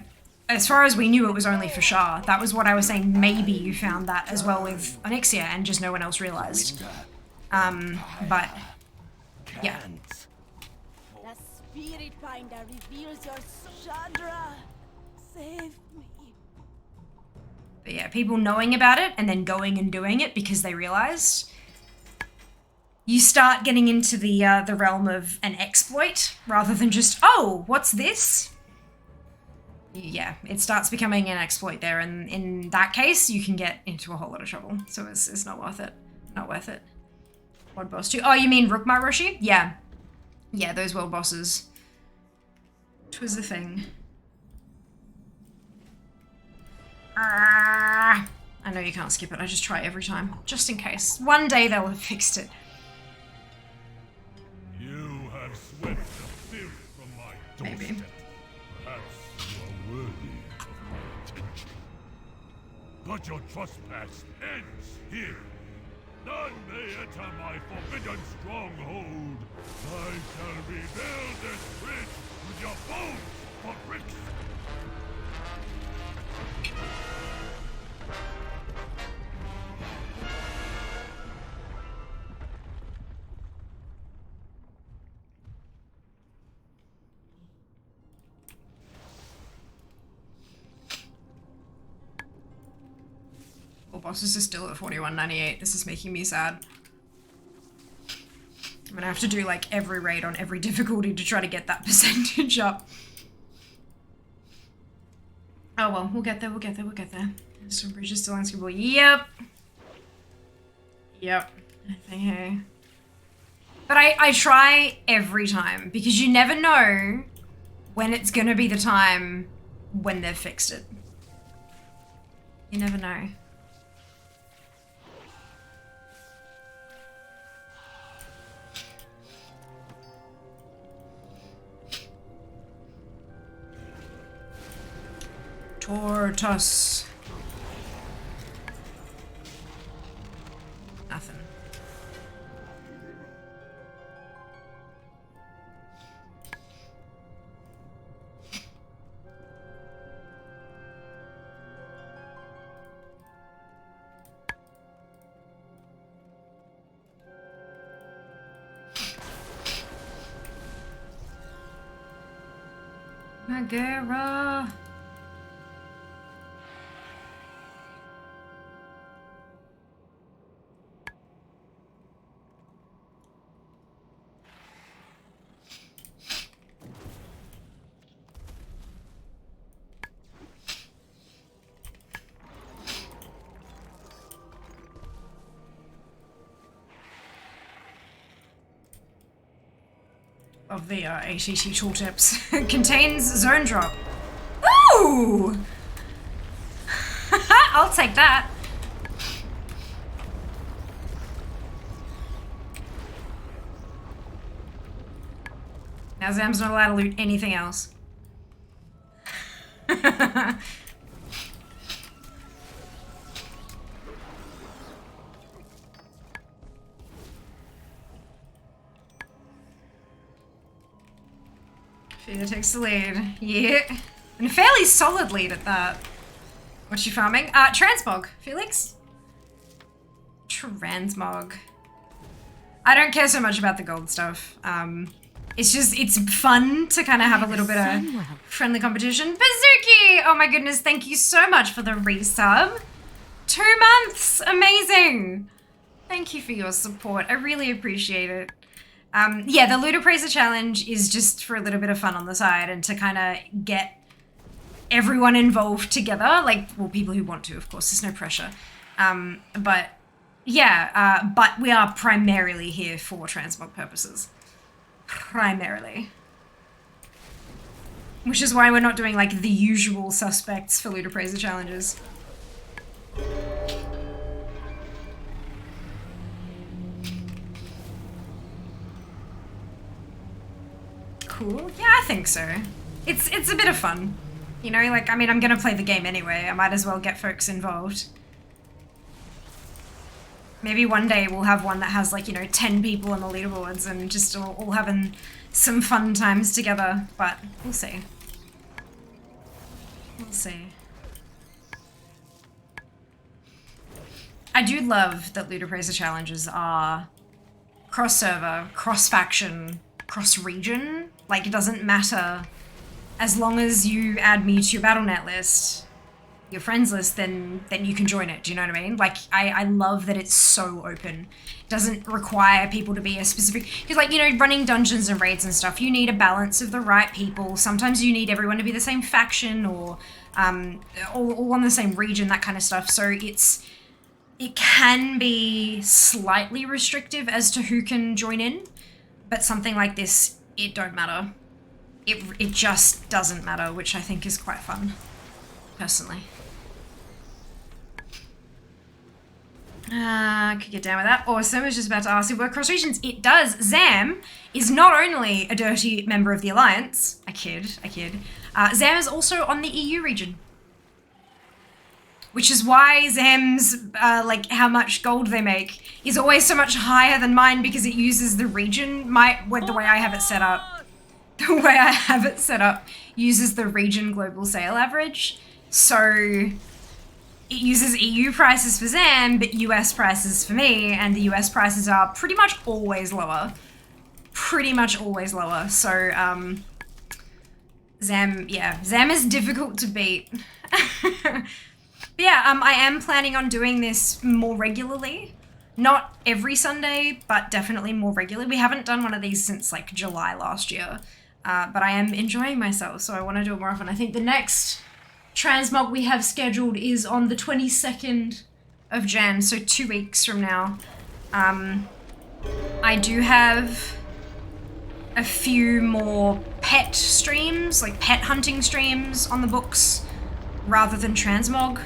as far as we knew, it was only for Shah. That was what I was saying. Maybe you found that as well with Onyxia and just no one else realized. But, yeah. The spirit binder reveals your Chandra. Save me. But yeah, people knowing about it and then going and doing it because they realized. You start getting into the realm of an exploit rather than just, oh, what's this? Yeah, it starts becoming an exploit there, and in that case, you can get into a whole lot of trouble. So it's not worth it. Not worth it. World boss 2. Oh, you mean Rookmar Roshi? Yeah. Yeah, those world bosses. Twas the thing. I know you can't skip it. I just try every time, just in case. One day they'll have fixed it. You have swept the filth from my doorstep. Maybe. Perhaps you are worthy of my attention. But your trespass ends here. None may enter my forbidden stronghold. I shall rebuild this bridge with your bones for bricks. All bosses are still at 41.98. This is making me sad. I'm gonna have to do like every raid on every difficulty to try to get that percentage up. Oh well, we'll get there, we'll get there, we'll get there. Stone Bridge is still unskippable. Yep. Yep. I think, hey. But I try every time because you never know when it's gonna be the time when they've fixed it. You never know. Tortoise. Nothing. Nagara. Of the ATT tooltips. Contains zone drop. Ooh! I'll take that. Now Zam's not allowed to loot anything else. Fia takes the lead. Yeah. And a fairly solid lead at that. What's she farming? Transmog. Felix? Transmog. I don't care so much about the gold stuff. It's just, it's fun to kind of have a little bit of friendly competition. Bazuki! Oh my goodness, thank you so much for the resub. 2 months! Amazing! Thank you for your support. I really appreciate it. Yeah, the Loot Appraiser Challenge is just for a little bit of fun on the side and to kind of get everyone involved together. Like, well, people who want to, of course. There's no pressure. But, yeah, but we are primarily here for Transmog purposes. Primarily. Which is why we're not doing like the usual suspects for Loot Appraiser challenges. Cool. Yeah, I think so. It's a bit of fun. You know, like, I mean, I'm gonna play the game anyway. I might as well get folks involved. Maybe one day we'll have one that has like, you know, 10 people on the leaderboards and just all having some fun times together, but we'll see. We'll see. I do love that Loot Appraiser challenges are cross-server, cross-faction, cross-region. Like, it doesn't matter. As long as you add me to your Battle.net list, your friends list, then you can join it. Do you know what I mean? Like, I love that it's so open. It doesn't require people to be a specific... Because, like, you know, running dungeons and raids and stuff, you need a balance of the right people. Sometimes you need everyone to be the same faction or all on the same region, that kind of stuff. So it can be slightly restrictive as to who can join in. But something like this, it don't matter. It just doesn't matter, which I think is quite fun, personally. Could get down with that. Awesome. I was just about to ask you work cross regions. It does. Zam is not only a dirty member of the Alliance. I kid. Zam is also on the EU region. Which is why Zam's, like, how much gold they make is always so much higher than mine because it uses the region. The way I have it set up. The way I have it set up uses the region global sale average. So it uses EU prices for Zam, but US prices for me, and the US prices are pretty much always lower. So, Zam is difficult to beat. But yeah, I am planning on doing this more regularly. Not every Sunday, but definitely more regularly. We haven't done one of these since like July last year. But I am enjoying myself, so I want to do it more often. I think the next Transmog we have scheduled is on the 22nd of Jan, so 2 weeks from now. I do have a few more pet streams, like pet hunting streams on the books, rather than Transmog,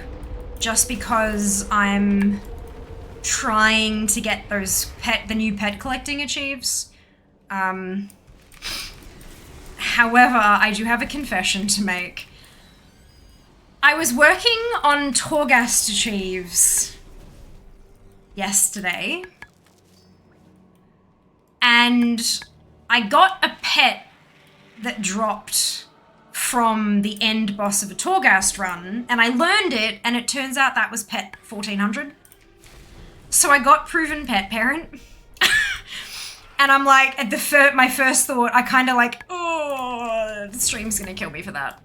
just because I'm trying to get those the new pet collecting achieves. However, I do have a confession to make. I was working on Torghast achieves yesterday, and I got a pet that dropped from the end boss of a Torghast run, and I learned it, and it turns out that was pet 1400. So I got proven pet parent. And I'm like, at my first thought, I kind of like, oh, the stream's gonna kill me for that.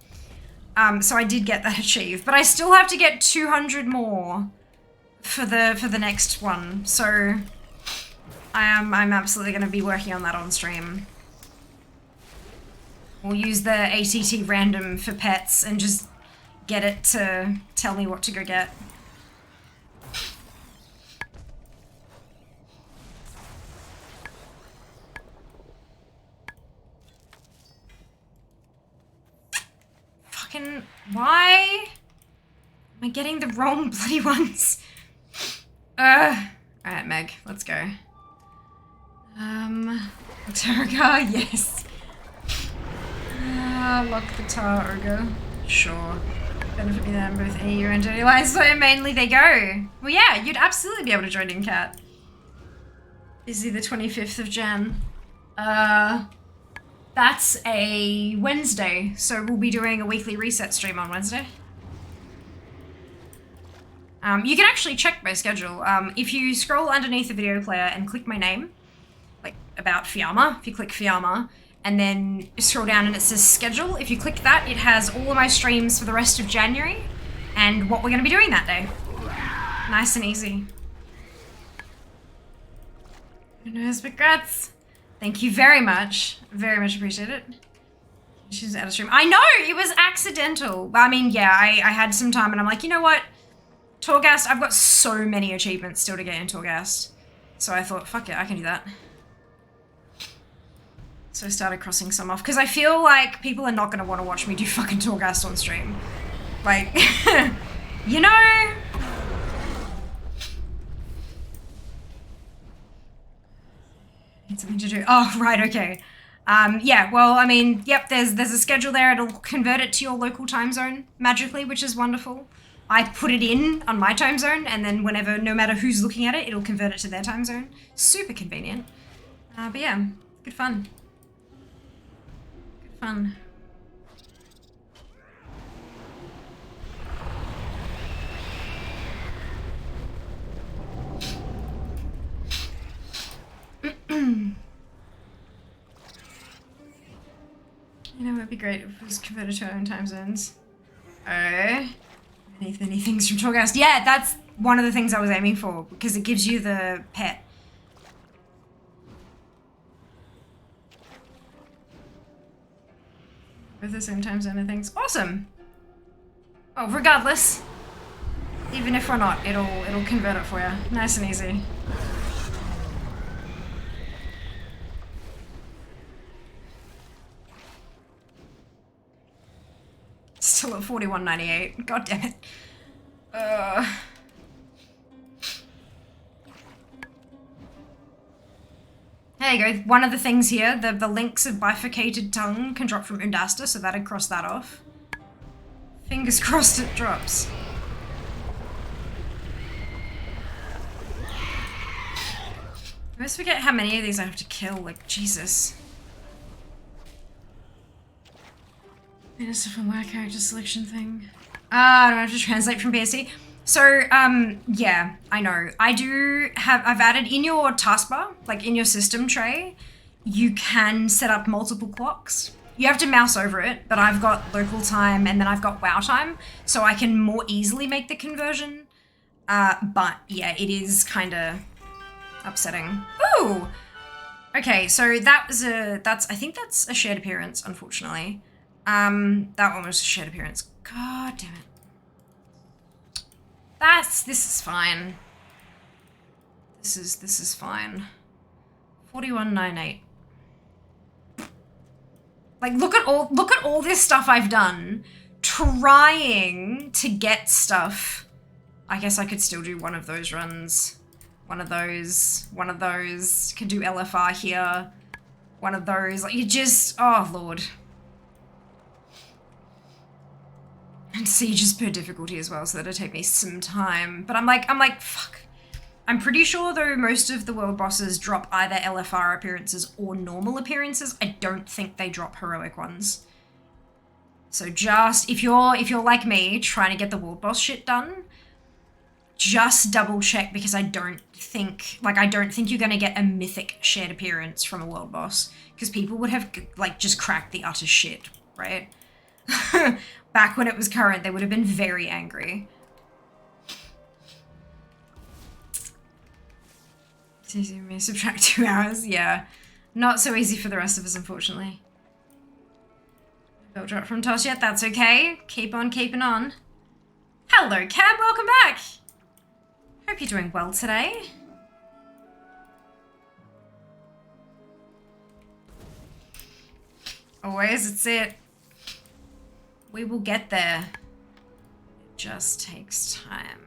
So I did get that achieved, but I still have to get 200 more for the next one. So I'm absolutely gonna be working on that on stream. We'll use the ATT random for pets and just get it to tell me what to go get. Why am I getting the wrong bloody ones? Alright, Meg, let's go. Targa, yes. Lock the Tar Ogre. Sure. Benefit me then both EU and Dirty Lies, so mainly they go. Well, yeah, you'd absolutely be able to join in, Cat. Busy the 25th of Jan. That's a Wednesday, so we'll be doing a weekly reset stream on Wednesday. You can actually check my schedule. If you scroll underneath the video player and click my name, like about Fiamma, if you click Fiamma, and then scroll down and it says schedule, if you click that, it has all of my streams for the rest of January and what we're going to be doing that day. Nice and easy. Congrats. Thank you very much. Very much appreciate it. She's out of stream. I know! It was accidental. I mean, yeah, I had some time and I'm like, you know what? Torghast, I've got so many achievements still to get in Torghast. So I thought, fuck it, I can do that. So I started crossing some off because I feel like people are not going to want to watch me do fucking Torghast on stream. Like, you know? Need something to do. Oh, right, okay. Yeah, well, I mean, yep, there's a schedule there. It'll convert it to your local time zone magically, which is wonderful. I put it in on my time zone, and then whenever, no matter who's looking at it, it'll convert it to their time zone. Super convenient. But yeah, good fun. Good fun. You know, it'd be great if it was converted to our own time zones. Many things from Torghast. Yeah, that's one of the things I was aiming for, because it gives you the pet. With the same time zone and things. Awesome! Oh, regardless. Even if we're not, it'll convert it for you. Nice and easy. Still at 41.98. God damn it. There you go. One of the things here, the links of bifurcated tongue can drop from Undasta, so that'd cross that off. Fingers crossed it drops. I always forget how many of these I have to kill, like, Jesus. Minister from Wire character selection thing. I don't have to translate from BSC. So, yeah, I know. I've added in your taskbar, like in your system tray, you can set up multiple clocks. You have to mouse over it, but I've got local time and then I've got WoW time, so I can more easily make the conversion. But yeah, it is kind of upsetting. Ooh! Okay, so I think that's a shared appearance, unfortunately. That one was a shared appearance. God damn it. This is fine. This is fine. 41.98. Like, look at all this stuff I've done trying to get stuff. I guess I could still do one of those runs. One of those. Could do LFR here. One of those. Like, you just, oh lord. And sieges per difficulty as well, so that'll take me some time. But I'm like, fuck. I'm pretty sure though most of the world bosses drop either LFR appearances or normal appearances. I don't think they drop heroic ones. So just, if you're like me, trying to get the world boss shit done, just double check, because I don't think you're gonna get a mythic shared appearance from a world boss, because people would have like just cracked the utter shit, right? Back when it was current, they would have been very angry. It's easy for me to subtract 2 hours. Yeah. Not so easy for the rest of us, unfortunately. Bell drop from Tosh yet? That's okay. Keep on keeping on. Hello, Cab. Welcome back. Hope you're doing well today. Always, it's it. We will get there. It just takes time.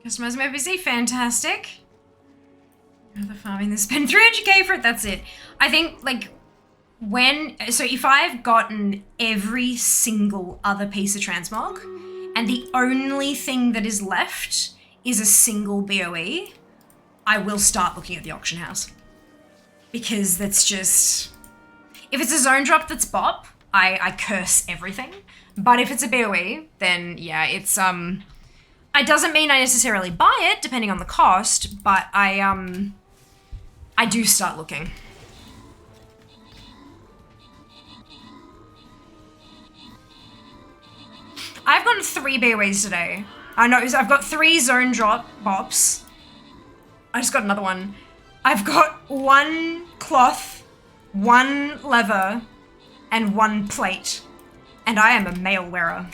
Customize my PC, fantastic. The farming, they spend 300k for it, that's it. I think, like, so if I've gotten every single other piece of transmog, and the only thing that is left is a single BOE, I will start looking at the auction house. Because that's just... If it's a zone drop that's bop, I curse everything. But if it's a BOE, then yeah, it's, it doesn't mean I necessarily buy it, depending on the cost, but I do start looking. I've gotten 3 BOEs today. I know, I've got 3 zone drop bops. I just got another one. I've got 1 cloth, 1 leather, and 1 plate. And I am a mail wearer.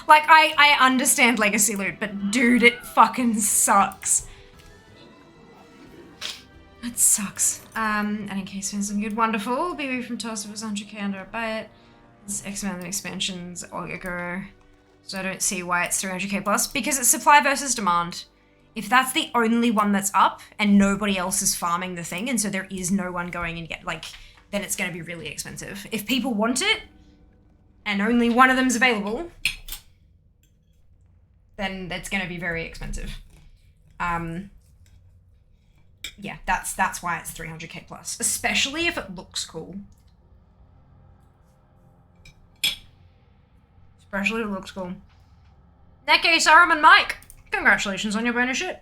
Like, I understand legacy loot, but dude, it fucking sucks. That sucks. And in case some good, wonderful. BB from Toast was 100k under a bite. This X-Men expansions, Ogre. So I don't see why it's 300k plus. Because it's supply versus demand. If that's the only one that's up and nobody else is farming the thing, and so there is no one going and get, like, then it's going to be really expensive. If people want it, and only one of them's available, then that's going to be very expensive. Yeah, that's why it's 300k plus, especially if it looks cool. Especially if it looks cool. In that case, Aram and Mike, congratulations on your bonus shit.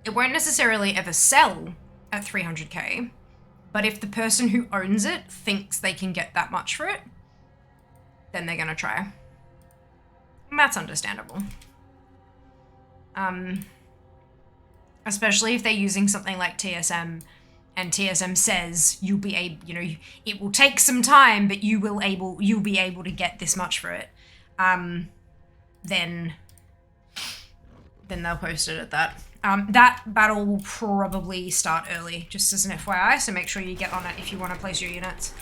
It won't necessarily ever sell at 300k, but if the person who owns it thinks they can get that much for it, then they're gonna try. And that's understandable. Especially if they're using something like TSM, and TSM says you'll be able, you know, it will take some time, but you'll be able to get this much for it. Then they'll post it at that. That battle will probably start early, just as an FYI, so make sure you get on it if you want to place your units.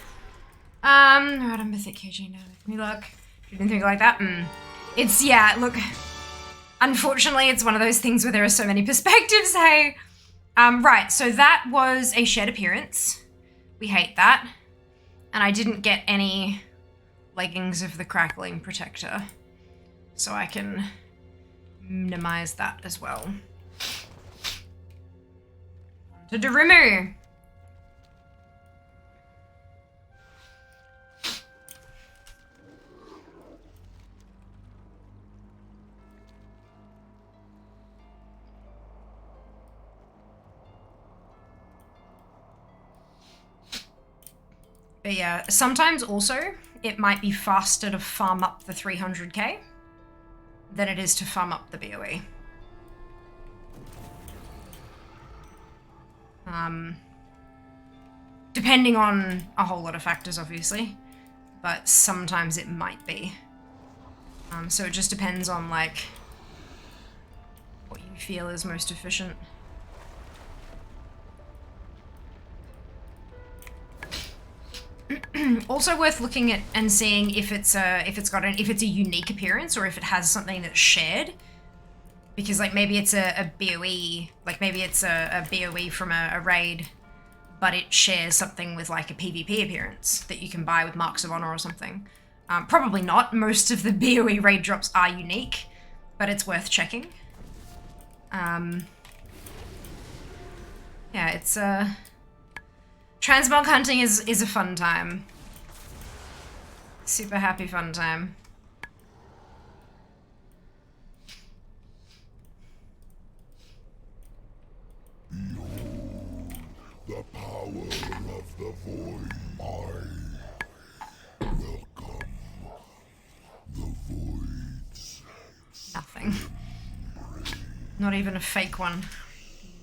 Right, I'm Mythic KG now. Let me look. You didn't think like that? It's, yeah, look. Unfortunately, it's one of those things where there are so many perspectives, hey. Right, so that was a shared appearance. We hate that. And I didn't get any leggings of the crackling protector. So I can minimize that as well. To Durimu. But yeah, sometimes also it might be faster to farm up the 300k than it is to farm up the BOE. Depending on a whole lot of factors, obviously, but sometimes it might be. So it just depends on, like, what you feel is most efficient. Also worth looking at and seeing if it's a unique appearance or if it has something that's shared. Because, like, maybe it's a BOE, like maybe it's a BOE from a raid, but it shares something with, like, a PvP appearance that you can buy with Marks of Honor or something. Probably not. Most of the BOE raid drops are unique, but it's worth checking. Yeah, it's Transmog hunting is a fun time. Super happy fun time. The power of the void. I welcome the void's. Nothing. Not even a fake one.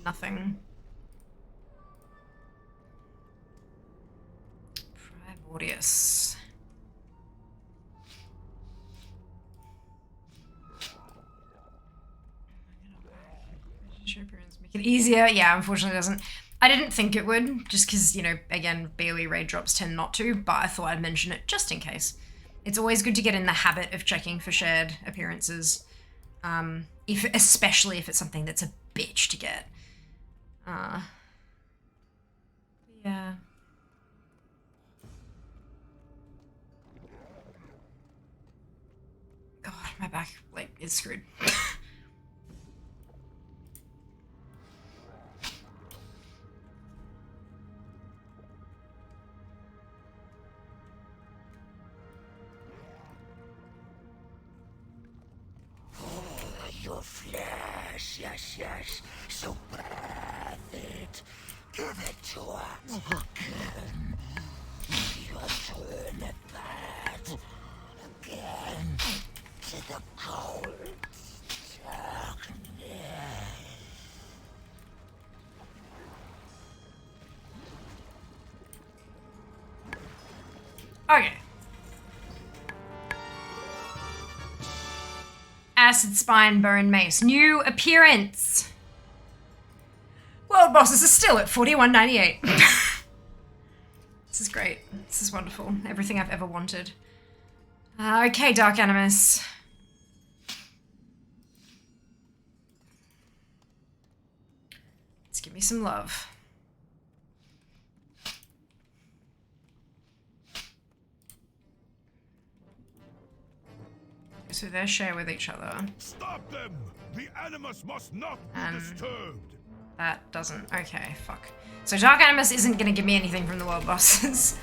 Nothing. Primordius. Make it easier. Yeah, unfortunately it doesn't. I didn't think it would, just because, you know, again, BOE raid drops tend not to, but I thought I'd mention it just in case. It's always good to get in the habit of checking for shared appearances, especially if it's something that's a bitch to get. Yeah. God, my back, like, is screwed. flesh, yes. So breath it. Give it to us. Again. You turn it back. Again. To the cold darkness. Okay. Acid Spine Bone Mace. New appearance. World bosses are still at 41.98. This is great. This is wonderful. Everything I've ever wanted. Okay, Dark Animus. Let's give me some love. So they share with each other. Stop them! The Animus must not be disturbed. That doesn't. Okay, fuck. So Dark Animus isn't gonna give me anything from the world bosses.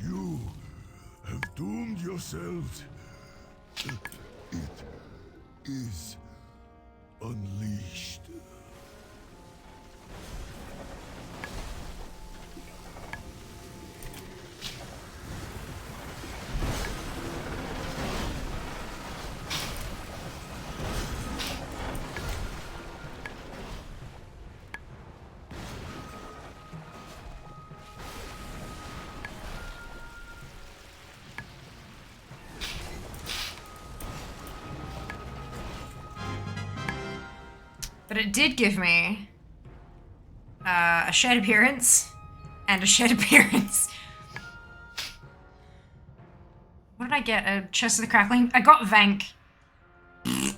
You have doomed yourselves. It is unleashed. But it did give me a shed appearance and a shed appearance. What did I get? A Chest of the Crackling? I got Vank. Good.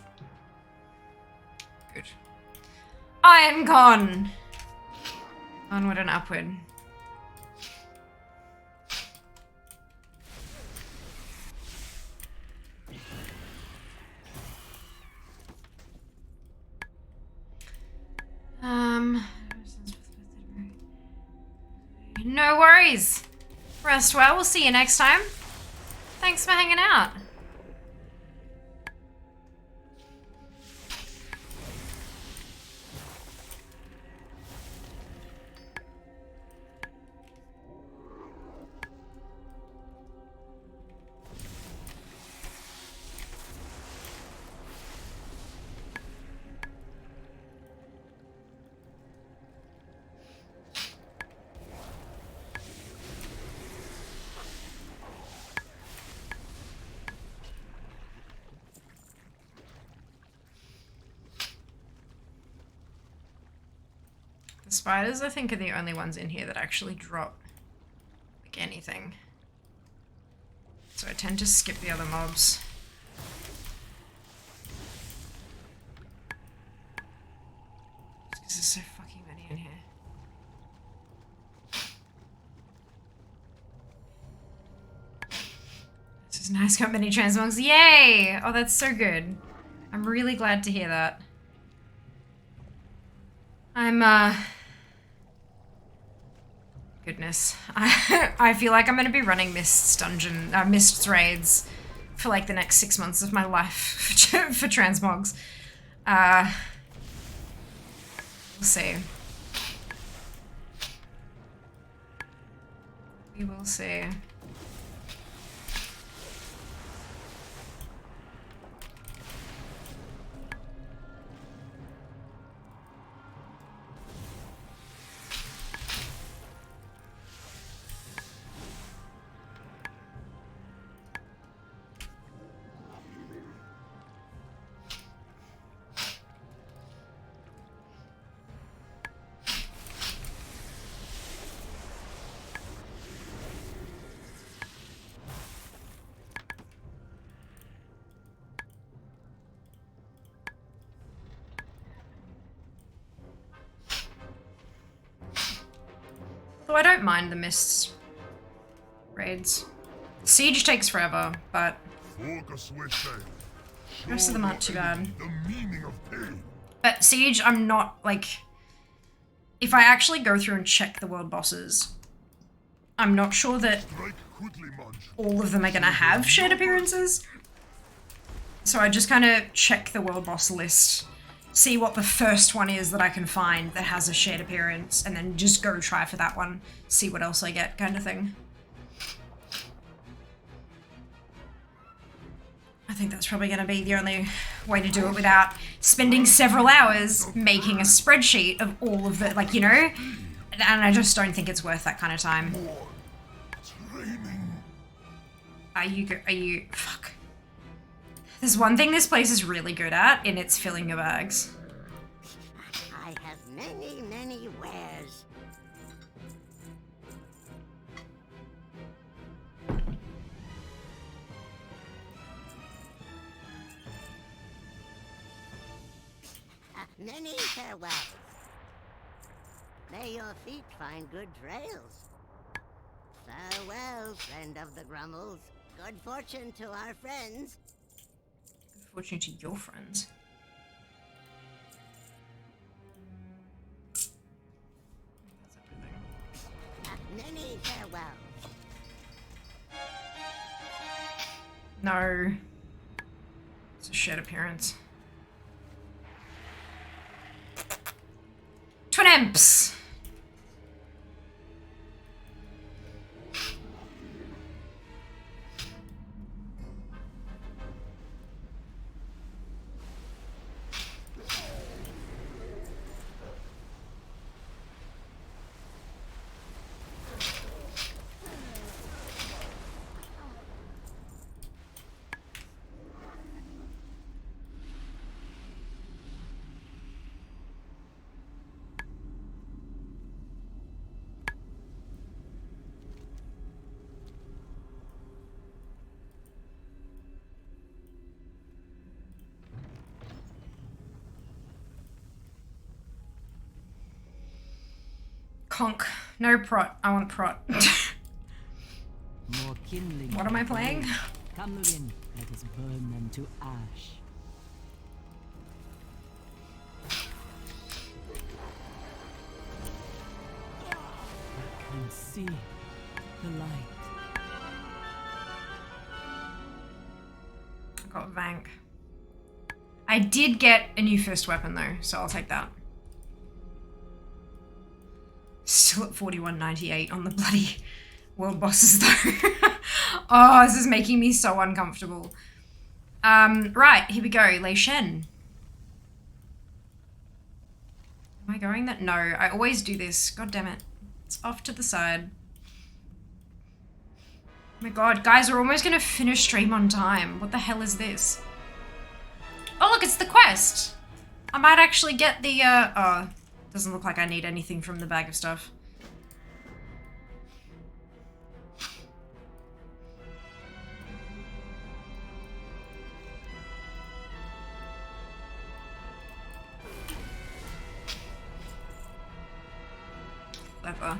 Iron Con. Onward and upward. No worries. Rest well. We'll see you next time. Thanks for hanging out. The spiders, I think, are the only ones in here that actually drop, like, anything. So I tend to skip the other mobs. Just because there's so fucking many in here. This is nice, got many transmogs. Yay! Oh, that's so good. I'm really glad to hear that. I'm, goodness. I feel like I'm gonna be running Mists raids for like the next 6 months of my life for transmogs. We'll see. We will see. Though I don't mind the Mists raids. Siege takes forever, but the rest of them aren't too bad. But Siege, I'm not, like... if I actually go through and check the world bosses, I'm not sure that all of them are going to have shared appearances. So I just kind of check the world boss list, see what the first one is that I can find that has a shared appearance, and then just go try for that one, see what else I get, kind of thing. I think that's probably going to be the only way to do it without spending several hours making a spreadsheet of all of the, like, you know? And I just don't think it's worth that kind of time. Are you, fuck. There's one thing this place is really good at, and it's filling your bags. I have many, many wares. Many farewells. May your feet find good trails. Farewell, friend of the Grummles. Good fortune to our friends. Good fortune to your friends. Many farewells. No. It's a shared appearance. Twin Imps! Conk. No prot. I want prot. More kindling. What am I playing? Come in, let us burn them to ash. I can see the light. I got Vank. I did get a new first weapon though, so I'll take that. Still at 41.98 on the bloody world bosses though. Oh, this is making me so uncomfortable. Right, here we go. Lei Shen. Am I going that? No, I always do this. God damn it. It's off to the side. Oh my god, guys, we're almost gonna finish stream on time. What the hell is this? Oh look, it's the quest! I might actually get the, oh, doesn't look like I need anything from the bag of stuff. Clever.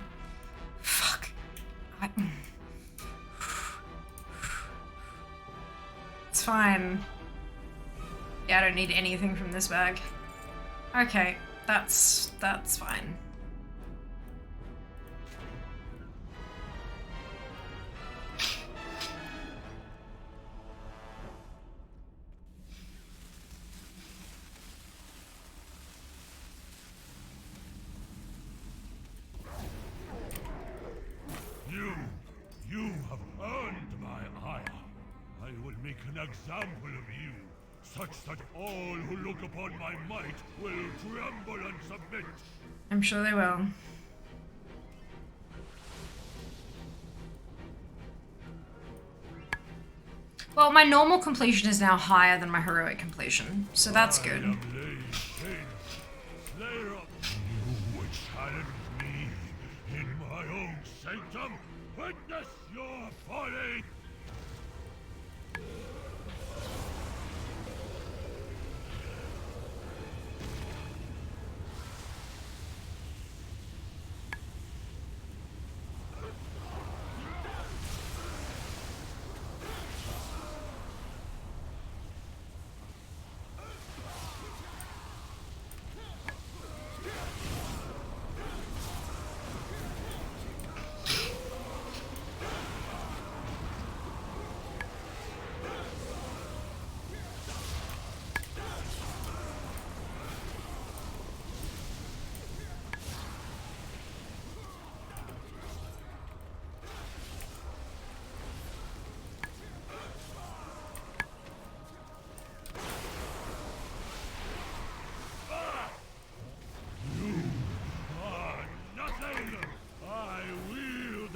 Fuck. It's fine. Yeah, I don't need anything from this bag. Okay, that's fine. You have earned my ire. I will make an example of you, such that all who look upon my might will tremble and submit. I'm sure they will. Well, my normal completion is now higher than my heroic completion, so that's good. You would challenge me in my own sanctum? Witness your folly!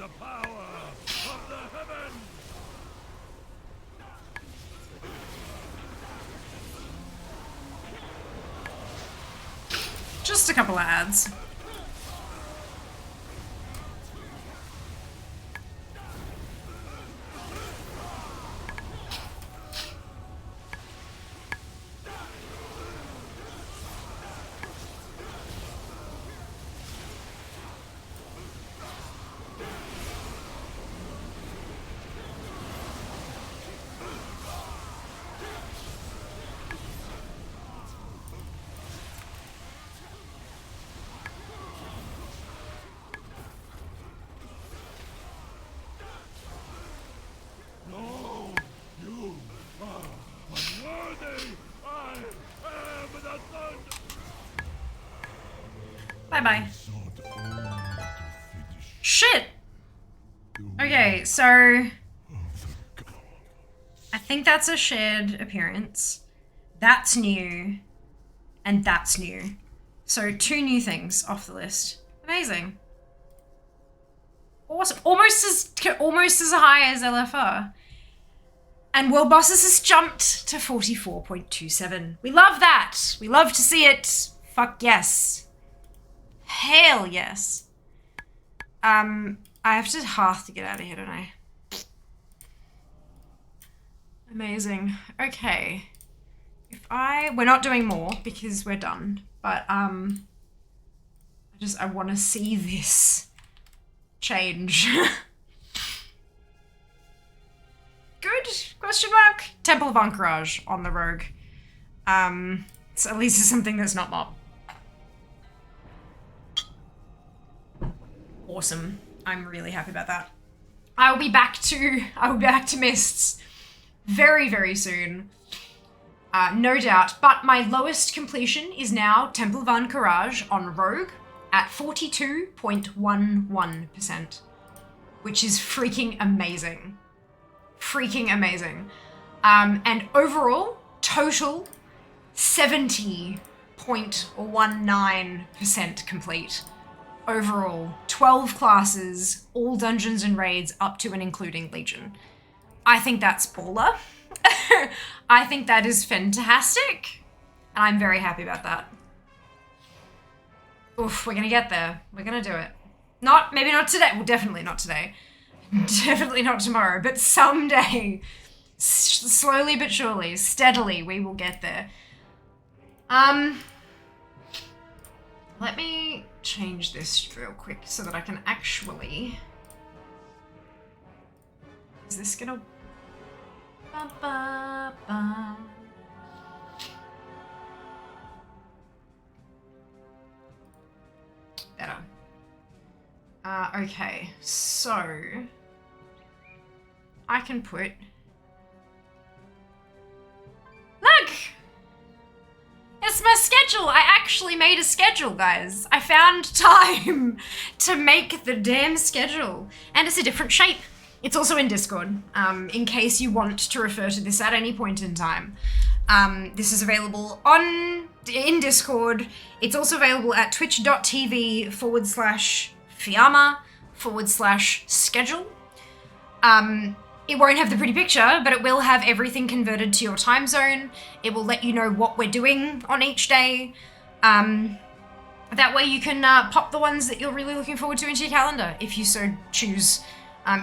the power of the heavens! Just a couple of ads. Bye-bye. Shit! Okay, so I think that's a shared appearance. That's new. And that's new. So 2 new things off the list. Amazing. Awesome. Almost as high as LFR. And World Bosses has jumped to 44.27. We love that. We love to see it. Fuck yes. Hell yes. I have to hearth to get out of here, don't I? Amazing. Okay. We're not doing more because we're done, but I want to see this change. Good? Question mark? Temple of Anchorage on the rogue. So at least it's something that's not mob. Awesome. I'm really happy about that. I'll be back to Mists very, very soon. No doubt. But my lowest completion is now Temple of Anchorage on Rogue at 42.11%. Which is freaking amazing. Freaking amazing. And overall, total 70.19% complete. Overall, 12 classes, all dungeons and raids up to and including Legion. I think that's baller. I think that is fantastic. And I'm very happy about that. Oof, we're gonna get there. We're gonna do it. Maybe not today. Well, definitely not today. Definitely not tomorrow, but someday. Slowly but surely, steadily, we will get there. Let me change this real quick so that I can actually... Is this gonna... Better. Okay, so... I can put... Look! It's my schedule! I actually made a schedule, guys. I found time to make the damn schedule. And it's a different shape. It's also in Discord, in case you want to refer to this at any point in time. This is available in Discord. It's also available at twitch.tv/Fiamma/schedule. It won't have the pretty picture, but it will have everything converted to your time zone. It will let you know what we're doing on each day. That way you can pop the ones that you're really looking forward to into your calendar, if you so choose.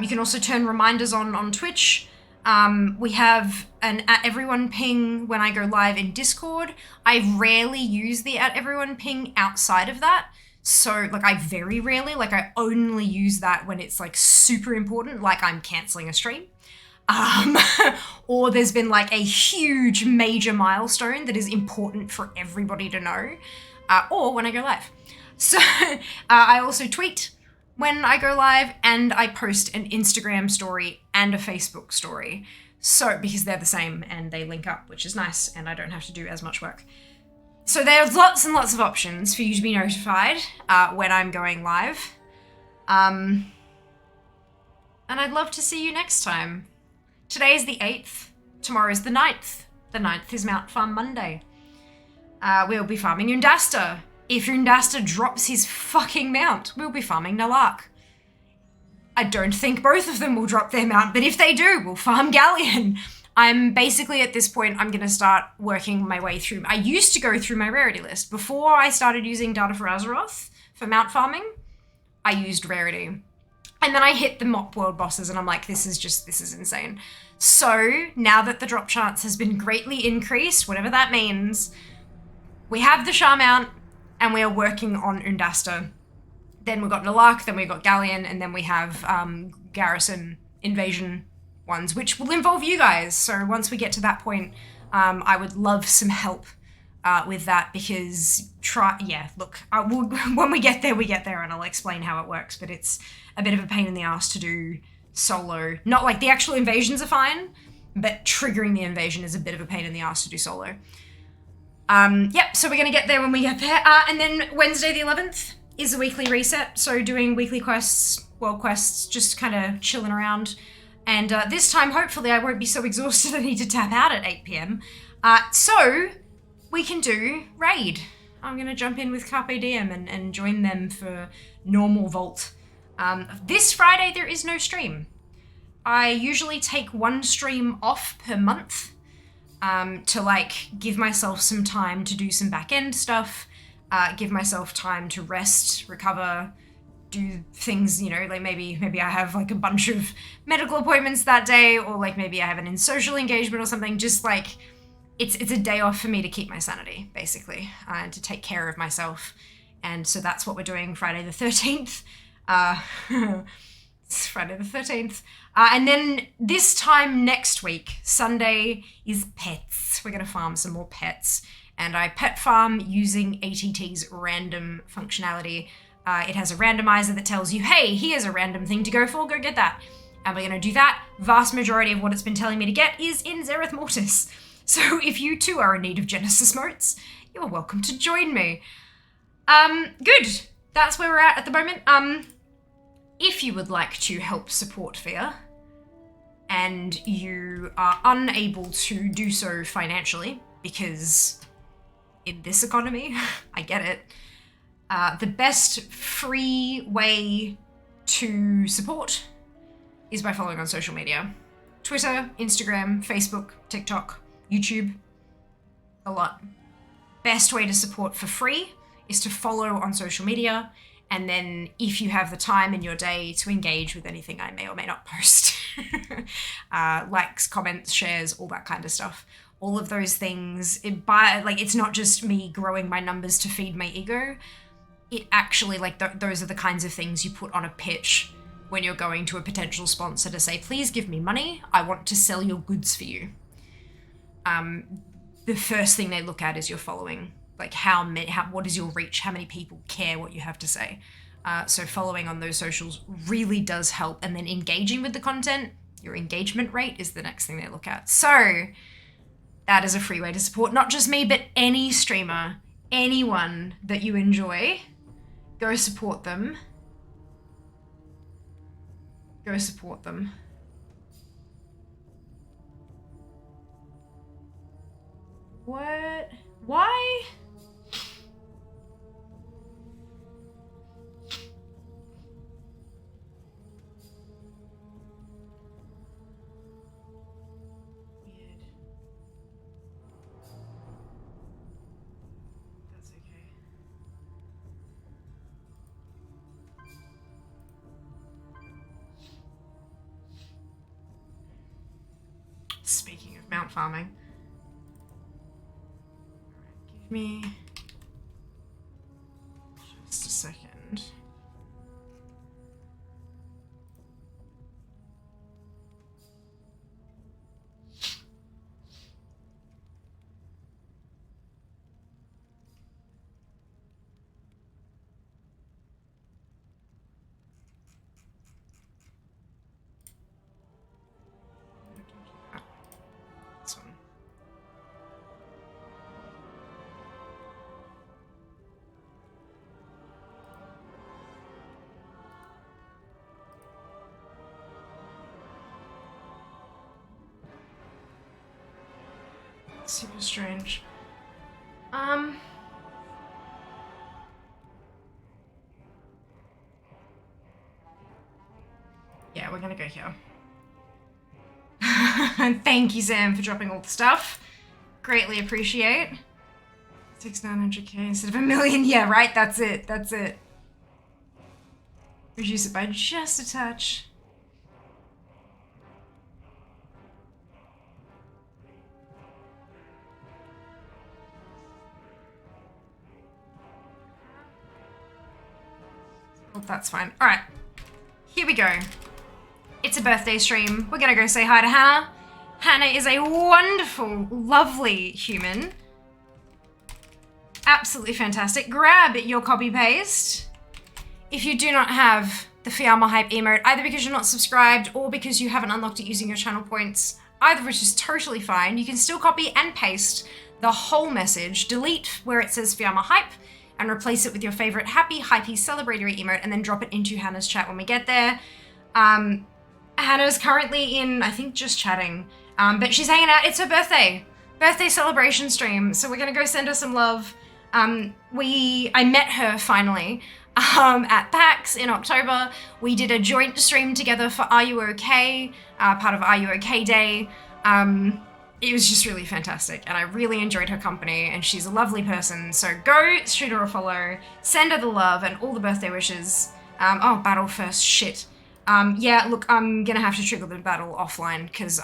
You can also turn reminders on Twitch. We have an @everyone ping when I go live in Discord. I rarely use the @everyone ping outside of that. So, like, I very rarely, like, I only use that when it's, like, super important, like I'm canceling a stream. Or there's been, like, a huge major milestone that is important for everybody to know. Or when I go live. So, I also tweet when I go live, and I post an Instagram story and a Facebook story. So, because they're the same and they link up, which is nice, and I don't have to do as much work. So there's lots and lots of options for you to be notified when I'm going live. And I'd love to see you next time. Today is the 8th, tomorrow is the 9th. The 9th is Mount Farm Monday. We'll be farming Undasta. If Undasta drops his fucking mount, we'll be farming Nalark. I don't think both of them will drop their mount, but if they do, we'll farm Galleon. I'm basically at this point, I'm going to start working my way through. I used to go through my rarity list. Before I started using Data for Azeroth for mount farming, I used rarity. And then I hit the mop world bosses and I'm like, this is insane. So now that the drop chance has been greatly increased, whatever that means, we have the Shah mount and we are working on Undasta. Then we've got Nalark, then we've got Galleon, and then we have Garrison Invasion ones, which will involve you guys. So once we get to that point, I would love some help with that because when we get there and I'll explain how it works, but it's a bit of a pain in the ass to do solo. Not like the actual invasions are fine, but triggering the invasion is a bit of a pain in the ass to do solo. Yep, so we're going to get there when we get there. And then Wednesday the 11th is a weekly reset, so doing weekly quests, world quests, just kind of chilling around. And this time, hopefully, I won't be so exhausted I need to tap out at 8 PM. So we can do raid. I'm going to jump in with Carpe Diem and join them for normal Vault. This Friday, there is no stream. I usually take one stream off per month to like give myself some time to do some back-end stuff, give myself time to rest, recover, do things, you know, like maybe I have like a bunch of medical appointments that day, or like maybe I have an in-social engagement or something. Just like it's a day off for me to keep my sanity, basically, and to take care of myself. And so that's what we're doing Friday the 13th. It's Friday the 13th. And then this time next week, Sunday, is pets. We're going to farm some more pets. And I pet farm using ATT's random functionality. It has a randomizer that tells you, hey, here's a random thing to go for, go get that. And we're going to do that. Vast majority of what it's been telling me to get is in Zereth Mortis. So if you too are in need of Genesis motes, you are welcome to join me. Good. That's where we're at the moment. If you would like to help support Fear, and you are unable to do so financially, because in this economy, I get it, the best free way to support is by following on social media. Twitter, Instagram, Facebook, TikTok, YouTube, a lot. Best way to support for free is to follow on social media, and then if you have the time in your day to engage with anything I may or may not post. Likes, comments, shares, all that kind of stuff. All of those things, it's not just me growing my numbers to feed my ego. It actually, those are the kinds of things you put on a pitch when you're going to a potential sponsor to say, please give me money, I want to sell your goods for you. The first thing they look at is your following. Like what is your reach? How many people care what you have to say? So following on those socials really does help. And then engaging with the content, your engagement rate is the next thing they look at. So that is a free way to support not just me, but any streamer, anyone that you enjoy. Go support them. Go support them. What? Why? That's okay. Speaking of mount farming, give me just a second. This one. Super strange. Yeah, we're gonna go here. Thank you, Sam, for dropping all the stuff. Greatly appreciate. 6,900k instead of 1 million. Yeah, right? That's it. That's it. Reduce it by just a touch. Oh, that's fine. All right. Here we go. It's a birthday stream. We're gonna go say hi to Hannah. Hannah is a wonderful, lovely human. Absolutely fantastic. Grab your copy paste. If you do not have the Fiamma Hype emote, either because you're not subscribed or because you haven't unlocked it using your channel points, either of which is totally fine, you can still copy and paste the whole message, delete where it says Fiamma Hype, and replace it with your favorite happy, hypey, celebratory emote, and then drop it into Hannah's chat when we get there. Hannah's currently in, I think, just chatting, but she's hanging out. It's her birthday celebration stream, so we're gonna go send her some love. I met her finally at PAX in October. We did a joint stream together for Are You OK, part of Are You OK Day. It was just really fantastic, and I really enjoyed her company, and she's a lovely person, so go shoot her a follow, send her the love and all the birthday wishes. Oh, battle first, shit. Yeah, look, I'm gonna have to trigger the battle offline, because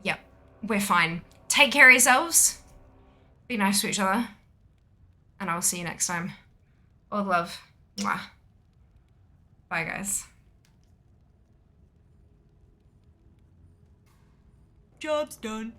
yep, we're fine. Take care of yourselves, be nice to each other, and I'll see you next time. All love. Mwah. Bye, guys. Job's done.